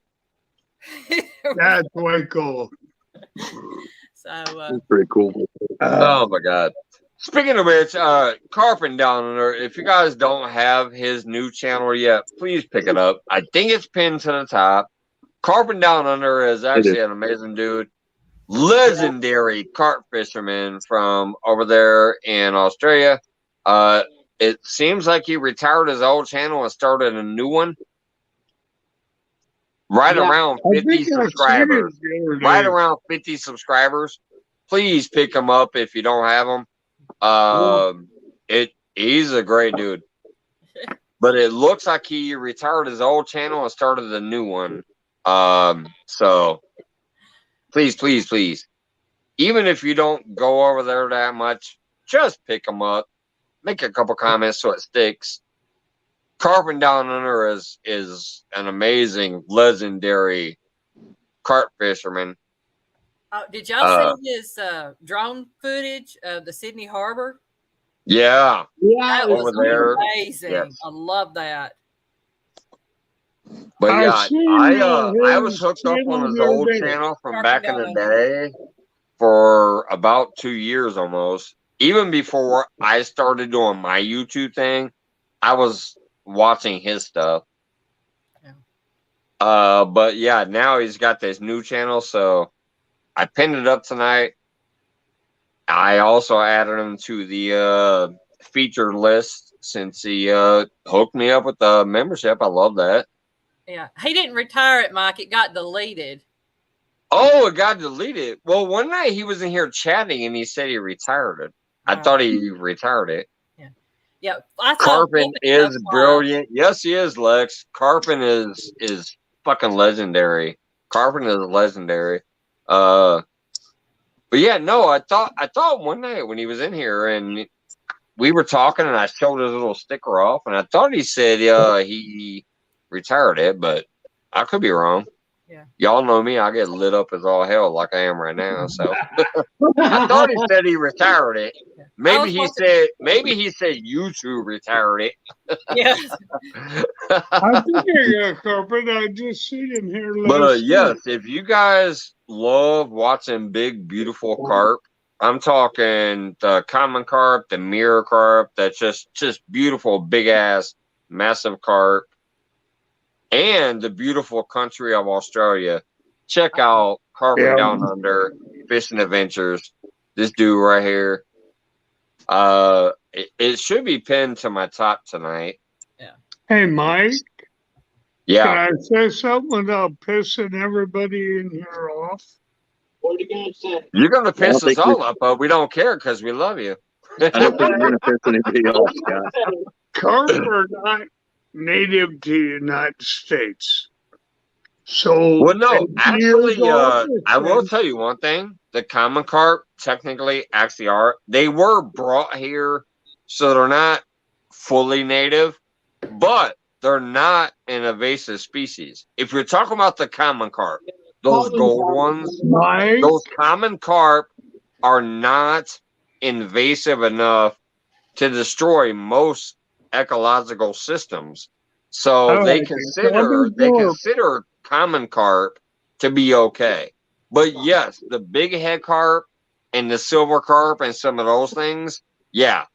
That's way cool. So That's pretty cool. Oh my God. Speaking of which, Carpin down under, if you guys don't have his new channel yet, please pick it up. I think it's pinned to the top. Carpin down under is actually an amazing dude. Legendary carp fisherman from over there in Australia. It seems like he retired his old channel and started a new one. Around 50 subscribers. Right around 50 subscribers. Please pick him up if you don't have him. He's a great dude. But it looks like he retired his old channel and started a new one. So please. Even if you don't go over there that much, just pick him up. Make a couple comments so it sticks. Carpin down under is an amazing, legendary carp fisherman. Did y'all see his drone footage of the Sydney Harbor? Yeah. That was over there. amazing. Yes. I love that. But yeah, I was hooked up on his old channel from back in the day for about 2 years almost. Even before I started doing my YouTube thing, I was watching his stuff. Yeah. But yeah, now he's got this new channel, so I pinned it up tonight. I also added him to the featured list since he hooked me up with the membership. I love that. Yeah, he didn't retire it, Mike. It got deleted. Oh, it got deleted. Well, one night he was in here chatting and he said he retired it. I thought he retired it. Yeah, Carpin is brilliant. Yes, he is, Lex. Carpin is fucking legendary. Carpin is legendary. But yeah, no, I thought one night when he was in here and we were talking and I showed his little sticker off and I thought he said he retired it, but I could be wrong. Yeah. Y'all know me, I get lit up as all hell like I am right now. So I thought he said he retired it. Maybe he said YouTube retired it. Yeah. I think I got Carpet. I just seen him here last But yes, if you guys love watching big, beautiful carp, I'm talking the common carp, the mirror carp, that's just beautiful, big ass, massive carp, and the beautiful country of Australia. Check out Carpin Down Under Fishing Adventures. This dude right here. It should be pinned to my top tonight. Yeah. Hey, Mike. Yeah. Can I say something without pissing everybody in here off? What are you going to say? You're going to piss us all up, but we don't care because we love you. I don't think you're going to piss anybody off, Scott. Carp are not native to the United States. So, well, no, actually, I will tell you one thing. The common carp technically actually are. They were brought here, so they're not fully native, but they're not an invasive species. If you're talking about the common carp, those gold ones, those common carp are not invasive enough to destroy most ecological systems. So they consider common carp to be okay. But yes, the big head carp and the silver carp and some of those things, yeah,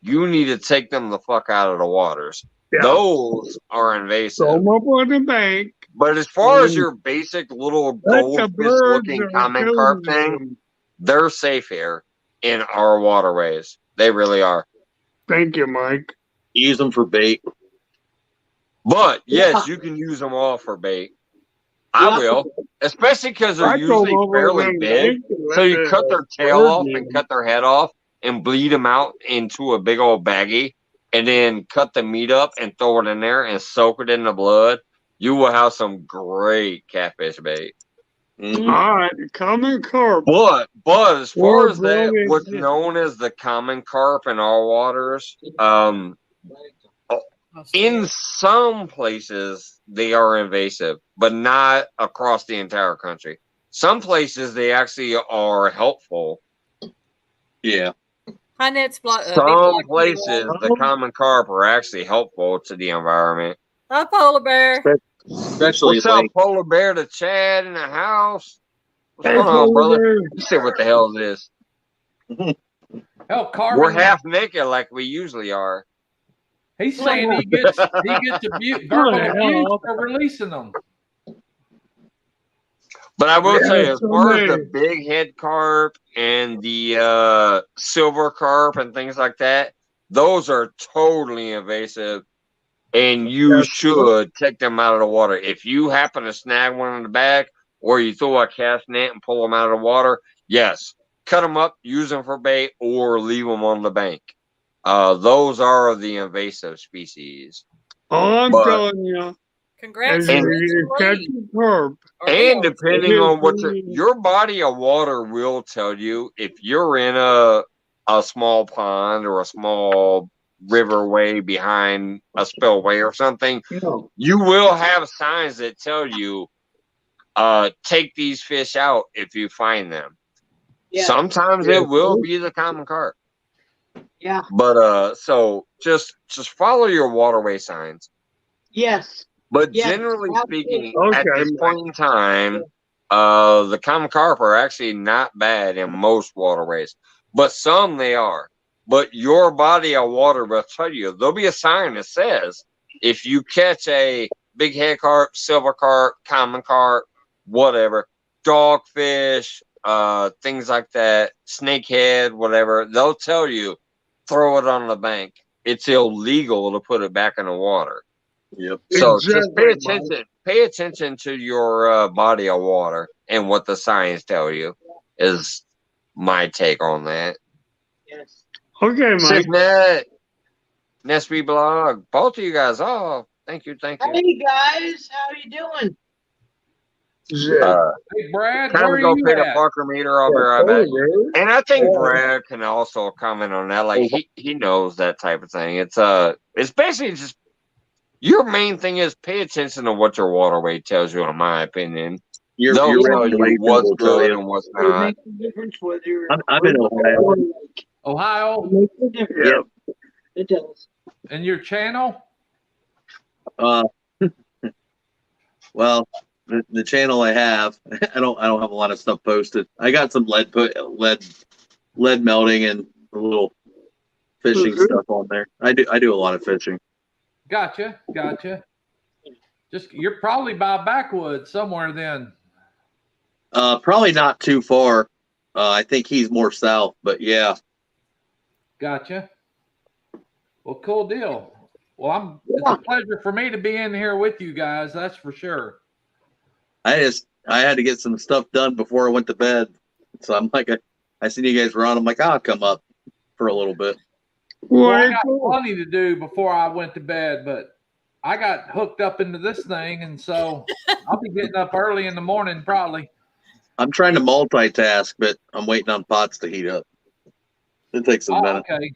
you need to take them the fuck out of the waters. Yeah. Those are invasive. Throw them up on the bank But as far as your basic little goldfish looking common carp thing, they're safe here in our waterways. They really are. Thank you, Mike. Use them for bait. But yes, you can use them all for bait. I will, especially because they're usually fairly big. So you cut their tail off and cut their head off and bleed them out into a big old baggie, and then cut the meat up and throw it in there and soak it in the blood. You will have some great catfish bait. Mm-hmm. All right, common carp. But as far as that, what's known as the common carp in our waters, in some places they are invasive, but not across the entire country. Some places they actually are helpful. Yeah. Some places the common carp are actually helpful to the environment. Hi, polar bear. Especially what's up, polar bear to Chad in the house? What's going on, brother? You see what the hell it is? Hell, Carmen, we're half naked like we usually are. He's saying he gets verbal abuse for releasing them. But I will tell you, as far as the big head carp and the silver carp and things like that, those are totally invasive, and you should take them out of the water. If you happen to snag one in the back, or you throw a cast net and pull them out of the water, yes, cut them up, use them for bait, or leave them on the bank. Those are the invasive species. Oh, I'm telling you. Congrats. And depending on what your body of water will tell you, if you're in a small pond or a small riverway behind a spillway or something, you will have signs that tell you, take these fish out if you find them. Yeah. Sometimes it will be the common carp. Yeah. But so just follow your waterway signs. Yes. But generally speaking, at this point in time, the common carp are actually not bad in most waterways, but some they are. But your body of water will tell you, there'll be a sign that says, if you catch a big head carp, silver carp, common carp, whatever, dogfish, things like that, snakehead, whatever, they'll tell you, throw it on the bank. It's illegal to put it back in the water. Yep. So just pay attention. Pay attention to your body of water and what the signs tell you. Is my take on that. Yes. Okay, Mike. Signet, Nesby Blog, both of you guys. Oh, thank you. Hey guys, how you doing? Hey Brad, time to go pay the Parker meter. I'll be right back. And I think Brad can also comment on that. Like he knows that type of thing. It's basically just. Your main thing is pay attention to what your waterway tells you, in my opinion. They'll tell you what's good and what's not. I'm in Ohio. Ohio? Yep. It does. And your channel? Well, the channel I have, I don't have a lot of stuff posted. I got some lead melting and a little fishing stuff on there. I do a lot of fishing. Gotcha. Just you're probably by backwoods somewhere then. Probably not too far. I think he's more south, but yeah. Gotcha. Well, cool deal. Well, it's a pleasure for me to be in here with you guys. That's for sure. I had to get some stuff done before I went to bed, so I'm like, I seen you guys were on. I'm like, I'll come up for a little bit. Well, I got plenty to do before I went to bed, but I got hooked up into this thing, and so I'll be getting up early in the morning probably. I'm trying to multitask, but I'm waiting on pots to heat up. It takes a minute. Okay.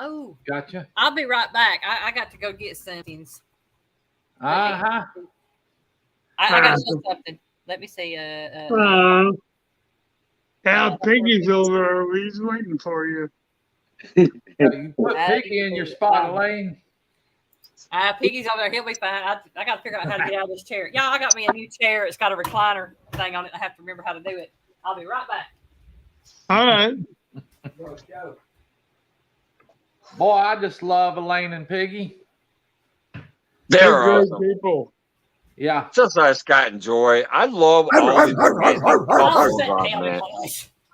Oh, gotcha. I'll be right back. I got to go get some things. I got something. Let me see. Yeah, Piggy's over. He's waiting for you. You put Piggy in your spot, Elaine. Piggy's over there. He'll be fine. I got to figure out how to get out of this chair. Yeah, I got me a new chair. It's got a recliner thing on it. I have to remember how to do it. I'll be right back. All right. Boy, I just love Elaine and Piggy. They're good awesome people. Yeah. Just like Scott and Joy. I love all these amazing couples on that.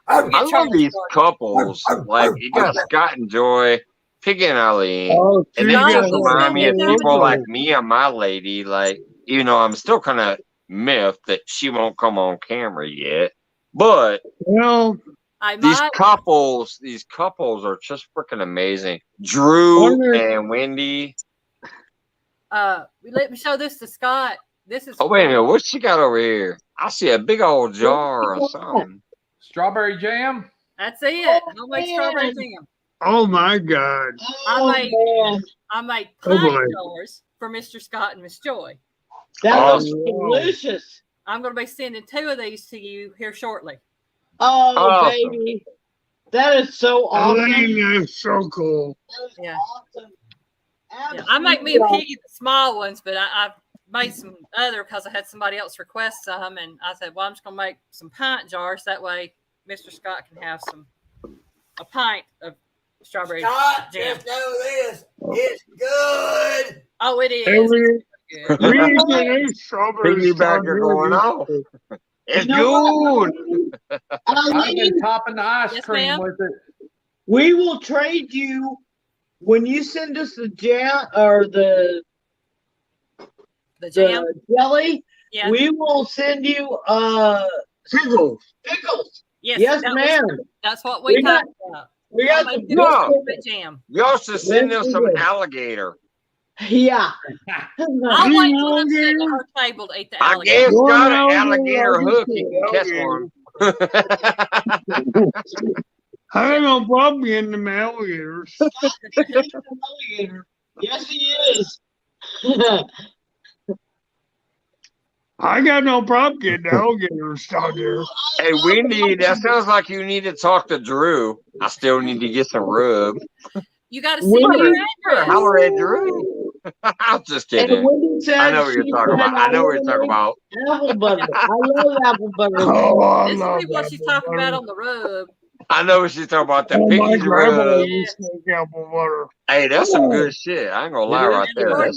I love these couples. Like you got Scott and Joy, Piggy and Eileen, Oh, and she they got just remind me of people a- like me and my lady. Like, you know, I'm still kind of miffed that she won't come on camera yet, but Well, these couples are just freaking amazing. Drew and Wendy. Let me show this to Scott. This is. Oh wait a minute, what's she got over here? I see a big old jar or something. Strawberry jam. That's it. Homemade strawberry jam. oh my God. I made Oh, pint boy. jars for Mr. Scott and Miss Joy. That was Awesome. delicious. I'm going to be sending 2 of these to you here shortly. Oh, Awesome. baby. That is so awesome. Eileen, that's so cool. Yeah. Awesome. Yeah, I make me a piggy the small ones, but I made some other because I had somebody else request some, and I said, well, I'm just gonna make some pint jars. That way, Mr. Scott can have a pint of strawberry Scott, jam. just know this. It's good. Oh, it is. Every- Good. We need to get strawberry Piggybacker going off. It's good. I've been topping the ice Yes, cream ma'am. with it. We will trade you when you send us the jam or the jam jelly. Yeah. We will send you pickles. Pickles. Yes, ma'am. That's what we talked about. We got Homemade the pickles with jam. Y'all should send them some alligator. Yeah. I'll wait till I'm sitting at her table to eat the I alligator. guess got an alligator hook. You can catch one. I have no problem getting them alligators. Alligator. Yes, he is. I got no problem getting alligators down there. Hey, that sounds like you need to talk to Drew. I still need to get some rub. You got to see your address. Holler at Drew. I'm just kidding. I know what you're talking about. I know what you're talking about. Apple butter. I love apple butter. Oh, I This love is what she's talking about on the rub. I know what she's talking about. The Oh, my piggy's grandma rub. used to make apple butter. Hey, that's some good shit. I ain't gonna lie right there. That's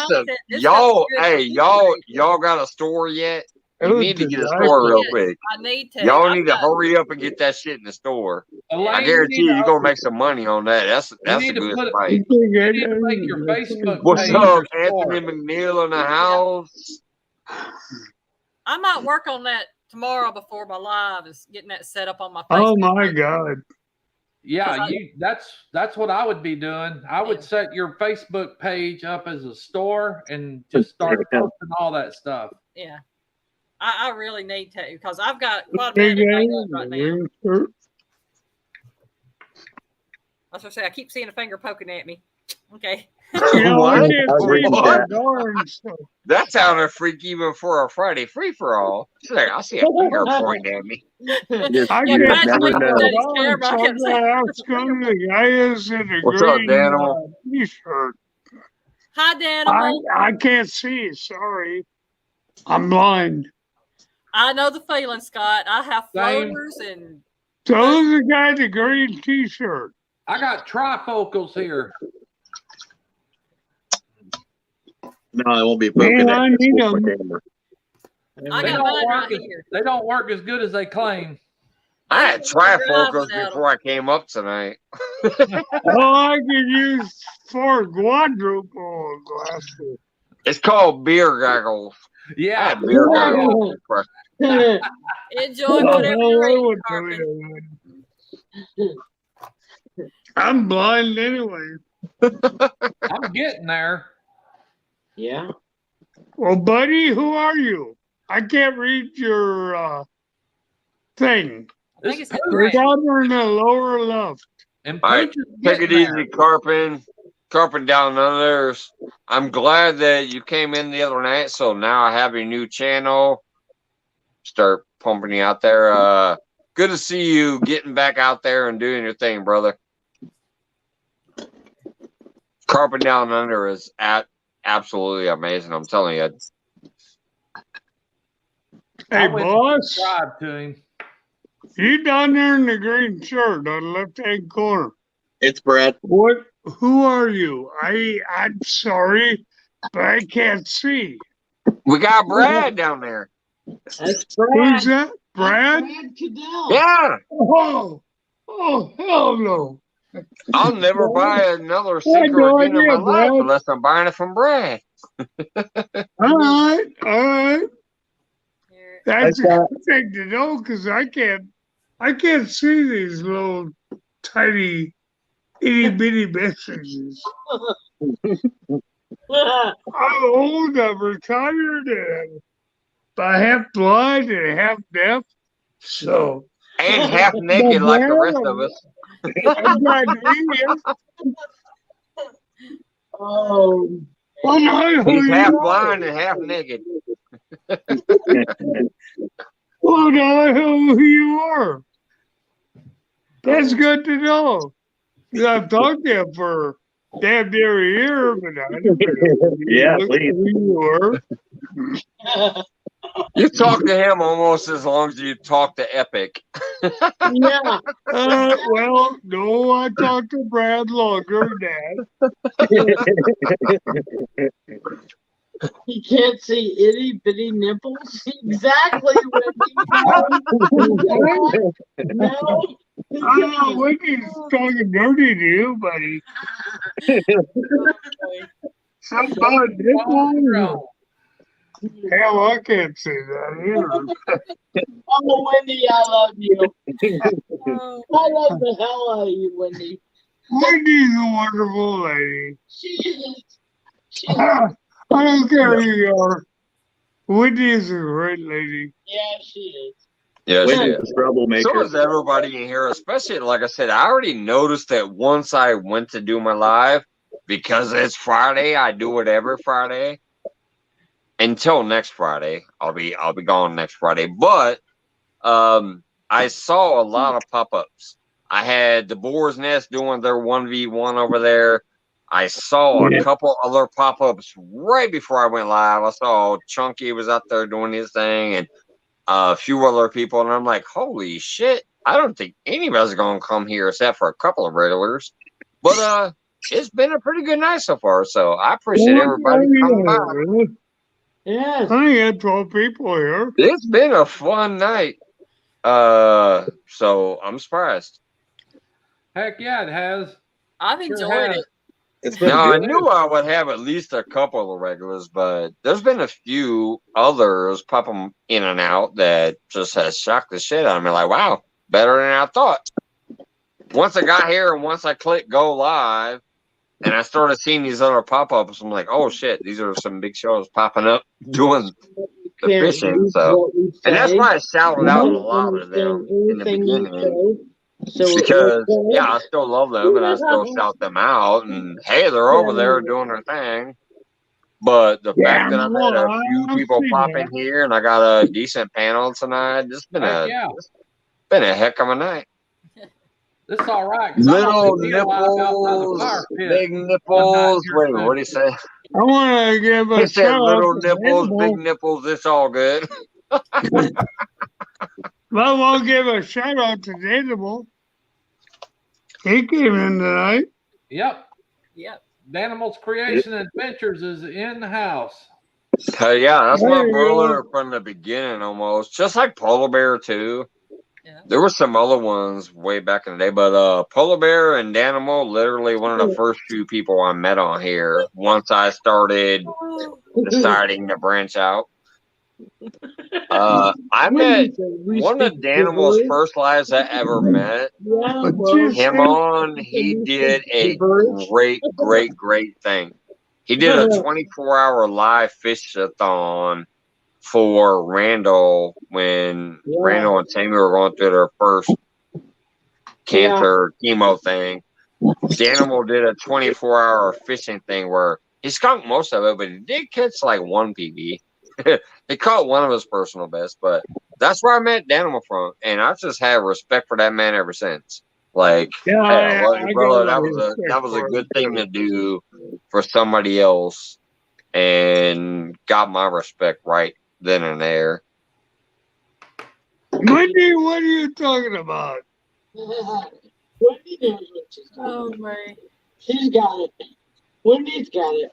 the y'all. Hey, y'all got a store yet? You need to get a store real quick. I need to. Y'all need to hurry up and get that shit in the store. I guarantee you're gonna make some money on that. That's a good fight. You need to make your Facebook What's page up, your store. Anthony McNeil in the house? I might work on that tomorrow before my live is getting that set up on my Facebook. Oh my God. Yeah, that's what I would be doing. I would set your Facebook page up as a store and just start posting all that stuff. Yeah. I really need to because I've got quite a bit of things right now. That's what I say. I keep seeing a finger poking at me. Okay. What? What? That sounded freaky even for a Friday free for all. Like, I see a finger pointing at me. I Yeah, get never know. the guy is in a What's up, green Danimal? t-shirt. Hi, Danimal. I can't see. Sorry. I'm blind. I know the feeling, Scott. I have Same. floaters and. So who's the guy in the green t-shirt? I got trifocals here. No, I won't be poking Man, at I this need with 'em. my camera. I They got don't, mine work right as, here. they don't work as good as they claim. I had trifocals before I came up tonight. Oh, I could use 4 quadruple glasses. It's called beer goggles. I Yeah. had beer goggles. Enjoy whatever you're eating, Oh, Carmen. I'm blind anyway. I'm getting there. Yeah. Well, buddy, who are you? I can't read your thing. I think it's You're down there in the lower left. And All right, Pooch is take it getting there. easy, Carpin down under. I'm glad that you came in the other night, so now I have a new channel. Start pumping you out there. Good to see you getting back out there and doing your thing, brother. Carpin down under is absolutely amazing. I'm telling you. Hey, I went to boss, subscribe to him. you down there in the green shirt on the left-hand corner. It's Brad. What? Who are you? I'm sorry, but I can't see. We got Brad down there. That's Brad. Who's that? Brad? Brad Cadell. Yeah. Oh, hell no. I'll never buy another I had sinker no again in idea, my life Brad. unless I'm buying it from Brad. All right. Here. That's a good thing to know because I can't see these little tiny itty bitty messages. I'm old, I'm retired, and I'm half blind and half deaf. So And half naked like the rest of us. I'm glad to be here. Oh, Well, no, He's you half are. blind and half naked. Well, now I know who you are. That's good to know. 'Cause I've talked to him for damn near a year, but I didn't know Yeah, who please. you were. You talk to him almost as long as you talk to Epic. yeah. Well, no, I talked to Brad longer than that. He can't see itty bitty nipples. Exactly, Wendy. No. Oh, Wendy's talking dirty to you, buddy. Some about nipples. Hell, I can't say that either. Oh, Wendy, I love you. I love the hell out of you, Wendy. Wendy's a wonderful lady. She is. I don't care who you are. Wendy is a great lady. Yeah, she is. Yeah, she Wendy's is. a troublemaker. So is everybody in here, especially, like I said, I already noticed that once I went to do my live, because it's Friday, I do it every Friday. Until next Friday. I'll be gone next Friday. But I saw a lot of pop-ups. I had the Boar's Nest doing their 1v1 over there. I saw a couple other pop-ups right before I went live. I saw Chunky was out there doing his thing and a few other people, and I'm like, holy shit, I don't think anybody's gonna come here except for a couple of regulars. But it's been a pretty good night so far, so I appreciate everybody coming by. Yes. I had 12 people here. It's been a fun night. So I'm surprised. Heck yeah, it has. I've Sure enjoyed has. it. It's been Now, I good. knew I would have at least a couple of regulars, but there's been a few others pop them in and out that just has shocked the shit out of me. Like, wow, better than I thought. Once I got here and once I clicked go live and I started seeing these other pop-ups, I'm like, oh shit, these are some big shows popping up doing the fishing. So, and that's why I shouted out a lot of them in the beginning. Because I still love them and I still shout them out, and hey, they're over there doing their thing. But the fact that I've had a few people pop in here and I got a decent panel tonight, it's been a heck of a night. This is all right. Little nipples, big nipples. Wait, what do you say? I want to give He a said shout little out to nipples, Animal. big nipples. It's all good. I want to give a shout out to Animal. He came in tonight. Yep. Yep. Danimal's Creation Adventures is in the house. Yeah, that's my brother from the beginning almost. Just like Polar Bear too. Yeah. There were some other ones way back in the day, but Polar Bear and Danimal, literally one of the first few people I met on here once I started deciding to branch out. I met one of Danimal's first lives I ever met. Him on, he did a great thing. He did a 24-hour live fish-a-thon for Randall when Randall and Tammy were going through their first cancer chemo thing. Danimal did a 24-hour fishing thing where he skunked most of it, but he did catch like one PB. He caught one of his personal bests, but that's where I met Danimal from, and I've just had respect for that man ever since. Like, brother, that was a good thing to do for somebody else, and got my respect right then and there. Wendy, what are you talking about? Wendy knows what she's talking about. Oh, Murray. She's got it. Wendy's got it.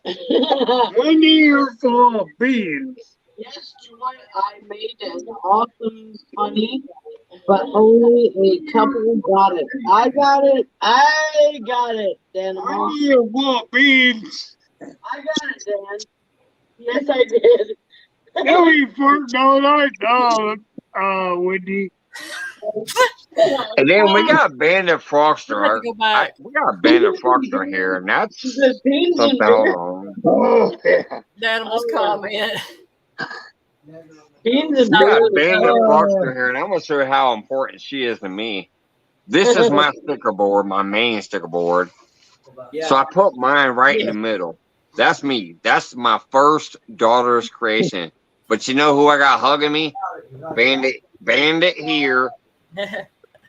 Wendy, you're full of beans. Yes, Joy, I made an awesome honey, but only a couple got it. I got it, Dan. Wendy, you're full of beans. I got it, Dan. Yes, I did. No, you first, no, Wendy. And then we got Bandit Frogster. Go back. We got Bandit Frogster here, and that's The beans something. and Hold on. Oh, yeah. The animals comment. beans and We got beer. Bandit Frogster here, and I'm gonna show you how important she is to me. This is my sticker board, my main sticker board. So I put mine right in the middle. That's me. That's my first daughter's creation. But you know who I got hugging me? Bandit here,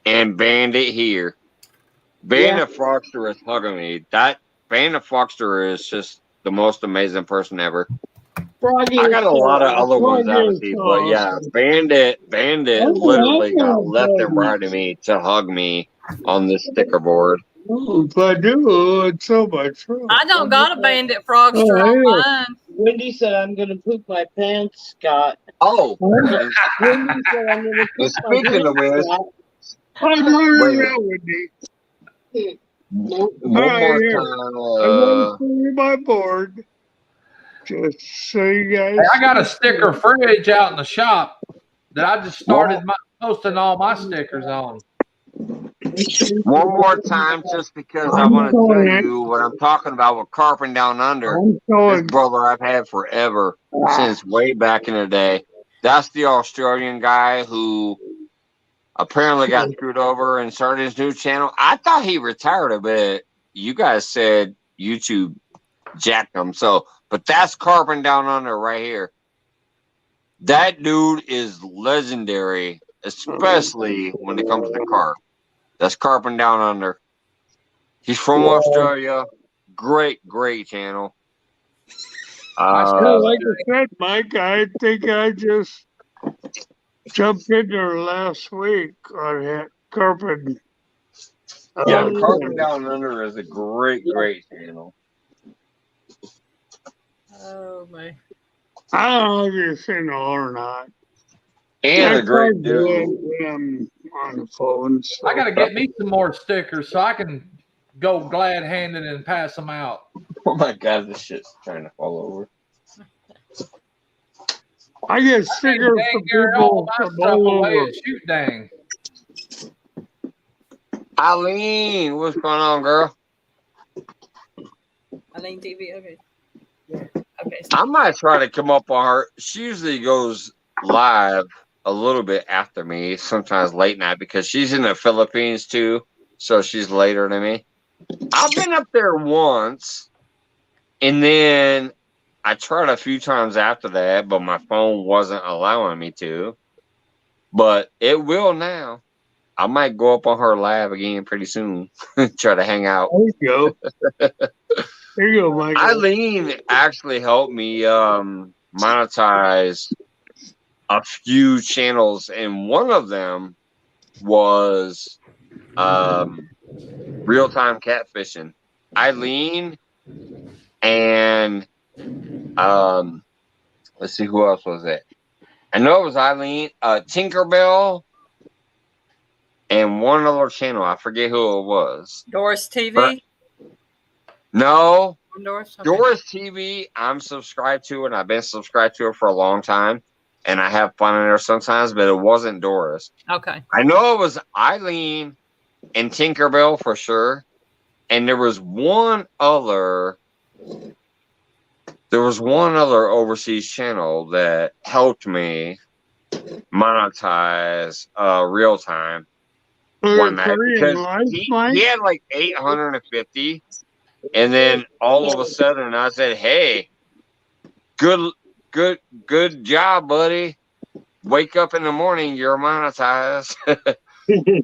and Bandit here. Bandit Frogster is hugging me. That Bandit Frogster is just the most amazing person ever. Froggy I got a lot of other ones, Froggy is obviously, but yeah, Bandit literally got left and right of me to hug me on this sticker board. If I do, it's so much fun. I don't got a Bandit Frogster on mine. Wendy said I'm gonna poop my pants, Scott. Oh, Wendy said I'm gonna poop my speaking of pants, which, Scott. I'm Wait. now, Wendy. one more here. time. I'm going to see my board. Just so you guys. Hey, I got a sticker fridge out in the shop that I just started posting all my stickers on. One more time, just because I want to tell you what I'm talking about with Carping Down Under. I'm This showing. brother I've had forever, since way back in the day. That's the Australian guy who apparently got screwed over and started his new channel. I thought he retired a bit. You guys said YouTube jacked him. But that's Carping Down Under right here. That dude is legendary, especially when it comes to carp. That's Carping Down Under. He's from Australia. Great channel. Like I said, Mike, I think I just jumped in there last week on that carpet. Carping Down Under is a great channel. Oh my! I don't know if you've seen it or not. And a great dude. When I'm on the phone. So. I got to get me some more stickers so I can go glad-handed and pass them out. Oh my God, this shit's trying to fall over. I get stickers from people from all over. Shoot, dang. Eileen, what's going on, girl? Eileen TV. Okay. Okay. I might try to come up on her. She usually goes live a little bit after me, sometimes late night, because she's in the Philippines too, so she's later than me. I've been up there once, and then I tried a few times after that, but my phone wasn't allowing me to. But it will now. I might go up on her live again pretty soon. Try to hang out. There you go. There you go, Michael. Eileen actually helped me monetize a few channels, and one of them was real-time catfishing. Eileen and let's see, who else was it? I know it was Eileen, Tinkerbell, and one other channel. I forget who it was. Doris TV. But, no, Doris. Okay. Doris TV. I'm subscribed to, and I've been subscribed to her for a long time, and I have fun in there sometimes. But it wasn't Doris. Okay. I know it was Eileen and Tinkerbell for sure, and there was one other. There was one other overseas channel that helped me monetize real time one night, because he had like 850, and then all of a sudden I said, "Hey, good job, buddy. Wake up in the morning, you're monetized." Hey,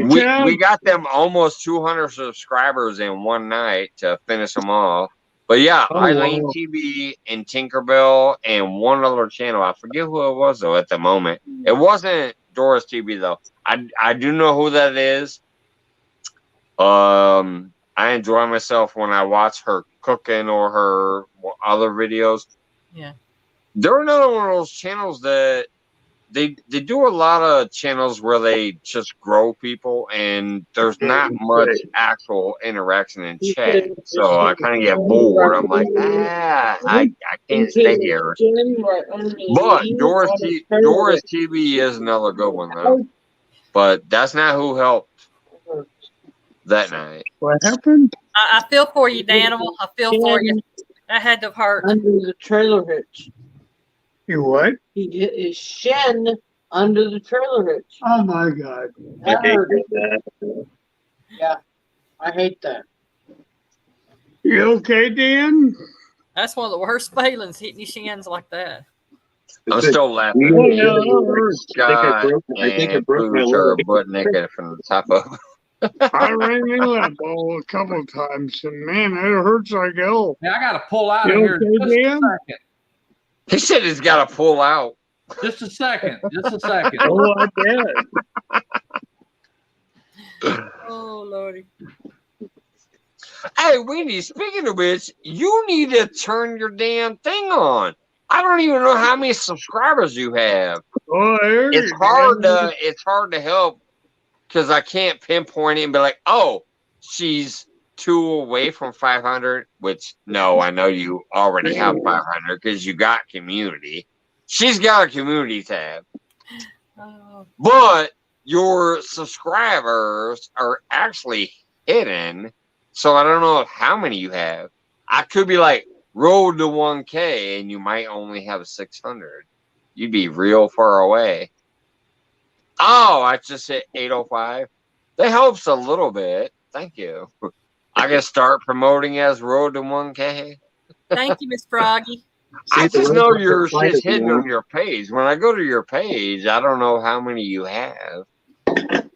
we got them almost 200 subscribers in one night to finish them off. But yeah, Eileen TV and Tinkerbell and one other channel. I forget who it was though at the moment. It wasn't Doris TV though. I do know who that is. I enjoy myself when I watch her cooking or her other videos. Yeah. They're another one of those channels that they do a lot of channels where they just grow people and there's not much actual interaction in chat. So I kind of get bored. I'm like, I can't stay here. But Doris TV is another good one though. But that's not who helped that night. What happened? I feel for you, Danimal. I feel for you. That had to hurt. Under the trailer hitch. You what? He hit his shin under the trailer hitch. Oh my God. I hate that. Yeah, I hate that. You okay, Dan? That's one of the worst feelings, hitting your shins like that. I'm still laughing. I think I broke my her leg. butt naked from the top of. I ran into that ball a couple of times, and man, it hurts like hell. Yeah, I got to pull out of You here okay, just a Dan? second. He said he's got to pull out. Just a second. Just a second. Oh, I bet. Oh, Lordy. Hey, Wendy, speaking of which, you need to turn your damn thing on. I don't even know how many subscribers you have. Oh, there It's you hard go. to help because I can't pinpoint it and be like, oh, she's 2 away from 500, which no, I know you already have 500 because you got community. She's got a community tab. Oh. But your subscribers are actually hidden. So I don't know how many you have. I could be like, road to 1K and you might only have 600. You'd be real far away. Oh, I just hit 805. That helps a little bit. Thank you. I can start promoting as road to 1K. Thank you, Miss Froggy. I just know your shit's hidden on your page. When I go to your page, I don't know how many you have. The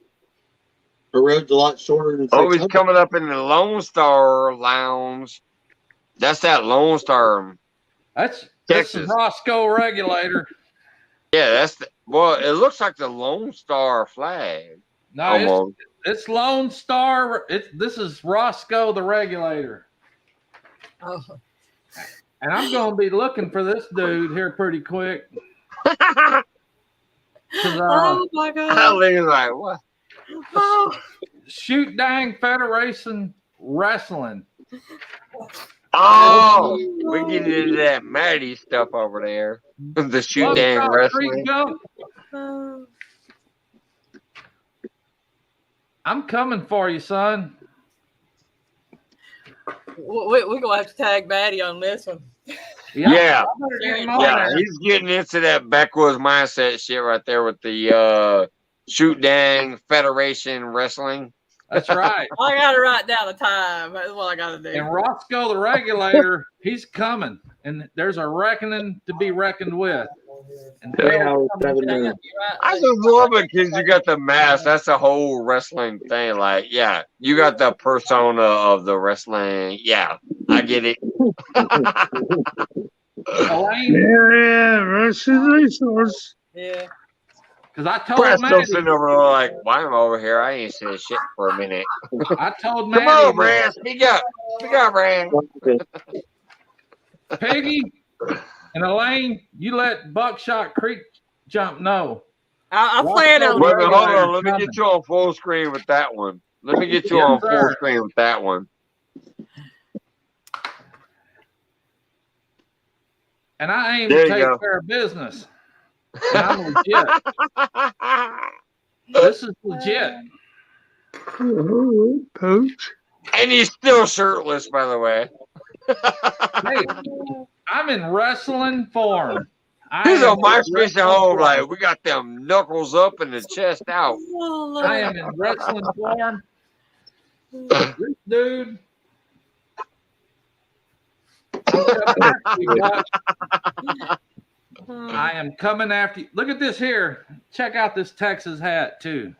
road's a lot shorter than Always 600. coming up in the Lone Star Lounge. That's that Lone Star. That's Texas. the Roscoe regulator. Yeah, that's the, well, it looks like the Lone Star flag. No, Almost. it's Lone Star. This is Roscoe the regulator. Oh. And I'm going to be looking for this dude here pretty quick. Oh, my I God. was like, what? Oh. Shoot Dang Federation Wrestling. Oh, we're getting into that Maddie stuff over there. The shoot dang wrestling. Oh. I'm coming for you, son. We're going to have to tag Maddie on this one. Yeah. Yeah. He's getting into that backwoods mindset shit right there with the shoot dang Federation Wrestling. That's right. I got to write down the time. That's what I got to do. And Roscoe the regulator, he's coming. And there's a reckoning to be reckoned with. And 3 hours, 7 minutes. I just love it because you got the mask. That's the whole wrestling thing. Like, yeah, you got the persona of the wrestling. Yeah, I get it. Yeah, wrestling resource. Yeah. Because I told Presto's Maddie. sitting over there like, why am I over here? I ain't saying shit for a minute. I told Maddie. Come on, Brand. Speak up. Speak up, Brand. Peggy and Elaine, you let Buckshot Creek jump know. I plan on Wait a it. minute, hold on. Let me get you on full screen with that one. Let me get you on full screen with that one. And I aim There to you take go. care of business. And I'm legit. This is legit. Coach. And he's still shirtless, by the way. Hey, I'm in wrestling form. He's on my fish at home, like, we got them knuckles up and the chest out. I am in wrestling form. This dude. I am coming after you. Look at this here. Check out this Texas hat, too.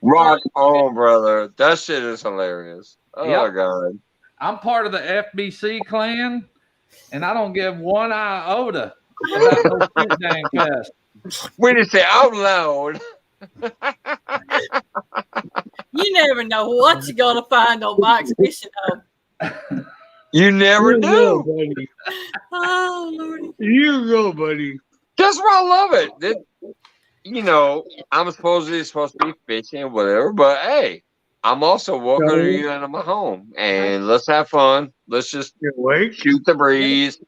Rock on, brother. That shit is hilarious. Oh, Yep. my God. I'm part of the FBC clan, and I don't give one iota about no shoot dang fest. When you say out loud. You never know what you're gonna find on Mike's fishing hole. You never You go, do. buddy. Oh Lordy. You go, buddy. That's why I love it. You know, I'm supposed to be fishing, whatever, but hey, I'm also welcoming you into my home, and let's have fun. Let's just You awake? shoot the breeze.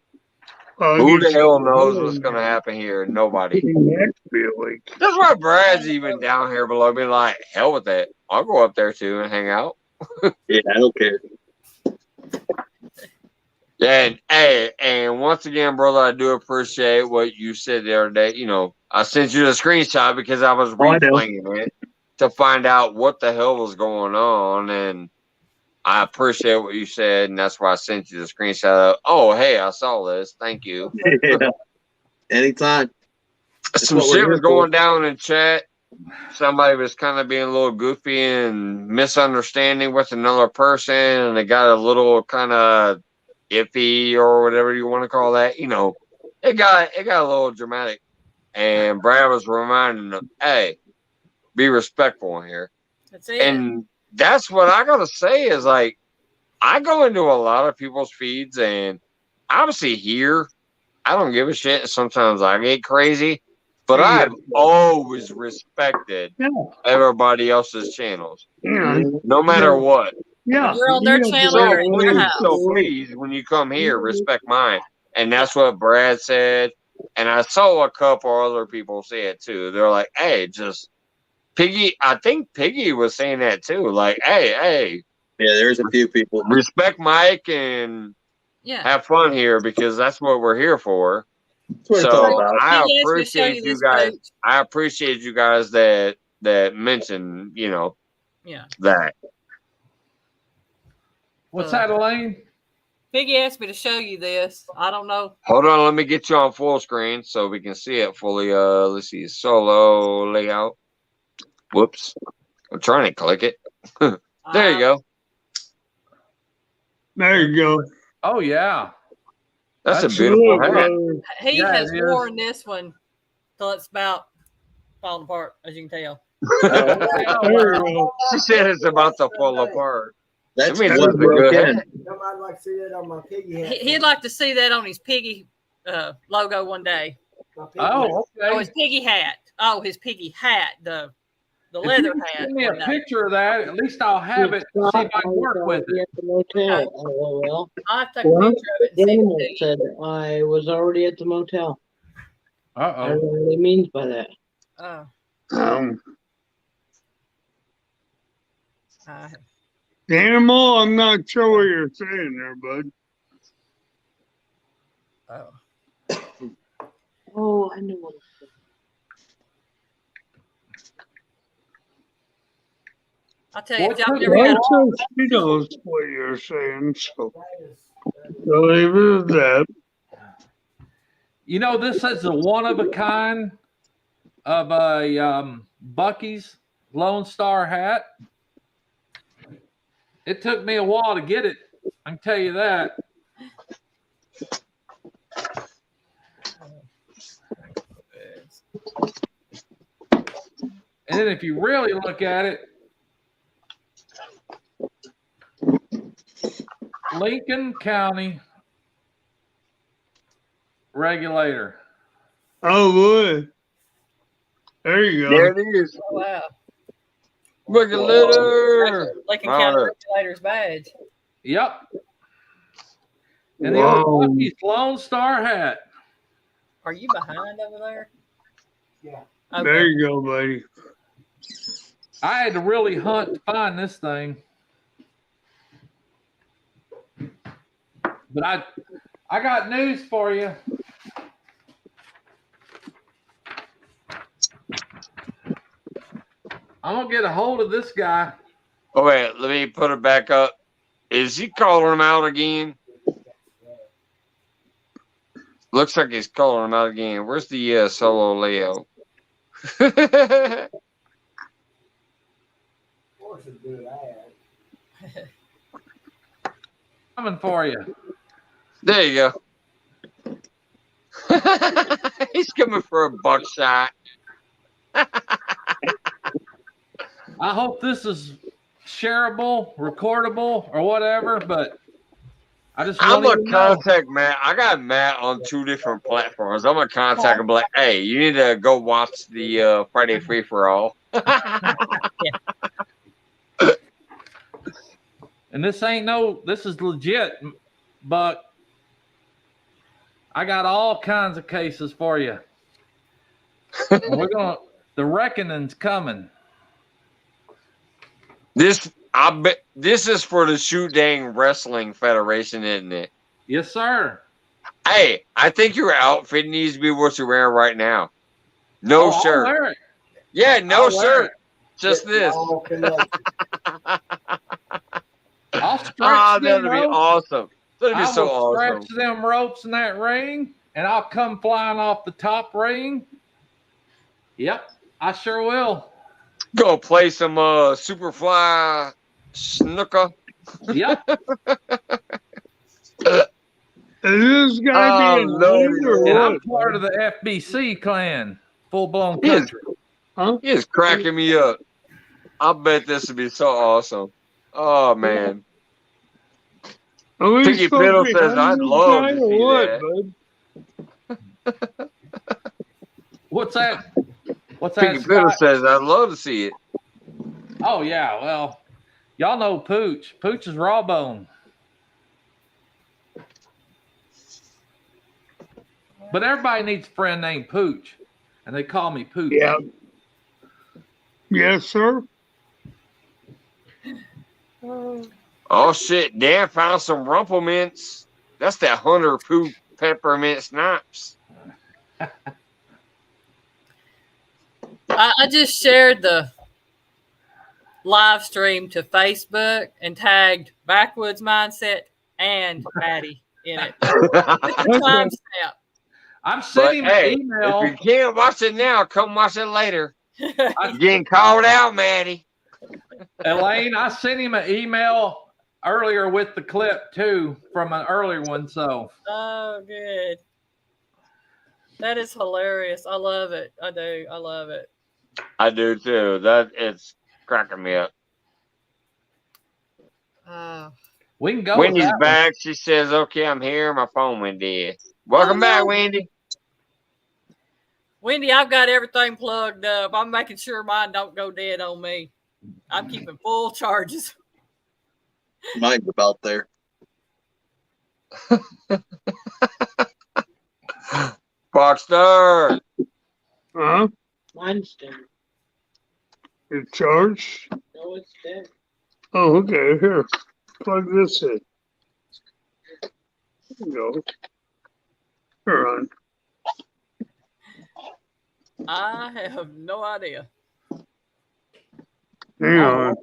Who the hell knows what's going to happen here? Nobody. You have to be awake. That's why Brad's even down here below me. Like, hell with that. I'll go up there too and hang out. Yeah, I don't care. And once again, brother, I do appreciate what you said the other day. You know, I sent you the screenshot because I was replaying it to find out what the hell was going on, and I appreciate what you said, and that's why I sent you the screenshot of, oh, hey, I saw this. Thank you. Yeah. Anytime. Some shit was going down in chat. Somebody was kind of being a little goofy and misunderstanding with another person, and they got a little kind of iffy or whatever you want to call that. You know, it got a little dramatic. And Brad was reminding them, hey, be respectful in here. That's it. And that's what I gotta say is, like, I go into a lot of people's feeds, and obviously here I don't give a shit. Sometimes I get crazy, but I've always respected everybody else's channels, no matter what. Yeah, you're on their channel. You're in your house. So please, when you come here, respect mine. And that's what Brad said. And I saw a couple other people say it too. They're like, hey, just Piggy. I think Piggy was saying that too. Like, hey. Yeah, there's a few people. Respect Mike and have fun here because that's what we're here for. So I appreciate you guys. I appreciate you guys that mentioned, you know, that. What's that, Elaine? Piggy asked me to show you this. I don't know. Hold on, let me get you on full screen so we can see it fully. Let's see, solo layout. Whoops, I'm trying to click it. There you go. There you go. Oh yeah, that's a beautiful hat. He has worn this one till it's about falling apart, as you can tell. She said it's about to fall apart. That's good. Somebody like to see that on my piggy hat. He'd like to see that on his piggy logo one day. Oh, okay. Oh, his piggy hat. Oh, his piggy hat. The leather hat. Send me a picture of that. At least I'll have it. See if I can work with it. At the motel. LOL. I'll have to take a picture of it. Animal said I was already at the motel. I don't know what he means by that. Animal, I'm not sure what you're saying there, bud. Oh, I know what it's saying. I'll tell you, if y'all She knows what you're saying, so leave it at that. You know, this is a one of a kind of a Bucky's Lone Star hat. It took me a while to get it. I can tell you that. And then if you really look at it, Lincoln County regulator. Oh boy. There you go. There it is. Oh, wow. Regulator. Lincoln County Regulator's badge. Yep. And the old Bucky's Lone Star hat. Are you behind over there? Yeah. Okay. There you go, buddy. I had to really hunt to find this thing. But I got news for you. I'm gonna get a hold of this guy. Oh wait, let me put it back up. Is he calling him out again? Looks like he's calling him out again. Where's the solo layout? Coming for you. There you go. He's coming for a buckshot. I hope this is shareable, recordable, or whatever, but I just I'm want gonna contact Matt. I got Matt on 2 different platforms. I'm gonna contact him, be like, hey, you need to go watch the Friday Free for All. And this is legit, but I got all kinds of cases for you. The reckoning's coming. I bet this is for the Shoot Dang Wrestling Federation, isn't it? Yes, sir. Hey, I think your outfit needs to be what you're wearing right now. No shirt. I'll wear it. Yeah, no shirt. Just this. I'll stretch that'd be awesome. That'd be so awesome. Stretch them ropes in that ring, and I'll come flying off the top ring. Yep, I sure will. Go play some Superfly snooker. Yep. This guy being and I'm part of the FBC clan, Full Blown Country. He is cracking me up. I bet this would be so awesome. Oh man. Piggy Fiddle says I'd love to see that. What's that? Piggy Fiddle says I'd love to see it. Oh yeah, well, y'all know Pooch. Pooch is raw bone. But everybody needs a friend named Pooch, and they call me Pooch. Yeah. Yes, sir. Oh shit! Dan found some Rumple Mints. That's that Hunter Pooh peppermint schnapps. I just shared the live stream to Facebook and tagged Backwoods Mindset and Patty in it. Timestamp. I'm sending an email. If you can't watch it now, come watch it later. I'm getting called out, Maddie. Elaine, I sent him an email earlier with the clip too from an earlier one. So. Oh, good. That is hilarious. I love it. I do. I love it. I do too. That it's cracking me up. We can go. Wendy's back. She says, "Okay, I'm here." My phone went dead. Welcome back, Wendy. Wendy, I've got everything plugged up. I'm making sure mine don't go dead on me. I'm keeping full charges. Mine's about there. Foxstar. Huh? Mine's dead. It's charged? No, it's dead. Oh, okay. Here. Plug this in. There you go. Here on. I have no idea. Hang on.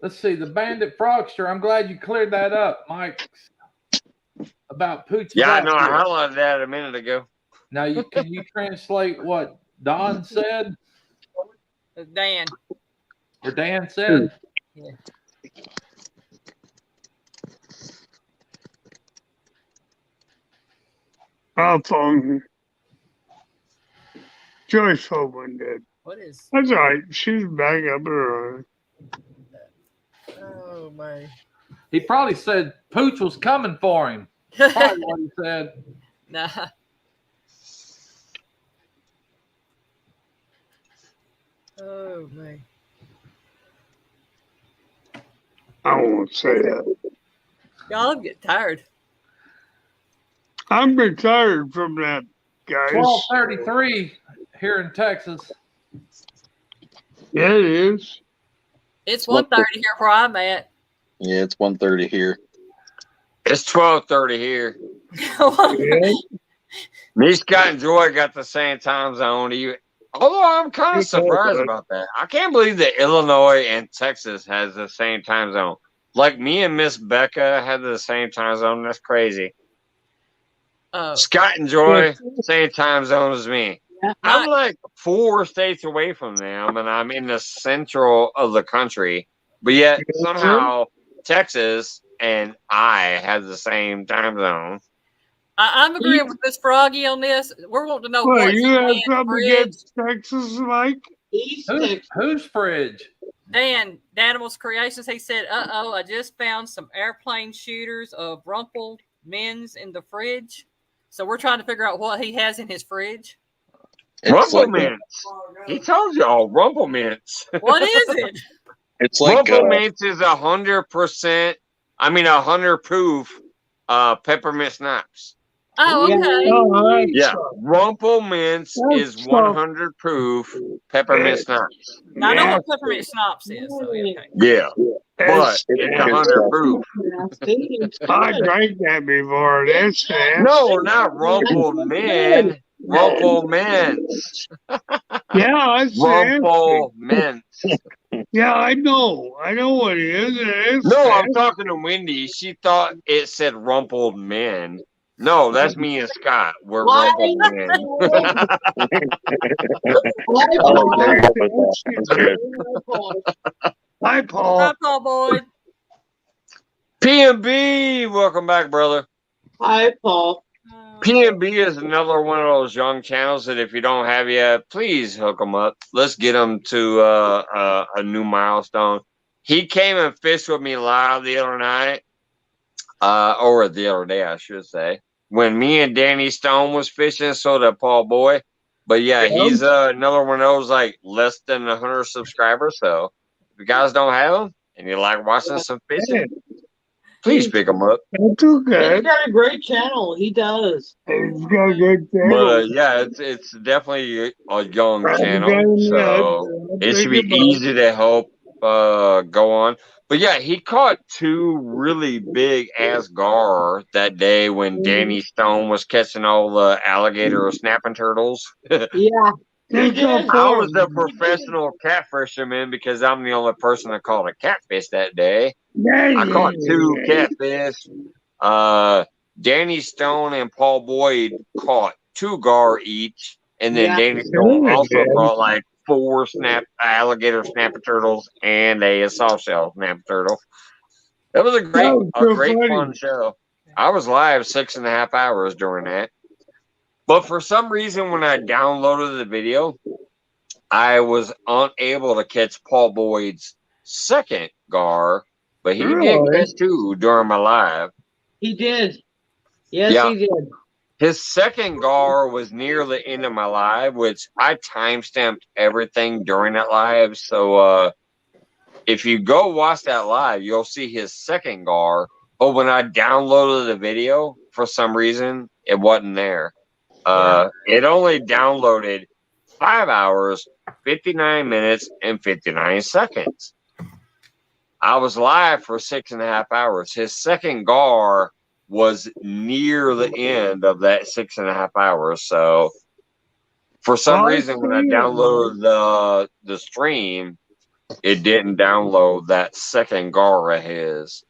Let's see. The Bandit Frogster. I'm glad you cleared that up, Mike. About Pooch. Yeah, I know. I highlighted that a minute ago. Now, can you translate what Don said? Dan. Or Dan said? Yeah. I'll phone Joyce Hoban did. What is? That's all right. She's back up her. Oh, man. He probably said Pooch was coming for him. Probably what he said. Nah. Oh, man. I won't say that. Y'all get tired. I'm retired from that, guys. 12:33 here in Texas. Yeah, it is. It's 1:30 here where I'm at. Yeah, it's 1:30 here. It's 12:30 here. Yeah. Me, Scott, and Joy got the same time zone. Although I'm kind of surprised about that. I can't believe that Illinois and Texas has the same time zone. Like me and Miss Becca had the same time zone. That's crazy. Scott and Joy, same time zone as me. I'm like 4 states away from them, and I'm in the central of the country. But yet, somehow, Texas and I have the same time zone. I'm agreeing with Miss Froggy on this. We're wanting to know Well, what's you have in something fridge. against Texas, Mike? Who's fridge? Dan, Danimal's Creations, he said, I just found some airplane shooters of Rumple Men's in the fridge. So we're trying to figure out what he has in his fridge. Rumple Mints. He told y'all Rumple Mints. What is it? It's like Rumple Mints is 100%. I mean, 100 proof peppermint schnapps. Oh, okay. Yeah, Rumple Mints is 100 proof peppermint schnapps. Now, I know what peppermint schnapps is. So, okay. Yeah, but it's 100 proof. I drank that before. That's No, not Rumple Men. Rumple Mints. Yeah, it's Rumple Mints. Yeah, I know. I know what it is. It's No, I'm talking to Wendy. She thought it said Rumpled Men. No, that's me and Scott. We're Rumpled Men. Hi, Paul. Hi, Paul Boyd. P&B, welcome back, brother. Hi, Paul. P&B is another one of those young channels that if you don't have yet, please hook them up. Let's get them to a new milestone. He came and fished with me live the other night, or the other day, I should say, when me and Danny Stone was fishing, so did Paul Boy. But yeah, he's another one of those like less than 100 subscribers. So if you guys don't have him and you like watching some fishing, please pick him up. That's too good. He's got a great channel. He does. He's got a good channel. But yeah, it's definitely a young channel, so it should be easy to help go on. But yeah, he caught 2 really big ass gar that day when Danny Stone was catching all the alligator or snapping turtles. Yeah. I was the professional cat fisherman because I'm the only person that caught a catfish that day. I caught 2 catfish. Danny Stone and Paul Boyd caught 2 gar each, and then Danny Stone also caught like 4 alligator snapper turtles and a soft shell snapper turtle. It was a great fun show. I was live 6.5 hours during that. But for some reason, when I downloaded the video, I was unable to catch Paul Boyd's second gar, but he did catch 2 during my live. He did. Yes, he did. His second gar was near the end of my live, which I timestamped everything during that live. So if you go watch that live, you'll see his second gar. But when I downloaded the video, for some reason, it wasn't there. It only downloaded 5 hours, 59 minutes, and 59 seconds. I was live for 6.5 hours. His second gar was near the end of that 6.5 hours. So for some reason, when I downloaded the stream, it didn't download that second gar of his.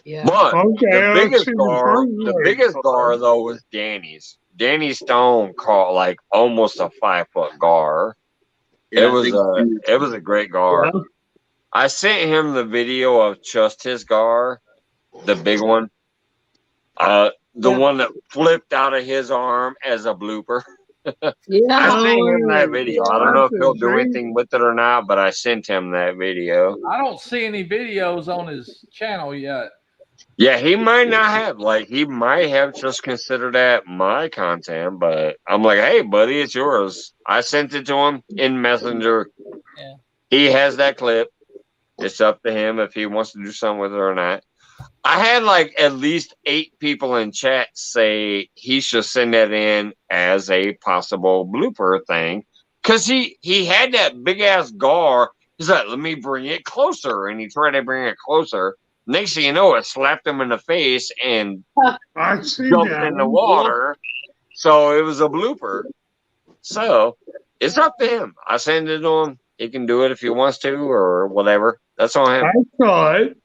Yeah. But the biggest gar though was Danny's. Danny Stone caught like almost a 5-foot gar. It was a great gar. I sent him the video of just his gar, the big one. The one that flipped out of his arm as a blooper. I sent him that video. I don't know if he'll do anything with it or not, but I sent him that video. I don't see any videos on his channel yet. Yeah, he might not have. Like, he might have just considered that my content, but I'm like, hey, buddy, it's yours. I sent it to him in Messenger. Yeah. He has that clip. It's up to him if he wants to do something with it or not. I had like at least 8 people in chat say he should send that in as a possible blooper thing. Because he had that big ass gar. He's like, let me bring it closer. And he tried to bring it closer. Next thing you know, it slapped him in the face and jumped in the water. So it was a blooper. So it's up to him. I send it to him. He can do it if he wants to or whatever. That's on him. I saw it.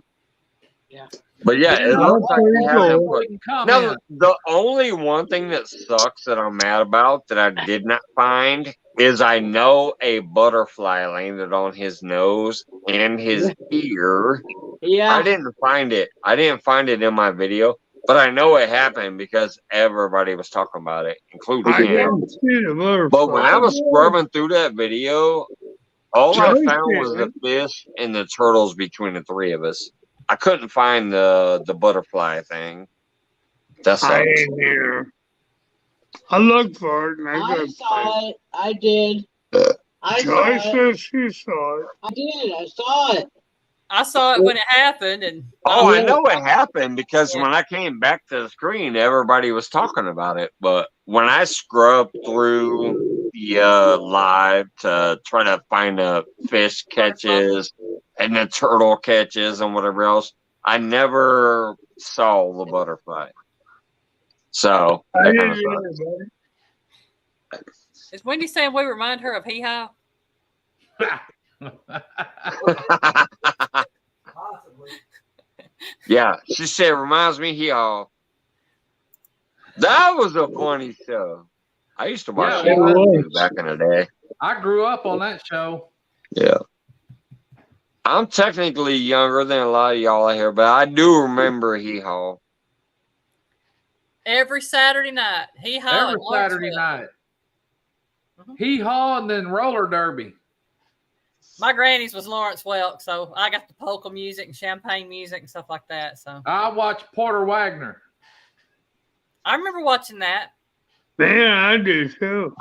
Yeah. But yeah, it looks like he hasn't put. Now, Comment. the only one thing that sucks that I'm mad about that I did not find is I know a butterfly landed on his nose and his ear. Yeah. I didn't find it. I didn't find it in my video, but I know it happened because everybody was talking about it, including him. But when I was scrubbing through that video, All I Joyce found was the did. fish and the turtles between the three of us. I couldn't find the butterfly thing. That I sucks. ain't here. I looked for it and I I couldn't saw find it. I did. I it. saw Joyce it. says she saw it. I did. I saw it. I saw it when it happened, and Oh, I Yeah. know it happened because Yeah. when I came back to the screen, everybody was talking about it. But when I scrubbed through the live to try to find the fish catches and the turtle catches and whatever else, I never saw the butterfly. So I that kind didn't of either, buddy. is Wendy saying we remind her of Hee Haw? Possibly. Yeah, she said, reminds me y'all. That was a funny show. I used to watch Yeah, it it was. back in the day. I grew up on that show. Yeah. I'm technically younger than a lot of y'all here, but I do remember Hee Haw. Every Saturday night. Hee Haw Every and Lawrence Saturday Welk. night. Mhm. Hee Haw and then roller derby. My granny's was Lawrence Welk, so I got the polka music and champagne music and stuff like that. So I watched Porter Wagner. I remember watching that. Man, I do too.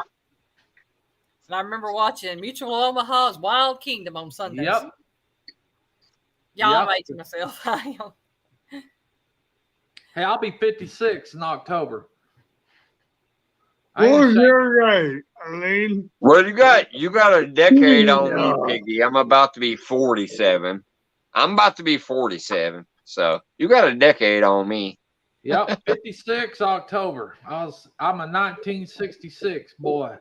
And I remember watching Mutual Omaha's Wild Kingdom on Sundays. Yep. Y'all, Yep. I'm aging myself. I am. Hey, I'll be 56 in October. I What ain't was ashamed. your rate, Eileen? What do you got? You got a decade on me, Yeah. Piggy. I'm about to be 47. I'm about to be 47. So you got a decade on me. Yep, 56 October. I'm a 1966 boy.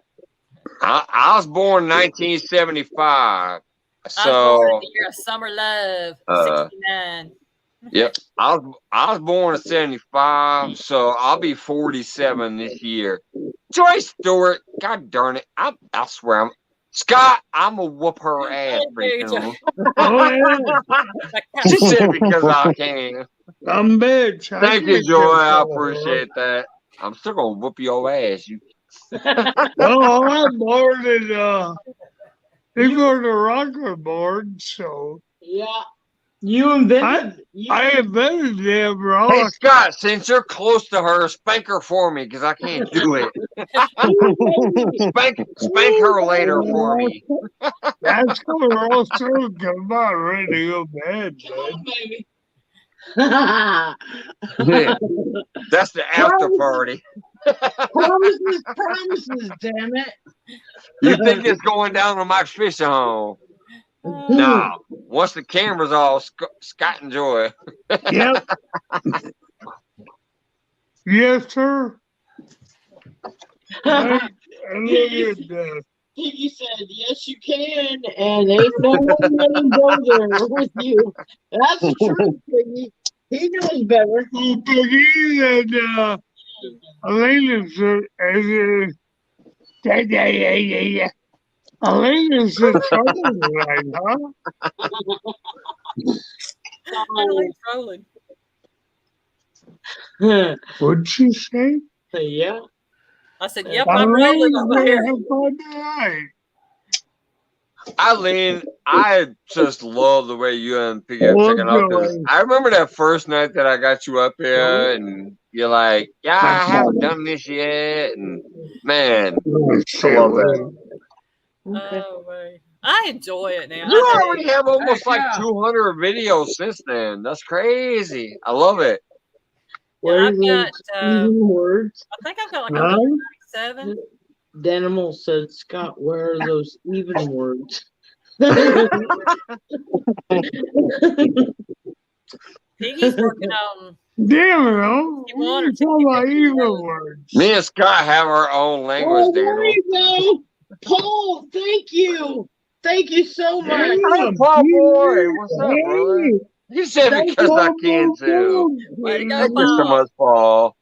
I was born 1975. I was born So in the year of summer love, 69. yep, I was born in 75, so I'll be 47 this year. Joyce Stewart, god darn it, I swear Scott, I'm gonna whoop her ass pretty soon. Oh, yeah. She said because I can. I'm bitch. I Thank you, can't Joy. get I over her. appreciate that. I'm still gonna whoop your ass. You Well, I'm boarded. They go to rocker board, so Yeah. You invented. I invented them, Hey bro. Scott, since you're close to her, spank her for me because I can't do it. Spank her later for me. That's gonna roll through. Come on, ready to go bed, Oh, man. baby. Yeah, that's the after party. Promises, damn it. You think it's going down to Mike's fishing hole? No. Once the camera's off, Scott and Joy. Yep. Yes, sir. I look at that. Piggy said, yes, you can, and ain't no one letting go there with you. That's the truth, Piggy. He knows better. Oh, Peggy and Elena said, Elena said trouble tonight, huh? Emily's rolling. What'd she say? Yeah. I said, yep, I'm rolling over here. Eileen, I just love the way you and Piggy have taken off. 'Cause I remember that first night that I got you up here, and you're like, "Yeah, I haven't done this yet," and man, I love that. Oh, man. I enjoy it now. You I do. already have almost like Yeah. 200 videos since then. That's crazy. I love it. Yeah, I've got, even words. I think I've got like 197. Danimal said, Scott, where are those even words? Piggy's working on Damn it, oh, one or you two talking about videos. evil words. Me and Scott have our own language, Oh, there Daniel. you go. Paul, thank you. Thank you so much. Hey, Paul boy, what's up, brother? He said because I can too. Way to go, Thank you so Paul. much, Paul.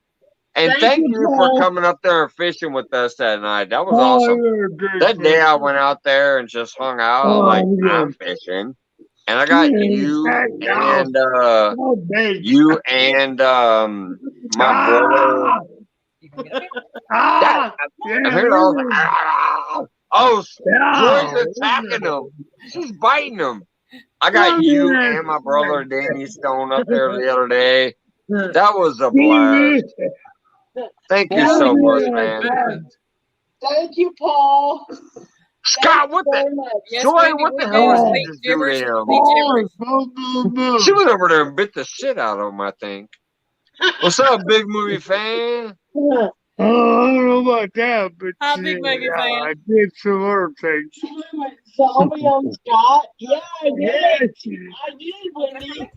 And Thank thank you, you for Paul. coming up there and fishing with us that night. That was Oh, awesome. you're a good That day I person. went out there and just hung out Oh, like yeah. I'm fishing. And I got you and Oh, babe. you and my brother. Ah! I'm hearing all Oh, Yeah. Joy's attacking him. She's biting him. I got you and my brother Danny Stone up there the other day. That was a blast. Thank you so much, man. Thank you, Paul. Scott, what the? Yes, Joy, Wendy, what we the do hell did speak you just do to gibberish. him? We She went over there and bit the shit out of him, I think. What's up, big movie fan? Oh, I don't know about that, but Hi, big movie fan. I did some other things. Saw me on Scott. Yeah, I did. Wendy.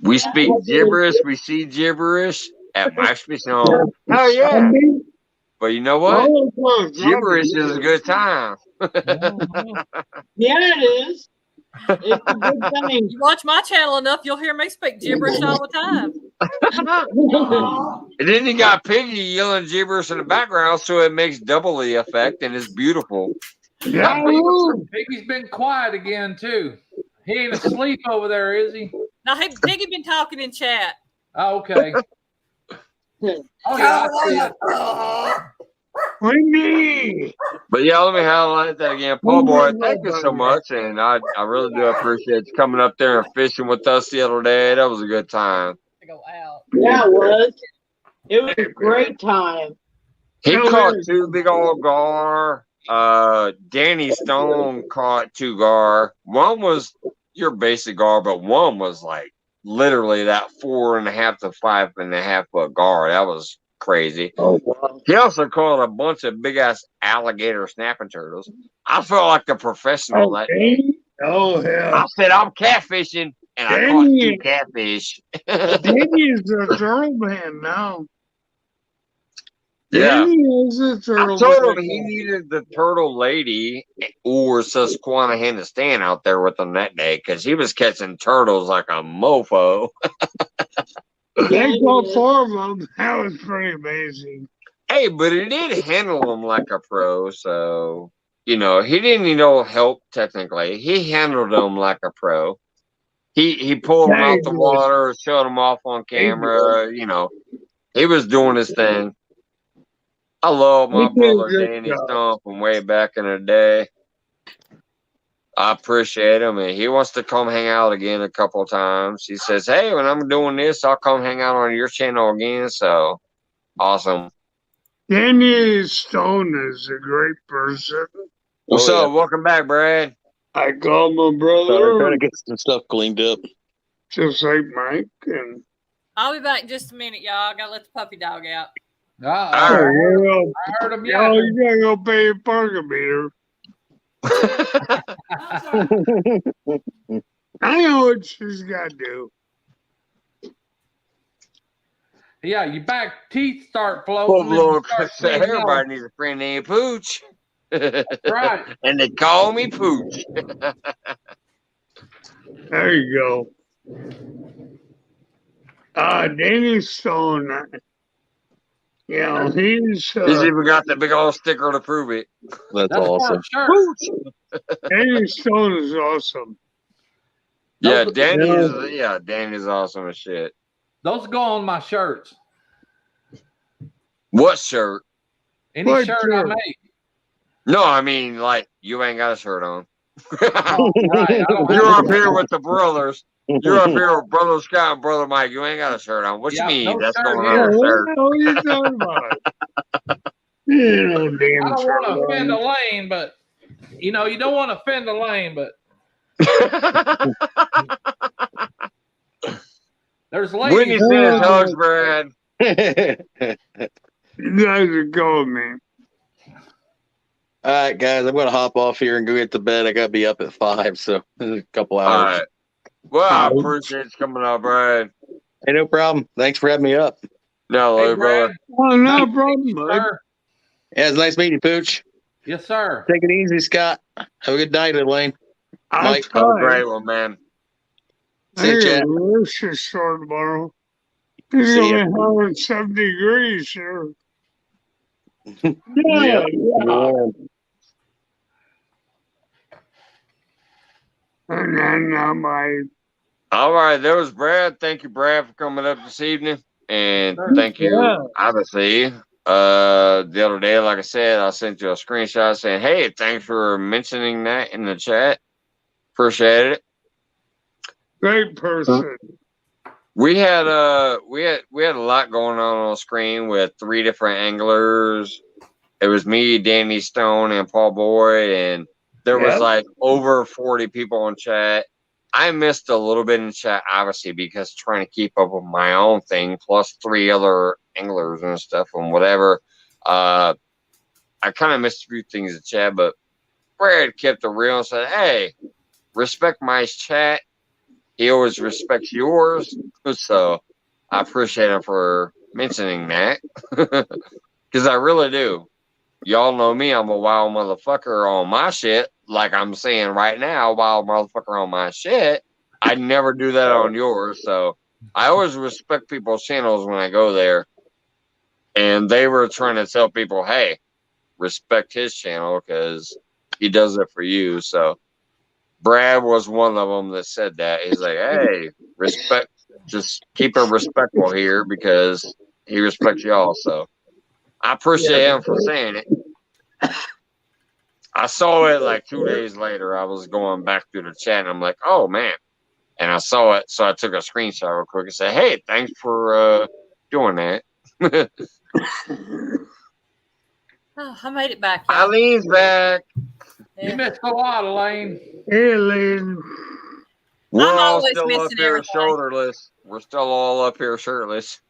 We speak gibberish, we see gibberish at my speaking home. Oh yeah. But you know what? Gibberish is a good time. Yeah, it is. It's a good thing. You watch my channel enough, you'll hear me speak gibberish all the time. And then you got Piggy yelling gibberish in the background, so it makes double the effect, and it's beautiful. Yeah. Piggy's been quiet again too. He ain't asleep over there, is he? Now, hey, Piggy been talking in chat. Oh, okay. Oh yeah, I see it. Wendy. But yeah, let me highlight that again. Paul Boy, thank you so much. And I really do appreciate you coming up there and fishing with us the other day. That was a good time. To go out. Yeah, it was. It was a great time. He caught 2 big old gar. Danny Stone caught 2 gar. One was your basic gar, but one was like literally that 4.5 to 5.5 foot gar. That was crazy. Oh, wow. He also caught a bunch of big ass alligator snapping turtles. I felt like a professional that day. Oh, hell. I said I'm catfishing, and I caught 2 catfish. Danny is a turtle man now. Yeah. Danny is a turtle I told him man. he needed the turtle lady or Susquehanna stand out there with him that day because he was catching turtles like a mofo. They got 4 of them. That was pretty amazing. Hey, but he did handle them like a pro, so you know he didn't need no help technically. He handled them like a pro. He pulled them out the water, showed them off on camera. You know, he was doing his thing. I love my brother Danny Stone from way back in the day. I appreciate him, and he wants to come hang out again a couple of times. He says, "Hey, when I'm doing this, I'll come hang out on your channel again." So awesome. Danny Stone is a great person. What's up? Welcome back, Brad. I called my brother. Sorry, trying to get some stuff cleaned up. Just like Mike. And I'll be back in just a minute, y'all. I gotta let the puppy dog out. I heard him. Yeah, you gotta go pay your parking meter. I know what she's got to do. Yeah, your back teeth start floating. Everybody needs a friend named Pooch. Right. And they call me Pooch. There you go. Danny Stone. Yeah, he's even got the big old sticker to prove it. That's awesome. Danny Stone is awesome. Yeah, Danny's awesome as shit. Those go on my shirts. What shirt? Any What shirt I make. No, I mean like you ain't got a shirt on. Oh, right. You're up here with the brothers. You're up here with Brother Scott and Brother Mike. You ain't got a shirt on. What you mean? No That's shirt going here. on a shirt. What are you talking about? You know, damn I don't shirt want to on. offend Elaine, but you know, you don't want to offend Elaine, but there's ladies. Whitney says hugs, Brad. You guys are going, man. All right, guys, I'm gonna hop off here and go get to bed. I gotta be up at 5, so a couple hours. All right. Well, I appreciate you coming up, Brad. Hey, no problem. Thanks for having me up. No, Hey, brother. Oh, no problem, bud. Sir. Yeah, it's nice meeting you, Pooch. Yes, sir. Take it easy, Scott. Have a good night, Elaine. Mike, Have a great one, man. See you, Chad. It's just short tomorrow. It's See only ya. 107 degrees here. Yeah. And then All right, there was Brad. Thank you, Brad, for coming up this evening. And thank you, obviously, the other day, like I said, I sent you a screenshot saying, "Hey, thanks for mentioning that in the chat. Appreciate it." Great person. We had a lot going on the screen with 3 different anglers. It was me, Danny Stone, and Paul Boyd, and there was like over 40 people in chat. I missed a little bit in chat, obviously, because trying to keep up with my own thing, plus 3 other anglers and stuff and whatever. I kind of missed a few things in chat, but Brad kept it real and said, "Hey, respect my chat. He always respects yours." So I appreciate him for mentioning that, because I really do. Y'all know me. I'm a wild motherfucker on my shit. Like I'm saying right now, wild motherfucker on my shit. I never do that on yours. So I always respect people's channels when I go there. And they were trying to tell people, hey, respect his channel because he does it for you. So Brad was one of them that said that. He's like, hey, respect, just keep it respectful here because he respects y'all. So I appreciate him for saying it. I saw it like 2 days later. I was going back through the chat and I'm like, oh man. And I saw it. So I took a screenshot real quick and said, hey, thanks for doing that. Oh, I made it back. Y'all. Eileen's back. You missed a lot, Elaine. Hey, Elaine. We're I'm all always still up missing here everything. shoulderless. We're still all up here shirtless.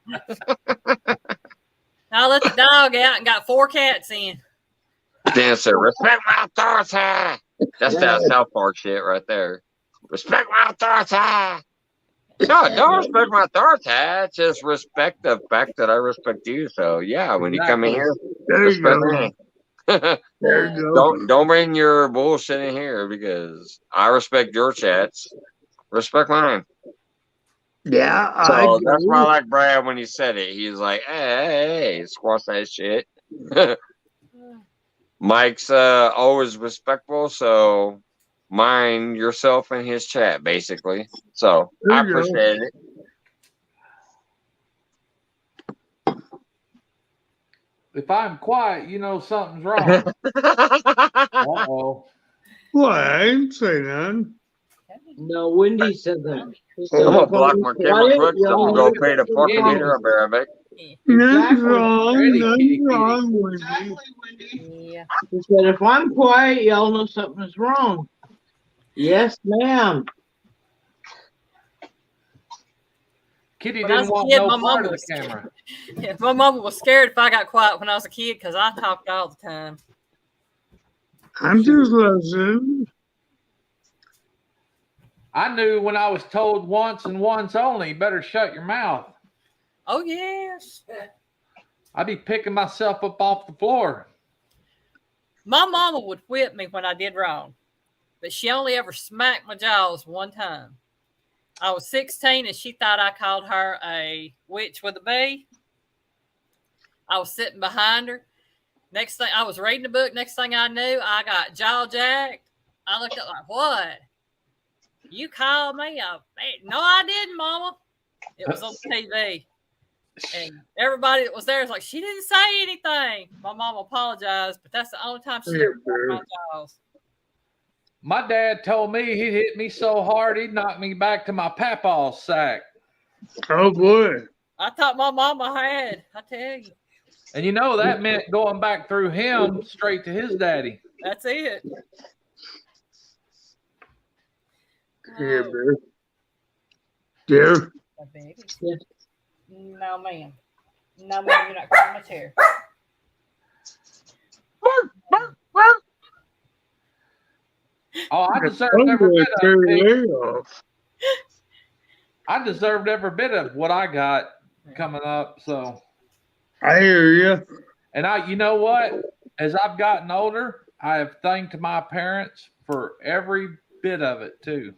I let the dog out and got 4 cats in. Dan said, respect my authority. That's that South Park shit right there. Respect my authority. No, don't respect my authority. Just respect the fact that I respect you. So yeah, when you come in here, respect me. There you go. Don't bring your bullshit in here because I respect your chats. Respect mine. Yeah, So that's why I like Brad when he said it. He's like, hey, squash that shit. Mike's always respectful, so mind yourself in his chat, basically. So I appreciate it. If I'm quiet, you know something's wrong. Uh-oh. What? I didn't say that. No, Wendy said that. I'm gonna block my camera quick so I'm gonna go pay the fucking meter. I'll be right back. Nothing's wrong. Nothing's wrong, Wendy. Yeah. He said, if I'm quiet, y'all know something is wrong. Yes, ma'am. Kitty When I didn't was a want kid, no my part mama of the was camera. Yeah, my mama was scared if I got quiet when I was a kid because I talked all the time. I'm just listening. I knew when I was told once and once only, better shut your mouth. Oh, yes. I'd be picking myself up off the floor. My mama would whip me when I did wrong, but she only ever smacked my jaws one time. I was 16 and she thought I called her a witch with a B. I was sitting behind her. Next thing, I was reading the book. Next thing I knew, I got jaw jacked. I looked up like, what? You called me? No, I didn't, Mama. It was on TV. And everybody that was there was like, she didn't say anything. My mom apologized, but that's the only time she ever broke my jaws. My dad told me he'd hit me so hard he'd knock me back to my papaw's sack. Oh, boy. I thought my mama had, I tell you. And you know that meant going back through him straight to his daddy. That's it. Yeah, man. Dear. No, ma'am. No, ma'am, you're not cutting my chair. Oh, I deserved every bit of it. I deserved every bit of what I got coming up. So I hear you. And you know what? As I've gotten older, I have thanked my parents for every bit of it too.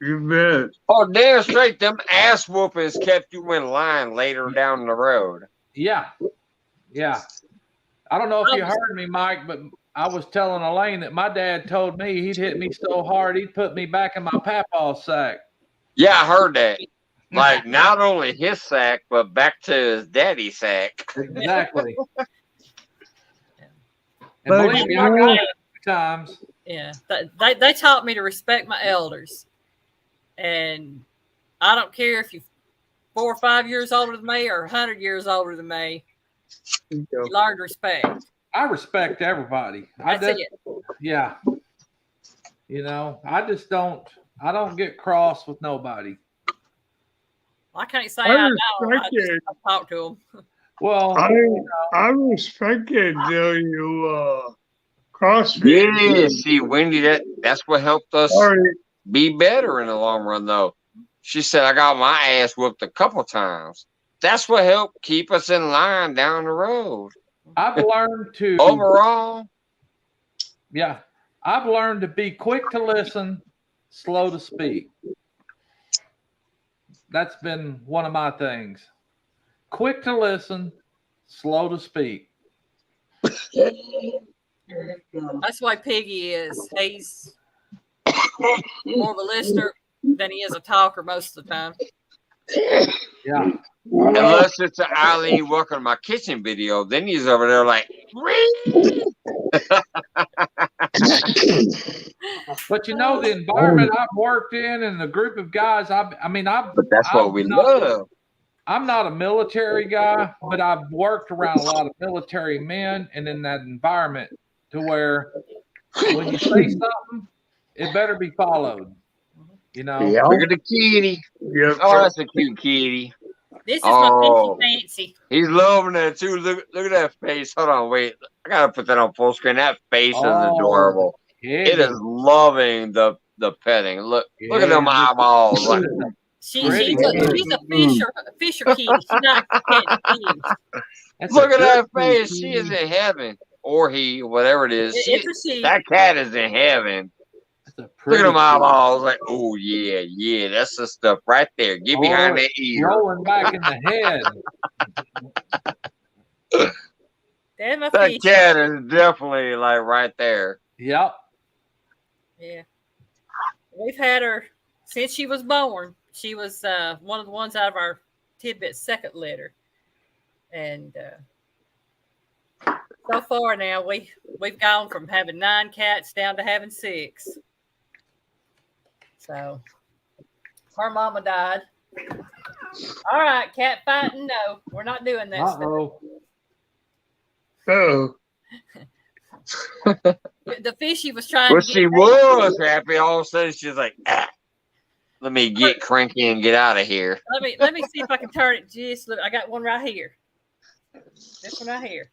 You bet. Oh, damn straight, them ass whoopings kept you in line later down the road. Yeah. Yeah. I don't know if you heard me, Mike, but I was telling Elaine that my dad told me he'd hit me so hard he'd put me back in my papaw's sack. Yeah, I heard that. Like not only his sack, but back to his daddy's sack. Exactly. And But believe me, I got it a few times. Yeah, they taught me to respect my elders, and I don't care if you're 4 or 5 years older than me or 100 years older than me. You learn respect. I respect everybody. That's it. Yeah. I just don't. I don't get cross with nobody. I can't say I know. I just respected. talk to them. Well, I respected you CrossFit. Yeah, see, Wendy, that's what helped us Sorry. be better in the long run, though. She said, I got my ass whooped a couple times. That's what helped keep us in line down the road. I've learned to overall. Yeah, I've learned to be quick to listen, slow to speak. That's been one of my things. Quick to listen, slow to speak. That's why Piggy is. He's more of a listener than he is a talker most of the time. Yeah. Unless it's an Eileen Welcome to My Kitchen video, then he's over there like, But the environment I've worked in and the group of guys, but that's what we love. I'm not a military guy, but I've worked around a lot of military men and in that environment to where when you say something, it better be followed. Look at the kitty. Yep. Oh, that's a cute kitty. This is my fancy. He's loving it too. Look at that face. Hold on, wait. I gotta put that on full screen. That face is adorable. It is loving the petting. Look at them eyeballs. Like, she's a fisher kitty. She's not a pet kitty. Look at that face. She is in heaven. Or he, whatever it is. That cat is in heaven. Look at them eyeballs. Like, oh, yeah. That's the stuff right there. Get behind that ear. Rolling back in the head. That cat is definitely like right there. Yep. Yeah. We've had her since she was born. She was one of the ones out of our Tidbit second litter. And so far now, we've gone from having 9 cats down to having 6. So her mama died. All right, cat fighting. No, we're not doing that stuff. Oh. The fishy was trying. Well, she was happy. All of a sudden, she's like, "Let me get cranky and get out of here." Let me see if I can turn it. Just look, I got one right here. This one right here.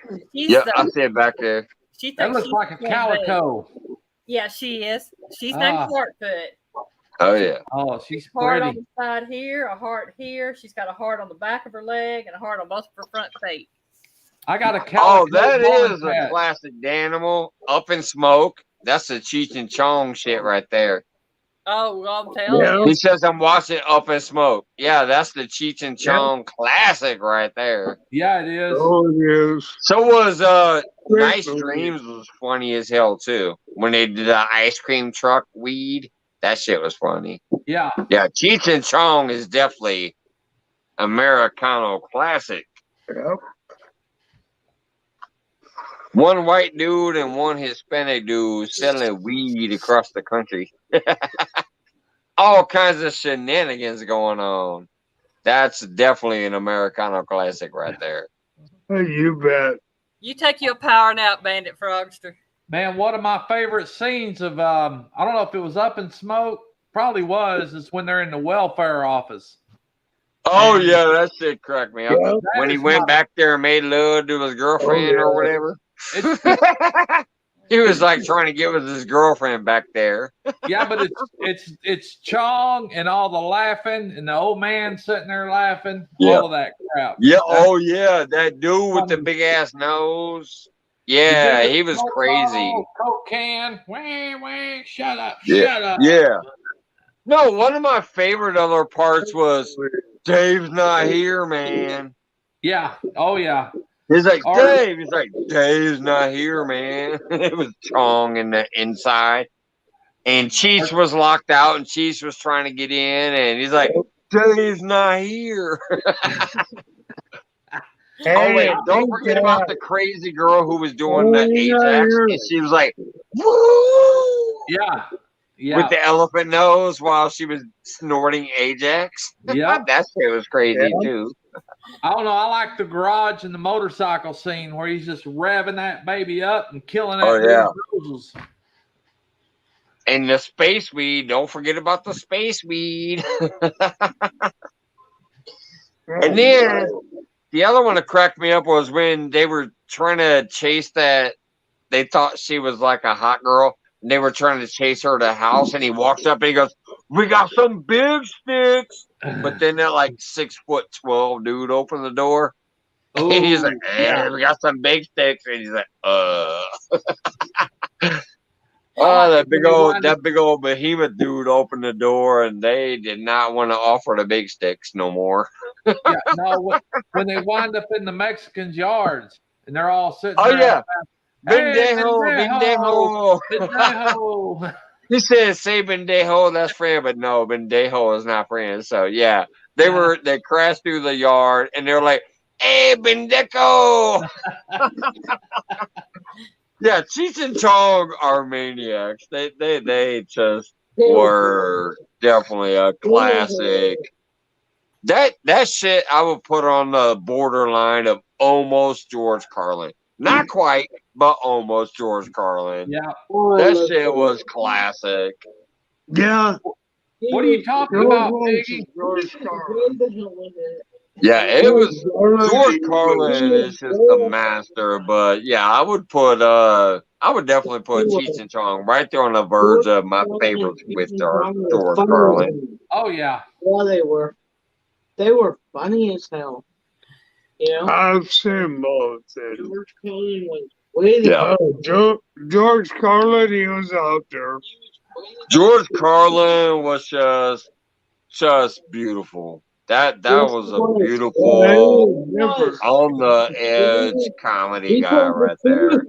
I see it back there. That looks like a calico. Yeah, she is. She's named Heartfoot. Oh yeah. Oh, she's heart pretty. on the side here, a heart here. She's got a heart on the back of her leg and a heart on both of her front feet. I got a calico. Oh, that is a classic animal. Up in Smoke. That's the Cheech and Chong shit right there. Oh, I'm telling you. He says I'm watching Up in Smoke. Yeah, that's the Cheech and Chong classic right there. Yeah, it is. Oh, it is. So was Nice Dreams was funny as hell too. When they did the ice cream truck weed, that shit was funny. Yeah. Yeah, Cheech and Chong is definitely Americano classic. Yep. One white dude and one Hispanic dude selling weed across the country. All kinds of shenanigans going on. That's definitely an Americano classic right there. Hey, you bet. You take your power nap, Bandit Frogster. Man, one of my favorite scenes of I don't know if it was Up in Smoke, probably was, is when they're in the welfare office. Oh yeah, that shit cracked me up. Yeah, when he went back there and made love to his girlfriend or whatever. He was like trying to get with his girlfriend back there. Yeah, but it's Chong and all the laughing and the old man sitting there laughing, all of that crap. Yeah, oh yeah, that dude with the big ass nose. Yeah, he was crazy. Coke can, wah, shut up, yeah. Shut up. Yeah. No, one of my favorite other parts was Dave's not here, man. Yeah. Oh yeah. He's like, Dave. He's like, Dave's not here, man. It was Chong in the inside. And Cheech was locked out, and Cheech was trying to get in, and he's like, Jay's not here. Oh, wait, don't forget about the crazy girl who was doing the Ajax, and she was like, woo! Yeah. Yeah. With the elephant nose while she was snorting Ajax. Yeah. That shit was crazy, too. I don't know. I like the garage and the motorcycle scene where he's just revving that baby up and killing that roses. And the space weed. Don't forget about the space weed. And then the other one that cracked me up was when they were trying to chase that. They thought she was like a hot girl. And they were trying to chase her to the house. And he walks up and he goes, we got some big sticks. But then that like 6'12" dude opened the door. Ooh, and he's like, hey, we got some big sticks. And he's like, Oh, that big old behemoth dude opened the door, and they did not want to offer the big sticks no more. When they wind up in the Mexicans' yards, and they're all sitting. Oh there Bendejo. He said, "Say Bendejo, that's friend," but no, Bendejo is not friend. So yeah, they crashed through the yard, and they're like, "Hey, Bendejo." Yeah, Cheech and Chong are maniacs. They just were definitely a classic. That shit I would put on the borderline of almost George Carlin. Not quite, but almost George Carlin. Yeah. That shit was classic. Yeah. What are you talking about, Biggie? George Carlin. Yeah, it was George Carlin is just a master, but yeah, I would definitely put Cheech and Chong right there on the verge of my favorites with George Carlin. Oh yeah. Yeah, they were. They were funny as hell. You know? I've seen both. George Carlin was way the George Carlin, he was out there. George Carlin was just beautiful. That was a beautiful on the edge comedy guy right there.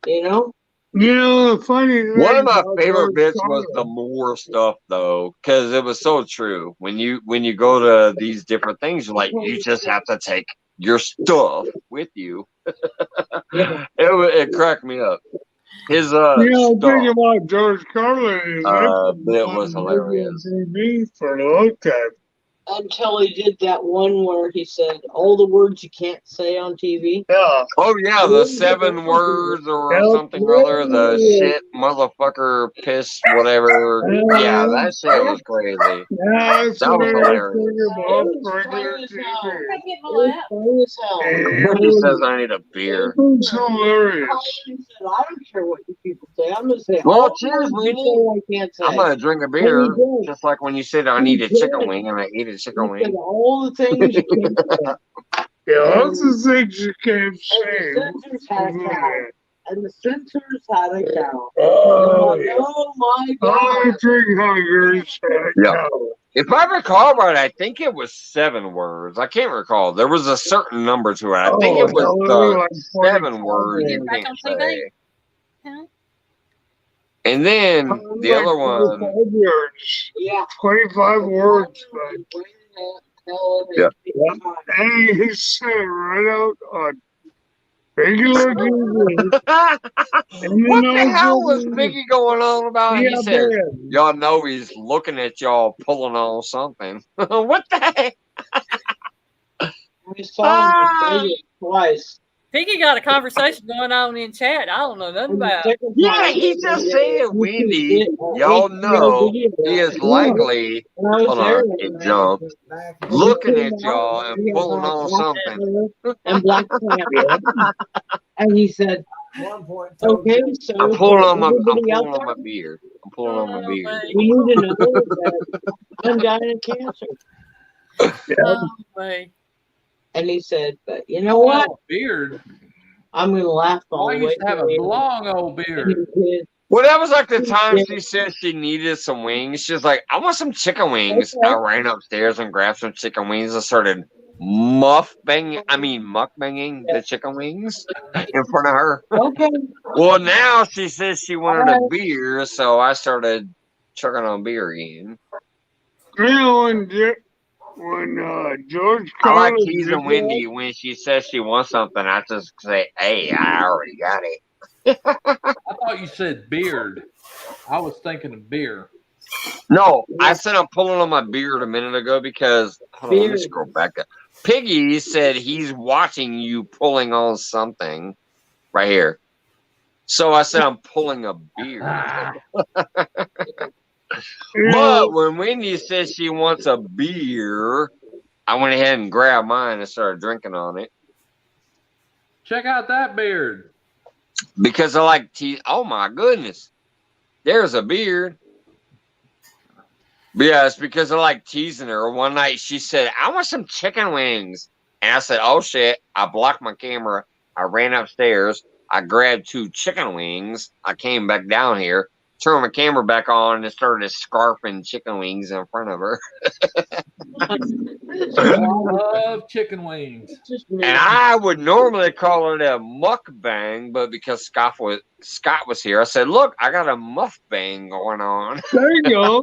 You know? You know, the funny thing, one of my favorite bits was the Moore stuff, though, because it was so true. When you go to these different things, you're like, you just have to take your stuff with you. It cracked me up. His the thing about George Carlin is it was hilarious. TV for a long time. Until he did that one where he said all the words you can't say on TV. Yeah. Oh yeah, the 7 words or something or other. The shit, motherfucker, piss, whatever. Yeah, that shit was crazy. Yeah, that was hilarious. When he says I need a beer. It's hilarious. I don't care what you people say. I'm gonna say. Well, cheers, Weenie. I can't say. I'm gonna drink a beer, just like when you said I need a chicken wing and I ate a chicken wing. All the things you can't say. Yeah, lots of things you can't say. And the censors had a cow. Oh my God. I drink hungers. Yeah. If I recall right, I think it was 7 words. I can't recall. There was a certain number to it. I think it was the 7 words you can't say. And then the other one. Yeah. 25 words. Yeah. And he said right out on regular TV. What the hell was Biggie going on about? Yeah, he said, y'all know he's looking at y'all pulling on something. What the heck? We saw him twice. Piggy got a conversation going on in chat. I don't know nothing about. Yeah, he just said, Wendy, y'all know he is likely, hold on, it jumped, looking at y'all and pulling on something. And Black Panther. And he said, okay, so I'm pulling on my beard. I'm pulling on my beard. We need to know that I'm dying of cancer. Oh, and he said, but you know what? Beard. I'm going to laugh all the way. I used to have a long old beard. Well, that was like the time she said she needed some wings. She's like, I want some chicken wings. I ran upstairs and grabbed some chicken wings and started mukbanging the chicken wings in front of her. Okay. Well, now she says she wanted a beer, so I started chugging on beer again. You know, when George I like Carlin teasing did Wendy that, when she says she wants something. I just say, "Hey, I already got it." I thought you said beard. I was thinking of beer. No, I said I'm pulling on my beard a minute ago because hold on, let me scroll back up. Piggy said he's watching you pulling on something right here. So I said I'm pulling a beard. But when Wendy says she wants a beer, I went ahead and grabbed mine and started drinking on it. Check out that beard. Because I like tea. Oh my goodness. There's a beard. But yeah, it's because I like teasing her. One night she said, I want some chicken wings. And I said, oh shit. I blocked my camera. I ran upstairs. I grabbed 2 chicken wings. I came back down here, turned my camera back on, and started scarfing chicken wings in front of her. I love chicken wings. And I would normally call it a mukbang, but because Scott was here, I said, look, I got a mukbang going on. There you go.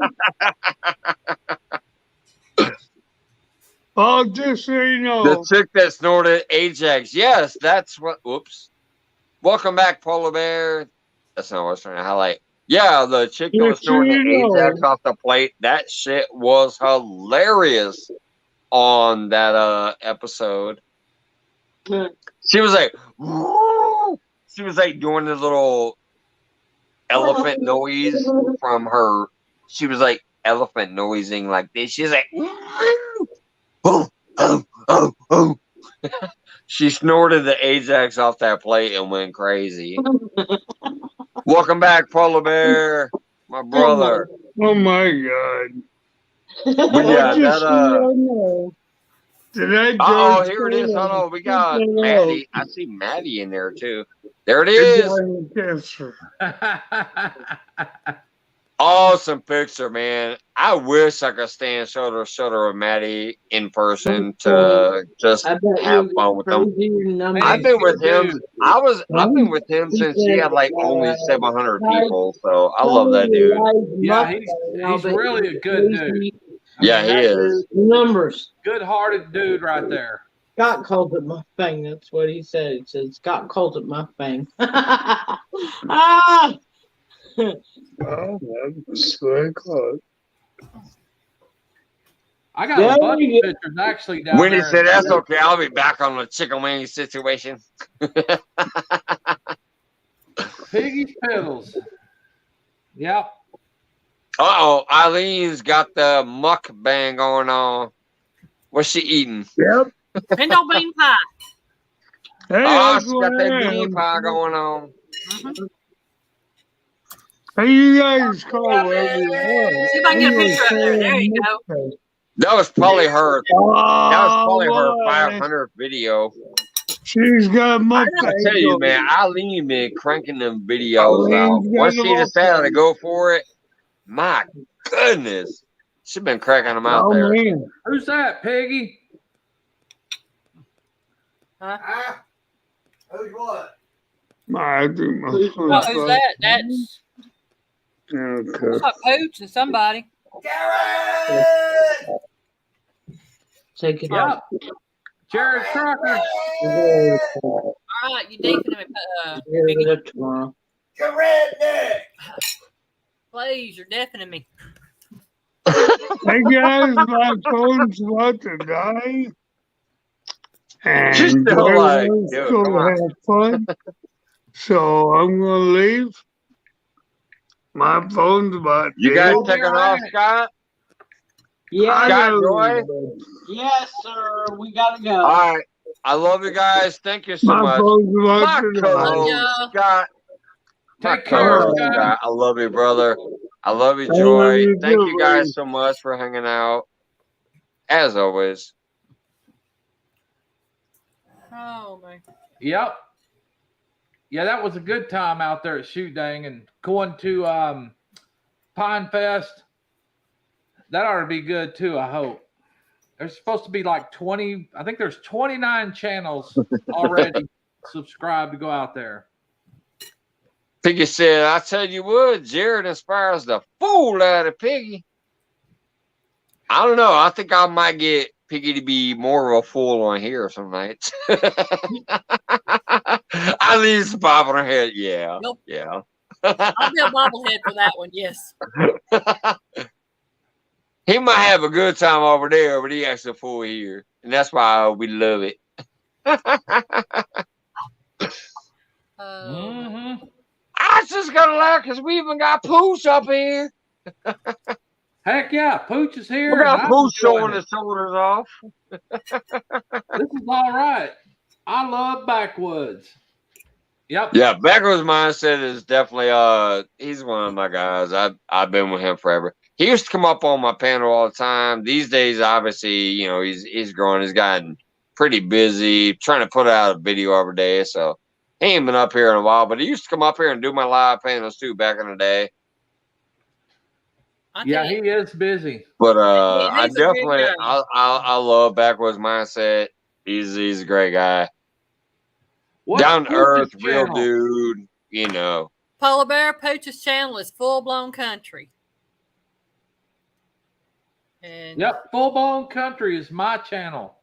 Oh, just so you know. The chick that snorted Ajax. Yes, that's what. Whoops. Welcome back, Polar Bear. That's not what I was trying to highlight. Yeah, the chick that was snorting Ajax off the plate. That shit was hilarious on that episode. She was like, woo! She was like doing the little elephant noise from her. She was like elephant noising like this. She's like, oh, oh, oh, oh. She snorted the Ajax off that plate and went crazy. Welcome back, Polar Bear, my brother. Oh my God. But yeah, that Oh, here it is. Hold on. We got Maddie. I see Maddie in there too. There it is. Awesome picture, man. I wish I could stand shoulder to shoulder with Maddie in person to just have fun with him. I've been with him. I've been with him since he had like only 700 people. So I love that dude. Yeah, he's really a good dude. Yeah, he is. Numbers. Good-hearted dude right there. Scott called it mukbang. That's what he said. He said Scott called it mukbang. Ah! Oh, that's very close. I got a bunch of pictures actually down When he there. said that's okay, I'll be back on the chicken wing situation. Piggy's Piddles. Yep. Uh-oh, Eileen's got the mukbang going on. What's she eating? Yep. Pinto bean pie. Hey, Oh, she got that bean pie going on. Mm-hmm. Hey, you guys call whatever you want. See if I can get a picture up there. There you go. That was probably her. That was probably her boy. 500th video. She's got mukbang. I tell you, man, Eileen been cranking them videos out. Once she decided to go for it, my goodness, she been cracking them out there. Man. Who's that, Piggy? Huh? Who's what? I do my Who's that? That's okay. Pooch and somebody. Jared! Take it Yep. Jared Trucker. All right, you definitely Piggy. tomorrow. Redneck! Please, you're deafening me. Hey guys, my phone's about to die. And She's still like, dude, go come on. have fun. So I'm gonna leave. My phone's about You dead. guys taking off, Scott? Yeah. Scott, Joy? Yes, sir. We gotta go. All right. I love you guys. Thank you so My much. phone's My about to die. co-host, Scott. My Take care, co-host, Scott. Scott. I love you, brother. I love you, I Joy. love you Thank too, you guys buddy. so much for hanging out. As always. Oh my. Yep. Yeah, that was a good time out there at Shoot Dang and going to Pine Fest. That ought to be good too, I hope. There's supposed to be like 20. I think there's 29 channels already subscribed to go out there. Piggy said, I tell you what, Jared inspires the fool out of Piggy. I don't know. I think I might get Piggy to be more of a fool on here some nights. At least bob on her head. Yeah. Nope. Yeah. I'll be a bobblehead for that one. Yes. He might have a good time over there, but he acts a fool here. And that's why we love it. I just got to laugh because we even got Pooch up here. Heck yeah, Pooch is here. We got Pooch showing his shoulders off. This is all right. I love Backwoods. Yep. Yeah, Backwoods Mindset is definitely he's one of my guys. I've been with him forever. He used to come up on my panel all the time. These days, obviously, you know, he's growing. He's gotten pretty busy trying to put out a video every day. So he ain't been up here in a while, but he used to come up here and do my live panels too back in the day. Yeah, he is busy. But I definitely I love Backwoods Mindset. He's a great guy. Down to earth, real dude, you know. Polar Bear Pooch's channel is Full Blown Country. And yep, Full Blown Country is my channel.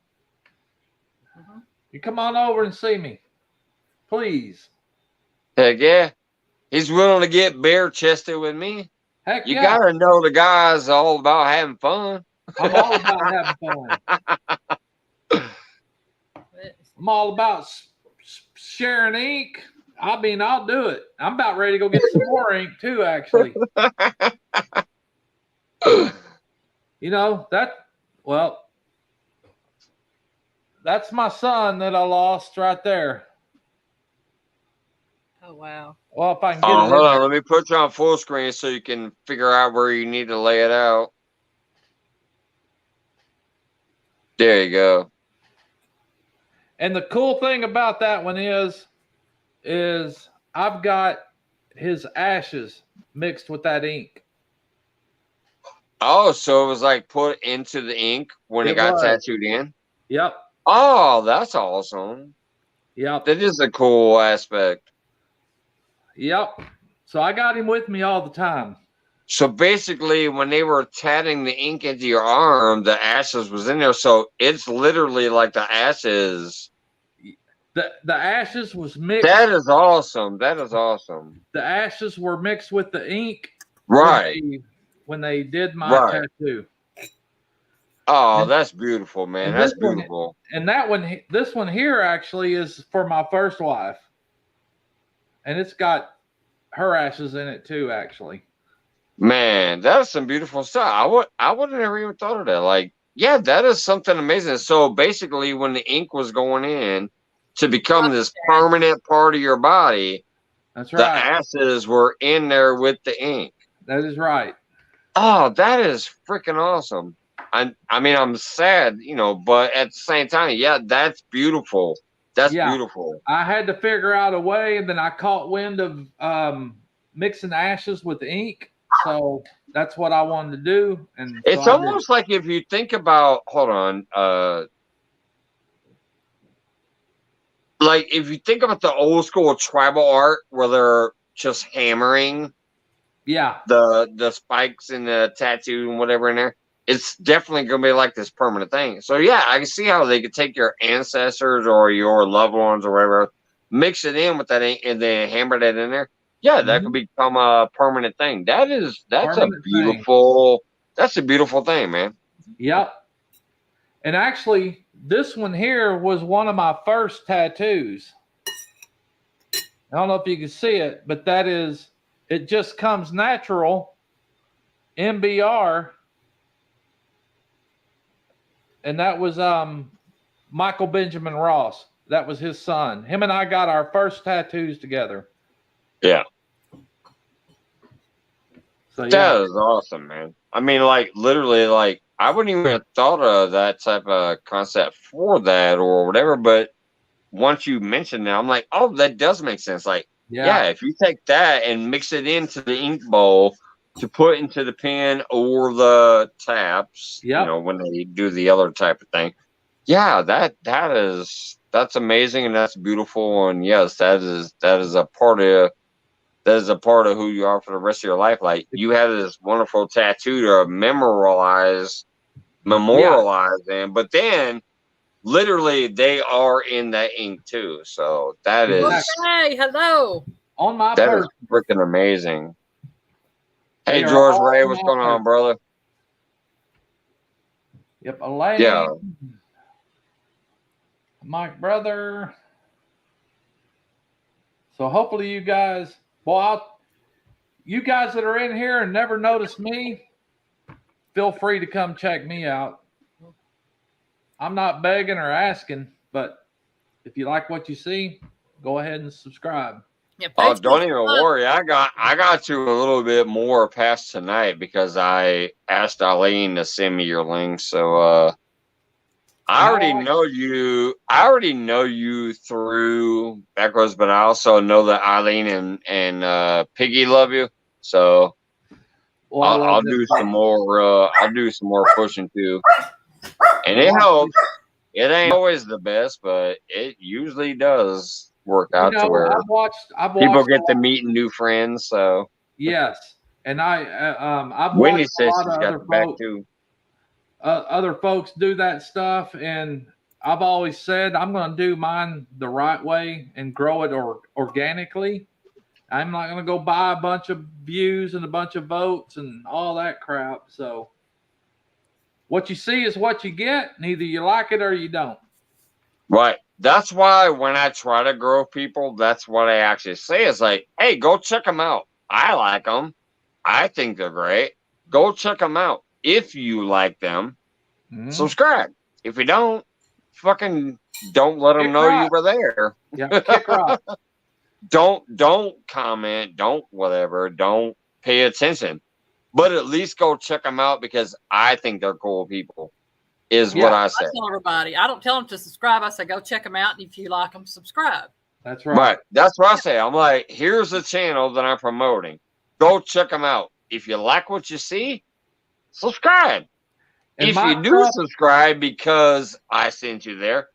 You come on over and see me, please. Heck yeah. He's willing to get bare chested with me. Heck you yeah. gotta know the guy's all about having fun. I'm all about having fun. I'm all about sharing ink. I mean, I'll do it. I'm about ready to go get some more ink too, actually. You know, that's my son that I lost right there. Oh, wow. Well, if I can get hold on. Let me put you on full screen so you can figure out where you need to lay it out. There you go. And the cool thing about that one is I've got his ashes mixed with that ink. Oh, so it was like put into the ink when it got tattooed in? Yep. Oh, that's awesome. Yep. That is a cool aspect. Yep. So I got him with me all the time. So basically, when they were tatting the ink into your arm, the ashes was in there. So it's literally like the ashes. The ashes was mixed. That is awesome. That is awesome. The ashes were mixed with the ink. Right. When they did my tattoo. Oh, that's beautiful, man. That's beautiful. And this one here actually is for my first wife. And it's got her ashes in it too, actually. Man, that is some beautiful stuff. I would have never even thought of that. Like, yeah, that is something amazing. So basically, when the ink was going in to become this permanent part of your body, that's right. The ashes were in there with the ink. That is right. Oh, that is freaking awesome. I mean, I'm sad, you know, but at the same time, yeah, that's beautiful. That's beautiful. I had to figure out a way, and then I caught wind of mixing ashes with ink. So that's what I wanted to do. And it's almost like if you think about, hold on, like if you think about the old school tribal art where they're just hammering the spikes and the tattoo and whatever in there, it's definitely going to be like this permanent thing. So yeah, I can see how they could take your ancestors or your loved ones or whatever, mix it in with that ink and then hammer that in there. Yeah, that could become a permanent thing. That's a beautiful thing, man. Yep. And actually, this one here was one of my first tattoos. I don't know if you can see it, but it just comes natural. MBR. And that was Michael Benjamin Ross. That was his son. Him and I got our first tattoos together. Yeah. So, that is awesome, man. I mean, like, literally, like, I wouldn't even have thought of that type of concept for that or whatever, but once you mentioned that, I'm like, oh, that does make sense. Like, yeah, if you take that and mix it into the ink bowl to put into the pen or the taps. Yep. You know, when they do the other type of thing. Yeah, that's amazing and that's beautiful. And yes, that is a part of who you are for the rest of your life. Like you have this wonderful tattoo to memorialize them, but then literally they are in that ink too. So that is Hey, hello. On my that birth. is freaking amazing. Hey They are George all Ray, on what's my going on, birth. brother? Yep, Elaine. Yeah. Mike, brother. So hopefully you guys, you guys that are in here and never noticed me, feel free to come check me out. I'm not begging or asking, but if you like what you see, go ahead and subscribe. Yeah, Oh, don't even worry. I got you a little bit more past tonight because I asked Eileen to send me your link. So I already know you. I already know you through Echoes, but I also know that Eileen and Piggy love you. So I'll do some more. I'll do some more pushing too, and it helps. It ain't always the best, but it usually does work out to where I've watched people get to meet new friends. So yes, and I've Wendy watched a says lot she's of got other the back folks. too. Other folks do that stuff, and I've always said I'm going to do mine the right way and grow it organically. I'm not going to go buy a bunch of views and a bunch of votes and all that crap. So what you see is what you get, and either you like it or you don't. Right. That's why when I try to grow people, that's what I actually say is like, hey, go check them out. I like them. I think they're great. Go check them out. If you like them, subscribe. If you don't, fucking don't let them know you were there. Yeah, kick rock. Don't comment. Don't whatever. Don't pay attention. But at least go check them out because I think they're cool people. Is what I say. I tell everybody. I don't tell them to subscribe. I say go check them out, and if you like them, subscribe. That's right. Right. That's what I say. I'm like, here's the channel that I'm promoting. Go check them out. If you like what you see, subscribe. And if you do subscribe because I sent you there,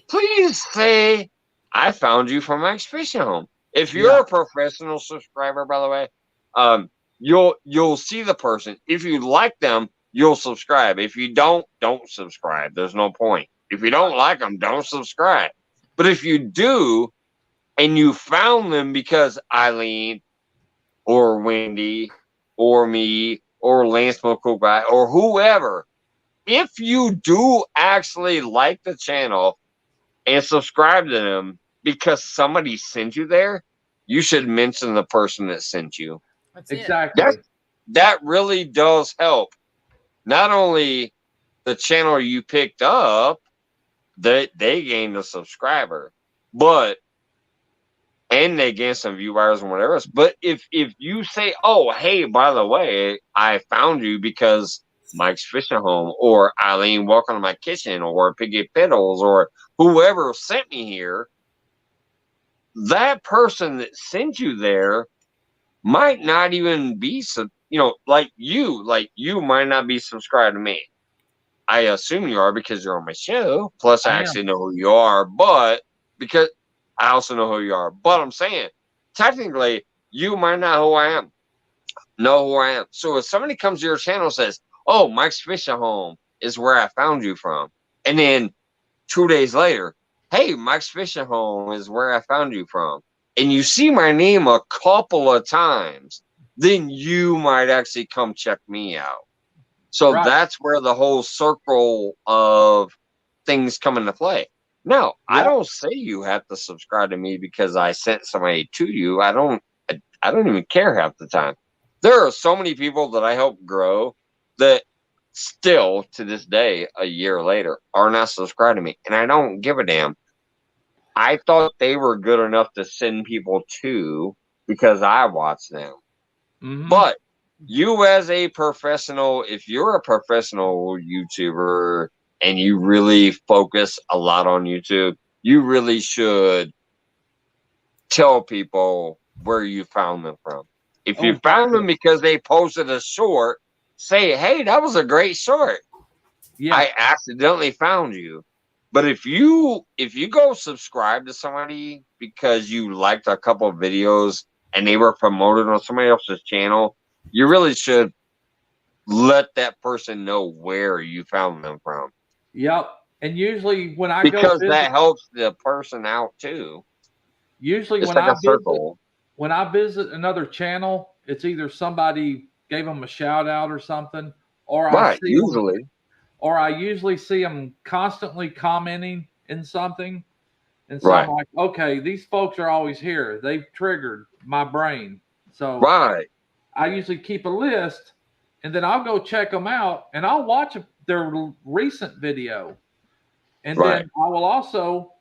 please say I found you from Mike's Fishing Home. If you're a professional subscriber, by the way, you'll see the person. If you like them, you'll subscribe. If you don't subscribe. There's no point. If you don't like them, don't subscribe. But if you do, and you found them because Eileen or Wendy or me or Lance McCook or whoever, if you do actually like the channel and subscribe to them because somebody sent you there, you should mention the person that sent you. That's exactly. That really does help. Not only the channel you picked up, that they gained a subscriber, and they gain some viewers and whatever else. But if you say, oh, hey, by the way, I found you because Mike's Fishing Home or Eileen Welcome to My Kitchen or Piggy Piddles or whoever sent me here, that person that sent you there might not even be, like you might not be subscribed to me. I assume you are because you're on my show. Plus, I actually know who you are, but because I also know who you are. But I'm saying, technically, you might not know who I am. So if somebody comes to your channel and says, oh, Mike's Fishing Home is where I found you from. And then 2 days later, hey, Mike's Fishing Home is where I found you from. And you see my name a couple of times, then you might actually come check me out. So that's where the whole circle of things come into play. No, I don't say you have to subscribe to me because I sent somebody to you. I don't even care half the time. There are so many people that I help grow that still to this day, a year later, are not subscribed to me. And I don't give a damn. I thought they were good enough to send people to because I watch them. Mm-hmm. But you as a professional, if you're a professional YouTuber and you really focus a lot on YouTube, you really should tell people where you found them from. If you found them because they posted a short, say, hey, that was a great short. Yeah. I accidentally found you. But if you go subscribe to somebody because you liked a couple of videos and they were promoted on somebody else's channel, you really should let that person know where you found them from. Yep. And usually when I because go visit, that helps the person out too. Usually it's when like I a circle. when I visit another channel, it's either somebody gave them a shout out or something, or I see usually. them, or I usually see them constantly commenting in something. And so I'm like, okay, these folks are always here. They've triggered my brain. So I usually keep a list, and then I'll go check them out, and I'll watch their recent video. And then I will also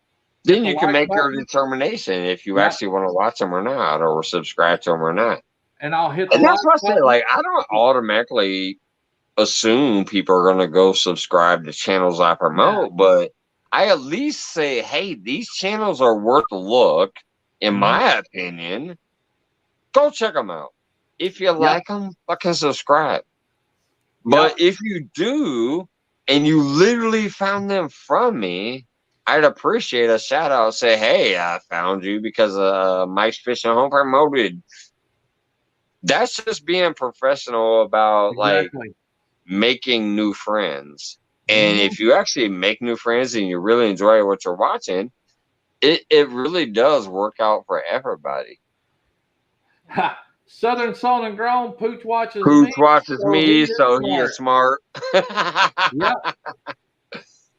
then you can make your determination if you actually want to watch them or not, or subscribe to them or not. And I'll hit and that's what I say. Like, I don't automatically assume people are going to go subscribe to channels I promote, but I at least say, hey, these channels are worth a look, in my opinion. Go check them out. If you like them, fucking subscribe. But if you do, and you literally found them from me, I'd appreciate a shout out. Say, hey, I found you because Mike's Fishing Home promoted. That's just being professional about like making new friends. And if you actually make new friends and you really enjoy what you're watching, it really does work out for everybody. Southern Sown and Grown, Pooch watches me, so he is smart. Yep.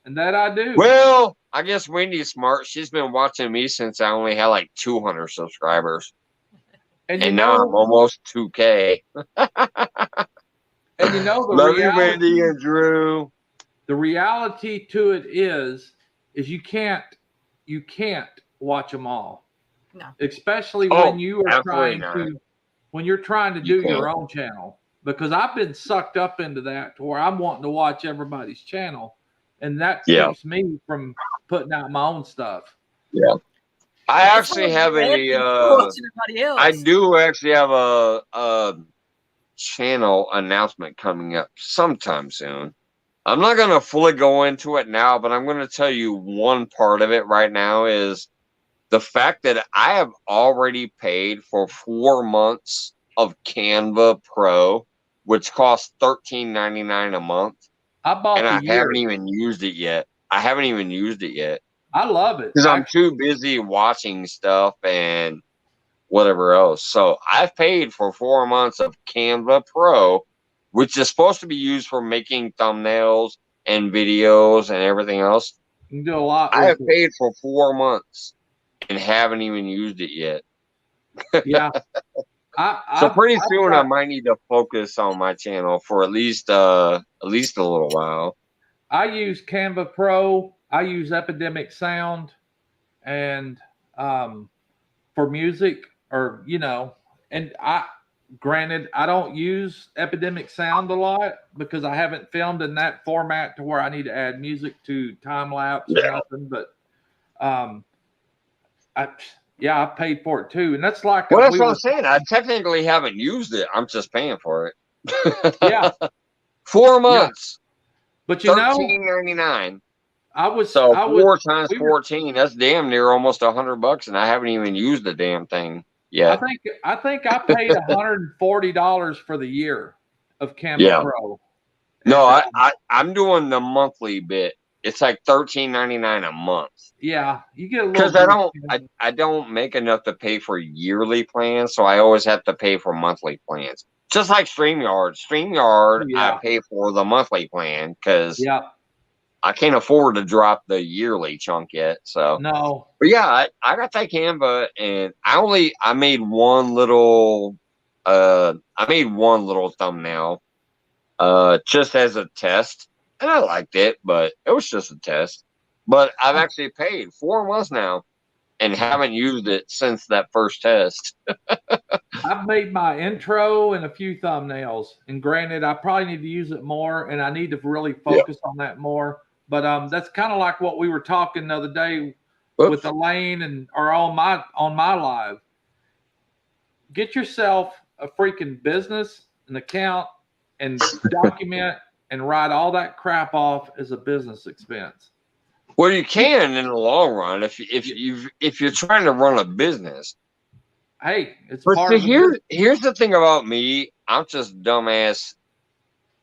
And that I do. Well, I guess Wendy's smart. She's been watching me since I only had like 200 subscribers. And now I'm almost 2K. And you know the Love reality, you, Wendy and Drew. The reality to it is you can't watch them all. No. Especially when you are trying to do your own channel. Because I've been sucked up into that to where I'm wanting to watch everybody's channel. And that keeps me from putting out my own stuff. Yeah. I actually have I do actually have a channel announcement coming up sometime soon. I'm not going to fully go into it now, but I'm going to tell you one part of it right now is the fact that I have already paid for 4 months of Canva Pro, which costs $13.99 a month. I bought and I haven't even used it yet. I love it because I'm too busy watching stuff and whatever else. So I've paid for 4 months of Canva Pro, which is supposed to be used for making thumbnails and videos and everything else. You can do a lot. I have paid for 4 months and haven't even used it yet. Yeah. So pretty soon I might need to focus on my channel for at least a little while. I use Canva Pro. I use Epidemic Sound, and for music, or and granted, I don't use Epidemic Sound a lot because I haven't filmed in that format to where I need to add music to time lapse or nothing. But I paid for it too, and that's like that's what I'm saying. I technically haven't used it. I'm just paying for it. Yeah, 4 months. But $13.99. So 4 times 14. That's damn near almost $100, and I haven't even used the damn thing yet. I think I paid $140 for the year of Canva Pro. No, I'm doing the monthly bit. It's like $13.99 a month. Yeah, you get a little because I don't make enough to pay for yearly plans, so I always have to pay for monthly plans. Just like StreamYard. I pay for the monthly plan because I can't afford to drop the yearly chunk yet. So no, but yeah, I got that Canva, and I made one little thumbnail just as a test. And I liked it, but it was just a test. But I've actually paid 4 months now and haven't used it since that first test. I've made my intro and a few thumbnails. And granted, I probably need to use it more, and I need to really focus on that more. But that's kind of like what we were talking the other day with Elaine or on my live. Get yourself a freaking business, an account, and document and write all that crap off as a business expense. Well, you can in the long run if you're trying to run a business. Hey, it's But part of here's the thing about me. I'm just dumbass,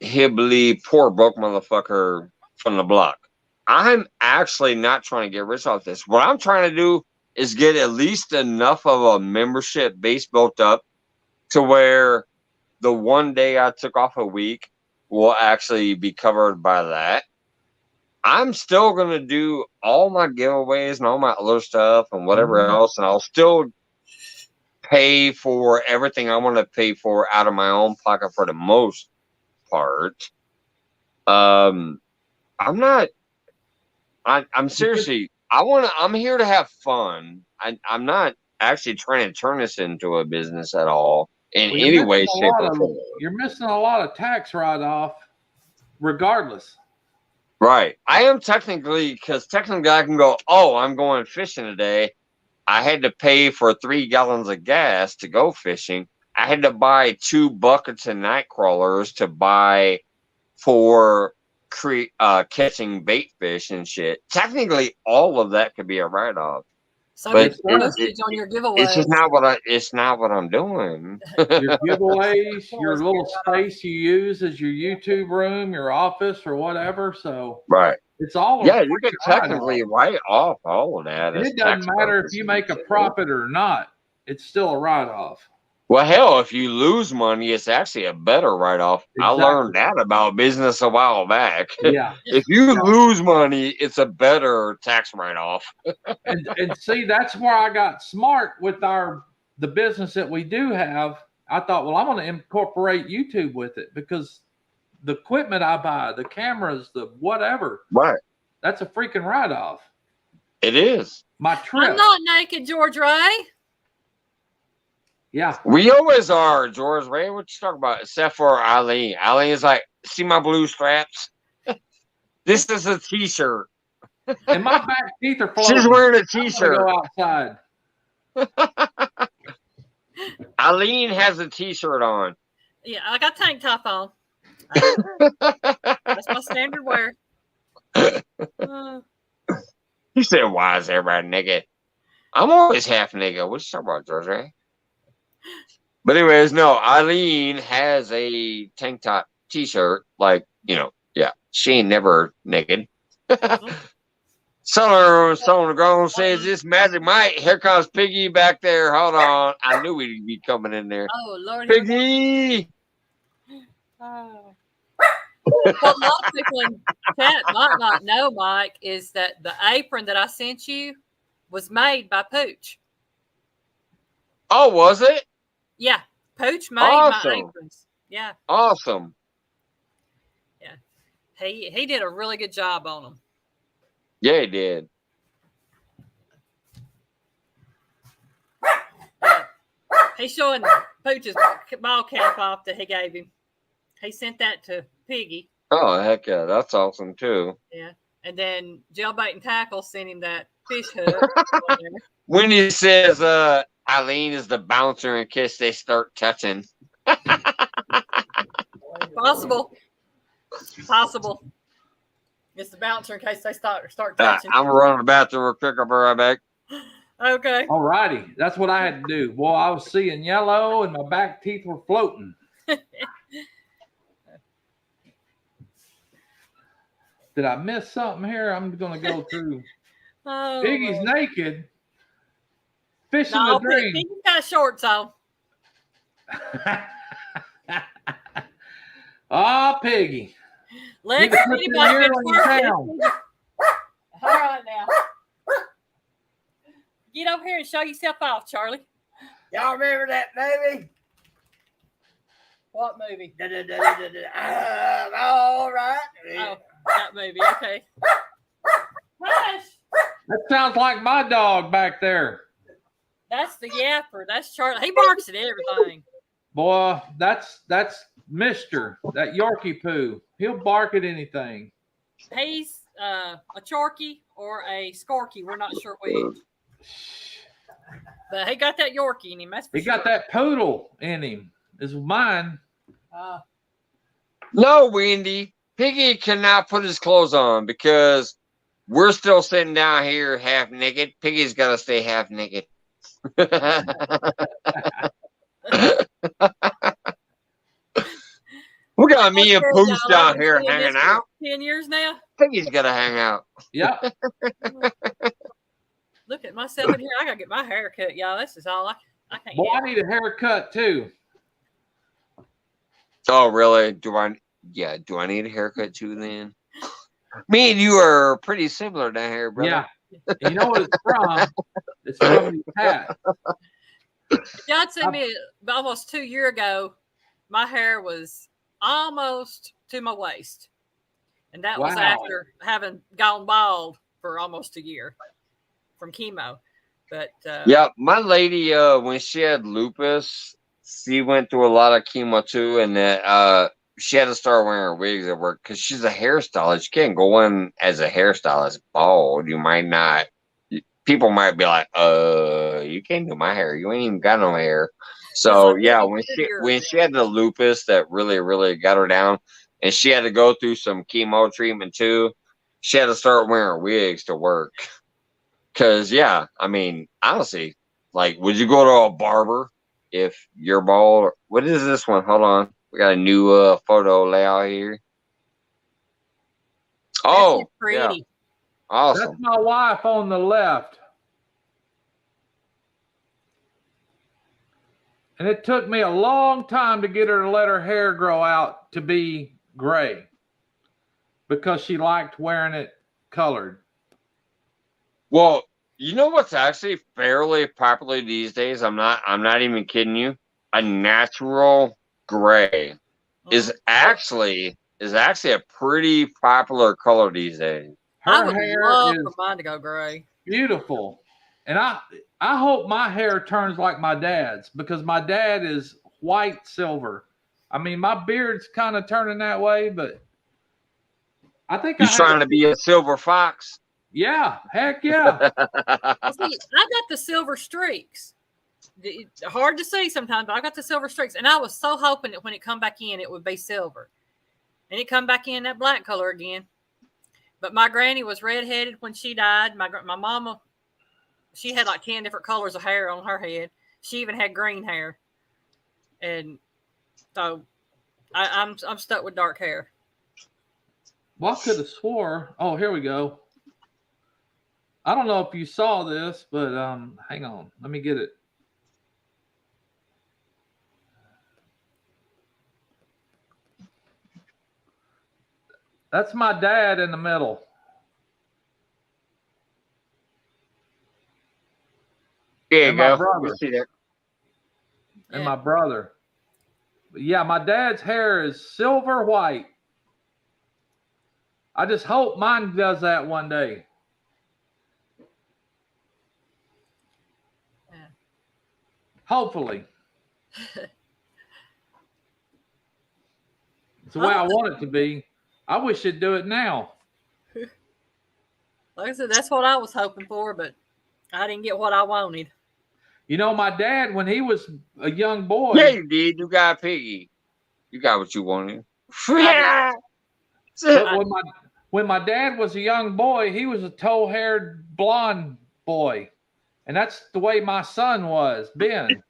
hibbly, poor broke motherfucker from the block. I'm actually not trying to get rich off this. What I'm trying to do is get at least enough of a membership base built up to where the one day I took off a week will actually be covered by that. I'm still going to do all my giveaways and all my other stuff and whatever else, and I'll still pay for everything I want to pay for out of my own pocket for the most part. I'm seriously, I'm here to have fun. I'm not actually trying to turn this into a business at all in any way, shape, or form. You're missing a lot of tax write-off regardless. Right. I am technically I can go, oh, I'm going fishing today. I had to pay for 3 gallons of gas to go fishing. I had to buy 2 buckets of night crawlers to buy for catching bait fish and shit. Technically, all of that could be a write-off. So but postage on your giveaway. It's not what I'm doing. Your giveaways, your little space you use as your YouTube room, your office, or whatever. So right. It's all you can technically write off all of that. It doesn't matter if you make a profit or not. It's still a write-off. Well, hell, if you lose money, it's actually a better write-off. Exactly. I learned that about business a while back. Yeah. If you lose money, it's a better tax write-off. and see, that's where I got smart with the business that we do have. I thought, well, I'm going to incorporate YouTube with it because the equipment I buy, the cameras, the whatever, right? That's a freaking write-off. It is. My trip. I'm not naked, George Ray. Yeah. We always are, George Ray. What you talking about? Except for Eileen. Eileen is like, see my blue straps? This is a t-shirt. And my back teeth are floating. She's wearing a t-shirt. Go outside. Eileen has a t-shirt on. Yeah, I got tank top on. That's my standard wear. You said, why is everybody naked? I'm always half naked. What you talking about, George Ray? But anyways, no, Eileen has a tank top t-shirt, like, yeah, she ain't never naked. Someone grown says this Magic Mike. Here comes Piggy back there. Hold on. I knew he'd be coming in there. Oh, Lord. Piggy! Oh. What a lot of people in chat might not know, Mike, is that the apron that I sent you was made by Pooch. Oh, was it? Yeah, Pooch made my aprons. Yeah. Awesome. Yeah. He did a really good job on them. Yeah, he did. He's showing Pooch's ball cap off that he gave him. He sent that to Piggy. Oh, heck yeah. That's awesome, too. Yeah. And then Jailbait and Tackle sent him that fish hook. When he says Eileen is the bouncer in case they start touching. Possible. It's the bouncer in case they start touching. I'm running the bathroom real quick. I'll be right back. Okay. All righty. That's what I had to do. Boy, I was seeing yellow and my back teeth were floating. Did I miss something here? I'm going to go through. Oh, Piggy's naked. Fishing no, the dream. Piggy's got shorts on. Piggy. Let's All right now. Get over here and show yourself off, Charlie. Y'all remember that movie? What movie? All right. Oh, that movie. Okay. Hush. That sounds like my dog back there. That's the yapper. That's Charlie. He barks at everything. Boy, that's Mister, that Yorkie poo. He'll bark at anything. He's a Chorky or a Skorky. We're not sure which. But he got that Yorkie in him. That's for He sure. got that poodle in him. is mine. No, Wendy. Piggy cannot put his clothes on because we're still sitting down here half naked. Piggy's got to stay half naked. We got me and Pooch down here hanging out. 10 years now. Piggy's got to hang out. Yep. Look at myself in here. I got to get my hair cut, y'all. This is all I can't Boy, get. I need a haircut too. Oh, really? Do I need a haircut too then? Me and you are pretty similar down here, brother. Yeah. You know what it's from? It's from your hat. Y'all seen me almost 2 years ago. My hair was almost to my waist. And that was after having gone bald for almost a year from chemo. But yeah, my lady, when she had lupus, she went through a lot of chemo too, and she had to start wearing wigs at work because she's a hairstylist. You can't go in as a hairstylist bald. You might not. People might be like, you can't do my hair. You ain't even got no hair. So yeah, when she had the lupus that really, really got her down, and she had to go through some chemo treatment too, she had to start wearing wigs to work. Cause yeah, I mean, honestly, like, would you go to a barber if you're bald? What is this one? Hold on, we got a new photo layout here. Oh, pretty. Yeah. Awesome. That's my wife on the left. And it took me a long time to get her to let her hair grow out to be gray because she liked wearing it colored. Well, you know what's actually fairly popular these days? I'm not even kidding you. A natural gray is actually a pretty popular color these days. I would love for mine to go gray. Beautiful. And I hope my hair turns like my dad's because my dad is white silver. I mean, my beard's kind of turning that way, but I think you're trying to be a silver fox. Yeah, heck yeah. See, I got the silver streaks. Hard to see sometimes, but I got the silver streaks, and I was so hoping that when it come back in, it would be silver, and it come back in that black color again. But my granny was redheaded when she died. My mama, she had like 10 different colors of hair on her head. She even had green hair, and so I'm stuck with dark hair. Well, I could have swore. Oh, here we go. I don't know if you saw this, but hang on. Let me get it. That's my dad in the middle. There you go. Brother. See that. And my brother. But yeah, my dad's hair is silver white. I just hope mine does that one day. Yeah. Hopefully. It's the way I want it to be. I wish it'd do it now. Like I said, that's what I was hoping for, but I didn't get what I wanted. You know, my dad, when he was a young boy. Yeah, you did. You got Piggy. You got what you wanted. Yeah. When my dad was a young boy, he was a tow-haired blonde boy. And that's the way my son was, Ben.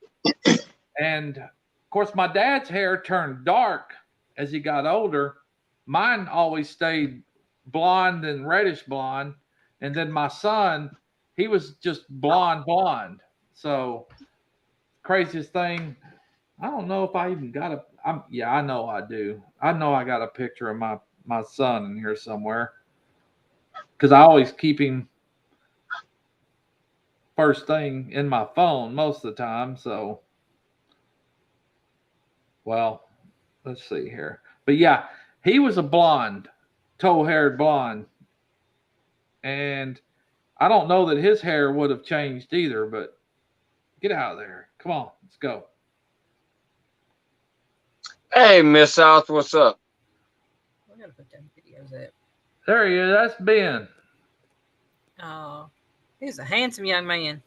And, of course, my dad's hair turned dark as he got older. Mine always stayed blonde and reddish blonde. And then my son, he was just blonde. So, craziest thing, I don't know if I even got yeah, I know I do. I know I got a picture of my son in here somewhere. Because I always keep him first thing in my phone most of the time. So, well, let's see here. But yeah, he was a blonde, tow-haired blonde. And I don't know that his hair would have changed either, but get out of there. Come on, let's go. Hey, Miss South, what's up? I gotta put them videos up. There he is. That's Ben. Oh, he's a handsome young man.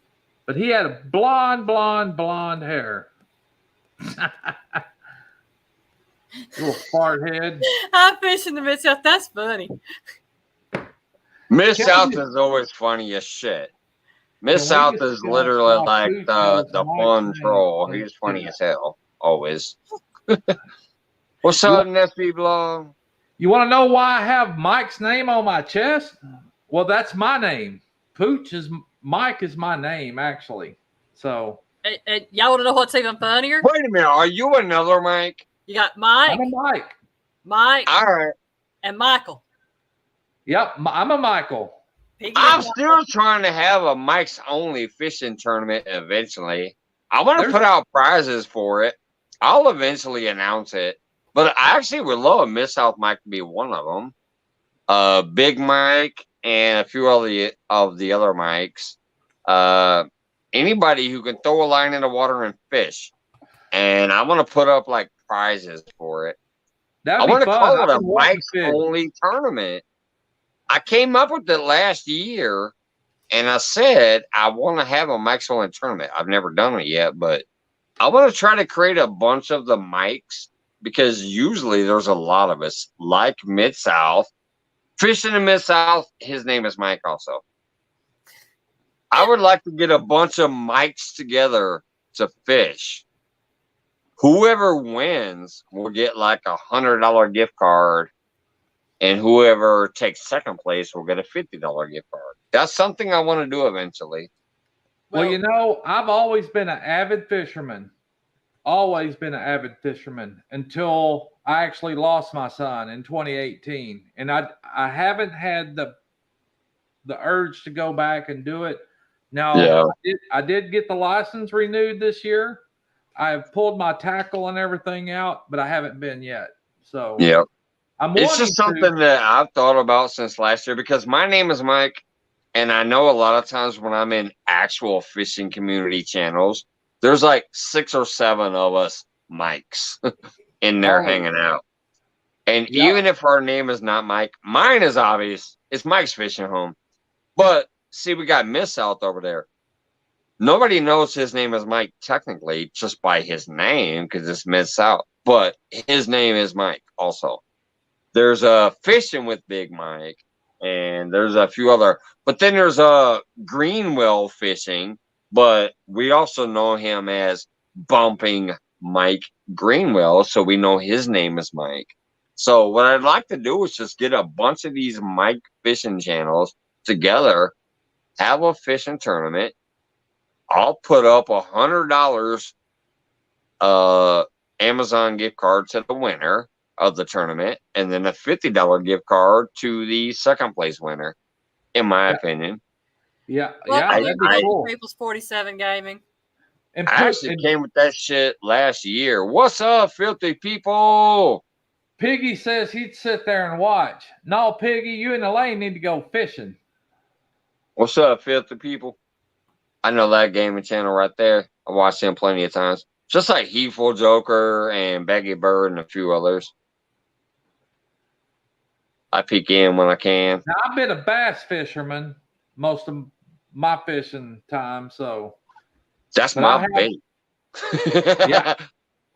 But he had a blonde hair. Little fart head. I fish in the Mid-South. That's funny. Mid-South is always funny as shit. Mid-South is literally like the fun troll. He's funny as hell. Always. What's up, Nesby Blog? You want to know why I have Mike's name on my chest? Well, that's my name. Mike is my name, actually. So. Y'all want to know what's even funnier? Wait a minute. Are you another Mike? You got Mike. I'm a Mike. Mike. All right. And Michael. Yep, I'm a Michael. I'm still trying to have a Mike's Only fishing tournament eventually. I want to put out prizes for it. I'll eventually announce it. But I actually would love Mid-South Mike to be one of them. Big Mike and a few of the other Mikes. Anybody who can throw a line in the water and fish. And I want to put up like prizes for it. I want to call it a Mike's Only tournament. I came up with it last year, and I said I want to have a Mike's Only tournament. I've never done it yet, but I want to try to create a bunch of the Mikes because usually there's a lot of us, like Mid-South. Fishing in Mid-South, his name is Mike also. I would like to get a bunch of Mikes together to fish. Whoever wins will get like $100 gift card, and whoever takes second place will get a $50 gift card. That's something I want to do eventually. Well, you know, I've always been an avid fisherman. Always been an avid fisherman until I actually lost my son in 2018. And I haven't had the urge to go back and do it. Now, I did get the license renewed this year. I've pulled my tackle and everything out, but I haven't been yet. So yeah, it's just something that I've thought about since last year because my name is Mike, and I know a lot of times when I'm in actual fishing community channels, there's like 6 or 7 of us Mikes in there hanging out. And even if our name is not Mike, mine is obvious. It's Mike's Fishing Home. But see, we got Mid-South over there. Nobody knows his name is Mike technically just by his name because it's Mid-South. But his name is Mike also. There's a Fishing with Big Mike, and there's a few other. But then there's a Greenwell Fishing, but we also know him as Bumping Mike Greenwell, so we know his name is Mike. So what I'd like to do is just get a bunch of these Mike fishing channels together, have a fishing tournament. I'll put up $100 Amazon gift card to the winner of the tournament, and then a $50 gift card to the second place winner, in my opinion. Yeah, that'd be cool. People's 47 Gaming. And I actually came with that shit last year. What's up, filthy people? Piggy says he'd sit there and watch. No, Piggy, you and Elaine need to go fishing. What's up, filthy people? I know that gaming channel right there. I watched him plenty of times. Just like Heatful Joker and Baggy Bird and a few others. I peek in when I can. Now, I've been a bass fisherman most of my fishing time, so that's my bait. Yeah,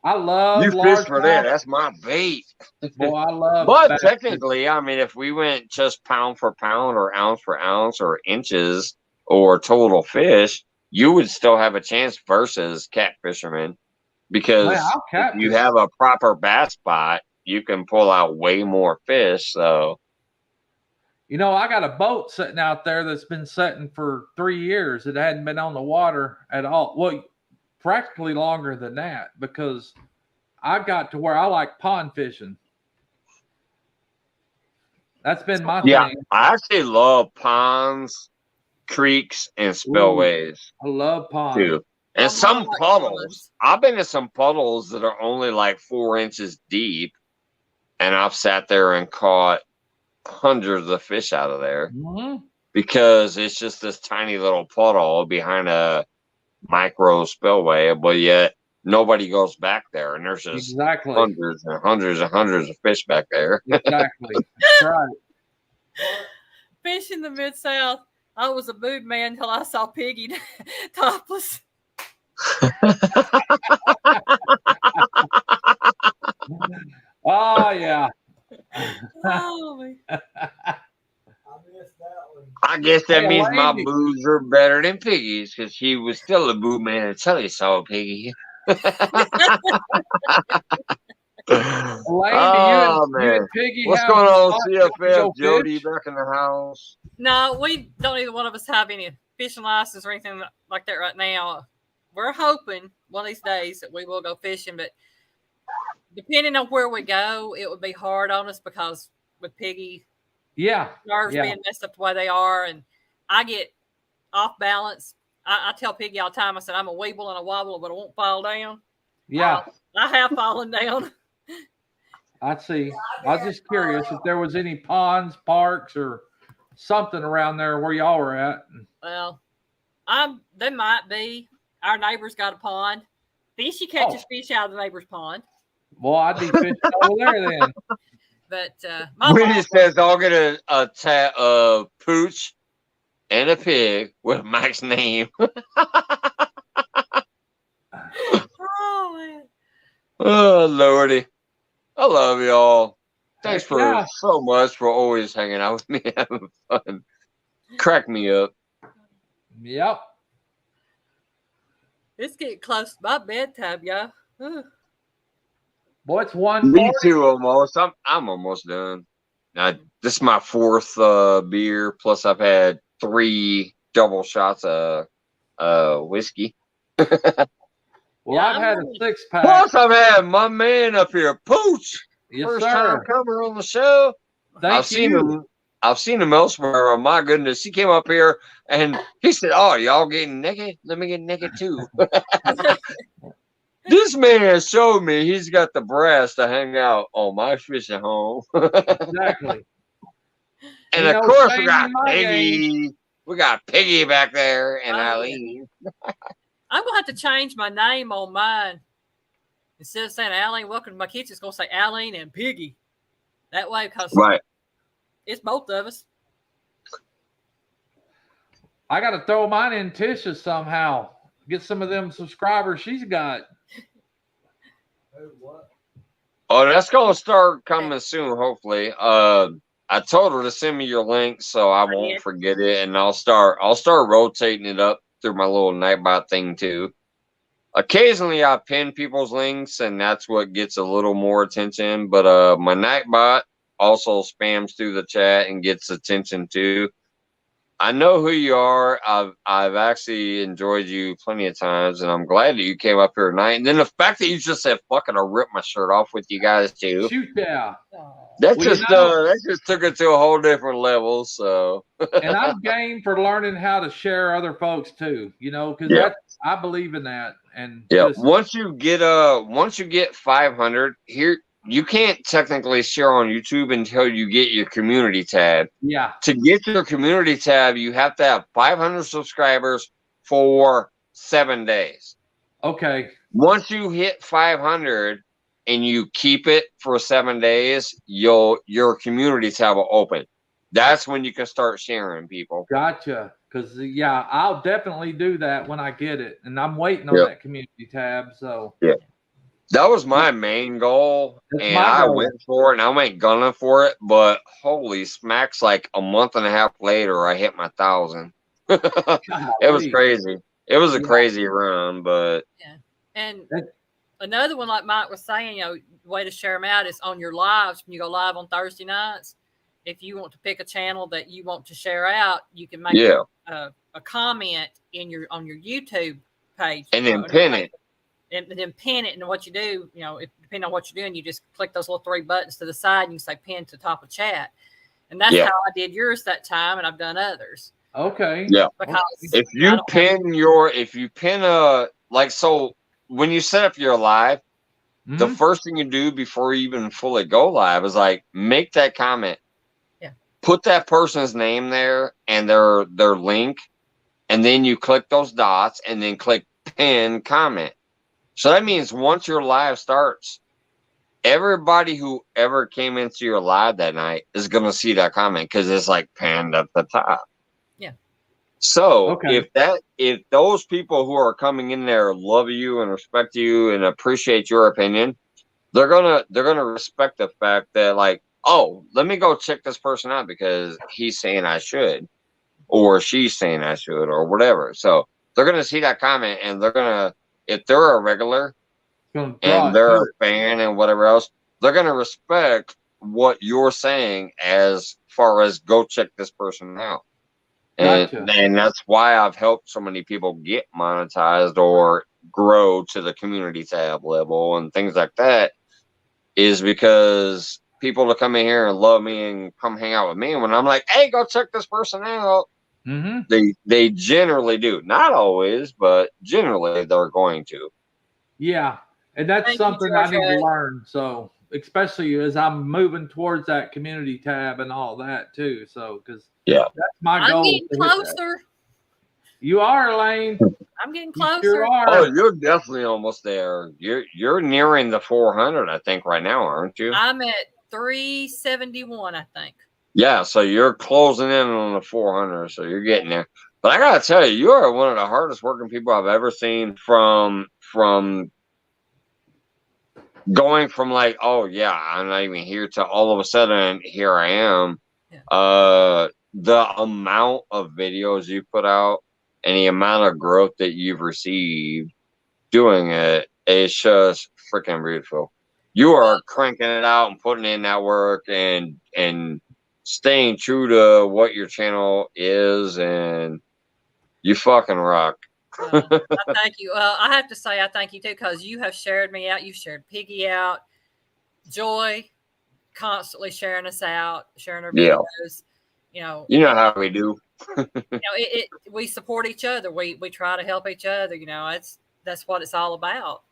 I love you fish for that. That's my bait. Boy, I love. But technically, I mean, if we went just pound for pound or ounce for ounce or inches or total fish, you would still have a chance versus cat fishermen because if you have a proper bass spot, you can pull out way more fish. So, you know, I got a boat sitting out there that's been sitting for 3 years. It hadn't been on the water at all. Well, practically longer than that because I got to where I like pond fishing. That's been my thing. I actually love ponds, creeks, and spillways. I love ponds. Too. And some puddles. I've been in some puddles that are only like 4 inches deep, and I've sat there and caught hundreds of fish out of there because it's just this tiny little puddle behind a micro spillway, but yet nobody goes back there, and there's just hundreds and hundreds and hundreds of fish back there. Exactly. That's right. Fish in the Mid-South. I was a mood man until I saw Piggy topless. Oh yeah. Oh, man. I guess that Hey, means my Elaine, boos are better than Piggy's because he was still a boo man until he saw Piggy. Elaine, do Oh you man, and Piggy what's have going on, spots you want to CFF? go Jody fish? back in the house. No, we don't either one of us have any fishing license or anything like that right now. We're hoping one of these days that we will go fishing, but depending on where we go, it would be hard on us because with Piggy, Yeah. nerves Yeah. being messed up the way they are, and I get off balance. I tell Piggy all the time, I said, I'm a weeble and a wobble, but I won't fall down. Yeah. I have fallen down. I see. I was just curious if there was any ponds, parks, or something around there where y'all were at. Well, there might be. Our neighbor's got a pond. Fishy catches fish out of the neighbor's pond. Well, I'd be fishing over there then. But my When mom, he says I'll get a pooch and a pig with Mike's name. oh man, Oh Lordy, I love y'all. Thanks Heck for yeah. so much for always hanging out with me, having fun. Crack me up. Yep. it's getting close to my bedtime, y'all. Boy, it's 1:40. Me too, almost. I'm almost done. Now, this is my fourth beer. Plus, I've had 3 double shots of whiskey. Well, I've had a 6-pack. Plus, I've had my man up here, Pooch. Yes, First sir. time coming on the show. Thank you. I've seen him elsewhere. Oh my goodness, he came up here and he said, "Oh, y'all getting naked? Let me get naked too." This man showed me he's got the brass to hang out on my fishing home. Exactly. And Ain't of no course, we shame got in my game. Piggy. We got Piggy back there and Oh, yeah. Eileen. I'm gonna have to change my name on mine. Instead of saying Eileen, welcome to my kitchen, it's gonna say Eileen and Piggy. That way, because Right. it's both of us. I got to throw mine in Tisha somehow. Get some of them subscribers she's got. Oh, that's gonna start coming soon, hopefully. I told her to send me your link so I won't forget it, and I'll start rotating it up through my little Nightbot thing too. Occasionally I pin people's links and that's what gets a little more attention, but my Nightbot also spams through the chat and gets attention too. I know who you are. I've actually enjoyed you plenty of times, and I'm glad that you came up here tonight. And then the fact that you just said "fucking," I rip my shirt off with you guys too. Shoot, yeah. That Well, just took it to a whole different level. So, and I'm game for learning how to share other folks too. You know, because I believe in that. And yeah, once you get 500 here. You can't technically share on YouTube until you get your community tab. Yeah. To get your community tab, you have to have 500 subscribers for 7 days. Okay. Once you hit 500 and you keep it for 7 days, your community tab will open. That's when you can start sharing, people. Gotcha. Because I'll definitely do that when I get it, and I'm waiting on that community tab. So yeah. That was my main goal, and I went for it, and I went gunning for it. But holy smacks! Like a month and a half later, I hit my 1,000. It was crazy. It was a crazy run, but And another one, like Mike was saying, the way to share them out is on your lives. When you go live on Thursday nights, if you want to pick a channel that you want to share out, you can make a comment on your YouTube page and then pin it. And then pin it, and what you do, depending on what you're doing, you just click those little 3 buttons to the side, and you say pin to the top of chat. And that's how I did yours that time, and I've done others. Okay. Yeah. Because if you pin so when you set up your live, the first thing you do before you even fully go live is like make that comment. Yeah. Put that person's name there and their link, and then you click those dots and then click pin comment. So that means once your live starts, everybody who ever came into your live that night is going to see that comment because it's like pinned at the top. Yeah. So if those people who are coming in there love you and respect you and appreciate your opinion, they're gonna respect the fact that, like, oh, let me go check this person out because he's saying I should, or she's saying I should, or whatever. So they're gonna see that comment, and they're gonna, if they're a regular and they're a fan and whatever else, they're gonna respect what you're saying as far as go check this person out. And that's why I've helped so many people get monetized or grow to the community tab level and things like that, is because people to come in here and love me and come hang out with me. And when I'm like, hey, go check this person out, they generally do. Not always, but generally they're going to. Yeah. And that's something I need to learn. So, especially as I'm moving towards that community tab and all that too. So, because that's my goal. I'm getting closer. You are, Lane. I'm getting closer. You sure are. Oh, you're definitely almost there. You're nearing the 400, I think, right now, aren't you? I'm at 371, I think. Yeah, so you're closing in on the 400, so you're getting there. But I gotta tell you, you are one of the hardest working people I've ever seen. From going from like, oh yeah, I'm not even here, to all of a sudden here I am. Yeah. The amount of videos you put out and the amount of growth that you've received doing it is just freaking beautiful. You are cranking it out and putting in that work and staying true to what your channel is, and you fucking rock. I thank you. I have to say I thank you too, because you have shared me out. You've shared Piggy out. Joy constantly sharing us out, sharing our videos. You know how we do. We support each other. We try to help each other. That's what it's all about.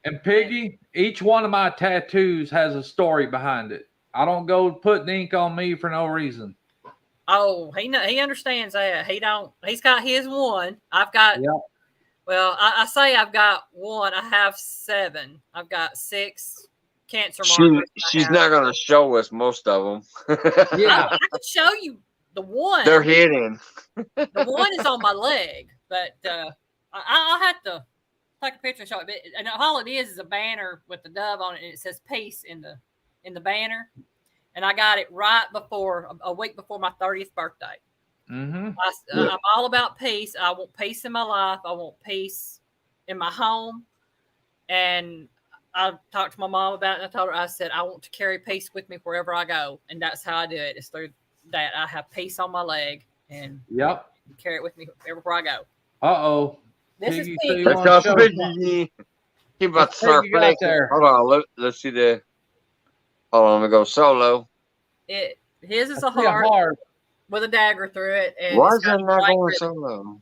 And Piggy, each one of my tattoos has a story behind it. I don't go putting ink on me for no reason. Oh, he understands that. He's got his one. I've got. Yep. Well, I say I've got one. I have 7. I've got 6 cancer markers. She's not going to show us most of them. Yeah, I could show you the one. They're hidden. The one is on my leg, but I'll have to take a picture and show it. And all it is a banner with the dove on it, and it says peace in the banner. And I got it right before, a week before my 30th birthday. I'm all about peace. I want peace in my life. I want peace in my home. And I talked to my mom about it. And I told her, I said, I want to carry peace with me wherever I go. And that's how I do it. It's through that. I have peace on my leg and carry it with me everywhere I go. Uh-oh. This Piggy, is Piggy. so Piggy. He about to start flexing. Hold on. Let's see the... Hold on, let me go solo. His is a heart with a dagger through it. And why is that not going solo?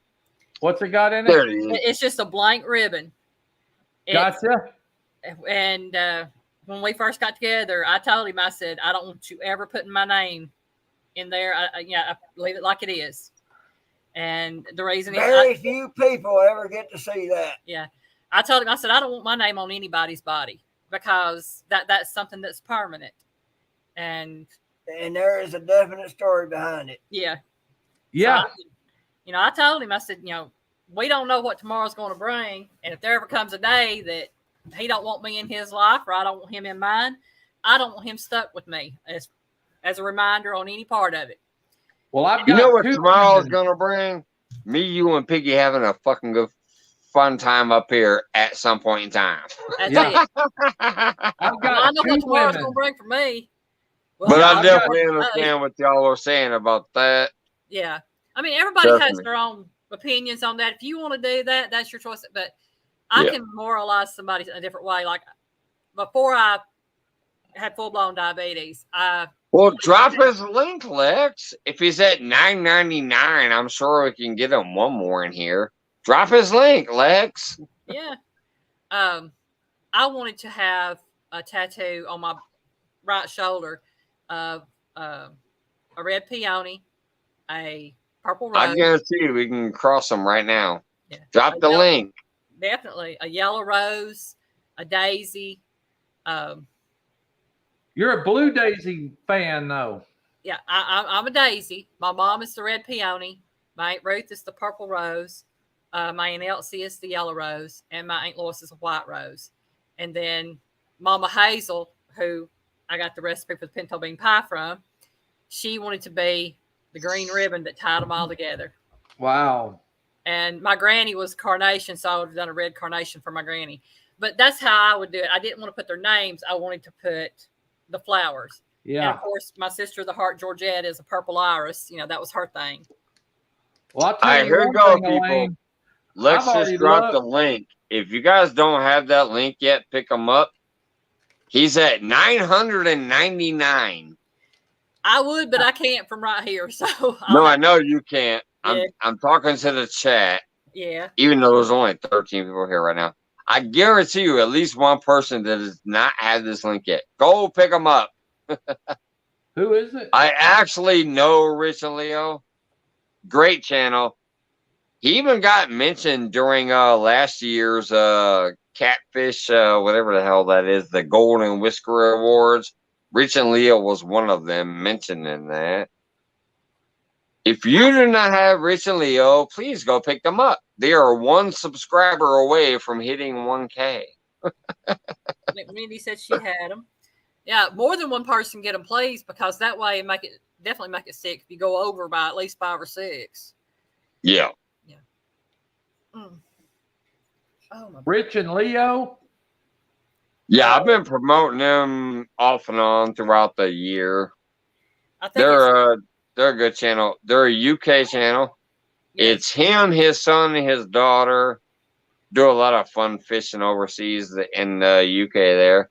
What's it got in it? It's just a blank ribbon. Gotcha. And when we first got together, I told him, I said, I don't want you ever putting my name in there. I leave it like it is. And the reason very few people ever get to see that. Yeah. I told him, I said, I don't want my name on anybody's body, because that's something that's permanent. And there is a definite story behind it. Yeah. Yeah. So, I told him, I said, we don't know what tomorrow's going to bring. And if there ever comes a day that he don't want me in his life, or I don't want him in mine, I don't want him stuck with me as a reminder on any part of it. Well, I've got you know what tomorrow's going to bring? Me, you, and Piggy having a fucking good fun time up here at some point in time. That's it. I know what tomorrow's going to bring for me. Well, but I definitely understand what y'all are saying about that. Yeah. I mean, everybody has their own opinions on that. If you want to do that, that's your choice. But I can moralize somebody in a different way. Like, before I had full-blown diabetes, well, drop his link, Lex. If he's at $9.99, I'm sure we can get him one more in here. Drop his link, Lex. Yeah. I wanted to have a tattoo on my right shoulder of a red peony, a purple rose. I guarantee you we can cross them right now. Yeah. Drop the link. Definitely. A yellow rose, a daisy. You're a blue daisy fan, though. Yeah, I'm a daisy. My mom is the red peony. My Aunt Ruth is the purple rose. My Aunt Elsie is the yellow rose. And my Aunt Lois is a white rose. And then Mama Hazel, who I got the recipe for the pinto bean pie from, she wanted to be the green ribbon that tied them all together. Wow. And my granny was carnation, so I would have done a red carnation for my granny. But that's how I would do it. I didn't want to put their names. I wanted to put the flowers. Yeah. And of course, my sister, the Heart Georgette, is a purple iris. You know, that was her thing. Well, I'll tell you here one we go, thing, people. Elaine. Let's I've just already drop the looked. link. If you guys don't have that link yet, pick him up. He's at 999. I would, but I can't from right here. So No, I know you can't. Yeah. I'm talking to the chat. Yeah. Even though there's only 13 people here right now. I guarantee you at least one person that has not had this link yet. Go pick them up. Who is it? I actually know Rich and Leo. Great channel. He even got mentioned during last year's Catfish, whatever the hell that is, the Golden Whisker Awards. Rich and Leo was one of them mentioning that. If you do not have Rich and Leo, please go pick them up. They are one subscriber away from hitting 1K. Wendy said she had them. Yeah, more than one person get them, please, because that way definitely make it sick if you go over by at least 5 or 6. Yeah. Yeah. Mm. Oh my. Rich and Leo. Yeah, I've been promoting them off and on throughout the year. I think they're a good channel. They're a UK channel. Yes. It's him, his son, and his daughter. Do a lot of fun fishing overseas in the UK there.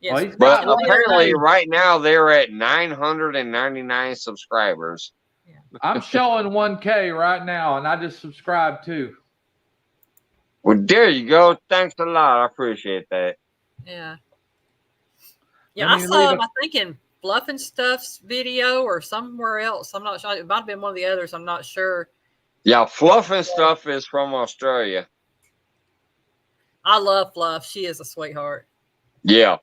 Yes. But apparently right now they're at 999 subscribers. Yeah. I'm showing 1K right now, and I just subscribed too. Well, there you go. Thanks a lot. I appreciate that. Yeah. Yeah, I saw him, I think, in Fluff and Stuff's video or somewhere else. I'm not sure. It might have been one of the others. I'm not sure. Yeah, Fluff and Stuff is from Australia. I love Fluff. She is a sweetheart. Yeah.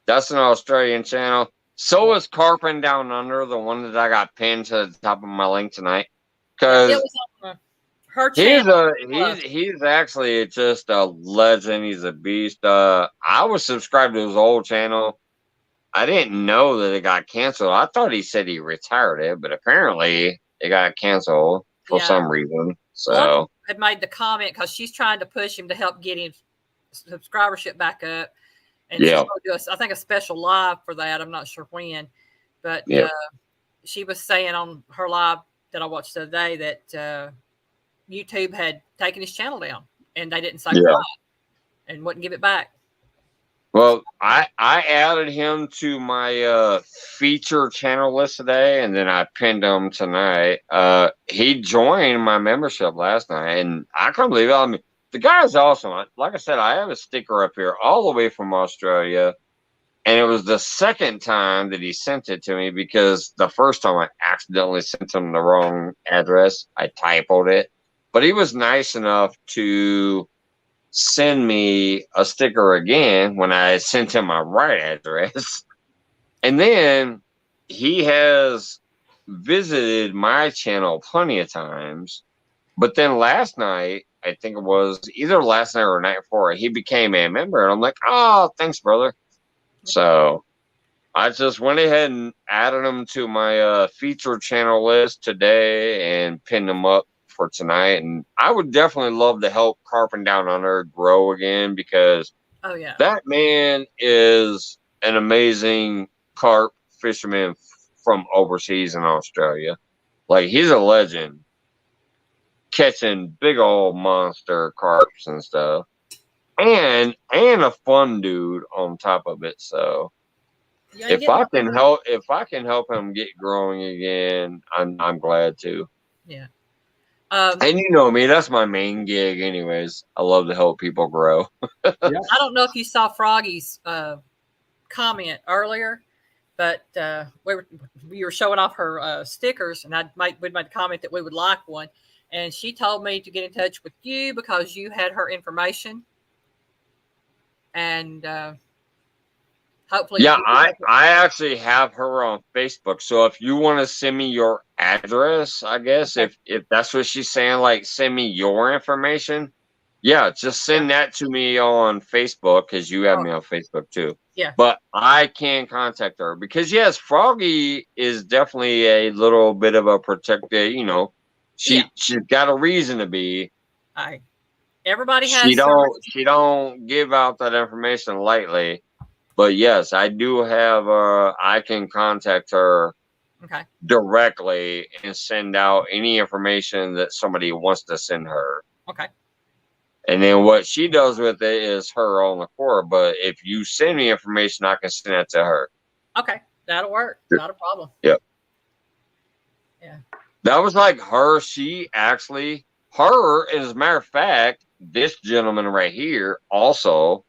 That's an Australian channel. So is Carping Down Under, the one that I got pinned to the top of my link tonight. Because it was on her channel. He's actually just a legend. He's a beast. I was subscribed to his old channel. I didn't know that it got canceled. I thought he said he retired it, but apparently it got canceled for some reason. So had made the comment because she's trying to push him to help get his subscribership back up. And she's going to do, I think, a special live for that. I'm not sure when. But she was saying on her live that I watched the other day that YouTube had taken his channel down and they didn't say why and wouldn't give it back. Well, I added him to my feature channel list today, and then I pinned him tonight. He joined my membership last night, and I couldn't believe it. I mean, the guy's awesome. Like I said, I have a sticker up here all the way from Australia, and it was the second time that he sent it to me because the first time I accidentally sent him the wrong address. I typoed it, but he was nice enough to send me a sticker again when I sent him my right address. And then he has visited my channel plenty of times. But then last night, I think it was either last night or the night before, he became a member. And I'm like, oh, thanks, brother. So I just went ahead and added him to my feature channel list today and pinned him up for tonight. And I would definitely love to help Carping Down Under grow again because that man is an amazing carp fisherman from overseas in Australia. Like, he's a legend catching big old monster carps and stuff, and a fun dude on top of it. So if I can help him get growing again, I'm glad to. Yeah. And you know me, that's my main gig anyways. I love to help people grow. I don't know if you saw Froggy's comment earlier, but we were showing off her stickers, and we'd made a comment that we would like one. And she told me to get in touch with you because you had her information. And hopefully. Yeah, I actually have her on Facebook. So if you want to send me your address, I guess, if that's what she's saying, like send me your information, Yeah, just send that to me on Facebook because you have me on Facebook too. Yeah. But I can contact her because yes, Froggy is definitely a little bit of a protector. You know, she's got a reason to be. Everybody She has. don't give out that information lightly. But yes, I do have. I can contact her. Okay. Directly and send out any information that somebody wants to send her. Okay. And then what she does with it is her on the court. But if you send me information, I can send it to her. Okay. That'll work. Not a problem. Yep. Yeah. That was like her. She actually, as a matter of fact, this gentleman right here also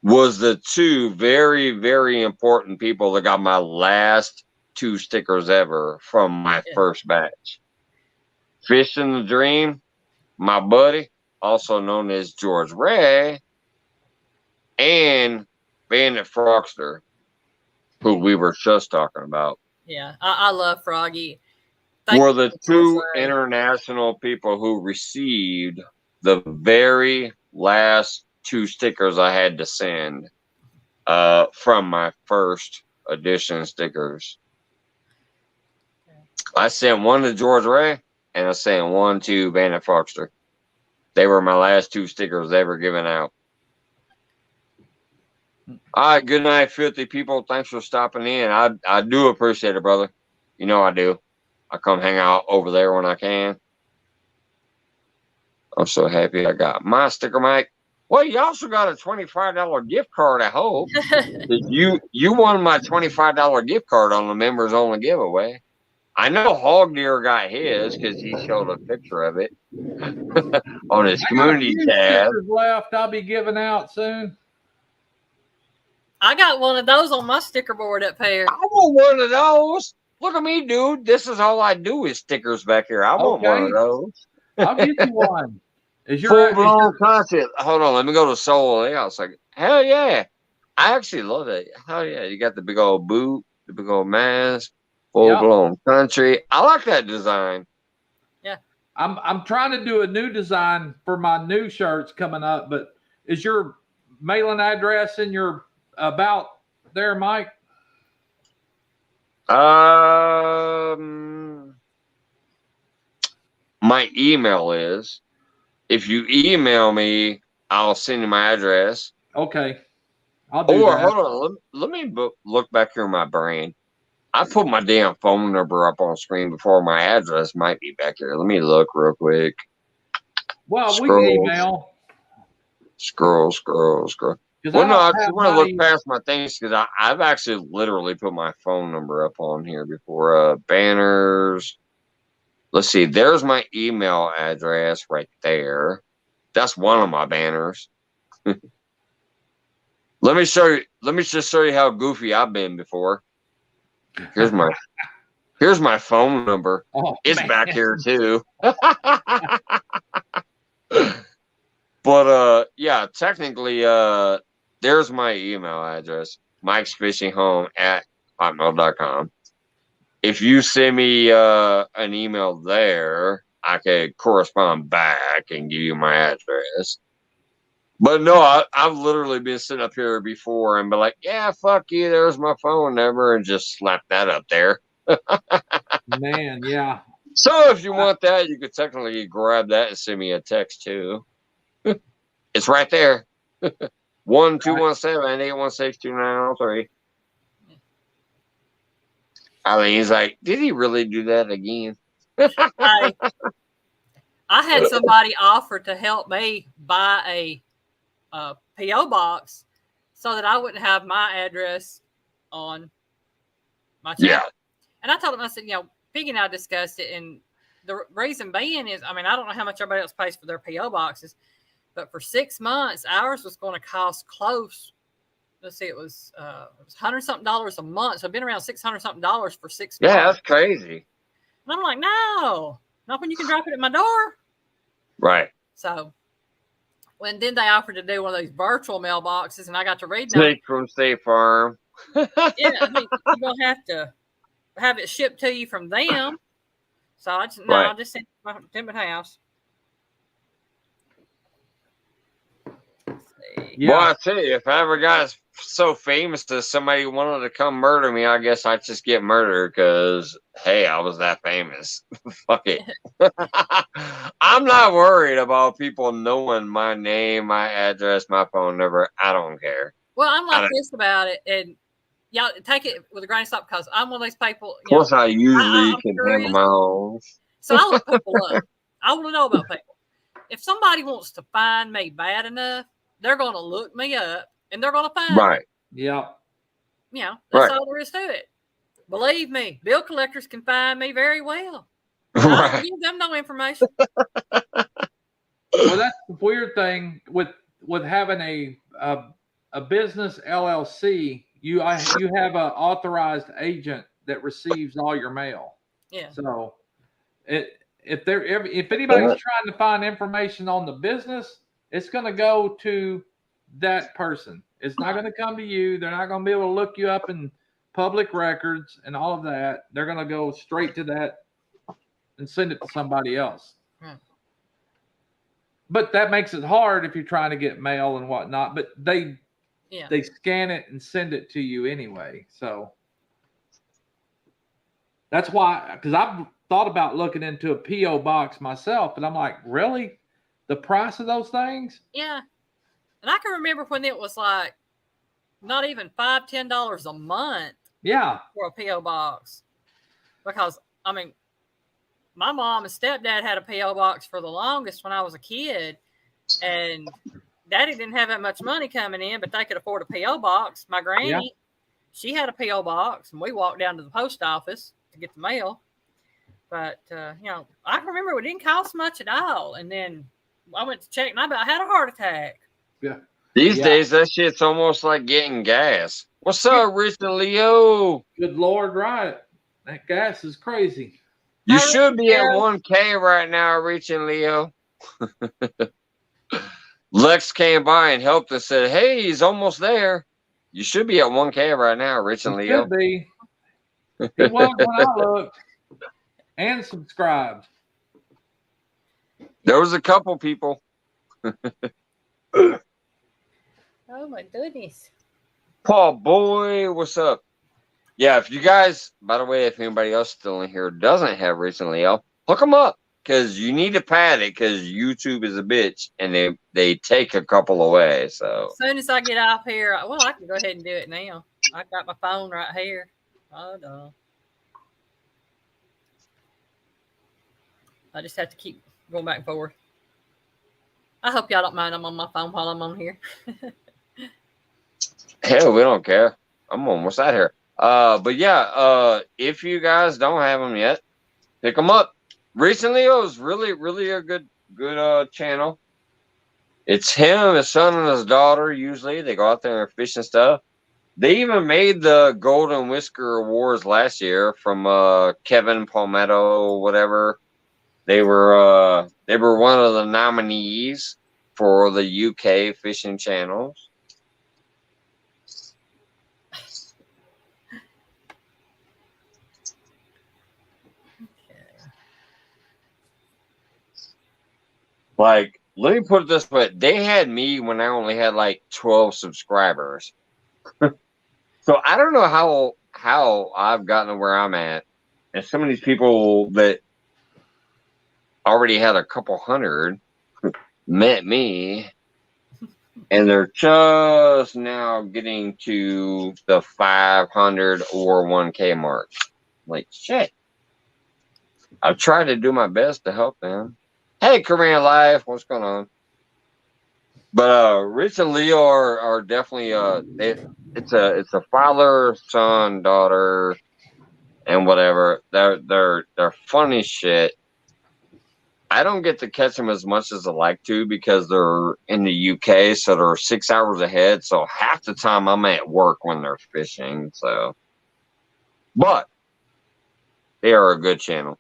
was the two very, very important people that got my last 2 stickers ever from my first batch. Fish in the Dream, my buddy, also known as George Ray, and Bandit Frogster, who we were just talking about. Yeah, I love Froggy. Were the 2 international people who received the very last 2 stickers I had to send from my first edition stickers. I sent one to George Ray and I sent one to Bandit Frogster. They were my last 2 stickers ever given out. All right, good night, 50 people. Thanks for stopping in. I do appreciate it, brother. You know I do. I come hang out over there when I can. I'm so happy I got my sticker, Mike. Well, you also got a $25 gift card, I hope. you won my $25 gift card on the members only giveaway. I know Hog Deer got his because he showed a picture of it on his community tab. Left, I'll be giving out soon. I got one of those on my sticker board up here. I want one of those. Look at me, dude. This is all I do is stickers back here. I want one of those. I'll get you one. Is your full-blown content? Hold on, let me go to Soul Layout. Like, hell yeah. I actually love it. Hell yeah. You got the big old boot, the big old mask, full-blown country. I like that design. Yeah. I'm trying to do a new design for my new shirts coming up, but is your mailing address in your about there, Mike? My email is. If you email me, I'll send you my address. Okay. I'll do that. Hold on. Let me look back here in my brain. I put my damn phone number up on screen before my address might be back here. Let me look real quick. Well, we can email. Scroll. Well, no, I just want to look past my things because I've actually literally put my phone number up on here before. Banners. Let's see. There's my email address right there. That's one of my banners. Let me show you. Let me just show you how goofy I've been before. Here's my phone number. Oh, it's back here too. But yeah, technically, there's my email address, mikesfishinghome@hotmail.com. If you send me an email there, I could correspond back and give you my address. But no, I've literally been sitting up here before and be like, yeah, fuck you, there's my phone number, and just slap that up there. Man, yeah. So if you want that, you could technically grab that and send me a text too. It's right there. 1-217-816-2903. Eileen's like, did he really do that again? I had somebody offer to help me buy a P.O. box so that I wouldn't have my address on my channel. Yeah. And I told him, I said, Piggy and I discussed it, and the reason being is, I don't know how much everybody else pays for their P.O. boxes, but for 6 months, ours was going to cost close. Let's see, it was $100-something a month. So I've been around $600-something for 6 months. Yeah, that's crazy. And I'm like, no, not when you can drop it at my door. Right. So then they offered to do one of those virtual mailboxes, and I got to read them. Take from State Farm. Yeah, you're going to have to have it shipped to you from them. So I just sent it to my house. Yeah. Well, I tell you, if I ever got so famous that somebody wanted to come murder me, I guess I'd just get murdered because, hey, I was that famous. Fuck it. I'm not worried about people knowing my name, my address, my phone number. I don't care. Well, I'm like this about it, and y'all take it with a grain of salt because I'm one of these people. Of course, I usually can handle my own. So I look people up. I want to know about people. If somebody wants to find me bad enough, they're going to look me up and they're going to find me. Yeah. You know, that's all there is to it. Believe me, bill collectors can find me very well. I don't give them no information. Well, that's the weird thing with having a business LLC. You have an authorized agent that receives all your mail. Yeah. So if anybody's trying to find information on the business, it's going to go to that person. It's not going to come to you. They're not going to be able to look you up in public records and all of that. They're going to go straight to that and send it to somebody else. But that makes it hard if you're trying to get mail and whatnot. But they scan it and send it to you anyway. So that's why, because I've thought about looking into a P.O. box myself, but I'm like, really? The price of those things? Yeah. And I can remember when it was like not even $5-10 a month. Yeah. For a P.O. box. Because, I mean, my mom and stepdad had a P.O. box for the longest when I was a kid. And Daddy didn't have that much money coming in, but they could afford a P.O. box. My granny, she had a P.O. box, and we walked down to the post office to get the mail. But, you know, I remember it didn't cost much at all. And then I went to check, and I about had a heart attack. Yeah. These days, that shit's almost like getting gas. What's up, Rich and Leo? Good Lord, right. That gas is crazy. You should be at 1K right now, Rich and Leo. Lex came by and helped us, said, hey, he's almost there. You should be at 1K right now, Rich and Leo. Should be. He was when I looked. And subscribed. There was a couple people. Oh, my goodness. Paul Boy, what's up? Yeah, if you guys, by the way, if anybody else still in here doesn't have Rich and Leo, hook them up because you need to pad it because YouTube is a bitch and they take a couple away. So as soon as I get off here, well, I can go ahead and do it now. I got my phone right here. Hold on. I just have to keep going back and forth. I hope y'all don't mind I'm on my phone while I'm on here. Hell, we don't care. I'm almost out here. But yeah, if you guys don't have them yet, pick them up. Recently, it was really a good channel. It's him, his son, and his daughter. Usually, they go out there and fish and stuff. They even made the Golden Whisker Awards last year from Kevin Palmetto, whatever. They were one of the nominees for the UK fishing channels. Like, let me put it this way. They had me when I only had like 12 subscribers. So I don't know how I've gotten to where I'm at. And some of these people that already had a couple hundred met me. And they're just now getting to the 500 or 1K mark. Like, shit. I've tried to do my best to help them. Hey, Korean Life, what's going on? But Rich and Leo are definitely it's a father, son, daughter, and whatever. They're funny shit. I don't get to catch them as much as I like to because they're in the UK, so they're 6 hours ahead. So half the time I'm at work when they're fishing. So, but they are a good channel.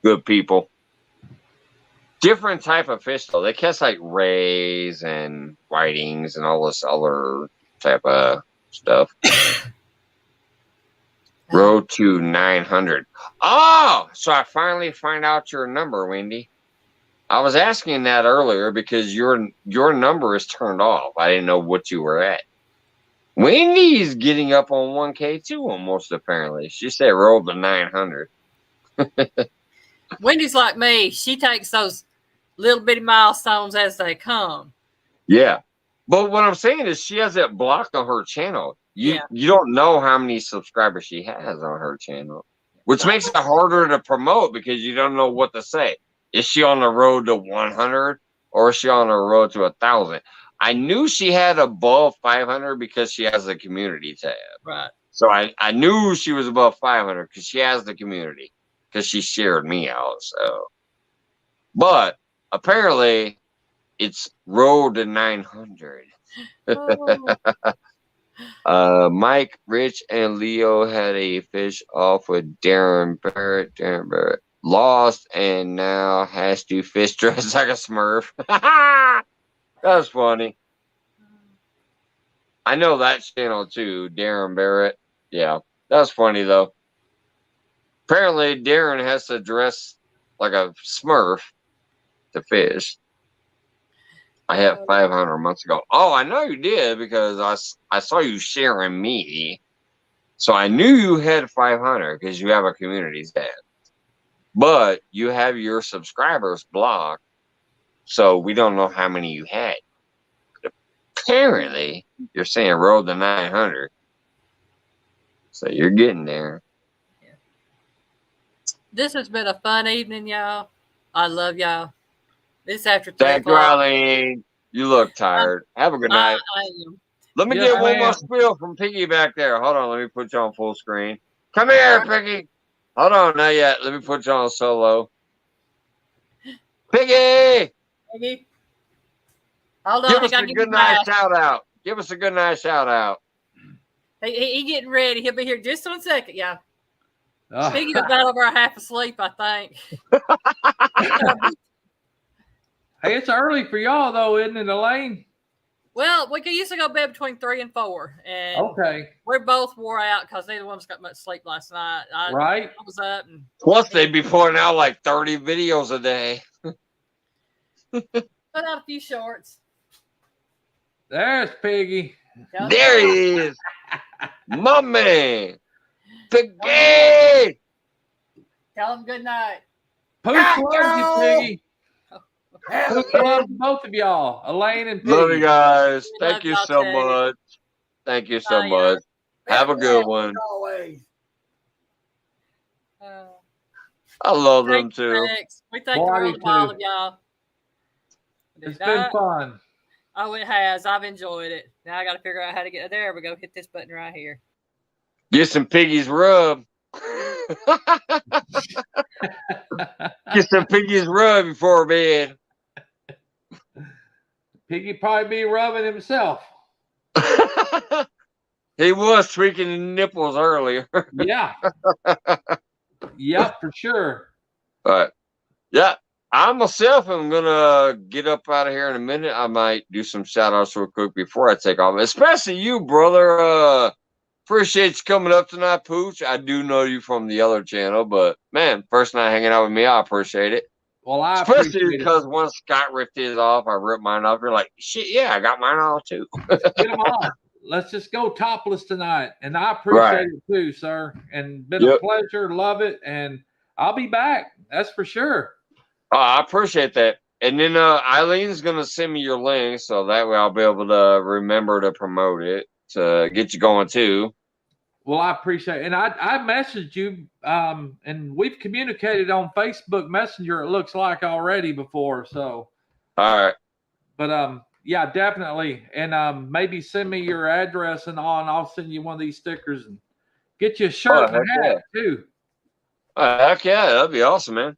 Good people. Different type of fish though. They catch like rays and whitings and all this other type of stuff. Road to 900. Oh, so I finally find out your number, Wendy. I was asking that earlier because your number is turned off. I didn't know what you were at. Wendy's getting up on 1K too, almost apparently. She said rolled to 900. Wendy's like me. She takes those little bitty milestones as they come. Yeah. But what I'm saying is she has it blocked on her channel. You don't know how many subscribers she has on her channel, which makes it harder to promote because you don't know what to say. Is she on the road to 100 or is she on the road to 1,000? I knew she had above 500 because she has the community tab. Right. So I knew she was above 500 because she has the community because she shared me out. So, but apparently it's road to 900. Mike, Rich, and Leo had a fish off with Darren Barrett. Darren Barrett lost and now has to fish dressed like a Smurf. That's funny. I know that channel too, Darren Barrett. Yeah, that's funny though. Apparently, Darren has to dress like a Smurf to fish. I had 500 months ago. Oh, I know you did because I saw you sharing me. So I knew you had 500 because you have a community tab. But you have your subscribers blocked. So we don't know how many you had. But apparently, you're saying roll to 900. So you're getting there. This has been a fun evening, y'all. I love y'all. This after 3 Thank you, o'clock. Eileen. You look tired. Have a good night. I am. Let me get one more spiel from Piggy back there. Hold on. Let me put you on full screen. Come here, Piggy. Hold on. Not yet. Let me put you on solo. Piggy! Piggy. Hold on. Give us a good night shout out. Give us a good night shout out. He getting ready. He'll be here just in a second, y'all. Piggy was about over half asleep, I think. Hey, it's early for y'all though, isn't it, Elaine? Well, we used to go to bed between 3 and 4, and we're both wore out because neither one of us got much sleep last night. I was up, and plus they'd be putting out like 30 videos a day. Put out a few shorts. There's Piggy. There he is, Mummy, Piggy. Tell him good night. Pooch loves you, Piggy. Pooch loves both of y'all, Elaine and Piggy. Love you guys. Thank you so much. Thank you so much. Have a good one. I love them too. We thank the world of all of y'all. It's been fun. Oh, it has. I've enjoyed it. Now I got to figure out how to get there. We go hit this button right here. Get some Piggy's rub. Get some Piggy's rub before bed. Piggy probably be rubbing himself. He was tweaking the nipples earlier. Yeah. Yep, for sure. All right. Yeah. I myself am gonna get up out of here in a minute. I might do some shout outs real quick before I take off. Especially you, brother. Appreciate you coming up tonight, Pooch. I do know you from the other channel, but man, first night hanging out with me, I appreciate it. Well, I especially because once Scott ripped his off, I ripped mine off. You're like, shit, yeah, I got mine off too. Get them on. Let's just go topless tonight. And I appreciate it too, sir. And been a pleasure. Love it. And I'll be back. That's for sure. Oh, I appreciate that. And then Eileen's going to send me your link so that way I'll be able to remember to promote it to get you going too. Well, I appreciate it. And I messaged you and we've communicated on Facebook Messenger, it looks like already before. So, all right. But yeah, definitely. And maybe send me your address and all, and I'll send you one of these stickers and get you a shirt and hat too. Heck yeah, that'd be awesome, man.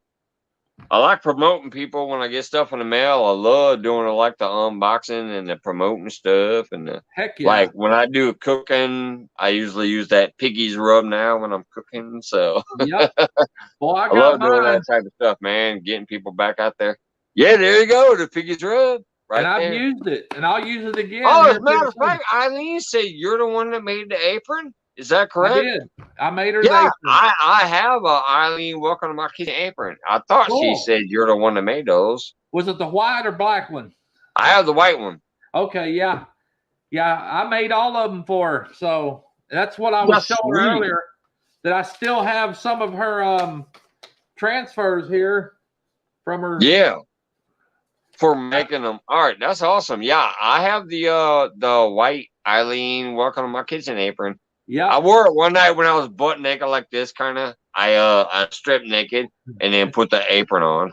I like promoting people when I get stuff in the mail. I love doing like the unboxing and the promoting stuff. And the, heck yeah. Like when I do cooking, I usually use that Piggy's rub now when I'm cooking. So yep. Well, I love doing that type of stuff, man. Getting people back out there. Yeah, there you go. The Piggy's rub. Right and I've there. used it, and I'll use it again. Oh, as a matter of fact, Eileen said you're the one that made the apron. Is that correct? I did. I made her Yeah, the apron. I have a Eileen Welcome to My Kitchen apron. I thought she Cool. said you're the one that made those. Was it the white or black one? I have the white one. Okay, yeah. Yeah, I made all of them for her. So that's what I was showing her earlier, that I still have some of her transfers here from her. Yeah. For making them. All right, that's awesome. Yeah, I have the white Eileen Welcome to My Kitchen apron. Yeah. I wore it one night when I was butt naked like this, kind of. I stripped naked and then put the apron on.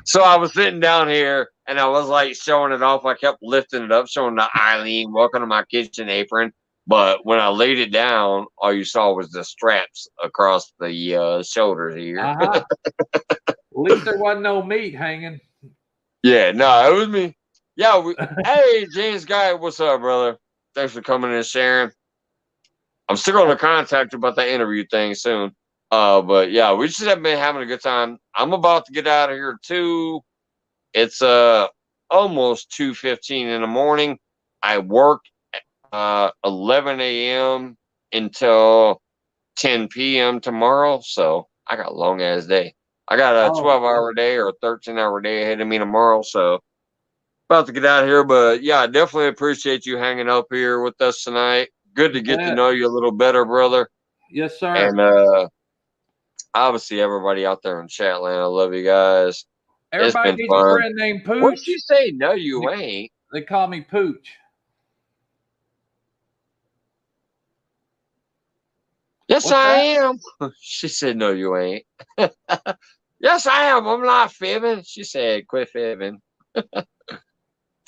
So I was sitting down here and I was like showing it off. I kept lifting it up, showing the Eileen Welcome to My Kitchen apron. But when I laid it down, all you saw was the straps across the shoulders here. At least there wasn't no meat hanging. Yeah, no, it was me. Yeah, hey, James Guy, what's up, brother? Thanks for coming and sharing. I'm still going to contact you about that interview thing soon. But yeah, we just have been having a good time. I'm about to get out of here too. It's almost 2:15 in the morning. I work 11 a.m. until 10 p.m. tomorrow, so I got a long ass day. I got a 12-hour day or a 13-hour day ahead of me tomorrow, so about to get out of here. But yeah, I definitely appreciate you hanging up here with us tonight. Good to get to know you a little better, brother. Yes, sir. And obviously everybody out there in chat land, I love you guys. Everybody it's been needs fun. a friend named Pooch. What'd you say? No, you ain't. They call me Pooch. Yes, I am. She said, no, you ain't. Yes, I am. I'm not fibbing. She said, quit fibbing.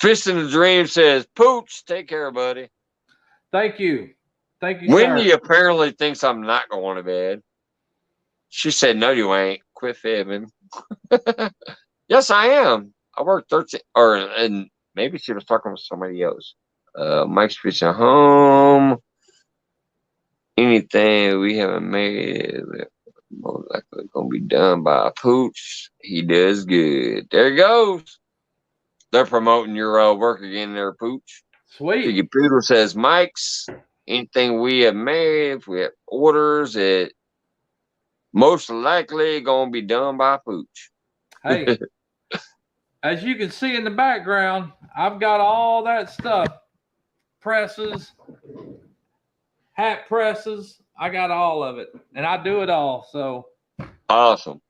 Fist in the Dream says, Pooch, take care, buddy. Thank you. Thank you, Wendy sir. apparently thinks I'm not going to bed. She said, no, you ain't. Quit fibbing. Yes, I am. I work 13, and maybe she was talking with somebody else. Mike's Fishing Home. Anything we haven't made, most likely going to be done by a Pooch. He does good. There he goes. They're promoting your work again there, Pooch. Sweet. Piggy Poodle says, Mike's, anything we have made, if we have orders, it most likely going to be done by Pooch. Hey, as you can see in the background, I've got all that stuff. Presses, hat presses. I got all of it. And I do it all. So awesome.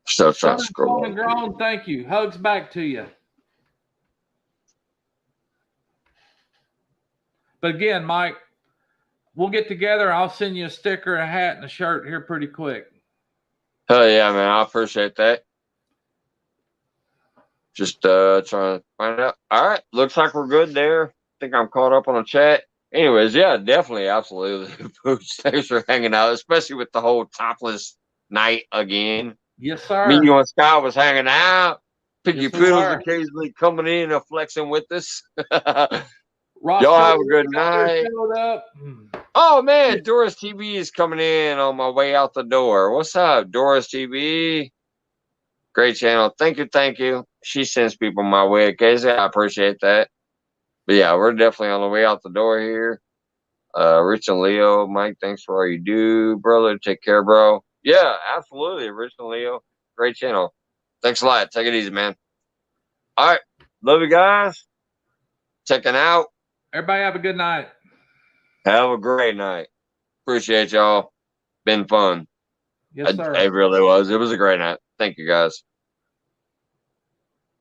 Still trying to scroll. And grown, thank you. Hugs back to you. But again, Mike, we'll get together. I'll send you a sticker, a hat, and a shirt here pretty quick. Hell yeah, man. I appreciate that. Just trying to find out. All right. Looks like we're good there. I think I'm caught up on the chat. Anyways, yeah, definitely. Absolutely. Thanks for hanging out, especially with the whole topless night again. Yes, sir. Me, you, and Scott was hanging out. Piggy Poodles occasionally coming in and flexing with us. Y'all have a good night. Oh, man. Doris TV is coming in on my way out the door. What's up, Doris TV? Great channel. Thank you. Thank you. She sends people my way, Casey. I appreciate that. But yeah, we're definitely on the way out the door here. Rich and Leo, Mike, thanks for all you do, brother. Take care, bro. Yeah, absolutely. Rich and Leo, great channel. Thanks a lot. Take it easy, man. All right. Love you guys. Checking out. Everybody have a good night. Have a great night. Appreciate y'all. Been fun. Yes, sir. It really was. It was a great night. Thank you, guys.